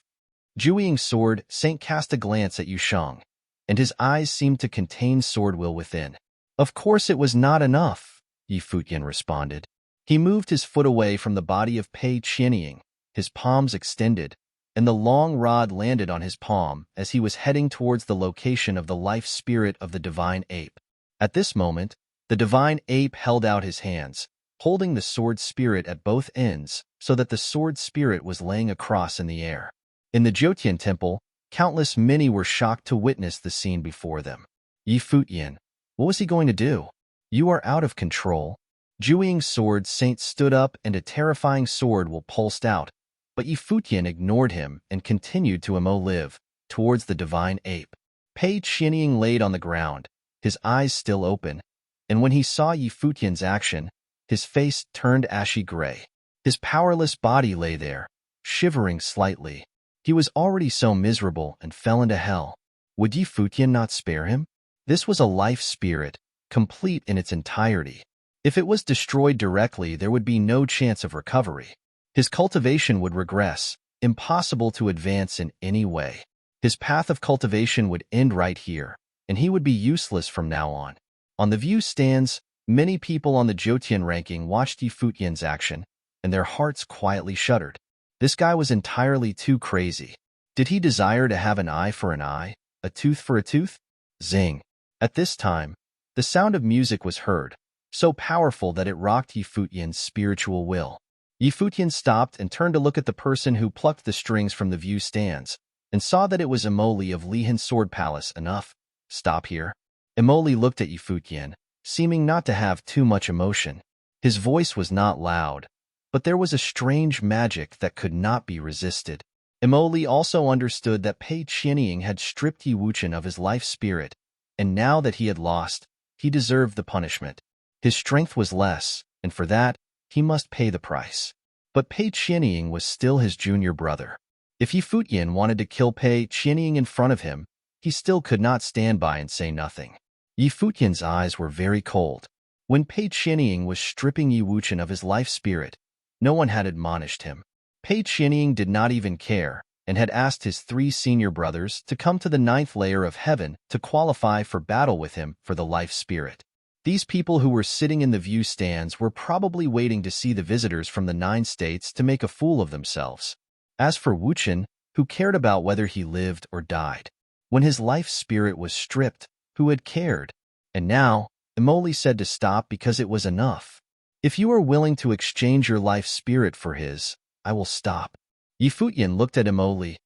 Zhuiying's sword saint cast a glance at Yu Shang, and his eyes seemed to contain sword will within. Of course it was not enough, Yi Futian responded. He moved his foot away from the body of Pei Qianying, his palms extended, and the long rod landed on his palm as he was heading towards the location of the life spirit of the divine ape. At this moment, the divine ape held out his hands, holding the sword spirit at both ends so that the sword spirit was laying across in the air. In the Jotian temple, countless many were shocked to witness the scene before them. Yi Futian, what was he going to do? You are out of control. Zhuiying's sword saint stood up and a terrifying sword will pulsed out, but Yi Futian ignored him and continued to live towards the divine ape. Pei Qianying laid on the ground, his eyes still open, and when he saw Yi Futian's action, his face turned ashy gray. His powerless body lay there, shivering slightly. He was already so miserable and fell into hell. Would Yi Futian not spare him? This was a life spirit, complete in its entirety. If it was destroyed directly, there would be no chance of recovery. His cultivation would regress, impossible to advance in any way. His path of cultivation would end right here, and he would be useless from now on. On the view stands, many people on the Jotian ranking watched Yi Futian's action, and their hearts quietly shuddered. This guy was entirely too crazy. Did he desire to have an eye for an eye, a tooth for a tooth? Zing. At this time, the sound of music was heard, so powerful that it rocked Yi Futian's spiritual will. Yi Futian stopped and turned to look at the person who plucked the strings from the view stands, and saw that it was Emoli of Lihan's Sword Palace. Enough. Stop here. Emoli looked at Yi Futian, seeming not to have too much emotion. His voice was not loud, but there was a strange magic that could not be resisted. Emoli also understood that Pei Qianying had stripped Yi Wuchen of his life spirit, and now that he had lost, he deserved the punishment. His strength was less, and for that, he must pay the price. But Pei Qianying was still his junior brother. If Yi Futian wanted to kill Pei Qianying in front of him, he still could not stand by and say nothing. Yi Futian's eyes were very cold. When Pei Qianying was stripping Yi Wuchen of his life spirit, no one had admonished him. Pei Qianying did not even care, and had asked his 3 senior brothers to come to the 9th layer of heaven to qualify for battle with him for the life spirit. These people who were sitting in the view stands were probably waiting to see the visitors from the 9 states to make a fool of themselves. As for Wuchen, who cared about whether he lived or died? When his life spirit was stripped, who had cared? And now, Emoli said to stop because it was enough. If you are willing to exchange your life spirit for his, I will stop. Yi Futian looked at Emoli.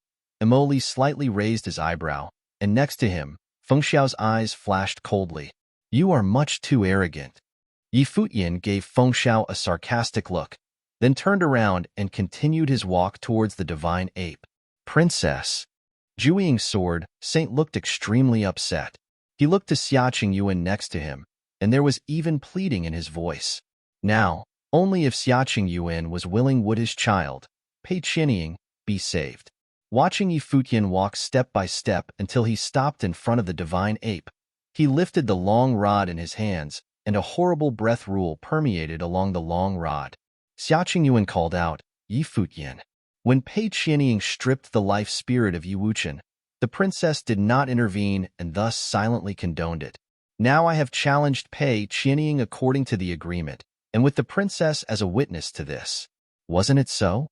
Emoli slightly raised his eyebrow, and next to him, Fengxiao's eyes flashed coldly. You are much too arrogant. Yi Futian gave Fengxiao a sarcastic look, then turned around and continued his walk towards the divine ape. Princess. Zhuiying's sword saint looked extremely upset. He looked to Xiaqing Yuan next to him, and there was even pleading in his voice. Now, only if Xiaqing Yuan was willing would his child, Pei Qianying, be saved. Watching Yi Futian walk step by step until he stopped in front of the divine ape, he lifted the long rod in his hands, and a horrible breath rule permeated along the long rod. Xiaqing Yuan called out, Yi Futian. When Pei Qianying stripped the life spirit of Yi Wuchen, the princess did not intervene and thus silently condoned it. Now I have challenged Pei Qianying according to the agreement, and with the princess as a witness to this. Wasn't it so?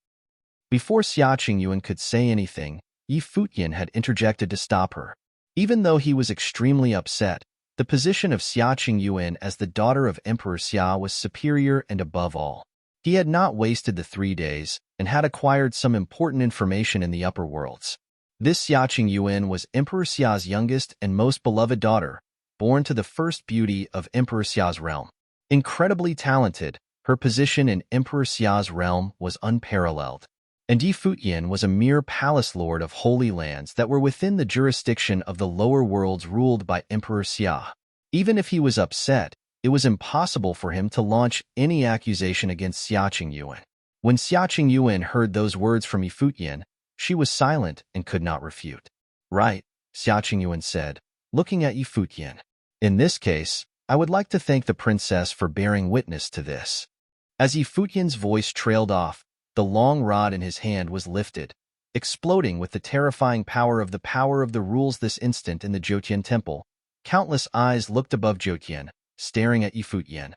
Before Xiaqing Yuan could say anything, Yi Futian had interjected to stop her. Even though he was extremely upset, the position of Xiaqing Yuan as the daughter of Emperor Xia was superior and above all. He had not wasted the 3 days and had acquired some important information in the upper worlds. This Xiaqing Yuan was Emperor Xia's youngest and most beloved daughter, born to the first beauty of Emperor Xia's realm. Incredibly talented, her position in Emperor Xia's realm was unparalleled. And Yi Futian was a mere palace lord of holy lands that were within the jurisdiction of the lower worlds ruled by Emperor Xia. Even if he was upset, it was impossible for him to launch any accusation against Xiaqing Yuan. When Xiaqing Yuan heard those words from Yi Futian, She was silent and could not refute. Right, Xia Qingyuan said, looking at Yi Futian. In this case, I would like to thank the princess for bearing witness to this. As Yi Futian's voice trailed off, the long rod in his hand was lifted, exploding with the terrifying power of the rules this instant in the Jiutian temple. Countless eyes looked above Jiutian, staring at Yi Futian.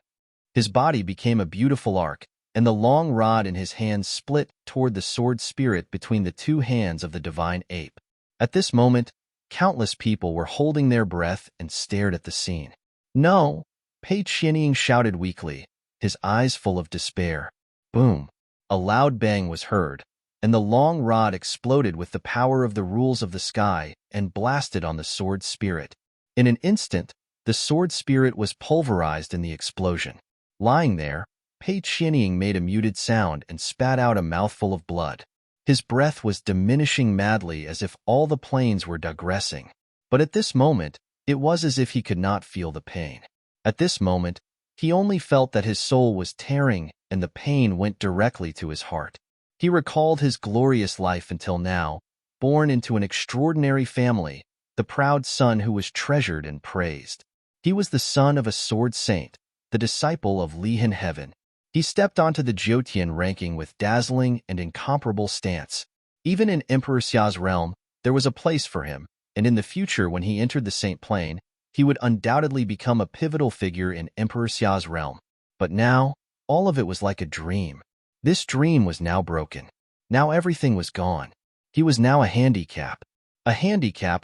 His body became a beautiful arc, and the long rod in his hand split toward the sword spirit between the two hands of the divine ape. At this moment, countless people were holding their breath and stared at the scene. No! Pei Qianying shouted weakly, his eyes full of despair. Boom! A loud bang was heard, and the long rod exploded with the power of the rules of the sky and blasted on the sword spirit. In an instant, the sword spirit was pulverized in the explosion. Lying there, Pei Qianying made a muted sound and spat out a mouthful of blood. His breath was diminishing madly as if all the planes were digressing. But at this moment, it was as if he could not feel the pain. At this moment, he only felt that his soul was tearing and the pain went directly to his heart. He recalled his glorious life until now, born into an extraordinary family, the proud son who was treasured and praised. He was the son of a sword saint, the disciple of Lihan Heaven. He stepped onto the Jiutian ranking with dazzling and incomparable stance. Even in Emperor Xia's realm, there was a place for him, and in the future when he entered the Saint Plane, he would undoubtedly become a pivotal figure in Emperor Xia's realm. But now, all of it was like a dream. This dream was now broken. Now everything was gone. He was now a handicap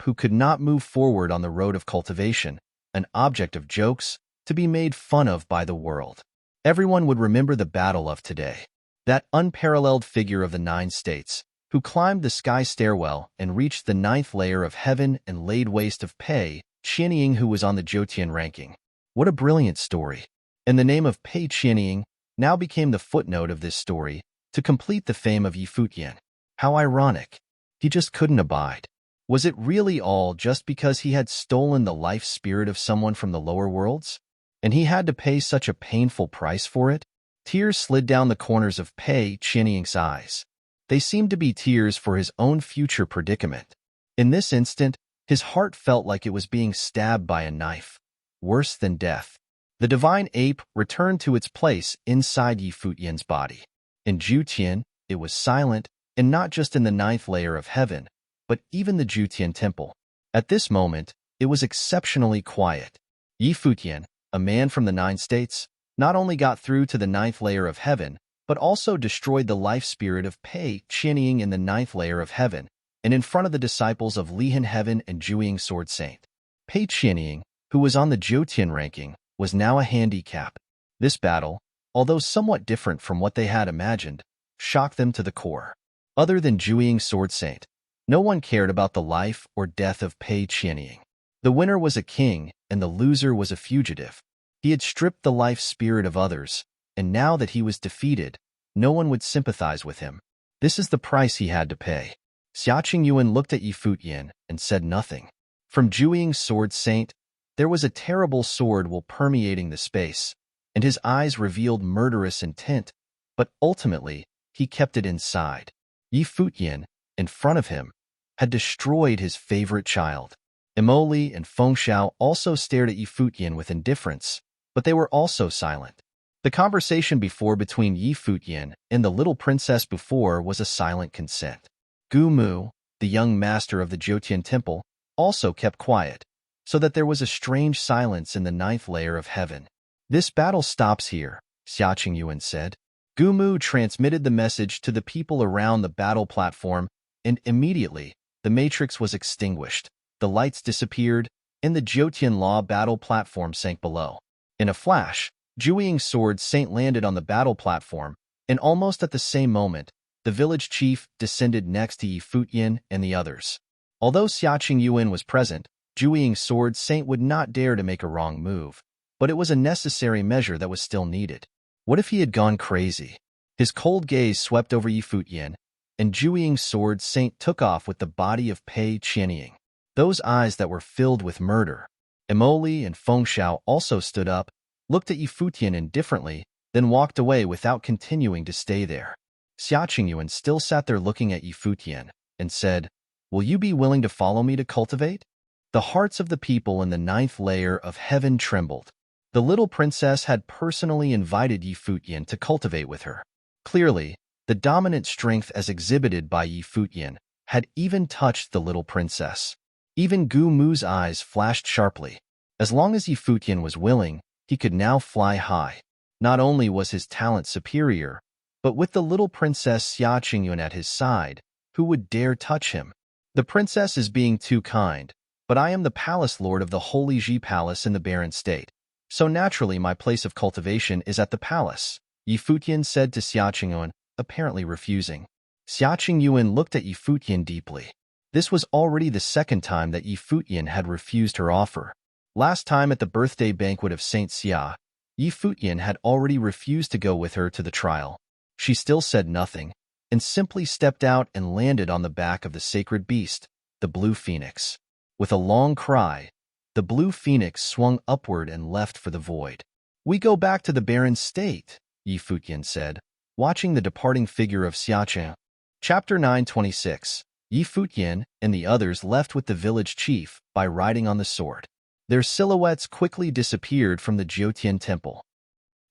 who could not move forward on the road of cultivation, an object of jokes, to be made fun of by the world. Everyone would remember the battle of today. That unparalleled figure of the 9 states, who climbed the sky stairwell and reached the 9th layer of heaven and laid waste of Pei Qianying, who was on the Jiutian ranking. What a brilliant story. And the name of Pei Qianying now became the footnote of this story to complete the fame of Yi Futian. How ironic. He just couldn't abide. Was it really all just because he had stolen the life spirit of someone from the lower worlds? And he had to pay such a painful price for it? Tears slid down the corners of Pei Qianying's eyes. They seemed to be tears for his own future predicament. In this instant, his heart felt like it was being stabbed by a knife. Worse than death. The divine ape returned to its place inside Yi Futian's body. In Jiutian, it was silent, and not just in the 9th layer of heaven, but even the Jiutian temple. At this moment, it was exceptionally quiet. Yi Futian, a man from the 9 states, not only got through to the 9th layer of heaven, but also destroyed the life spirit of Pei Qianying in the 9th layer of heaven, and in front of the disciples of Lihan Heaven and Jiuying Sword Saint. Pei Qianying, who was on the Jiutian ranking, was now a handicap. This battle, although somewhat different from what they had imagined, shocked them to the core. Other than Jiuying Sword Saint, no one cared about the life or death of Pei Qianying. The winner was a king, and the loser was a fugitive. He had stripped the life spirit of others, and now that he was defeated, no one would sympathize with him. This is the price he had to pay. Xia Qingyuan looked at Yi Futian and said nothing. From Jiuying Sword Saint, there was a terrible sword will permeating the space, and his eyes revealed murderous intent, but ultimately, he kept it inside. Yi Futian, in front of him, had destroyed his favorite child. Emoli and Fengxiao also stared at Yi Futian with indifference, but they were also silent. The conversation before between Yi Futian and the little princess before was a silent consent. Gu Mu, the young master of the Jiutian temple, also kept quiet, so that there was a strange silence in the 9th layer of heaven. This battle stops here, Xia Qingyuan said. Gu Mu transmitted the message to the people around the battle platform, and immediately, the matrix was extinguished. The lights disappeared, and the Jiutian Law battle platform sank below. In a flash, Jiuying Sword Saint landed on the battle platform, and almost at the same moment, the village chief descended next to Yi Futian and the others. Although Xia Qingyuan was present, Jiuying Sword Saint would not dare to make a wrong move, but it was a necessary measure that was still needed. What if he had gone crazy? His cold gaze swept over Yi Futian, and Jiuying Sword Saint took off with the body of Pei Qianying. Those eyes that were filled with murder. Emoli and Fengxiao also stood up, looked at Yi Futian indifferently, then walked away without continuing to stay there. Xia Qingyuan still sat there looking at Yi Futian, and said, "Will you be willing to follow me to cultivate?" The hearts of the people in the ninth layer of heaven trembled. The little princess had personally invited Futian to cultivate with her. Clearly, the dominant strength as exhibited by Futian had even touched the little princess. Even Gu Mu's eyes flashed sharply. As long as Futian was willing, he could now fly high. Not only was his talent superior, but with the little princess Xia Qingyun at his side, who would dare touch him? The princess is being too kind, but I am the palace lord of the Holy Ji Palace in the barren state, so naturally my place of cultivation is at the palace, Futian said to Xia Qingyun, apparently refusing. Xia Qingyun looked at Futian deeply. This was already the second time that Futian had refused her offer. Last time at the birthday banquet of Saint Xia, Futian had already refused to go with her to the trial. She still said nothing, and simply stepped out and landed on the back of the sacred beast, the blue phoenix. With a long cry, the blue phoenix swung upward and left for the void. "We go back to the barren state," Futian said, watching the departing figure of Xiaqian. Chapter 926. Futian and the others left with the village chief by riding on the sword. Their silhouettes quickly disappeared from the Jiutian temple.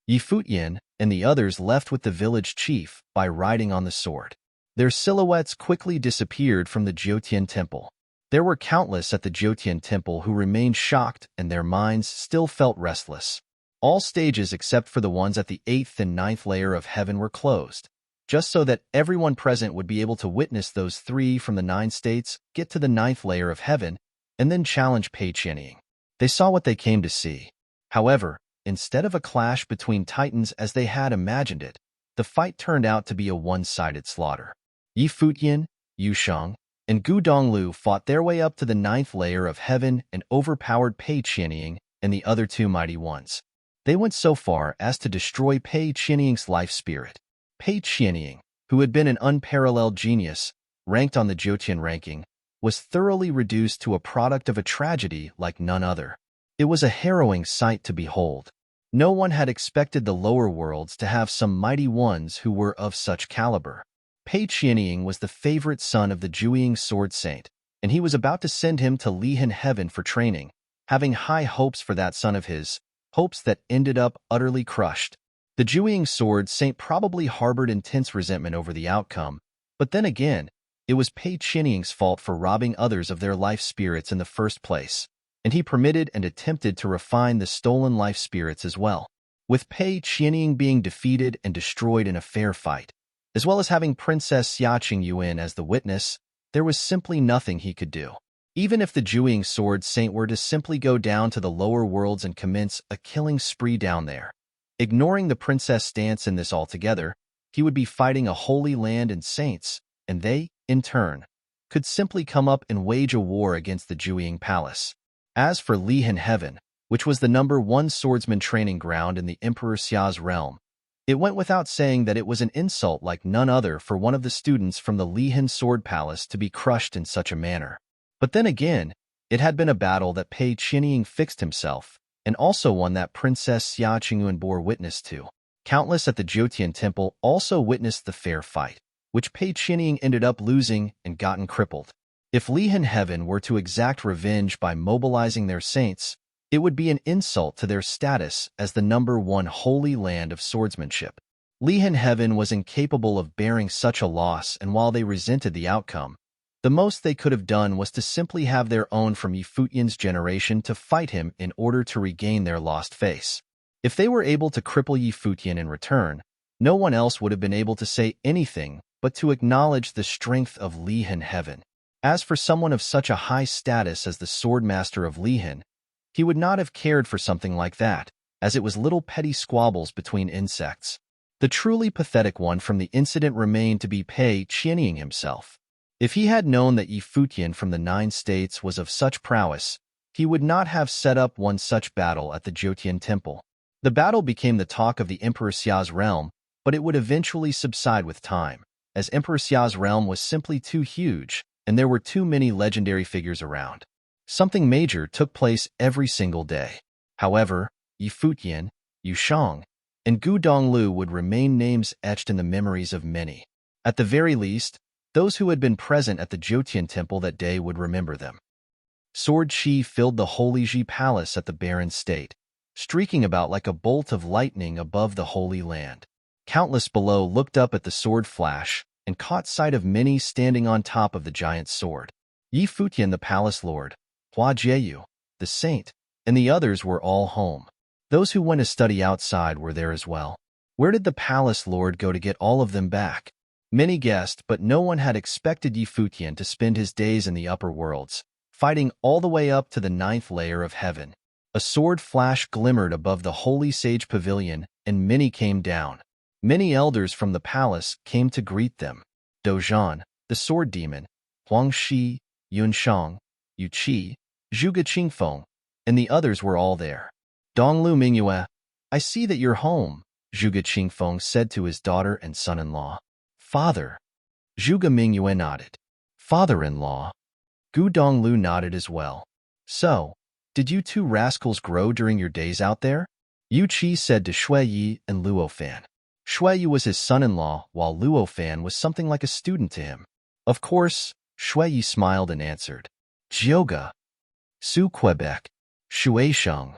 Futian and the others left with the village chief by riding on the sword. Their silhouettes quickly disappeared from the Jiutian temple. There were countless at the Jiutian temple who remained shocked and their minds still felt restless. All stages except for the ones at the 8th and 9th layer of heaven were closed, just so that everyone present would be able to witness those 3 from the 9 states get to the 9th layer of heaven and then challenge Pei Qianying. They saw what they came to see. However, instead of a clash between titans as they had imagined it, the fight turned out to be a one-sided slaughter. Futian, Shang, and Gu Donglu fought their way up to the 9th layer of heaven and overpowered Pei Qianying and the other 2 mighty ones. They went so far as to destroy Pei Qianying's life spirit. Pei Qianying, who had been an unparalleled genius, ranked on the Jiutian ranking, was thoroughly reduced to a product of a tragedy like none other. It was a harrowing sight to behold. No one had expected the lower worlds to have some mighty ones who were of such caliber. Pei Qianying was the favorite son of the Jiuying sword saint, and he was about to send him to Lihan heaven for training, having high hopes for that son of his, hopes that ended up utterly crushed. The Jiuying sword saint probably harbored intense resentment over the outcome, but then again, it was Pei Qianying's fault for robbing others of their life spirits in the first place, and he permitted and attempted to refine the stolen life spirits as well. With Pei Qianying being defeated and destroyed in a fair fight, as well as having Princess Xia Qingyun as the witness, there was simply nothing he could do. Even if the Jiuying sword saint were to simply go down to the lower worlds and commence a killing spree down there, ignoring the princess stance in this altogether, he would be fighting a holy land and saints, and they, in turn, could simply come up and wage a war against the Jiuying palace. As for Lihan heaven, which was the #1 swordsman training ground in the Emperor Xia's realm, it went without saying that it was an insult like none other for one of the students from the Lihan Sword Palace to be crushed in such a manner. But then again, it had been a battle that Pei Qianying fixed himself, and also one that Princess Xia Qingyun bore witness to. Countless at the Jiutian temple also witnessed the fair fight, which Pei Qianying ended up losing and gotten crippled. If Lihan heaven were to exact revenge by mobilizing their saints, it would be an insult to their status as the #1 holy land of swordsmanship. Lihan heaven was incapable of bearing such a loss, and while they resented the outcome, the most they could have done was to simply have their own from Futian's generation to fight him in order to regain their lost face. If they were able to cripple Futian in return, no one else would have been able to say anything but to acknowledge the strength of Lihan heaven. As for someone of such a high status as the swordmaster of Lihan, he would not have cared for something like that, as it was little petty squabbles between insects. The truly pathetic one from the incident remained to be Pei Qianying himself. If he had known that Futian from the 9 states was of such prowess, he would not have set up one such battle at the Jiutian temple. The battle became the talk of the Emperor Xia's realm, but it would eventually subside with time, as Emperor Xia's realm was simply too huge, and there were too many legendary figures around. Something major took place every single day. However, Futian, Shang, and Gu Donglu would remain names etched in the memories of many. At the very least, Those who had been present at the Jotian temple that day would remember them. Sword chi filled the Holy Ji palace at the barren state, streaking about like a bolt of lightning above the Holy Land. Countless below looked up at the sword flash and caught sight of many standing on top of the giant sword. Yi Futian, the palace lord, Hua Jieyu, the saint, and the others were all home. Those who went to study outside were there as well. Where did the palace lord go to get all of them back? Many guessed, but no one had expected Yi Futian to spend his days in the upper worlds, fighting all the way up to the 9th layer of heaven. A sword flash glimmered above the holy sage pavilion, and many came down. Many elders from the palace came to greet them. Dozhan, the sword demon, Huang Shi, Yun Shang, Yu Qi, Zhuge Qingfeng, and the others were all there. Donglu Mingyue, I see that you're home, Zhuge Qingfeng said to his daughter and son-in-law. Father. Zhuge Mingyue nodded. Father-in-law. Gu Donglu nodded as well. So, did you two rascals grow during your days out there? Yu Qi said to Shui Yi and Luo Fan. Shui Yi was his son-in-law, while Luo Fan was something like a student to him. Of course, Shui Yi smiled and answered. Jioga. Su Quebec. Shui Sheng.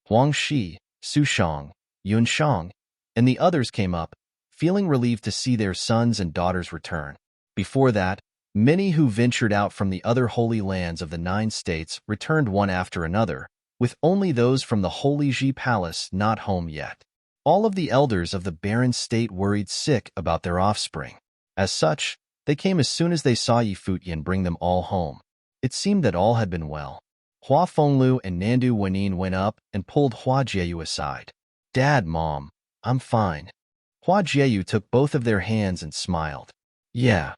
Huang Shi, Su Shang, Yun Shang, and the others came up, feeling relieved to see their sons and daughters return. Before that, many who ventured out from the other holy lands of the 9 states returned one after another, with only those from the Holy Ji Palace not home yet. All of the elders of the barren state worried sick about their offspring. As such, they came as soon as they saw Yi Futian bring them all home. It seemed that all had been well. Hua Fenglu and Nandu Wenin went up and pulled Hua Jieyu aside. Dad, Mom, I'm fine. Hua Jieyu took both of their hands and smiled. Yeah.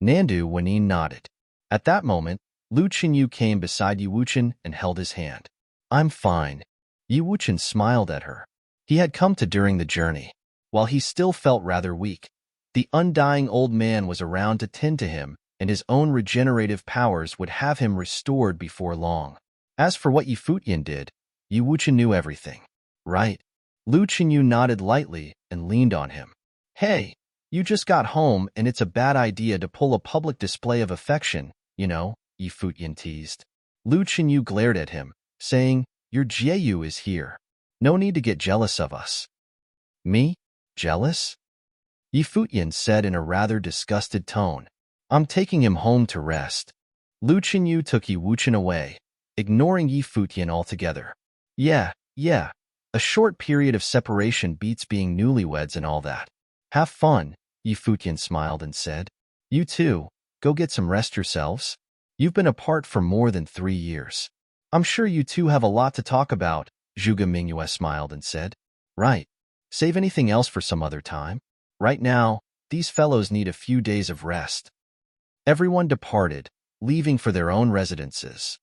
Nandu Wenin nodded. At that moment, Lu Qinyu came beside Yi Wuchen and held his hand. I'm fine. Yi Wuchen smiled at her. He had come to during the journey. While he still felt rather weak, the undying old man was around to tend to him, and his own regenerative powers would have him restored before long. As for what Yi Futian did, Yi Wuchen knew everything. Right. Lu Qinyu nodded lightly and leaned on him. Hey, you just got home and it's a bad idea to pull a public display of affection, you know, Yi Futian teased. Lu Qinyu glared at him, saying, Your Jieyu is here. No need to get jealous of us. Me? Jealous? Yi Futian said in a rather disgusted tone. I'm taking him home to rest. Lu Qinyu took Yi Wuchen away, ignoring Yi Futian altogether. Yeah, a short period of separation beats being newlyweds and all that. Have fun, Yi Futian smiled and said. You too, go get some rest yourselves. You've been apart for more than 3 years. I'm sure you two have a lot to talk about, Zhuge Mingyue smiled and said. Right. Save anything else for some other time. Right now, these fellows need a few days of rest. Everyone departed, leaving for their own residences.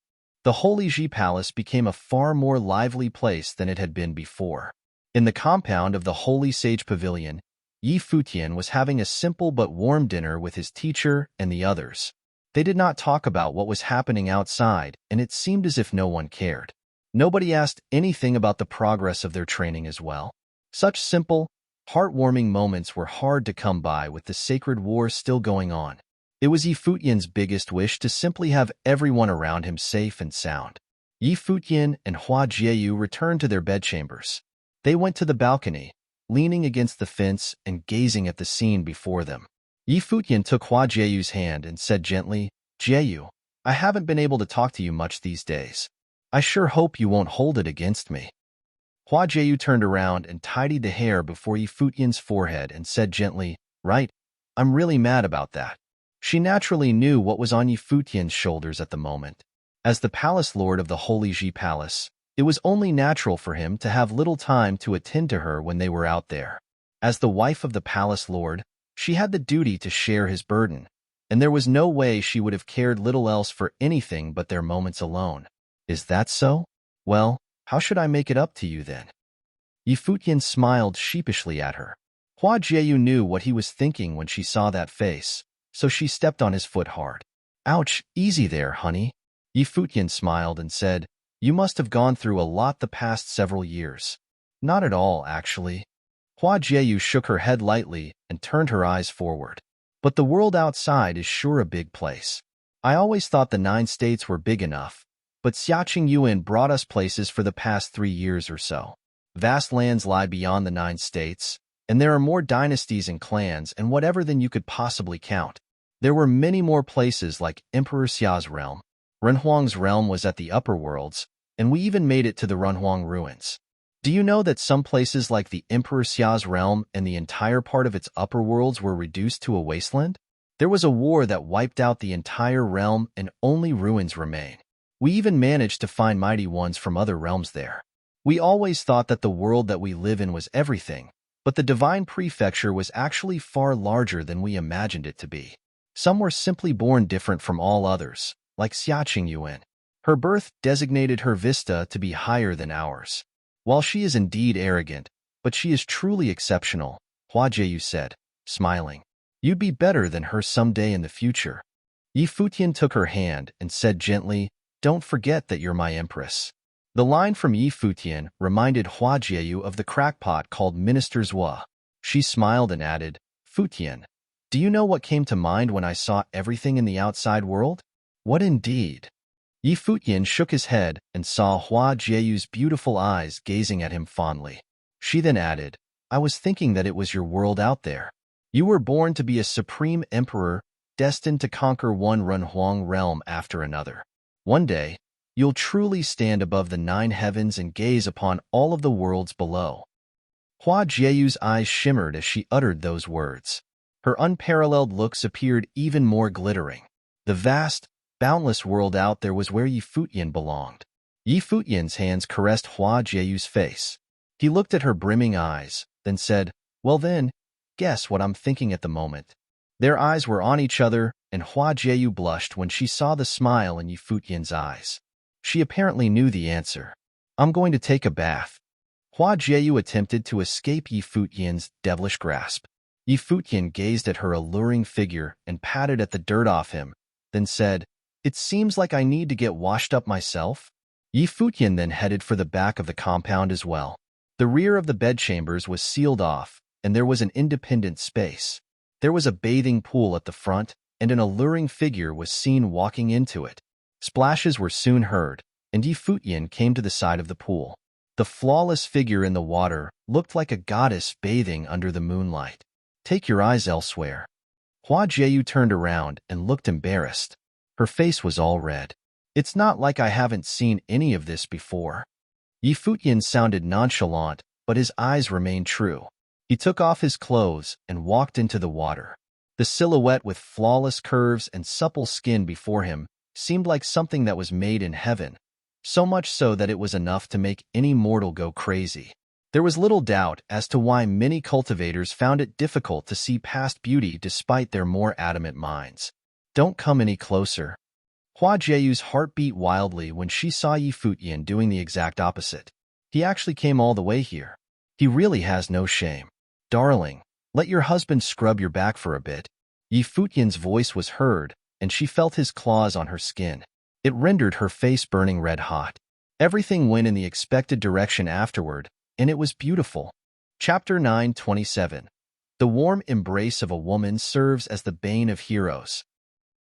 The Holy Ji Palace became a far more lively place than it had been before. In the compound of the Holy Sage Pavilion, Yi Futian was having a simple but warm dinner with his teacher and the others. They did not talk about what was happening outside, and it seemed as if no one cared. Nobody asked anything about the progress of their training as well. Such simple, heartwarming moments were hard to come by with the sacred war still going on. It was Yi Futian's biggest wish to simply have everyone around him safe and sound. Yi Futian and Hua Jieyu returned to their bedchambers. They went to the balcony, leaning against the fence and gazing at the scene before them. Yi Futian took Hua Jieyu's hand and said gently, Jieyu, I haven't been able to talk to you much these days. I sure hope you won't hold it against me. Hua Jieyu turned around and tidied the hair before Yi Futian's forehead and said gently, Right, I'm really mad about that. She naturally knew what was on Yi Futian's shoulders at the moment. As the palace lord of the Holy Ji Palace, it was only natural for him to have little time to attend to her when they were out there. As the wife of the palace lord, she had the duty to share his burden, and there was no way she would have cared little else for anything but their moments alone. Is that so? Well, how should I make it up to you then? Yi Futian smiled sheepishly at her. Hua Jieyu knew what he was thinking when she saw that face, so she stepped on his foot hard. Ouch, easy there, honey. Yi Futian smiled and said, You must have gone through a lot the past several years. Not at all, actually. Hua Jieyu shook her head lightly and turned her eyes forward. But the world outside is sure a big place. I always thought the 9 states were big enough, but Xiaqing Yuan brought us places for the past 3 years or so. Vast lands lie beyond the 9 states, and there are more dynasties and clans and whatever than you could possibly count. There were many more places like Emperor Xia's realm. Renhuang's realm was at the upper worlds, and we even made it to the Renhuang ruins. Do you know that some places like the Emperor Xia's realm and the entire part of its upper worlds were reduced to a wasteland? There was a war that wiped out the entire realm and only ruins remain. We even managed to find mighty ones from other realms there. We always thought that the world that we live in was everything, but the divine prefecture was actually far larger than we imagined it to be. Some were simply born different from all others, like Xiaqing Yuan. Her birth designated her vista to be higher than ours. While she is indeed arrogant, but she is truly exceptional, Hua Jieyu said, smiling. You'd be better than her someday in the future. Yi Futian took her hand and said gently, don't forget that you're my empress. The line from Yi Futian reminded Hua Jieyu of the crackpot called Minister Zhua. She smiled and added, Futian, do you know what came to mind when I saw everything in the outside world? What indeed? Yi Futian shook his head and saw Hua Jieyu's beautiful eyes gazing at him fondly. She then added, I was thinking that it was your world out there. You were born to be a supreme emperor, destined to conquer one Renhuang realm after another. One day, you'll truly stand above the 9 heavens and gaze upon all of the worlds below. Hua Jieyu's eyes shimmered as she uttered those words. Her unparalleled looks appeared even more glittering. The vast, boundless world out there was where Yi Futian belonged. Yi Futian's hands caressed Hua Jieyu's face. He looked at her brimming eyes, then said, well then, guess what I'm thinking at the moment. Their eyes were on each other, and Hua Jieyu blushed when she saw the smile in Yi Futian's eyes. She apparently knew the answer. I'm going to take a bath. Hua Jieyu attempted to escape Yi Futian's devilish grasp. Yi Futian gazed at her alluring figure and patted at the dirt off him, then said, it seems like I need to get washed up myself. Yi Futian then headed for the back of the compound as well. The rear of the bedchambers was sealed off, and there was an independent space. There was a bathing pool at the front, and an alluring figure was seen walking into it. Splashes were soon heard, and Yi Futian came to the side of the pool. The flawless figure in the water looked like a goddess bathing under the moonlight. Take your eyes elsewhere. Hua Jieyu turned around and looked embarrassed. Her face was all red. It's not like I haven't seen any of this before. Yi Futian sounded nonchalant, but his eyes remained true. He took off his clothes and walked into the water. The silhouette with flawless curves and supple skin before him seemed like something that was made in heaven, so much so that it was enough to make any mortal go crazy. There was little doubt as to why many cultivators found it difficult to see past beauty despite their more adamant minds. Don't come any closer. Hua Jieyu's heart beat wildly when she saw Yi Futian doing the exact opposite. He actually came all the way here. He really has no shame. Darling, let your husband scrub your back for a bit. Yi Futian's voice was heard, and she felt his claws on her skin. It rendered her face burning red hot. Everything went in the expected direction afterward, and it was beautiful. Chapter 9:27. The warm embrace of a woman serves as the bane of heroes.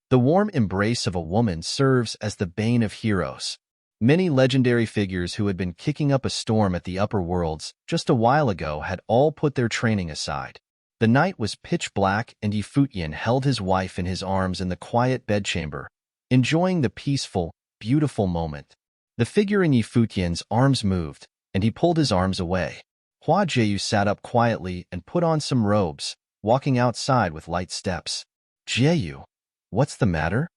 The warm embrace of a woman serves as the bane of heroes. Many legendary figures who had been kicking up a storm at the upper worlds just a while ago had all put their training aside. The night was pitch black, and Yi Futian held his wife in his arms in the quiet bedchamber, enjoying the peaceful, beautiful moment. The figure in Yi Futian's arms moved, and he pulled his arms away. Hua Jieyu sat up quietly and put on some robes, walking outside with light steps. Jieyu, what's the matter?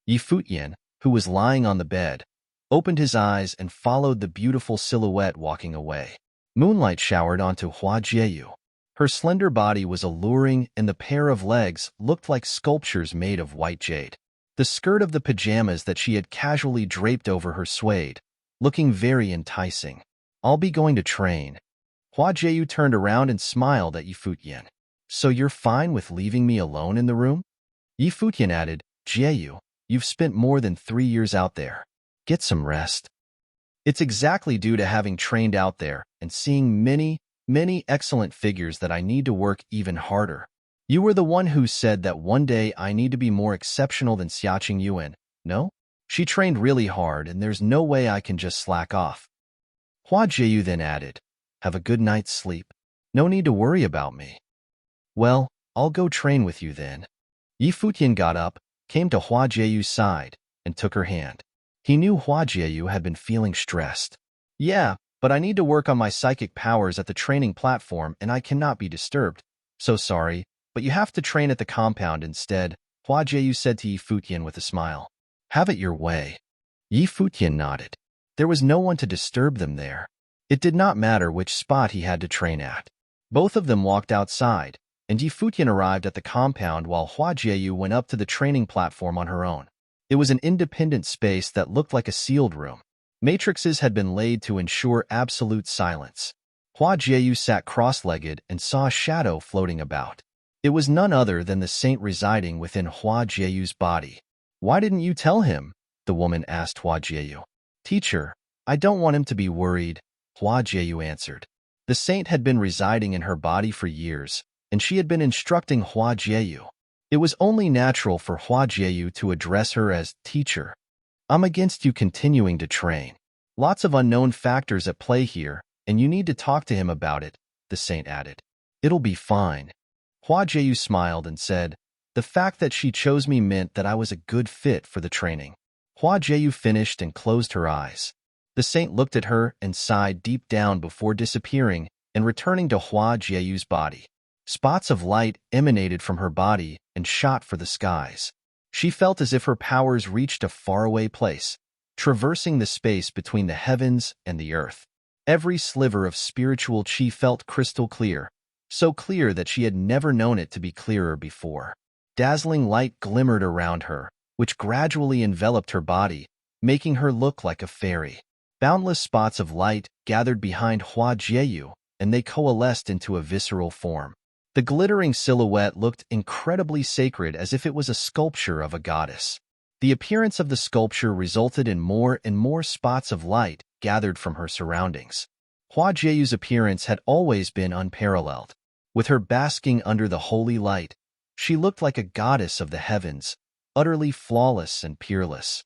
Yi Futian, who was lying on the bed, opened his eyes and followed the beautiful silhouette walking away. Moonlight showered onto Hua Jieyu. Her slender body was alluring, and the pair of legs looked like sculptures made of white jade. The skirt of the pajamas that she had casually draped over her swayed, looking very enticing. I'll be going to train. Hua Jieyu turned around and smiled at Yi Futian. So you're fine with leaving me alone in the room? Yi Futian added, Jieyu, you've spent more than 3 years out there. Get some rest. It's exactly due to having trained out there and seeing many excellent figures that I need to work even harder. You were the one who said that one day I need to be more exceptional than Xiaqing Yuan, no? She trained really hard, and there's no way I can just slack off. Hua Jieyu then added, have a good night's sleep. No need to worry about me. Well, I'll go train with you then. Yi Futian got up, came to Hua Jieyu's side, and took her hand. He knew Hua Jieyu had been feeling stressed. Yeah, but I need to work on my psychic powers at the training platform and I cannot be disturbed. So sorry, but you have to train at the compound instead, Hua Jieyu said to Yi Futian with a smile. Have it your way. Yi Futian nodded. There was no one to disturb them there. It did not matter which spot he had to train at. Both of them walked outside, and Yi Futian arrived at the compound while Hua Jieyu went up to the training platform on her own. It was an independent space that looked like a sealed room. Matrices had been laid to ensure absolute silence. Hua Jieyu sat cross-legged and saw a shadow floating about. It was none other than the saint residing within Hua Jieyu's body. Why didn't you tell him? The woman asked Hua Jieyu. Teacher, I don't want him to be worried, Hua Jieyu answered. The saint had been residing in her body for years, and she had been instructing Hua Jieyu. It was only natural for Hua Jieyu to address her as teacher. I'm against you continuing to train. Lots of unknown factors at play here, and you need to talk to him about it, the saint added. It'll be fine. Hua Jieyu smiled and said, the fact that she chose me meant that I was a good fit for the training. Hua Jieyu finished and closed her eyes. The saint looked at her and sighed deep down before disappearing and returning to Hua Jieyu's body. Spots of light emanated from her body and shot for the skies. She felt as if her powers reached a faraway place, traversing the space between the heavens and the earth. Every sliver of spiritual chi felt crystal clear, so clear that she had never known it to be clearer before. Dazzling light glimmered around her, which gradually enveloped her body, making her look like a fairy. Boundless spots of light gathered behind Hua Jieyu, and they coalesced into a visceral form. The glittering silhouette looked incredibly sacred, as if it was a sculpture of a goddess. The appearance of the sculpture resulted in more and more spots of light gathered from her surroundings. Hua Jieyu's appearance had always been unparalleled. With her basking under the holy light, she looked like a goddess of the heavens, utterly flawless and peerless.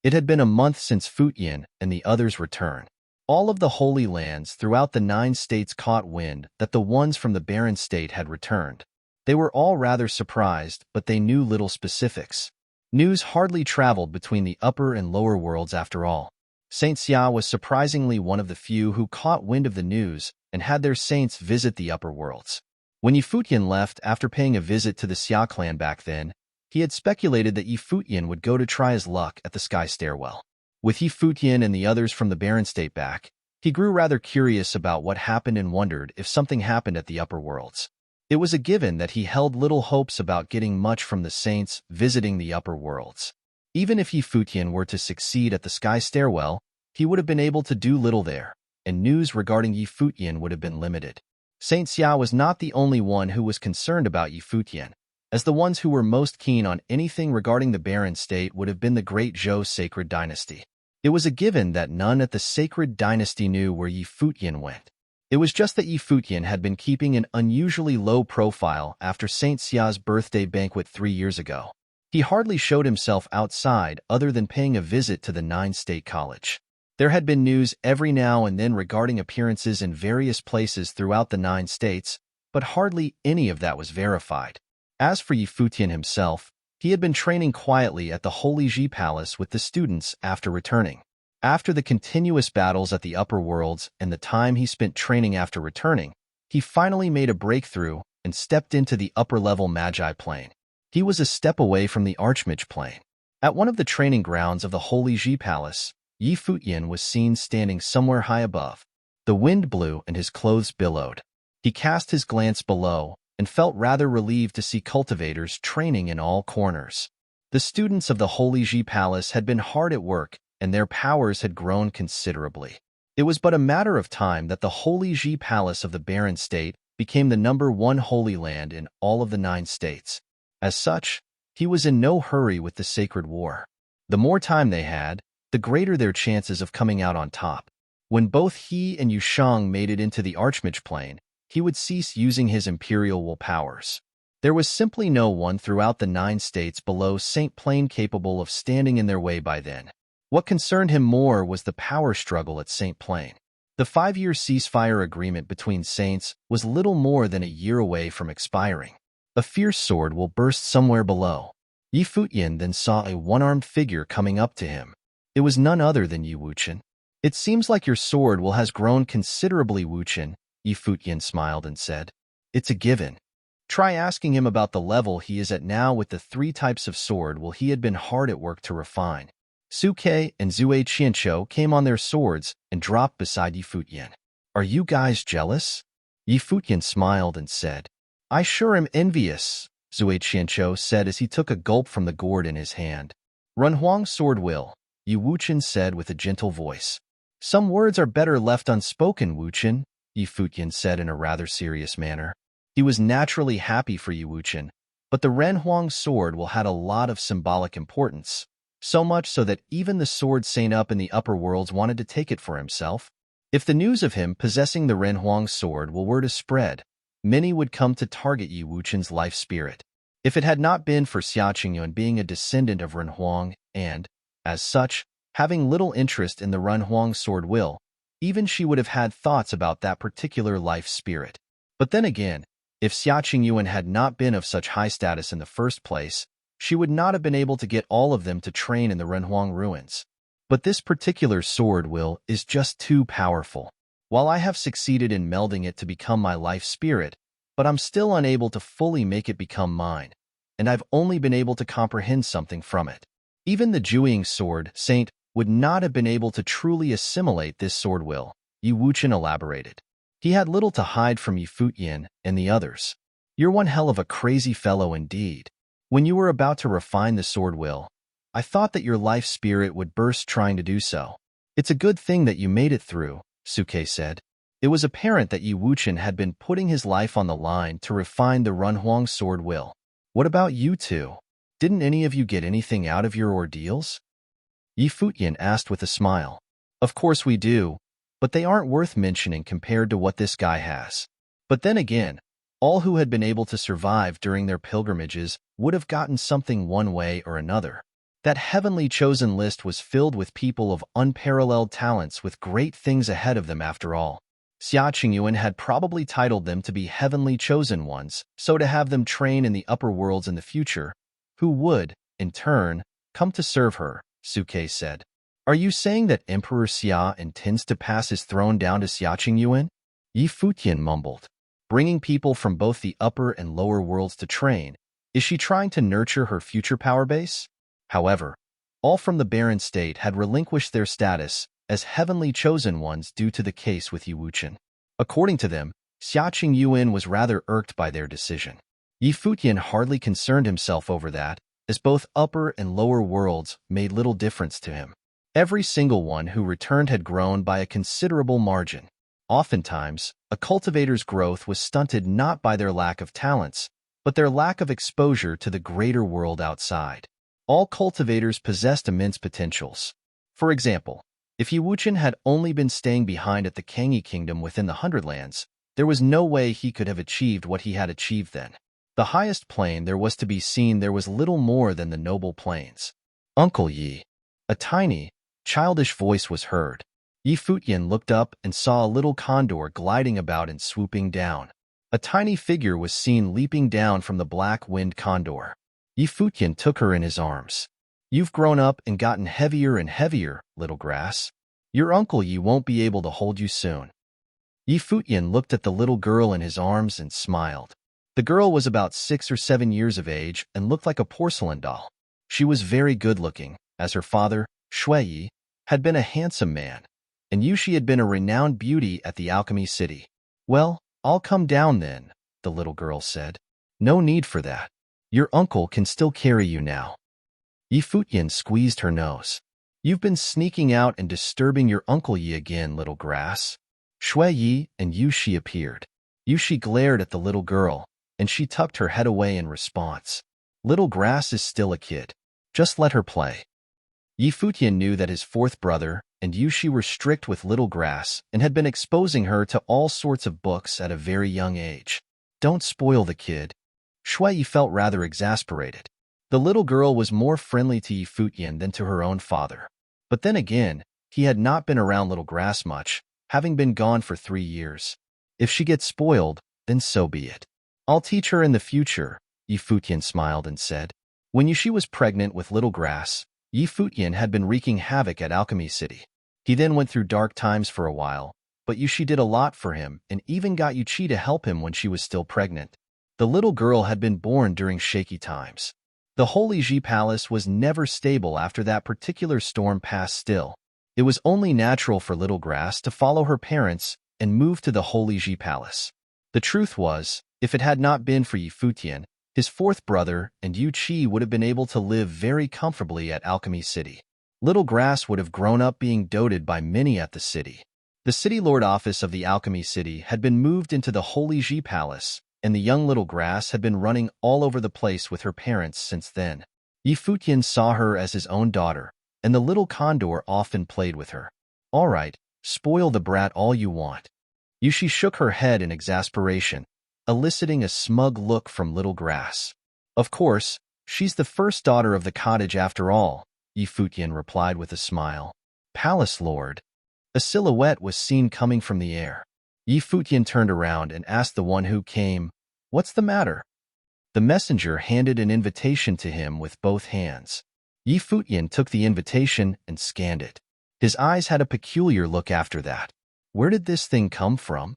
It had been a month since Futian and the others' return. All of the Holy Lands throughout the 9 states caught wind that the ones from the barren state had returned. They were all rather surprised, but they knew little specifics. News hardly traveled between the upper and lower worlds after all. Saint Xia was surprisingly one of the few who caught wind of the news and had their saints visit the upper worlds. When Yi Futian left after paying a visit to the Xia clan back then, he had speculated that Yi Futian would go to try his luck at the Sky Stairwell. With Yi Futian and the others from the barren state back, he grew rather curious about what happened and wondered if something happened at the upper worlds. It was a given that he held little hopes about getting much from the saints visiting the upper worlds. Even if Yi Futian were to succeed at the Sky Stairwell, he would have been able to do little there, and news regarding Yi Futian would have been limited. Saint Xia was not the only one who was concerned about Yi Futian, as the ones who were most keen on anything regarding the barren state would have been the Great Zhou Sacred Dynasty. It was a given that none at the Sacred Dynasty knew where Yi Futian went. It was just that Yi Futian had been keeping an unusually low profile after Saint Xia's birthday banquet 3 years ago. He hardly showed himself outside other than paying a visit to the 9-state college. There had been news every now and then regarding appearances in various places throughout the 9 states, but hardly any of that was verified. As for Yi Futian himself, he had been training quietly at the Holy Ji Palace with the students after returning. After the continuous battles at the upper worlds and the time he spent training after returning, he finally made a breakthrough and stepped into the upper-level Magi plane. He was a step away from the Archmage plane. At one of the training grounds of the Holy Ji Palace, Yi Futian was seen standing somewhere high above. The wind blew and his clothes billowed. He cast his glance below and felt rather relieved to see cultivators training in all corners. The students of the Holy Ji Palace had been hard at work, and their powers had grown considerably. It was but a matter of time that the Holy Ji Palace of the Barren State became the #1 Holy Land in all of the 9 states. As such, he was in no hurry with the sacred war. The more time they had, the greater their chances of coming out on top. When both he and Yushang made it into the Archmage plane, he would cease using his imperial will powers. There was simply no one throughout the 9 states below St. Plain capable of standing in their way by then. What concerned him more was the power struggle at St. Plain. The 5-year ceasefire agreement between saints was little more than a year away from expiring. A fierce sword will burst somewhere below. Futian then saw a one-armed figure coming up to him. It was none other than Wuchen. It seems like your sword will has grown considerably, Wuchen, Futian smiled and said. It's a given. Try asking him about the level he is at now with the 3 types of sword he had been hard at work to refine. Suke and Zue Qianqiu came on their swords and dropped beside Futian. Are you guys jealous? Futian smiled and said. I sure am envious, Zue Qianqiu said as he took a gulp from the gourd in his hand. Renhuang's sword will, Wuchen said with a gentle voice. Some words are better left unspoken, Wuchen, Futian said in a rather serious manner. He was naturally happy for Wuchen, but the Renhuang sword will had a lot of symbolic importance. So much so that even the sword saint up in the upper worlds wanted to take it for himself. If the news of him possessing the Renhuang sword were to spread, many would come to target Wuchen's life spirit. If it had not been for Xia Qingyuan being a descendant of Renhuang and, as such, having little interest in the Renhuang sword will, even she would have had thoughts about that particular life spirit. But then again, if Xia Qingyuan had not been of such high status in the first place, she would not have been able to get all of them to train in the Renhuang ruins. But this particular sword will is just too powerful. While I have succeeded in melding it to become my life spirit, but I'm still unable to fully make it become mine, and I've only been able to comprehend something from it. Even the Jueying sword saint would not have been able to truly assimilate this sword will, Wuchen elaborated. He had little to hide from Futian and the others. You're one hell of a crazy fellow indeed. When you were about to refine the sword will, I thought that your life spirit would burst trying to do so. It's a good thing that you made it through, Suke said. It was apparent that Wuchen had been putting his life on the line to refine the Renhuang sword will. What about you two? Didn't any of you get anything out of your ordeals? Futian asked with a smile. Of course we do, but they aren't worth mentioning compared to what this guy has. But then again, all who had been able to survive during their pilgrimages would have gotten something one way or another. That heavenly chosen list was filled with people of unparalleled talents with great things ahead of them after all. Xia Qingyuan had probably titled them to be heavenly chosen ones, so to have them train in the upper worlds in the future, who would, in turn, come to serve her, Suke said. Are you saying that Emperor Xia intends to pass his throne down to Xia Qingyuan? Futian mumbled. Bringing people from both the upper and lower worlds to train, is she trying to nurture her future power base? However, all from the barren state had relinquished their status as heavenly chosen ones due to the case with Wuchen. According to them, Xia Qingyuan was rather irked by their decision. Futian hardly concerned himself over that, as both upper and lower worlds made little difference to him. Every single one who returned had grown by a considerable margin. Oftentimes, a cultivator's growth was stunted not by their lack of talents, but their lack of exposure to the greater world outside. All cultivators possessed immense potentials. For example, if Wuchen had only been staying behind at the Kangyi Kingdom within the Hundredlands, there was no way he could have achieved what he had achieved then. The highest plane there was to be seen there was little more than the noble plains. Uncle Yi. A tiny, childish voice was heard. Futian looked up and saw a little condor gliding about and swooping down. A tiny figure was seen leaping down from the black-winged condor. Futian took her in his arms. You've grown up and gotten heavier and heavier, little grass. Your Uncle Yi won't be able to hold you soon. Futian looked at the little girl in his arms and smiled. The girl was about 6 or 7 years of age and looked like a porcelain doll. She was very good-looking, as her father, Shui, had been a handsome man, and Yushi had been a renowned beauty at the Alchemy City. Well, I'll come down then, the little girl said. No need for that. Your uncle can still carry you now. Futian squeezed her nose. You've been sneaking out and disturbing your Uncle Yi again, little grass. Shui Yi and Yushi appeared. Yushi glared at the little girl, and she tucked her head away in response. Little grass is still a kid. Just let her play. Futian knew that his fourth brother and Yushi were strict with little grass and had been exposing her to all sorts of books at a very young age. Don't spoil the kid. Shui Yi felt rather exasperated. The little girl was more friendly to Yi Futian than to her own father. But then again, he had not been around Little Grass much, having been gone for 3 years. If she gets spoiled, then so be it. I'll teach her in the future, Yi Futian smiled and said. When Yushi was pregnant with Little Grass, Yi Futian had been wreaking havoc at Alchemy City. He then went through dark times for a while, but Yushi did a lot for him and even got Yuchi to help him when she was still pregnant. The little girl had been born during shaky times. The Holy Ji Palace was never stable after that particular storm passed still. It was only natural for Little Grass to follow her parents and move to the Holy Ji Palace. The truth was, if it had not been for Yi Futian, his fourth brother and Yu Qi would have been able to live very comfortably at Alchemy City. Little Grass would have grown up being doted by many at the city. The city lord office of the Alchemy City had been moved into the Holy Ji Palace, and the young Little Grass had been running all over the place with her parents since then. Yi Futian saw her as his own daughter, and the little condor often played with her. All right, spoil the brat all you want. Yushi shook her head in exasperation, eliciting a smug look from Little Grass. Of course, she's the first daughter of the cottage after all, Yi Futian replied with a smile. Palace Lord. A silhouette was seen coming from the air. Yi Futian turned around and asked the one who came, "What's the matter?" The messenger handed an invitation to him with both hands. Yi Futian took the invitation and scanned it. His eyes had a peculiar look after that. Where did this thing come from?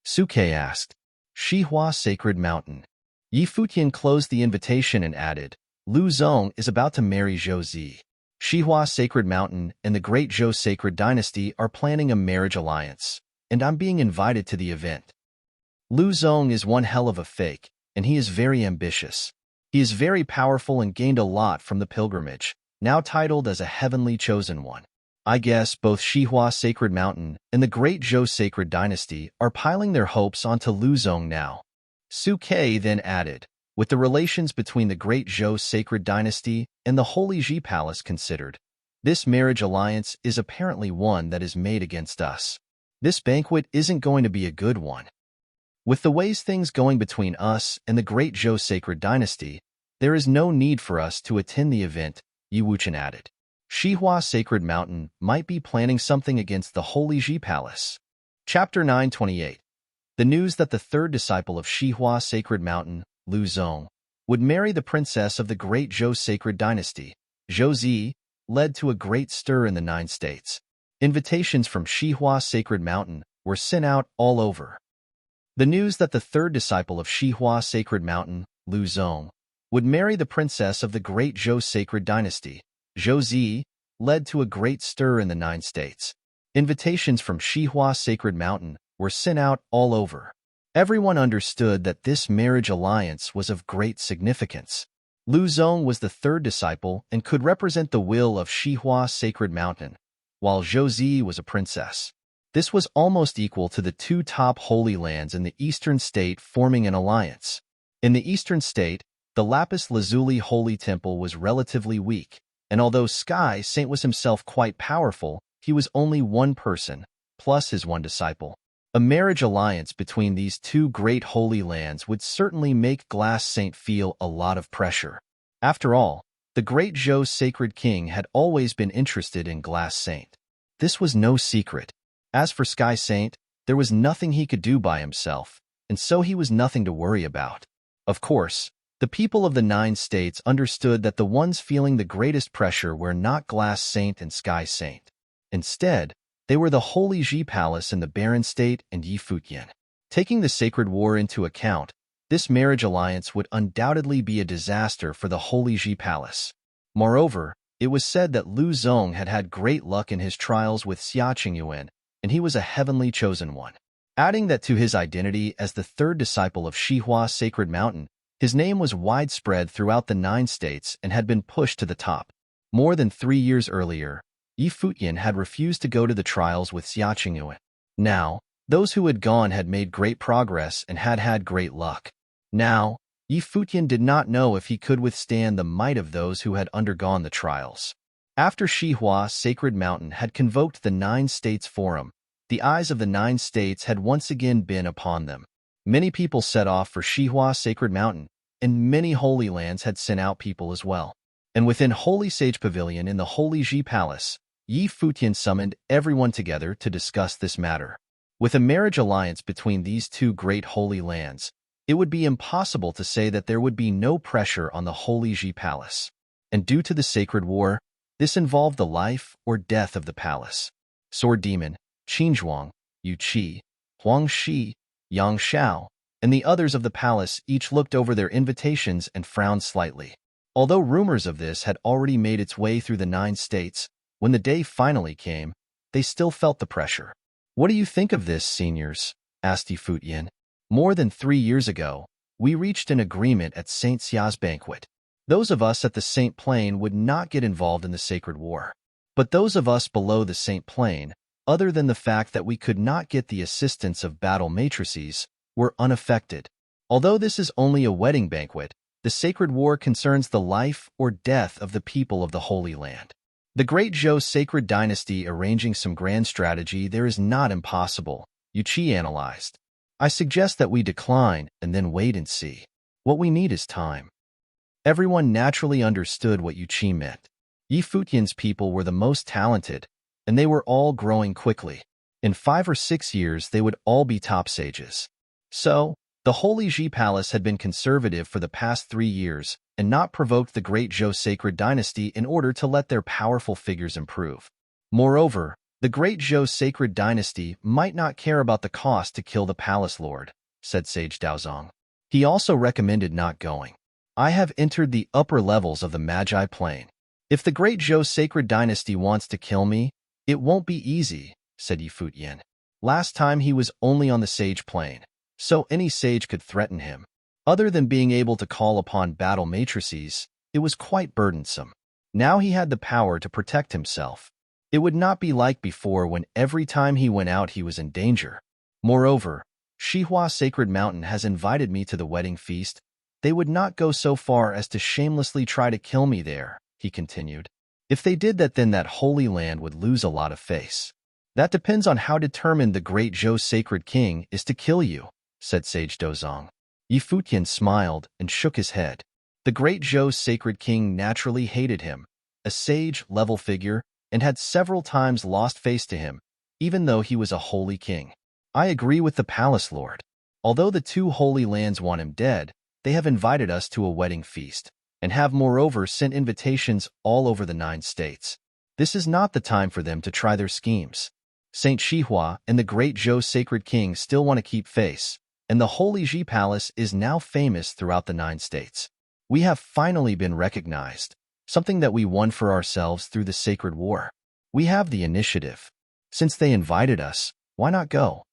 Suke asked. Shihua Sacred Mountain. Yi Futian closed the invitation and added, Lu Zong is about to marry Zhou Zi. Shihua Sacred Mountain and the Great Zhou Sacred Dynasty are planning a marriage alliance, and I'm being invited to the event. Lu Zong is one hell of a fake, and he is very ambitious. He is very powerful and gained a lot from the pilgrimage, now titled as a heavenly chosen one. I guess both Shihua Sacred Mountain and the Great Zhou Sacred Dynasty are piling their hopes onto Lu Zong now. Su Ke then added, with the relations between the Great Zhou Sacred Dynasty and the Holy Ji Palace considered, this marriage alliance is apparently one that is made against us. This banquet isn't going to be a good one. With the ways things going between us and the Great Zhou Sacred Dynasty, there is no need for us to attend the event, Yi Wuchen added. Shihua Sacred Mountain might be planning something against the Holy Ji Palace. Chapter 928. The news that the third disciple of Shihua Sacred Mountain, Lu Zong, would marry the princess of the Great Zhou Sacred Dynasty, Zhou Zi, led to a great stir in the 9 states. Invitations from Shihua Sacred Mountain were sent out all over. The news that the third disciple of Shihua Sacred Mountain, Lu Zong, would marry the princess of the Great Zhou Sacred Dynasty, Zhou Zi, led to a great stir in the 9 states. Invitations from Shihua Sacred Mountain were sent out all over. Everyone understood that this marriage alliance was of great significance. Lu Zong was the third disciple and could represent the will of Shihua Sacred Mountain, while Zhou Zi was a princess. This was almost equal to the 2 top holy lands in the eastern state forming an alliance. In the eastern state, the Lapis Lazuli Holy Temple was relatively weak, and although Sky Saint was himself quite powerful, he was only one person, plus his one disciple. A marriage alliance between these 2 great holy lands would certainly make Glass Saint feel a lot of pressure. After all, the Great Zhou Sacred King had always been interested in Glass Saint. This was no secret. As for Sky Saint, there was nothing he could do by himself, and so he was nothing to worry about. Of course, the people of the 9 states understood that the ones feeling the greatest pressure were not Glass Saint and Sky Saint. Instead, they were the Holy Ji Palace in the Barren State and Yi Futian. Taking the Sacred War into account, this marriage alliance would undoubtedly be a disaster for the Holy Ji Palace. Moreover, it was said that Lu Zong had had great luck in his trials with Xia Qingyuan, and he was a heavenly chosen one. Adding that to his identity as the third disciple of Shihua Sacred Mountain, his name was widespread throughout the 9 states and had been pushed to the top. More than 3 years earlier, Yi Futian had refused to go to the trials with Xia Qingyuan. Now, those who had gone had made great progress and had had great luck. Now, Yi Futian did not know if he could withstand the might of those who had undergone the trials. After Shihua Sacred Mountain had convoked the 9 states forum, the eyes of the 9 states had once again been upon them. Many people set off for Shihua Sacred Mountain, and many holy lands had sent out people as well. And within Holy Sage Pavilion in the Holy Ji Palace, Yi Futian summoned everyone together to discuss this matter. With a marriage alliance between these two great holy lands, it would be impossible to say that there would be no pressure on the Holy Ji Palace. And due to the sacred war, this involved the life or death of the palace. Sword Demon, Qinzhuang, Yu Qi, Huang Shi, Yang Xiao, and the others of the palace each looked over their invitations and frowned slightly. Although rumors of this had already made its way through the 9 states, when the day finally came, they still felt the pressure. "What do you think of this, seniors?" asked Yi Futian. "More than 3 years ago, we reached an agreement at Saint Xia's banquet. Those of us at the Saint Plane would not get involved in the sacred war. But those of us below the Saint Plane, other than the fact that we could not get the assistance of battle matrices, were unaffected. Although this is only a wedding banquet, the sacred war concerns the life or death of the people of the Holy Land. The Great Zhou sacred dynasty arranging some grand strategy there is not impossible," Yu Qi analyzed. "I suggest that we decline and then wait and see. What we need is time." Everyone naturally understood what Yu Qi meant. Yi Futian's people were the most talented, and they were all growing quickly. In 5 or 6 years, they would all be top sages. So, the Holy Ji Palace had been conservative for the past 3 years and not provoked the Great Zhou sacred dynasty in order to let their powerful figures improve. Moreover, the Great Zhou sacred dynasty might not care about the cost to kill the palace lord, said Sage Daozong. He also recommended not going. "I have entered the upper levels of the Magi Plane. If the Great Zhou sacred dynasty wants to kill me, it won't be easy," said Yi Futian. "Last time he was only on the Sage Plane, so any sage could threaten him. Other than being able to call upon battle matrices, it was quite burdensome. Now he had the power to protect himself. It would not be like before when every time he went out he was in danger. Moreover, Shihua Sacred Mountain has invited me to the wedding feast. They would not go so far as to shamelessly try to kill me there," he continued. "If they did that, then that holy land would lose a lot of face." "That depends on how determined the Great Zhou Sacred King is to kill you," said Sage Daozong. Yi Futian smiled and shook his head. The Great Zhou Sacred King naturally hated him, a sage-level figure, and had several times lost face to him, even though he was a holy king. "I agree with the palace lord. Although the 2 holy lands want him dead, they have invited us to a wedding feast, and have moreover sent invitations all over the 9 states. This is not the time for them to try their schemes. Saint Shihua and the Great Zhou Sacred King still want to keep face, and the Holy Ji Palace is now famous throughout the 9 states. We have finally been recognized, something that we won for ourselves through the sacred war. We have the initiative. Since they invited us, why not go?"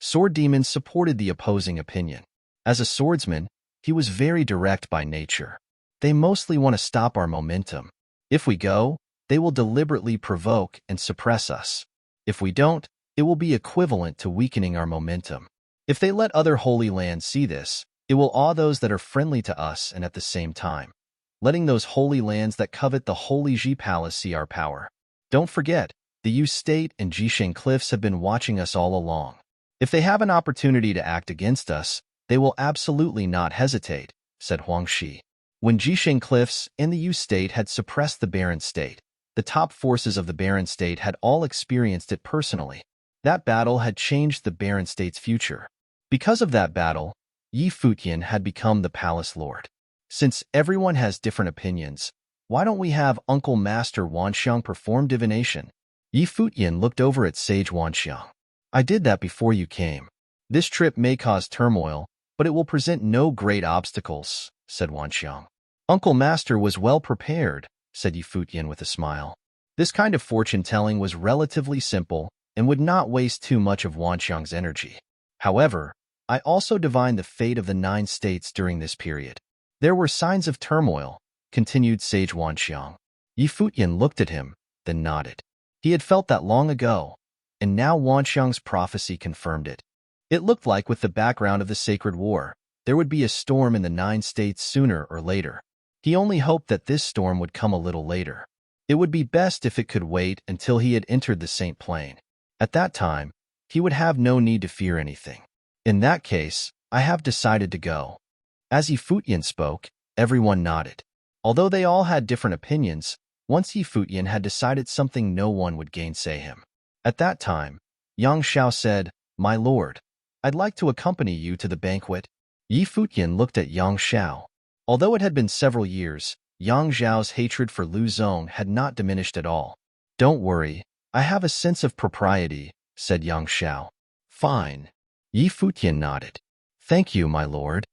Sword Demon supported the opposing opinion. As a swordsman, he was very direct by nature. "They mostly want to stop our momentum. If we go, they will deliberately provoke and suppress us. If we don't, it will be equivalent to weakening our momentum. If they let other holy lands see this, it will awe those that are friendly to us and at the same time, letting those holy lands that covet the Holy Ji Palace see our power. Don't forget, the Yu State and Jisheng Cliffs have been watching us all along. If they have an opportunity to act against us, they will absolutely not hesitate," said Huang Shi. When Jisheng Cliffs and the Yu State had suppressed the Barren State, the top forces of the Barren State had all experienced it personally. That battle had changed the Barren State's future. Because of that battle, Yi Futian had become the palace lord. "Since everyone has different opinions, why don't we have Uncle Master Wanxiang perform divination?" Yi Futian looked over at Sage Wanxiang. "I did that before you came. This trip may cause turmoil, but it will present no great obstacles," said Wanxiang. "Uncle Master was well prepared," said Yi Futian with a smile. This kind of fortune-telling was relatively simple and would not waste too much of Wanxiang's energy. "However, I also divined the fate of the 9 states during this period. There were signs of turmoil," continued Sage Wanxiang. Yi Futian looked at him, then nodded. He had felt that long ago, and now Wanxiang's prophecy confirmed it. It looked like with the background of the sacred war, there would be a storm in the 9 states sooner or later. He only hoped that this storm would come a little later. It would be best if it could wait until he had entered the Saint Plane. At that time, he would have no need to fear anything. "In that case, I have decided to go." As Futian spoke, everyone nodded. Although they all had different opinions, once Futian had decided something, no one would gainsay him. At that time, Yang Xiao said, "My lord, I'd like to accompany you to the banquet." Futian looked at Yang Xiao. Although it had been several years, Yang Xiao's hatred for Lu Zong had not diminished at all. "Don't worry, I have a sense of propriety," said Yang Xiao. "Fine." Futian nodded. "Thank you, my lord."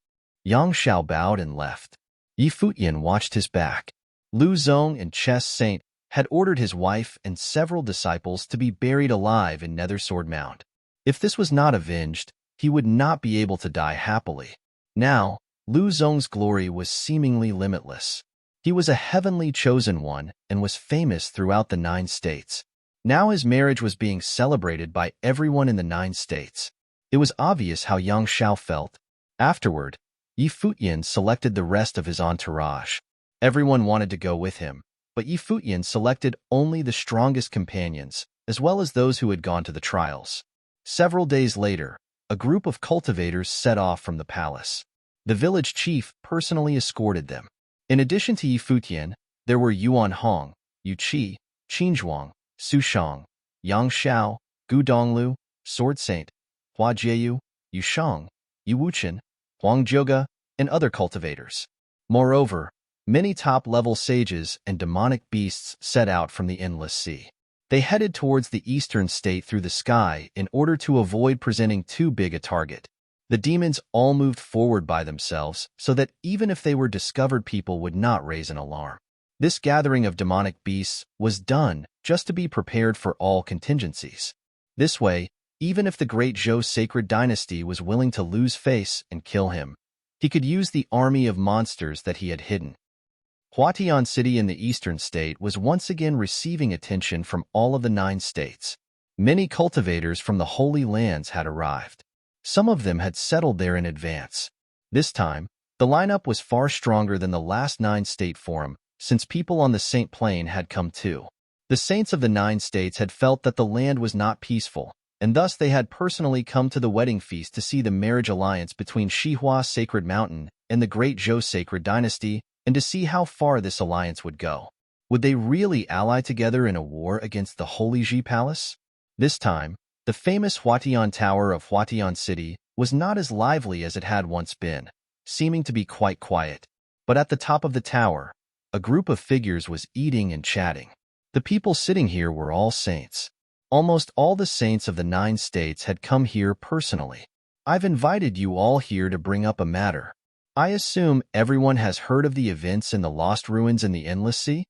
Yang Xiao bowed and left. Futian watched his back. Lu Zong and Chess Saint had ordered his wife and several disciples to be buried alive in Nether Sword Mound. If this was not avenged, he would not be able to die happily. Now, Lu Zong's glory was seemingly limitless. He was a heavenly chosen one and was famous throughout the 9 states. Now his marriage was being celebrated by everyone in the 9 states. It was obvious how Yang Xiao felt. Afterward, Futian selected the rest of his entourage. Everyone wanted to go with him, but Futian selected only the strongest companions, as well as those who had gone to the trials. Several days later, a group of cultivators set off from the palace. The village chief personally escorted them. In addition to Futian, there were Yuan Hong, Yu Qi, Qin Zhuang, Su Shang, Yang Xiao, Gu Donglu, Sword Saint, Hua Jieyu, Yu Shang, Yu Wuchen, Huang Zhouge, and other cultivators. Moreover, many top-level sages and demonic beasts set out from the Endless Sea. They headed towards the eastern state through the sky in order to avoid presenting too big a target. The demons all moved forward by themselves so that even if they were discovered, people would not raise an alarm. This gathering of demonic beasts was done just to be prepared for all contingencies. This way, even if the great Zhou sacred dynasty was willing to lose face and kill him, he could use the army of monsters that he had hidden. Futian City in the eastern state was once again receiving attention from all of the 9 states. Many cultivators from the Holy Lands had arrived. Some of them had settled there in advance. This time, the lineup was far stronger than the last 9-state forum, since people on the Saint Plain had come too. The saints of the 9 states had felt that the land was not peaceful, and thus they had personally come to the wedding feast to see the marriage alliance between Shihua Sacred Mountain and the Great Zhou Sacred Dynasty, and to see how far this alliance would go. Would they really ally together in a war against the Holy Ji Palace? This time, the famous Futian Tower of Futian City was not as lively as it had once been, seeming to be quite quiet. But at the top of the tower, a group of figures was eating and chatting. The people sitting here were all saints. Almost all the saints of the 9 states had come here personally. "I've invited you all here to bring up a matter. I assume everyone has heard of the events in the Lost Ruins in the Endless Sea?"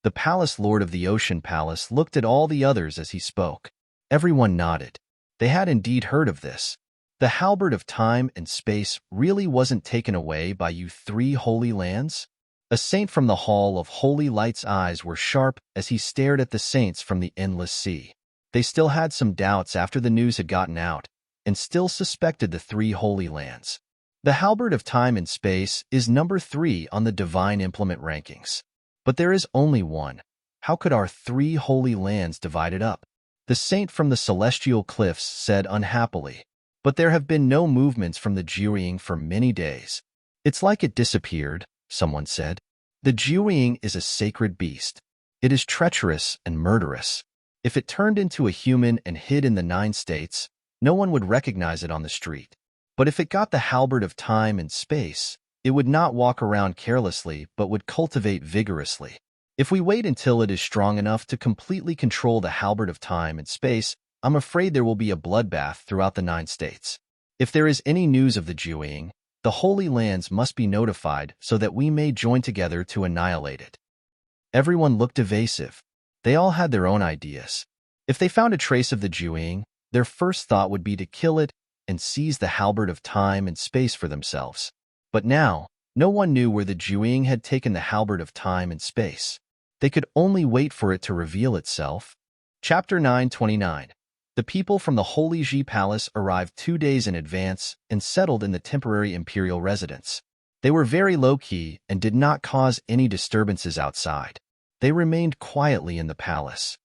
The Palace Lord of the Ocean Palace looked at all the others as he spoke. Everyone nodded. They had indeed heard of this. The halberd of time and space really wasn't taken away by you 3 holy lands? A saint from the Hall of Holy Light's eyes were sharp as he stared at the saints from the Endless Sea. They still had some doubts after the news had gotten out, and still suspected the 3 holy lands. The halberd of time and space is number 3 on the divine implement rankings. But there is only one. How could our 3 holy lands divide it up? The saint from the celestial cliffs said unhappily. But there have been no movements from the Jiuying for many days. "It's like it disappeared," someone said. "The Jiuying is a sacred beast. It is treacherous and murderous. If it turned into a human and hid in the 9 states, no one would recognize it on the street. But if it got the halberd of time and space, it would not walk around carelessly but would cultivate vigorously. If we wait until it is strong enough to completely control the halberd of time and space, I'm afraid there will be a bloodbath throughout the 9 states. If there is any news of the Jiuying, the Holy Lands must be notified so that we may join together to annihilate it." Everyone looked evasive. They all had their own ideas. If they found a trace of the Jiuying, their first thought would be to kill it and seize the halberd of time and space for themselves. But now, no one knew where the Jiuying had taken the halberd of time and space. They could only wait for it to reveal itself. Chapter 929. The people from the Holy Ji Palace arrived 2 days in advance and settled in the temporary imperial residence. They were very low-key and did not cause any disturbances outside. They remained quietly in the palace.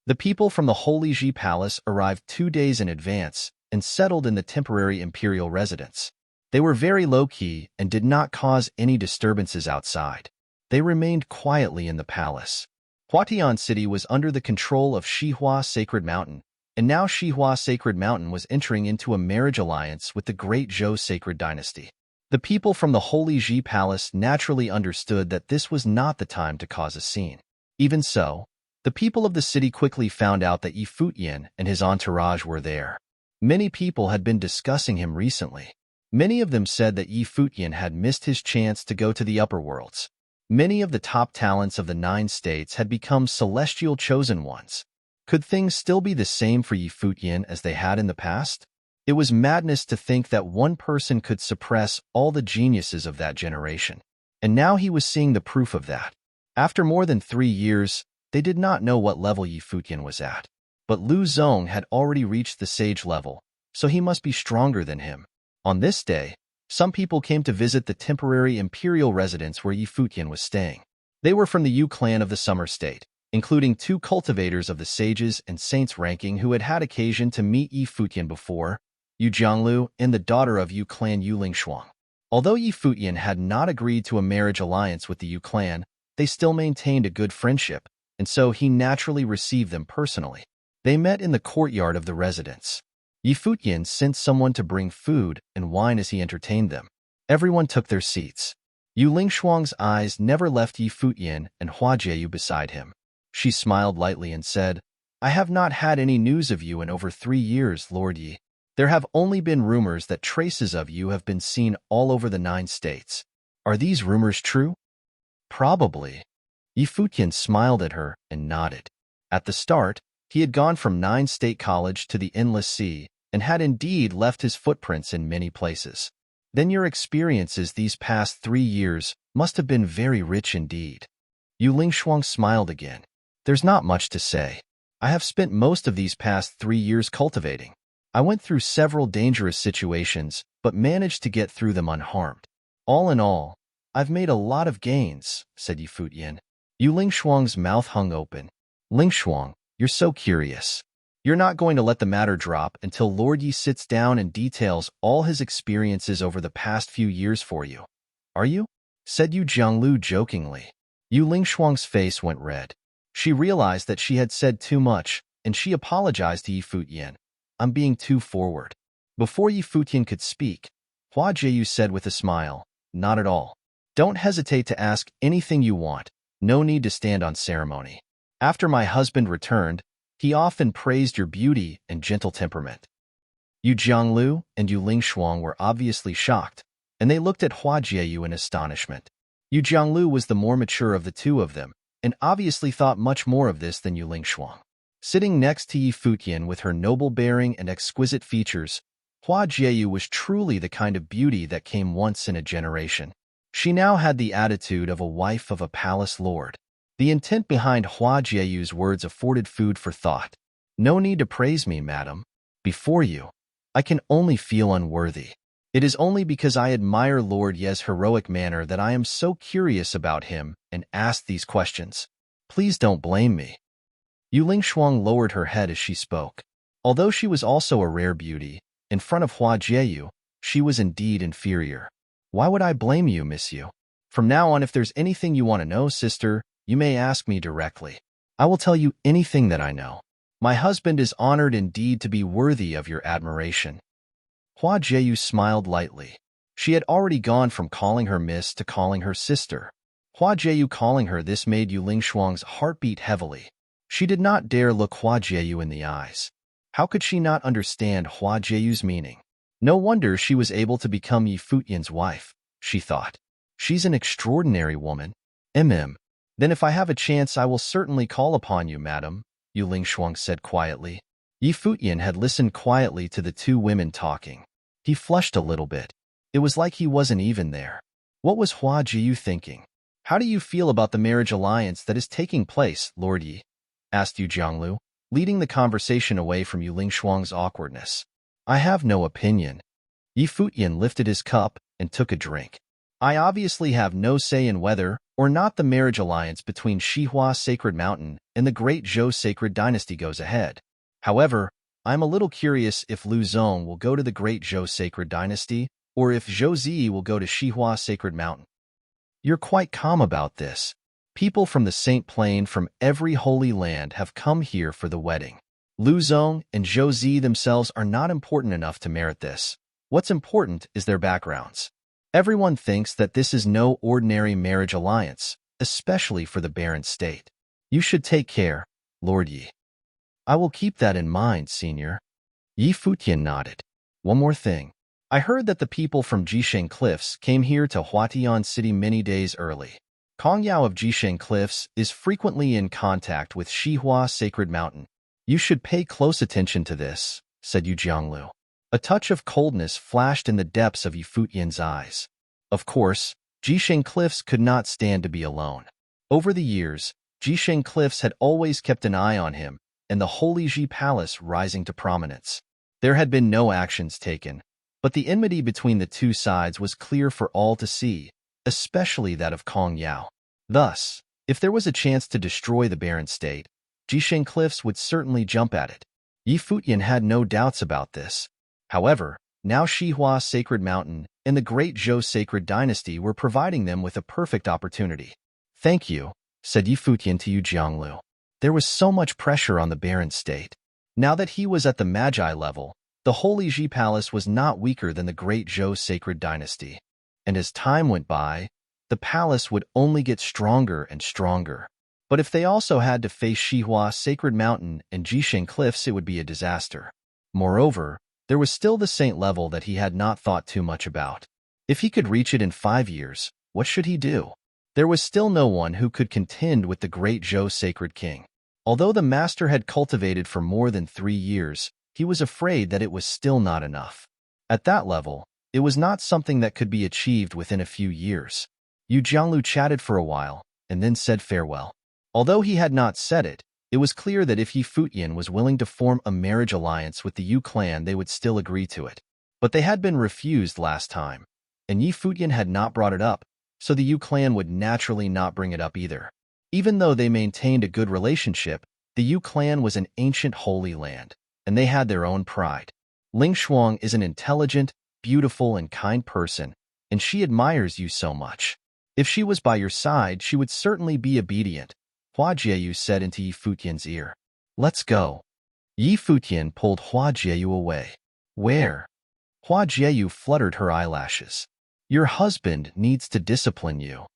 The people from the Holy Ji Palace arrived 2 days in advance and settled in the temporary imperial residence. They were very low-key and did not cause any disturbances outside. They remained quietly in the palace. Futian city was under the control of Shihua Sacred Mountain, and now Shihua Sacred Mountain was entering into a marriage alliance with the Great Zhou Sacred Dynasty. The people from the Holy Ji Palace naturally understood that this was not the time to cause a scene. Even so, the people of the city quickly found out that Futian and his entourage were there. Many people had been discussing him recently. Many of them said that Futian had missed his chance to go to the upper worlds. Many of the top talents of the 9 states had become celestial chosen ones. Could things still be the same for Futian as they had in the past? It was madness to think that one person could suppress all the geniuses of that generation. And now he was seeing the proof of that. After more than 3 years, they did not know what level Futian was at. But Lu Zong had already reached the sage level, so he must be stronger than him. On this day, some people came to visit the temporary imperial residence where Futian was staying. They were from the Yu clan of the Summer State, including 2 cultivators of the sages and saints ranking who had had occasion to meet Futian before, Yu Jianglu and the daughter of Yu clan Yu Lingshuang. Although Futian had not agreed to a marriage alliance with the Yu clan, they still maintained a good friendship, and so he naturally received them personally. They met in the courtyard of the residence. Futian sent someone to bring food and wine as he entertained them. Everyone took their seats. Yu Lingshuang's eyes never left Futian and Hua Jieyu beside him. She smiled lightly and said, "I have not had any news of you in over 3 years, Lord Yi. There have only been rumors that traces of you have been seen all over the 9 states. Are these rumors true?" "Probably." Futian smiled at her and nodded. At the start, he had gone from 9 State College to the Endless Sea, and had indeed left his footprints in many places. Then your experiences these past 3 years must have been very rich indeed. Yu Lingshuang smiled again. There's not much to say. I have spent most of these past 3 years cultivating. I went through several dangerous situations, but managed to get through them unharmed. All in all, I've made a lot of gains, said Futian. Yu Lingshuang's mouth hung open. Lingshuang, you're so curious. You're not going to let the matter drop until Lord Yi sits down and details all his experiences over the past few years for you. Are you? Said Yu Jianglu jokingly. Yu Lingshuang's face went red. She realized that she had said too much, and she apologized to Futian. I'm being too forward. Before Futian could speak, Hua Jieyu said with a smile, not at all. Don't hesitate to ask anything you want. No need to stand on ceremony. After my husband returned, he often praised your beauty and gentle temperament. Yu Jianglu and Yu Lingshuang were obviously shocked, and they looked at Hua Jieyu in astonishment. Yu Jianglu was the more mature of the two of them, and obviously thought much more of this than Yu Lingshuang. Sitting next to Futian with her noble bearing and exquisite features, Hua Jieyu was truly the kind of beauty that came once in a generation. She now had the attitude of a wife of a palace lord. The intent behind Hua Jieyu's words afforded food for thought. No need to praise me, madam. Before you, I can only feel unworthy. It is only because I admire Lord Ye's heroic manner that I am so curious about him and ask these questions. Please don't blame me. Yu Lingshuang lowered her head as she spoke. Although she was also a rare beauty, in front of Hua Jieyu, she was indeed inferior. Why would I blame you, miss you? From now on, if there's anything you want to know, sister, you may ask me directly. I will tell you anything that I know. My husband is honored indeed to be worthy of your admiration. Hua Jieyu smiled lightly. She had already gone from calling her miss to calling her sister. Hua Jieyu calling her this made Yu Lingshuang's heart beat heavily. She did not dare look Hua Jieyu in the eyes. How could she not understand Hua Jieyu's meaning? No wonder she was able to become Futian's wife, she thought. She's an extraordinary woman. Then if I have a chance I will certainly call upon you, madam, Yu Lingshuang said quietly. Futian had listened quietly to the two women talking. He flushed a little bit. It was like he wasn't even there. What was Hua Jieyu thinking? How do you feel about the marriage alliance that is taking place, Lord Yi? Asked Yu Jianglu, leading the conversation away from Yu Lingshuang's awkwardness. I have no opinion. Futian lifted his cup and took a drink. I obviously have no say in whether or not the marriage alliance between Shihua Sacred Mountain and the Great Zhou Sacred Dynasty goes ahead. However, I'm a little curious if Lu Zong will go to the Great Zhou Sacred Dynasty or if Zhou will go to Xihua Sacred Mountain. You're quite calm about this. People from the Saint Plain from every holy land have come here for the wedding. Lu Zong and Zhou themselves are not important enough to merit this. What's important is their backgrounds. Everyone thinks that this is no ordinary marriage alliance, especially for the barren state. You should take care, Lord Yi. I will keep that in mind, Senior. Yi Futian nodded. One more thing. I heard that the people from Jisheng Cliffs came here to Futian City many days early. Kong Yao of Jisheng Cliffs is frequently in contact with Xihua Sacred Mountain. You should pay close attention to this, said Yu Jianglu. A touch of coldness flashed in the depths of Yi Futian's eyes. Of course, Jisheng Cliffs could not stand to be alone. Over the years, Jisheng Cliffs had always kept an eye on him, and the Holy Ji Palace rising to prominence. There had been no actions taken, but the enmity between the two sides was clear for all to see, especially that of Kong Yao. Thus, if there was a chance to destroy the barren state, Jisheng Cliffs would certainly jump at it. Yi Futian had no doubts about this. However, now Xihua Sacred Mountain and the Great Zhou Sacred Dynasty were providing them with a perfect opportunity. Thank you, said Yi Futian to Yu Jianglu. There was so much pressure on the barren state. Now that he was at the Magi level, the Holy Ji Palace was not weaker than the Great Zhou Sacred Dynasty. And as time went by, the palace would only get stronger and stronger. But if they also had to face Xihua Sacred Mountain and Jisheng Cliffs, it would be a disaster. Moreover, there was still the saint level that he had not thought too much about. If he could reach it in 5 years, what should he do? There was still no one who could contend with the Great Zhou Sacred King. Although the master had cultivated for more than 3 years, he was afraid that it was still not enough. At that level, it was not something that could be achieved within a few years. Yu Jianglu chatted for a while, and then said farewell. Although he had not said it, it was clear that if Yi Futian was willing to form a marriage alliance with the Yu clan, they would still agree to it. But they had been refused last time, and Yi Futian had not brought it up, so the Yu clan would naturally not bring it up either. Even though they maintained a good relationship, the Yu clan was an ancient holy land, and they had their own pride. Ling Shuang is an intelligent, beautiful, and kind person, and she admires you so much. If she was by your side, she would certainly be obedient, Hua Jieyu said into Yi Futian's ear. Let's go. Yi Futian pulled Hua Jieyu away. Where? Hua Jieyu fluttered her eyelashes. Your husband needs to discipline you.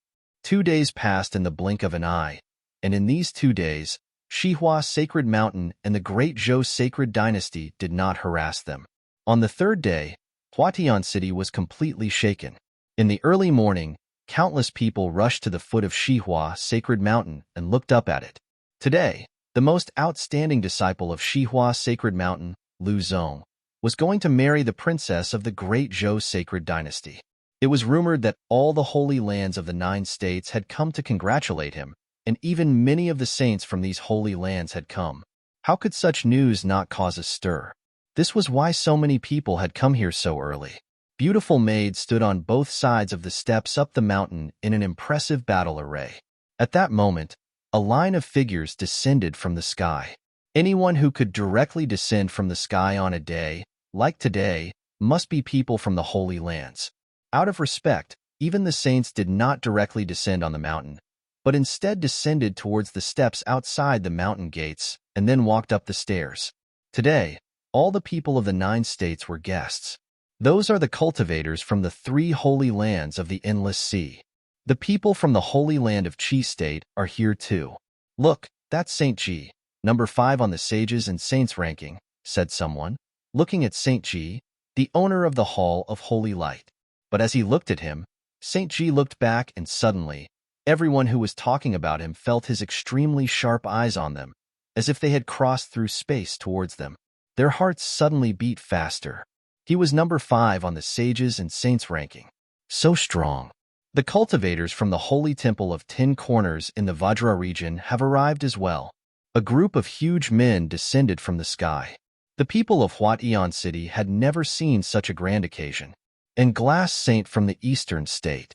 2 days passed in the blink of an eye, and in these 2 days, Xihua Sacred Mountain and the Great Zhou Sacred Dynasty did not harass them. On the 3rd day, Futian City was completely shaken. In the early morning, countless people rushed to the foot of Xihua Sacred Mountain and looked up at it. Today, the most outstanding disciple of Xihua Sacred Mountain, Lu Zong, was going to marry the princess of the Great Zhou Sacred Dynasty. It was rumored that all the holy lands of the 9 states had come to congratulate him, and even many of the saints from these holy lands had come. How could such news not cause a stir? This was why so many people had come here so early. Beautiful maids stood on both sides of the steps up the mountain in an impressive battle array. At that moment, a line of figures descended from the sky. Anyone who could directly descend from the sky on a day, like today, must be people from the Holy Lands. Out of respect, even the saints did not directly descend on the mountain, but instead descended towards the steps outside the mountain gates and then walked up the stairs. Today, all the people of the 9 states were guests. Those are the cultivators from the 3 holy lands of the Endless Sea. The people from the Holy Land of Qi State are here too. Look, that's Saint Ji, number 5 on the Sages and Saints ranking, said someone, looking at Saint Ji, the owner of the Hall of Holy Light. But as he looked at him, Saint Ji looked back, and suddenly, everyone who was talking about him felt his extremely sharp eyes on them, as if they had crossed through space towards them. Their hearts suddenly beat faster. He was number 5 on the Sages and Saints ranking. So strong. The cultivators from the Holy Temple of 10 Corners in the Vajra region have arrived as well. A group of huge men descended from the sky. The people of Futian City had never seen such a grand occasion. And Glass Saint from the Eastern State.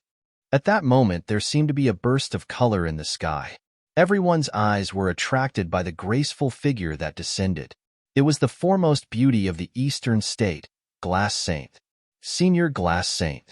At that moment, there seemed to be a burst of color in the sky. Everyone's eyes were attracted by the graceful figure that descended. It was the foremost beauty of the Eastern State, Glass Saint. Senior Glass Saint.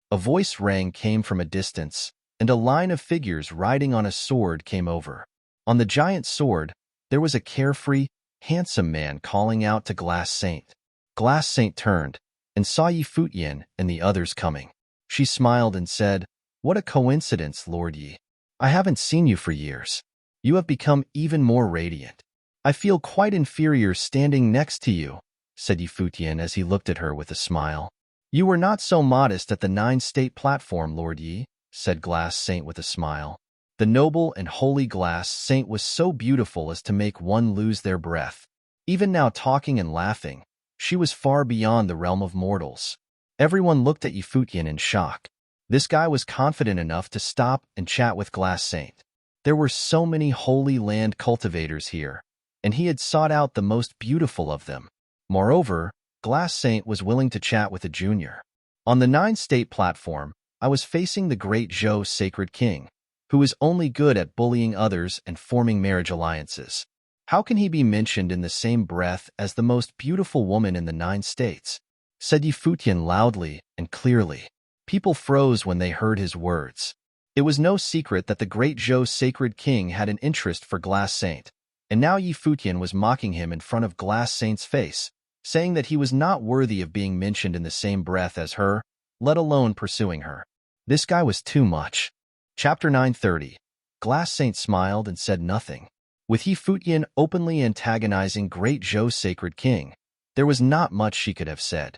A voice rang came from a distance, and a line of figures riding on a sword came over. On the giant sword, there was a carefree, handsome man calling out to Glass Saint. Glass Saint turned and saw Yi Futian and the others coming. She smiled and said, "What a coincidence, Lord Yi. I haven't seen you for years. You have become even more radiant. I feel quite inferior standing next to you," said Yi Futian as he looked at her with a smile. "You were not so modest at the 9-state platform, Lord Yi," said Glass Saint with a smile. The noble and holy Glass Saint was so beautiful as to make one lose their breath. Even now talking and laughing, she was far beyond the realm of mortals. Everyone looked at Yi Futian in shock. This guy was confident enough to stop and chat with Glass Saint. There were so many holy land cultivators here, and he had sought out the most beautiful of them. Moreover, Glass Saint was willing to chat with a junior. On the 9-state platform, I was facing the great Zhou Sacred King, who is only good at bullying others and forming marriage alliances. How can he be mentioned in the same breath as the most beautiful woman in the 9 states? Said Yi Futian loudly and clearly. People froze when they heard his words. It was no secret that the great Zhou Sacred King had an interest for Glass Saint, and now Yi Futian was mocking him in front of Glass Saint's face, saying that he was not worthy of being mentioned in the same breath as her, let alone pursuing her. This guy was too much. Chapter 930. Glass Saint smiled and said nothing. With Yi Futian openly antagonizing great Zhou Sacred King, there was not much she could have said.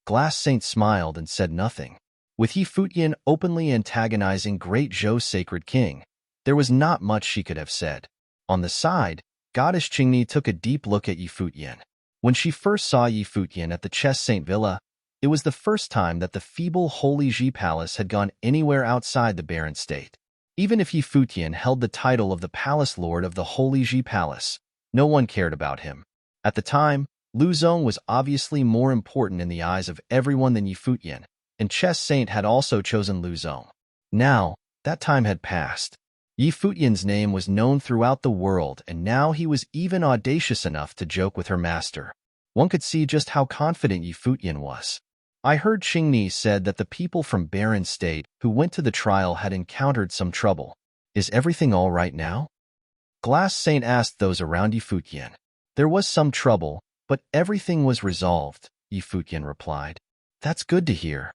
Glass Saint smiled and said nothing. With Yi Futian openly antagonizing great Zhou Sacred King, there was not much she could have said. On the side, Goddess Qingni took a deep look at Yi Futian. When she first saw Yi Futian at the Chess Saint Villa, it was the first time that the feeble Holy Ji Palace had gone anywhere outside the barren state. Even if Yi Futian held the title of the Palace Lord of the Holy Ji Palace, no one cared about him. At the time, Lu Zong was obviously more important in the eyes of everyone than Yi Futian, and Chess Saint had also chosen Lu Zong. Now, that time had passed. Yi Futian's name was known throughout the world, and now he was even audacious enough to joke with her master. One could see just how confident Yi Futian was. I heard Qingni said that the people from Barren State who went to the trial had encountered some trouble. Is everything all right now? Glass Saint asked those around Yi Futian. There was some trouble, but everything was resolved, Yi Futian replied. That's good to hear.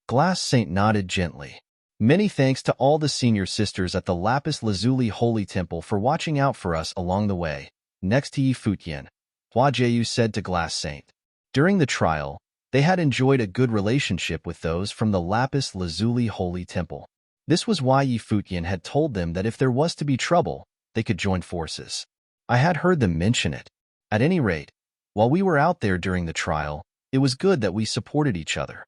Glass Saint nodded gently. Many thanks to all the senior sisters at the Lapis Lazuli Holy Temple for watching out for us along the way. Next to Yi Futian, Hua Jieyu said to Glass Saint. During the trial, they had enjoyed a good relationship with those from the Lapis Lazuli Holy Temple. This was why Yi Futian had told them that if there was to be trouble, they could join forces. I had heard them mention it. At any rate, while we were out there during the trial, it was good that we supported each other.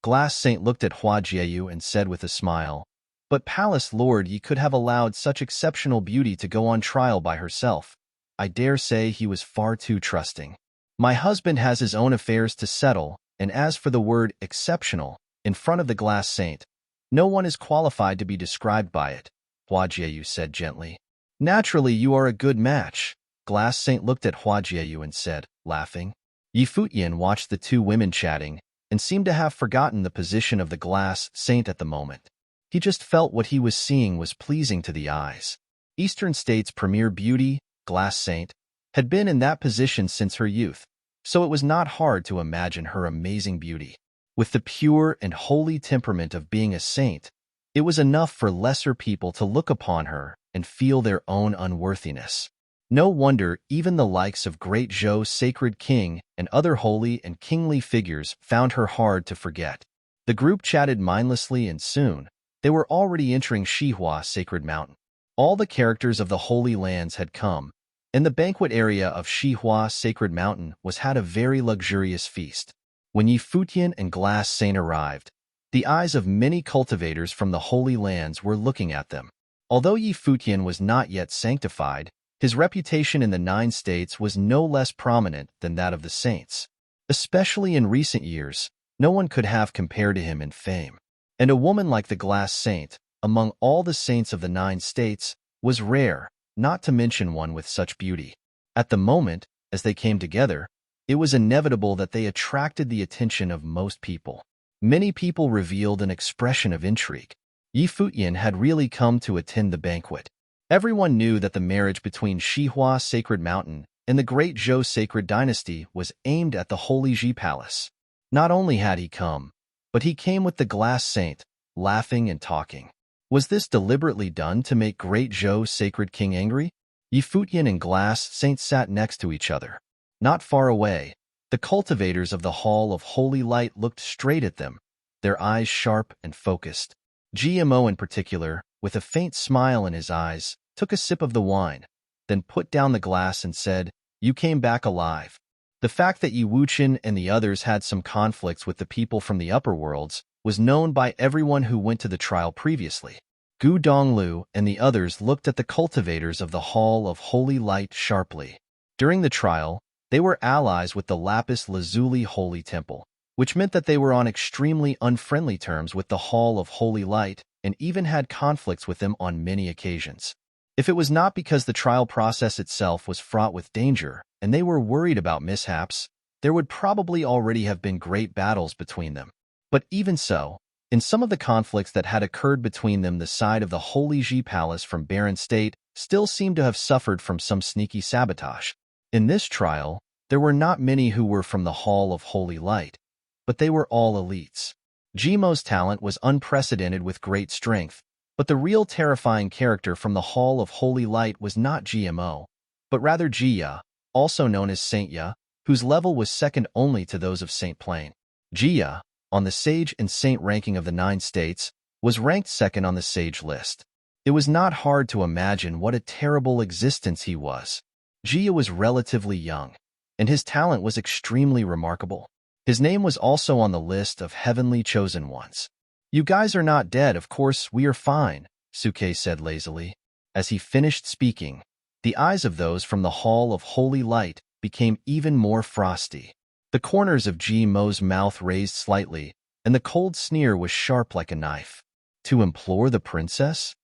Glass Saint looked at Hua Jieyu and said with a smile, "But Palace Lord Yi could have allowed such exceptional beauty to go on trial by herself. I dare say he was far too trusting. My husband has his own affairs to settle, and as for the word exceptional, in front of the Glass Saint, no one is qualified to be described by it," Hua Jieyu said gently. "Naturally you are a good match." Glass Saint looked at Hua Jieyu and said, laughing. Yi Futian watched the two women chatting, and seemed to have forgotten the position of the Glass Saint at the moment. He just felt what he was seeing was pleasing to the eyes. Eastern State's premier beauty, Glass Saint, had been in that position since her youth, so it was not hard to imagine her amazing beauty. With the pure and holy temperament of being a saint, it was enough for lesser people to look upon her and feel their own unworthiness. No wonder even the likes of great Zhou Sacred King and other holy and kingly figures found her hard to forget. The group chatted mindlessly, and soon, they were already entering Shihua Sacred Mountain. All the characters of the Holy Lands had come, and the banquet area of Shihua Sacred Mountain was had a very luxurious feast. When Yi Futian and Glass Saint arrived, the eyes of many cultivators from the Holy Lands were looking at them. Although Yi Futian was not yet sanctified, his reputation in the 9 states was no less prominent than that of the saints. Especially in recent years, no one could have compared to him in fame. And a woman like the Glass Saint, among all the saints of the 9 states, was rare, not to mention one with such beauty. At the moment, as they came together, It was inevitable that they attracted the attention of most people. Many people revealed an expression of intrigue. Futian had really come to attend the banquet. Everyone knew that the marriage between Shihua Sacred Mountain and the Great Zhou Sacred Dynasty was aimed at the Holy Ji Palace. Not only had he come, but he came with the Glass Saint, laughing and talking. Was this deliberately done to make Great Zhou Sacred King angry? Futian and Glass Saint sat next to each other. Not far away, the cultivators of the Hall of Holy Light looked straight at them, their eyes sharp and focused. GMO in particular, with a faint smile in his eyes, took a sip of the wine, then put down the glass and said, "You came back alive." The fact that Yi Wuqian and the others had some conflicts with the people from the upper worlds was known by everyone who went to the trial previously. Gu Donglu and the others looked at the cultivators of the Hall of Holy Light sharply. During the trial, they were allies with the Lapis Lazuli Holy Temple, which meant that they were on extremely unfriendly terms with the Hall of Holy Light and even had conflicts with them on many occasions. If it was not because the trial process itself was fraught with danger and they were worried about mishaps, there would probably already have been great battles between them. But even so, in some of the conflicts that had occurred between them, the side of the Holy Ji Palace from Barren State still seemed to have suffered from some sneaky sabotage. In this trial, there were not many who were from the Hall of Holy Light, but they were all elites. Jimo's talent was unprecedented with great strength, but the real terrifying character from the Hall of Holy Light was not GMO, but rather Jia, also known as Saint Ya, whose level was second only to those of Saint Plain. Jia, on the Sage and Saint ranking of the 9 states, was ranked second on the Sage list. It was not hard to imagine what a terrible existence he was. Jia was relatively young, and his talent was extremely remarkable. His name was also on the list of heavenly chosen ones. "You guys are not dead, of course, we are fine," Suke said lazily. As he finished speaking, the eyes of those from the Hall of Holy Light became even more frosty. The corners of Mo's mouth raised slightly, and the cold sneer was sharp like a knife. "To implore the princess?"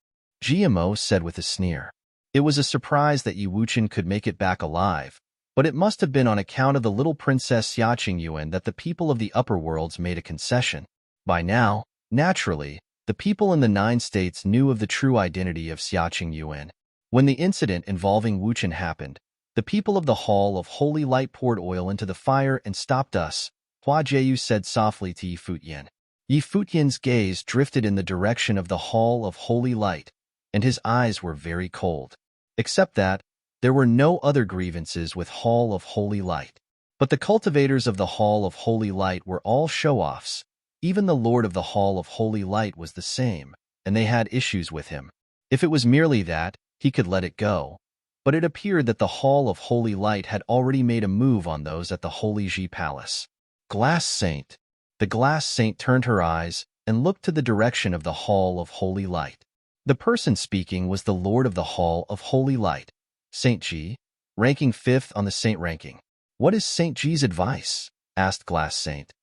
Mo said with a sneer. It was a surprise that Yi Wuqian could make it back alive, but it must have been on account of the little princess Xiaqing Yuan that the people of the upper worlds made a concession. By now, naturally, the people in the 9 states knew of the true identity of Xiaqing Yuan. When the incident involving Wuqian happened, the people of the Hall of Holy Light poured oil into the fire and stopped us, Hua Jieyu said softly to Yi Futian. Yi Futian's gaze drifted in the direction of the Hall of Holy Light, and his eyes were very cold. Except that, there were no other grievances with Hall of Holy Light. But the cultivators of the Hall of Holy Light were all show-offs. Even the Lord of the Hall of Holy Light was the same, and they had issues with him. If it was merely that, he could let it go. But it appeared that the Hall of Holy Light had already made a move on those at the Holy Ji Palace. "Glass Saint." The Glass Saint turned her eyes and looked to the direction of the Hall of Holy Light. The person speaking was the Lord of the Hall of Holy Light, Saint Ji, ranking 5th on the Saint ranking. "What is Saint Ji's advice?" asked Glass Saint.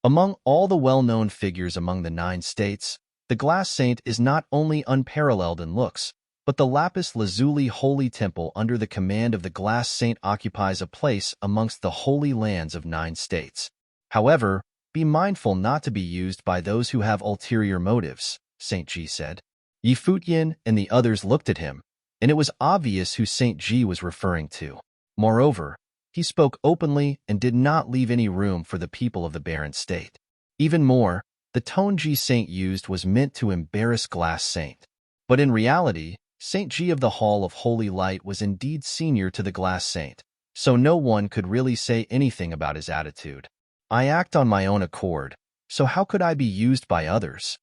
Among all the well-known figures among the 9 states, the Glass Saint is not only unparalleled in looks, but the Lapis Lazuli Holy Temple under the command of the Glass Saint occupies a place amongst the holy lands of 9 states. However, be mindful not to be used by those who have ulterior motives, Saint Ji said. Yi Futian and the others looked at him, and it was obvious who Saint Ji was referring to. Moreover, he spoke openly and did not leave any room for the people of the Barren State. Even more, the tone Ji Saint used was meant to embarrass Glass Saint. But in reality, Saint Ji of the Hall of Holy Light was indeed senior to the Glass Saint, so no one could really say anything about his attitude. "I act on my own accord, so how could I be used by others?"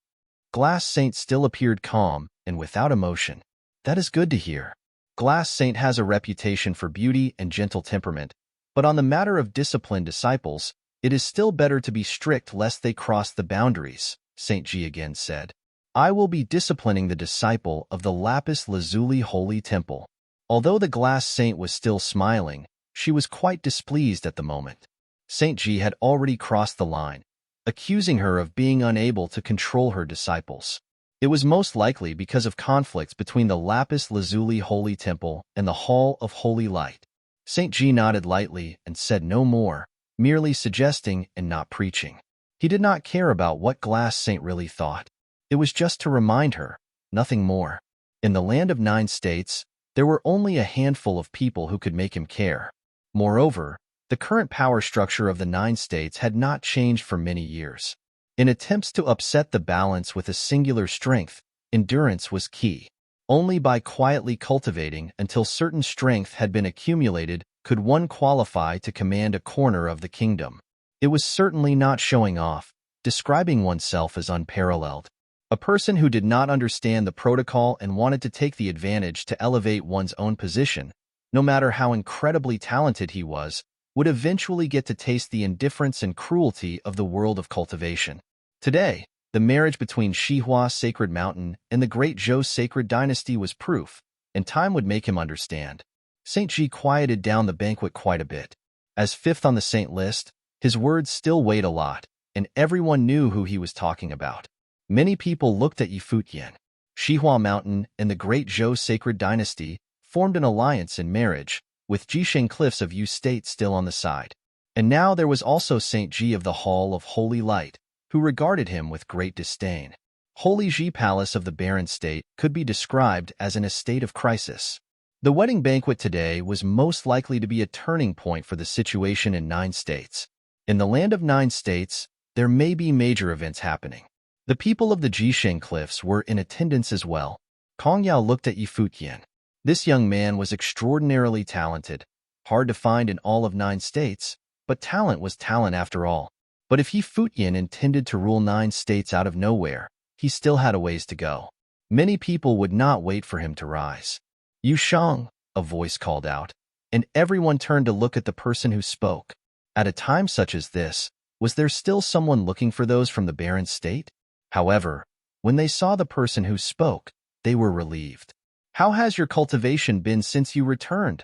Glass Saint still appeared calm and without emotion. "That is good to hear. Glass Saint has a reputation for beauty and gentle temperament, but on the matter of disciplined disciples, it is still better to be strict lest they cross the boundaries," Saint Ji again said. "I will be disciplining the disciple of the Lapis Lazuli Holy Temple." Although the Glass Saint was still smiling, she was quite displeased at the moment. Saint Ji had already crossed the line, accusing her of being unable to control her disciples. It was most likely because of conflicts between the Lapis Lazuli Holy Temple and the Hall of Holy Light. Saint Ji nodded lightly and said no more, merely suggesting and not preaching. He did not care about what Glass Saint really thought. It was just to remind her, nothing more. In the land of 9 states, there were only a handful of people who could make him care. Moreover, the current power structure of the 9 states had not changed for many years. In attempts to upset the balance with a singular strength, endurance was key. Only by quietly cultivating until certain strength had been accumulated could one qualify to command a corner of the kingdom. It was certainly not showing off, describing oneself as unparalleled. A person who did not understand the protocol and wanted to take the advantage to elevate one's own position, no matter how incredibly talented he was, would eventually get to taste the indifference and cruelty of the world of cultivation. Today, the marriage between Shihua Sacred Mountain and the Great Zhou Sacred Dynasty was proof, and time would make him understand. Saint Ji quieted down the banquet quite a bit. As 5th on the saint list, his words still weighed a lot, and everyone knew who he was talking about. Many people looked at Futian. Shihua Mountain and the Great Zhou Sacred Dynasty formed an alliance in marriage, with Jisheng Cliffs of Yu State still on the side. And now there was also Saint Ji of the Hall of Holy Light, who regarded him with great disdain. Holy Ji Palace of the Barren State could be described as in a state of crisis. The wedding banquet today was most likely to be a turning point for the situation in 9 states. In the land of 9 states, there may be major events happening. The people of the Jisheng Cliffs were in attendance as well. Kong Yao looked at Futian. This young man was extraordinarily talented, hard to find in all of 9 states, but talent was talent after all. But if Futian intended to rule 9 states out of nowhere, he still had a ways to go. Many people would not wait for him to rise. "Yu Shang," a voice called out, and everyone turned to look at the person who spoke. At a time such as this, was there still someone looking for those from the barren state? However, when they saw the person who spoke, they were relieved. "How has your cultivation been since you returned?"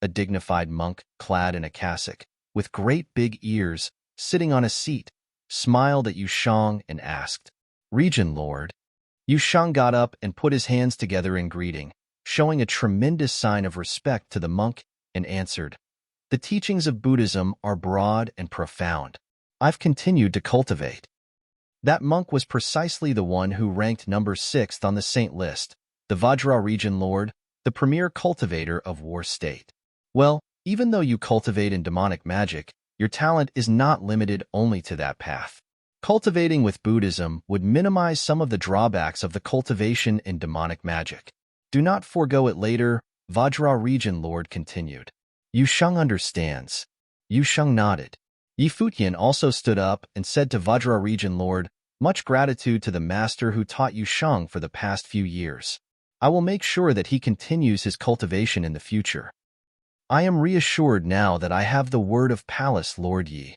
A dignified monk, clad in a cassock, with great big ears, sitting on a seat, smiled at Yu Shang and asked, "Region Lord." Yu Shang got up and put his hands together in greeting, showing a tremendous sign of respect to the monk, and answered, "The teachings of Buddhism are broad and profound. I've continued to cultivate." That monk was precisely the one who ranked number 6th on the saint list, the Vajra Region Lord, the premier cultivator of War State. Well, even though you cultivate in demonic magic, your talent is not limited only to that path. Cultivating with Buddhism would minimize some of the drawbacks of the cultivation in demonic magic. Do not forego it later, Vajra Region Lord continued. Yu Shang understands. Yu Shang nodded. Futian also stood up and said to Vajra Region Lord, "Much gratitude to the master who taught Yu Shang for the past few years. I will make sure that he continues his cultivation in the future. I am reassured now that I have the word of Palace Lord Yi."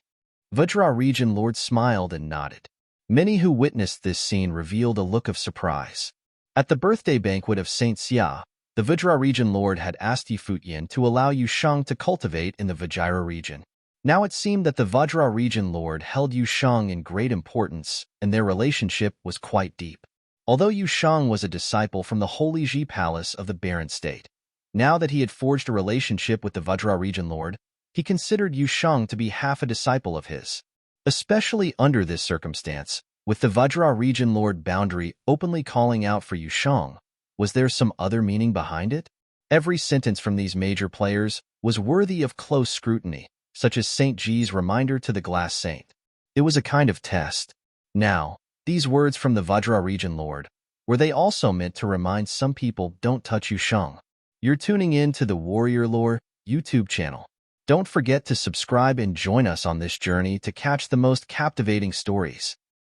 Vajra Region Lord smiled and nodded. Many who witnessed this scene revealed a look of surprise. At the birthday banquet of Saint Xia, the Vajra Region Lord had asked Futian to allow Yu Shang to cultivate in the Vajra region. Now it seemed that the Vajra Region Lord held Yu Shang in great importance, and their relationship was quite deep. Although Yu Shang was a disciple from the Holy Ji Palace of the Barren State, now that he had forged a relationship with the Vajra Region Lord, he considered Yu Shang to be half a disciple of his. Especially under this circumstance, with the Vajra Region Lord boundary openly calling out for Yu Shang, was there some other meaning behind it? Every sentence from these major players was worthy of close scrutiny, such as Saint Ji's reminder to the Glass Saint. It was a kind of test. Now, these words from the Vajra Region Lord, were they also meant to remind some people don't touch Yu Shang? You're tuning in to the Warrior Lore YouTube channel. Don't forget to subscribe and join us on this journey to catch the most captivating stories.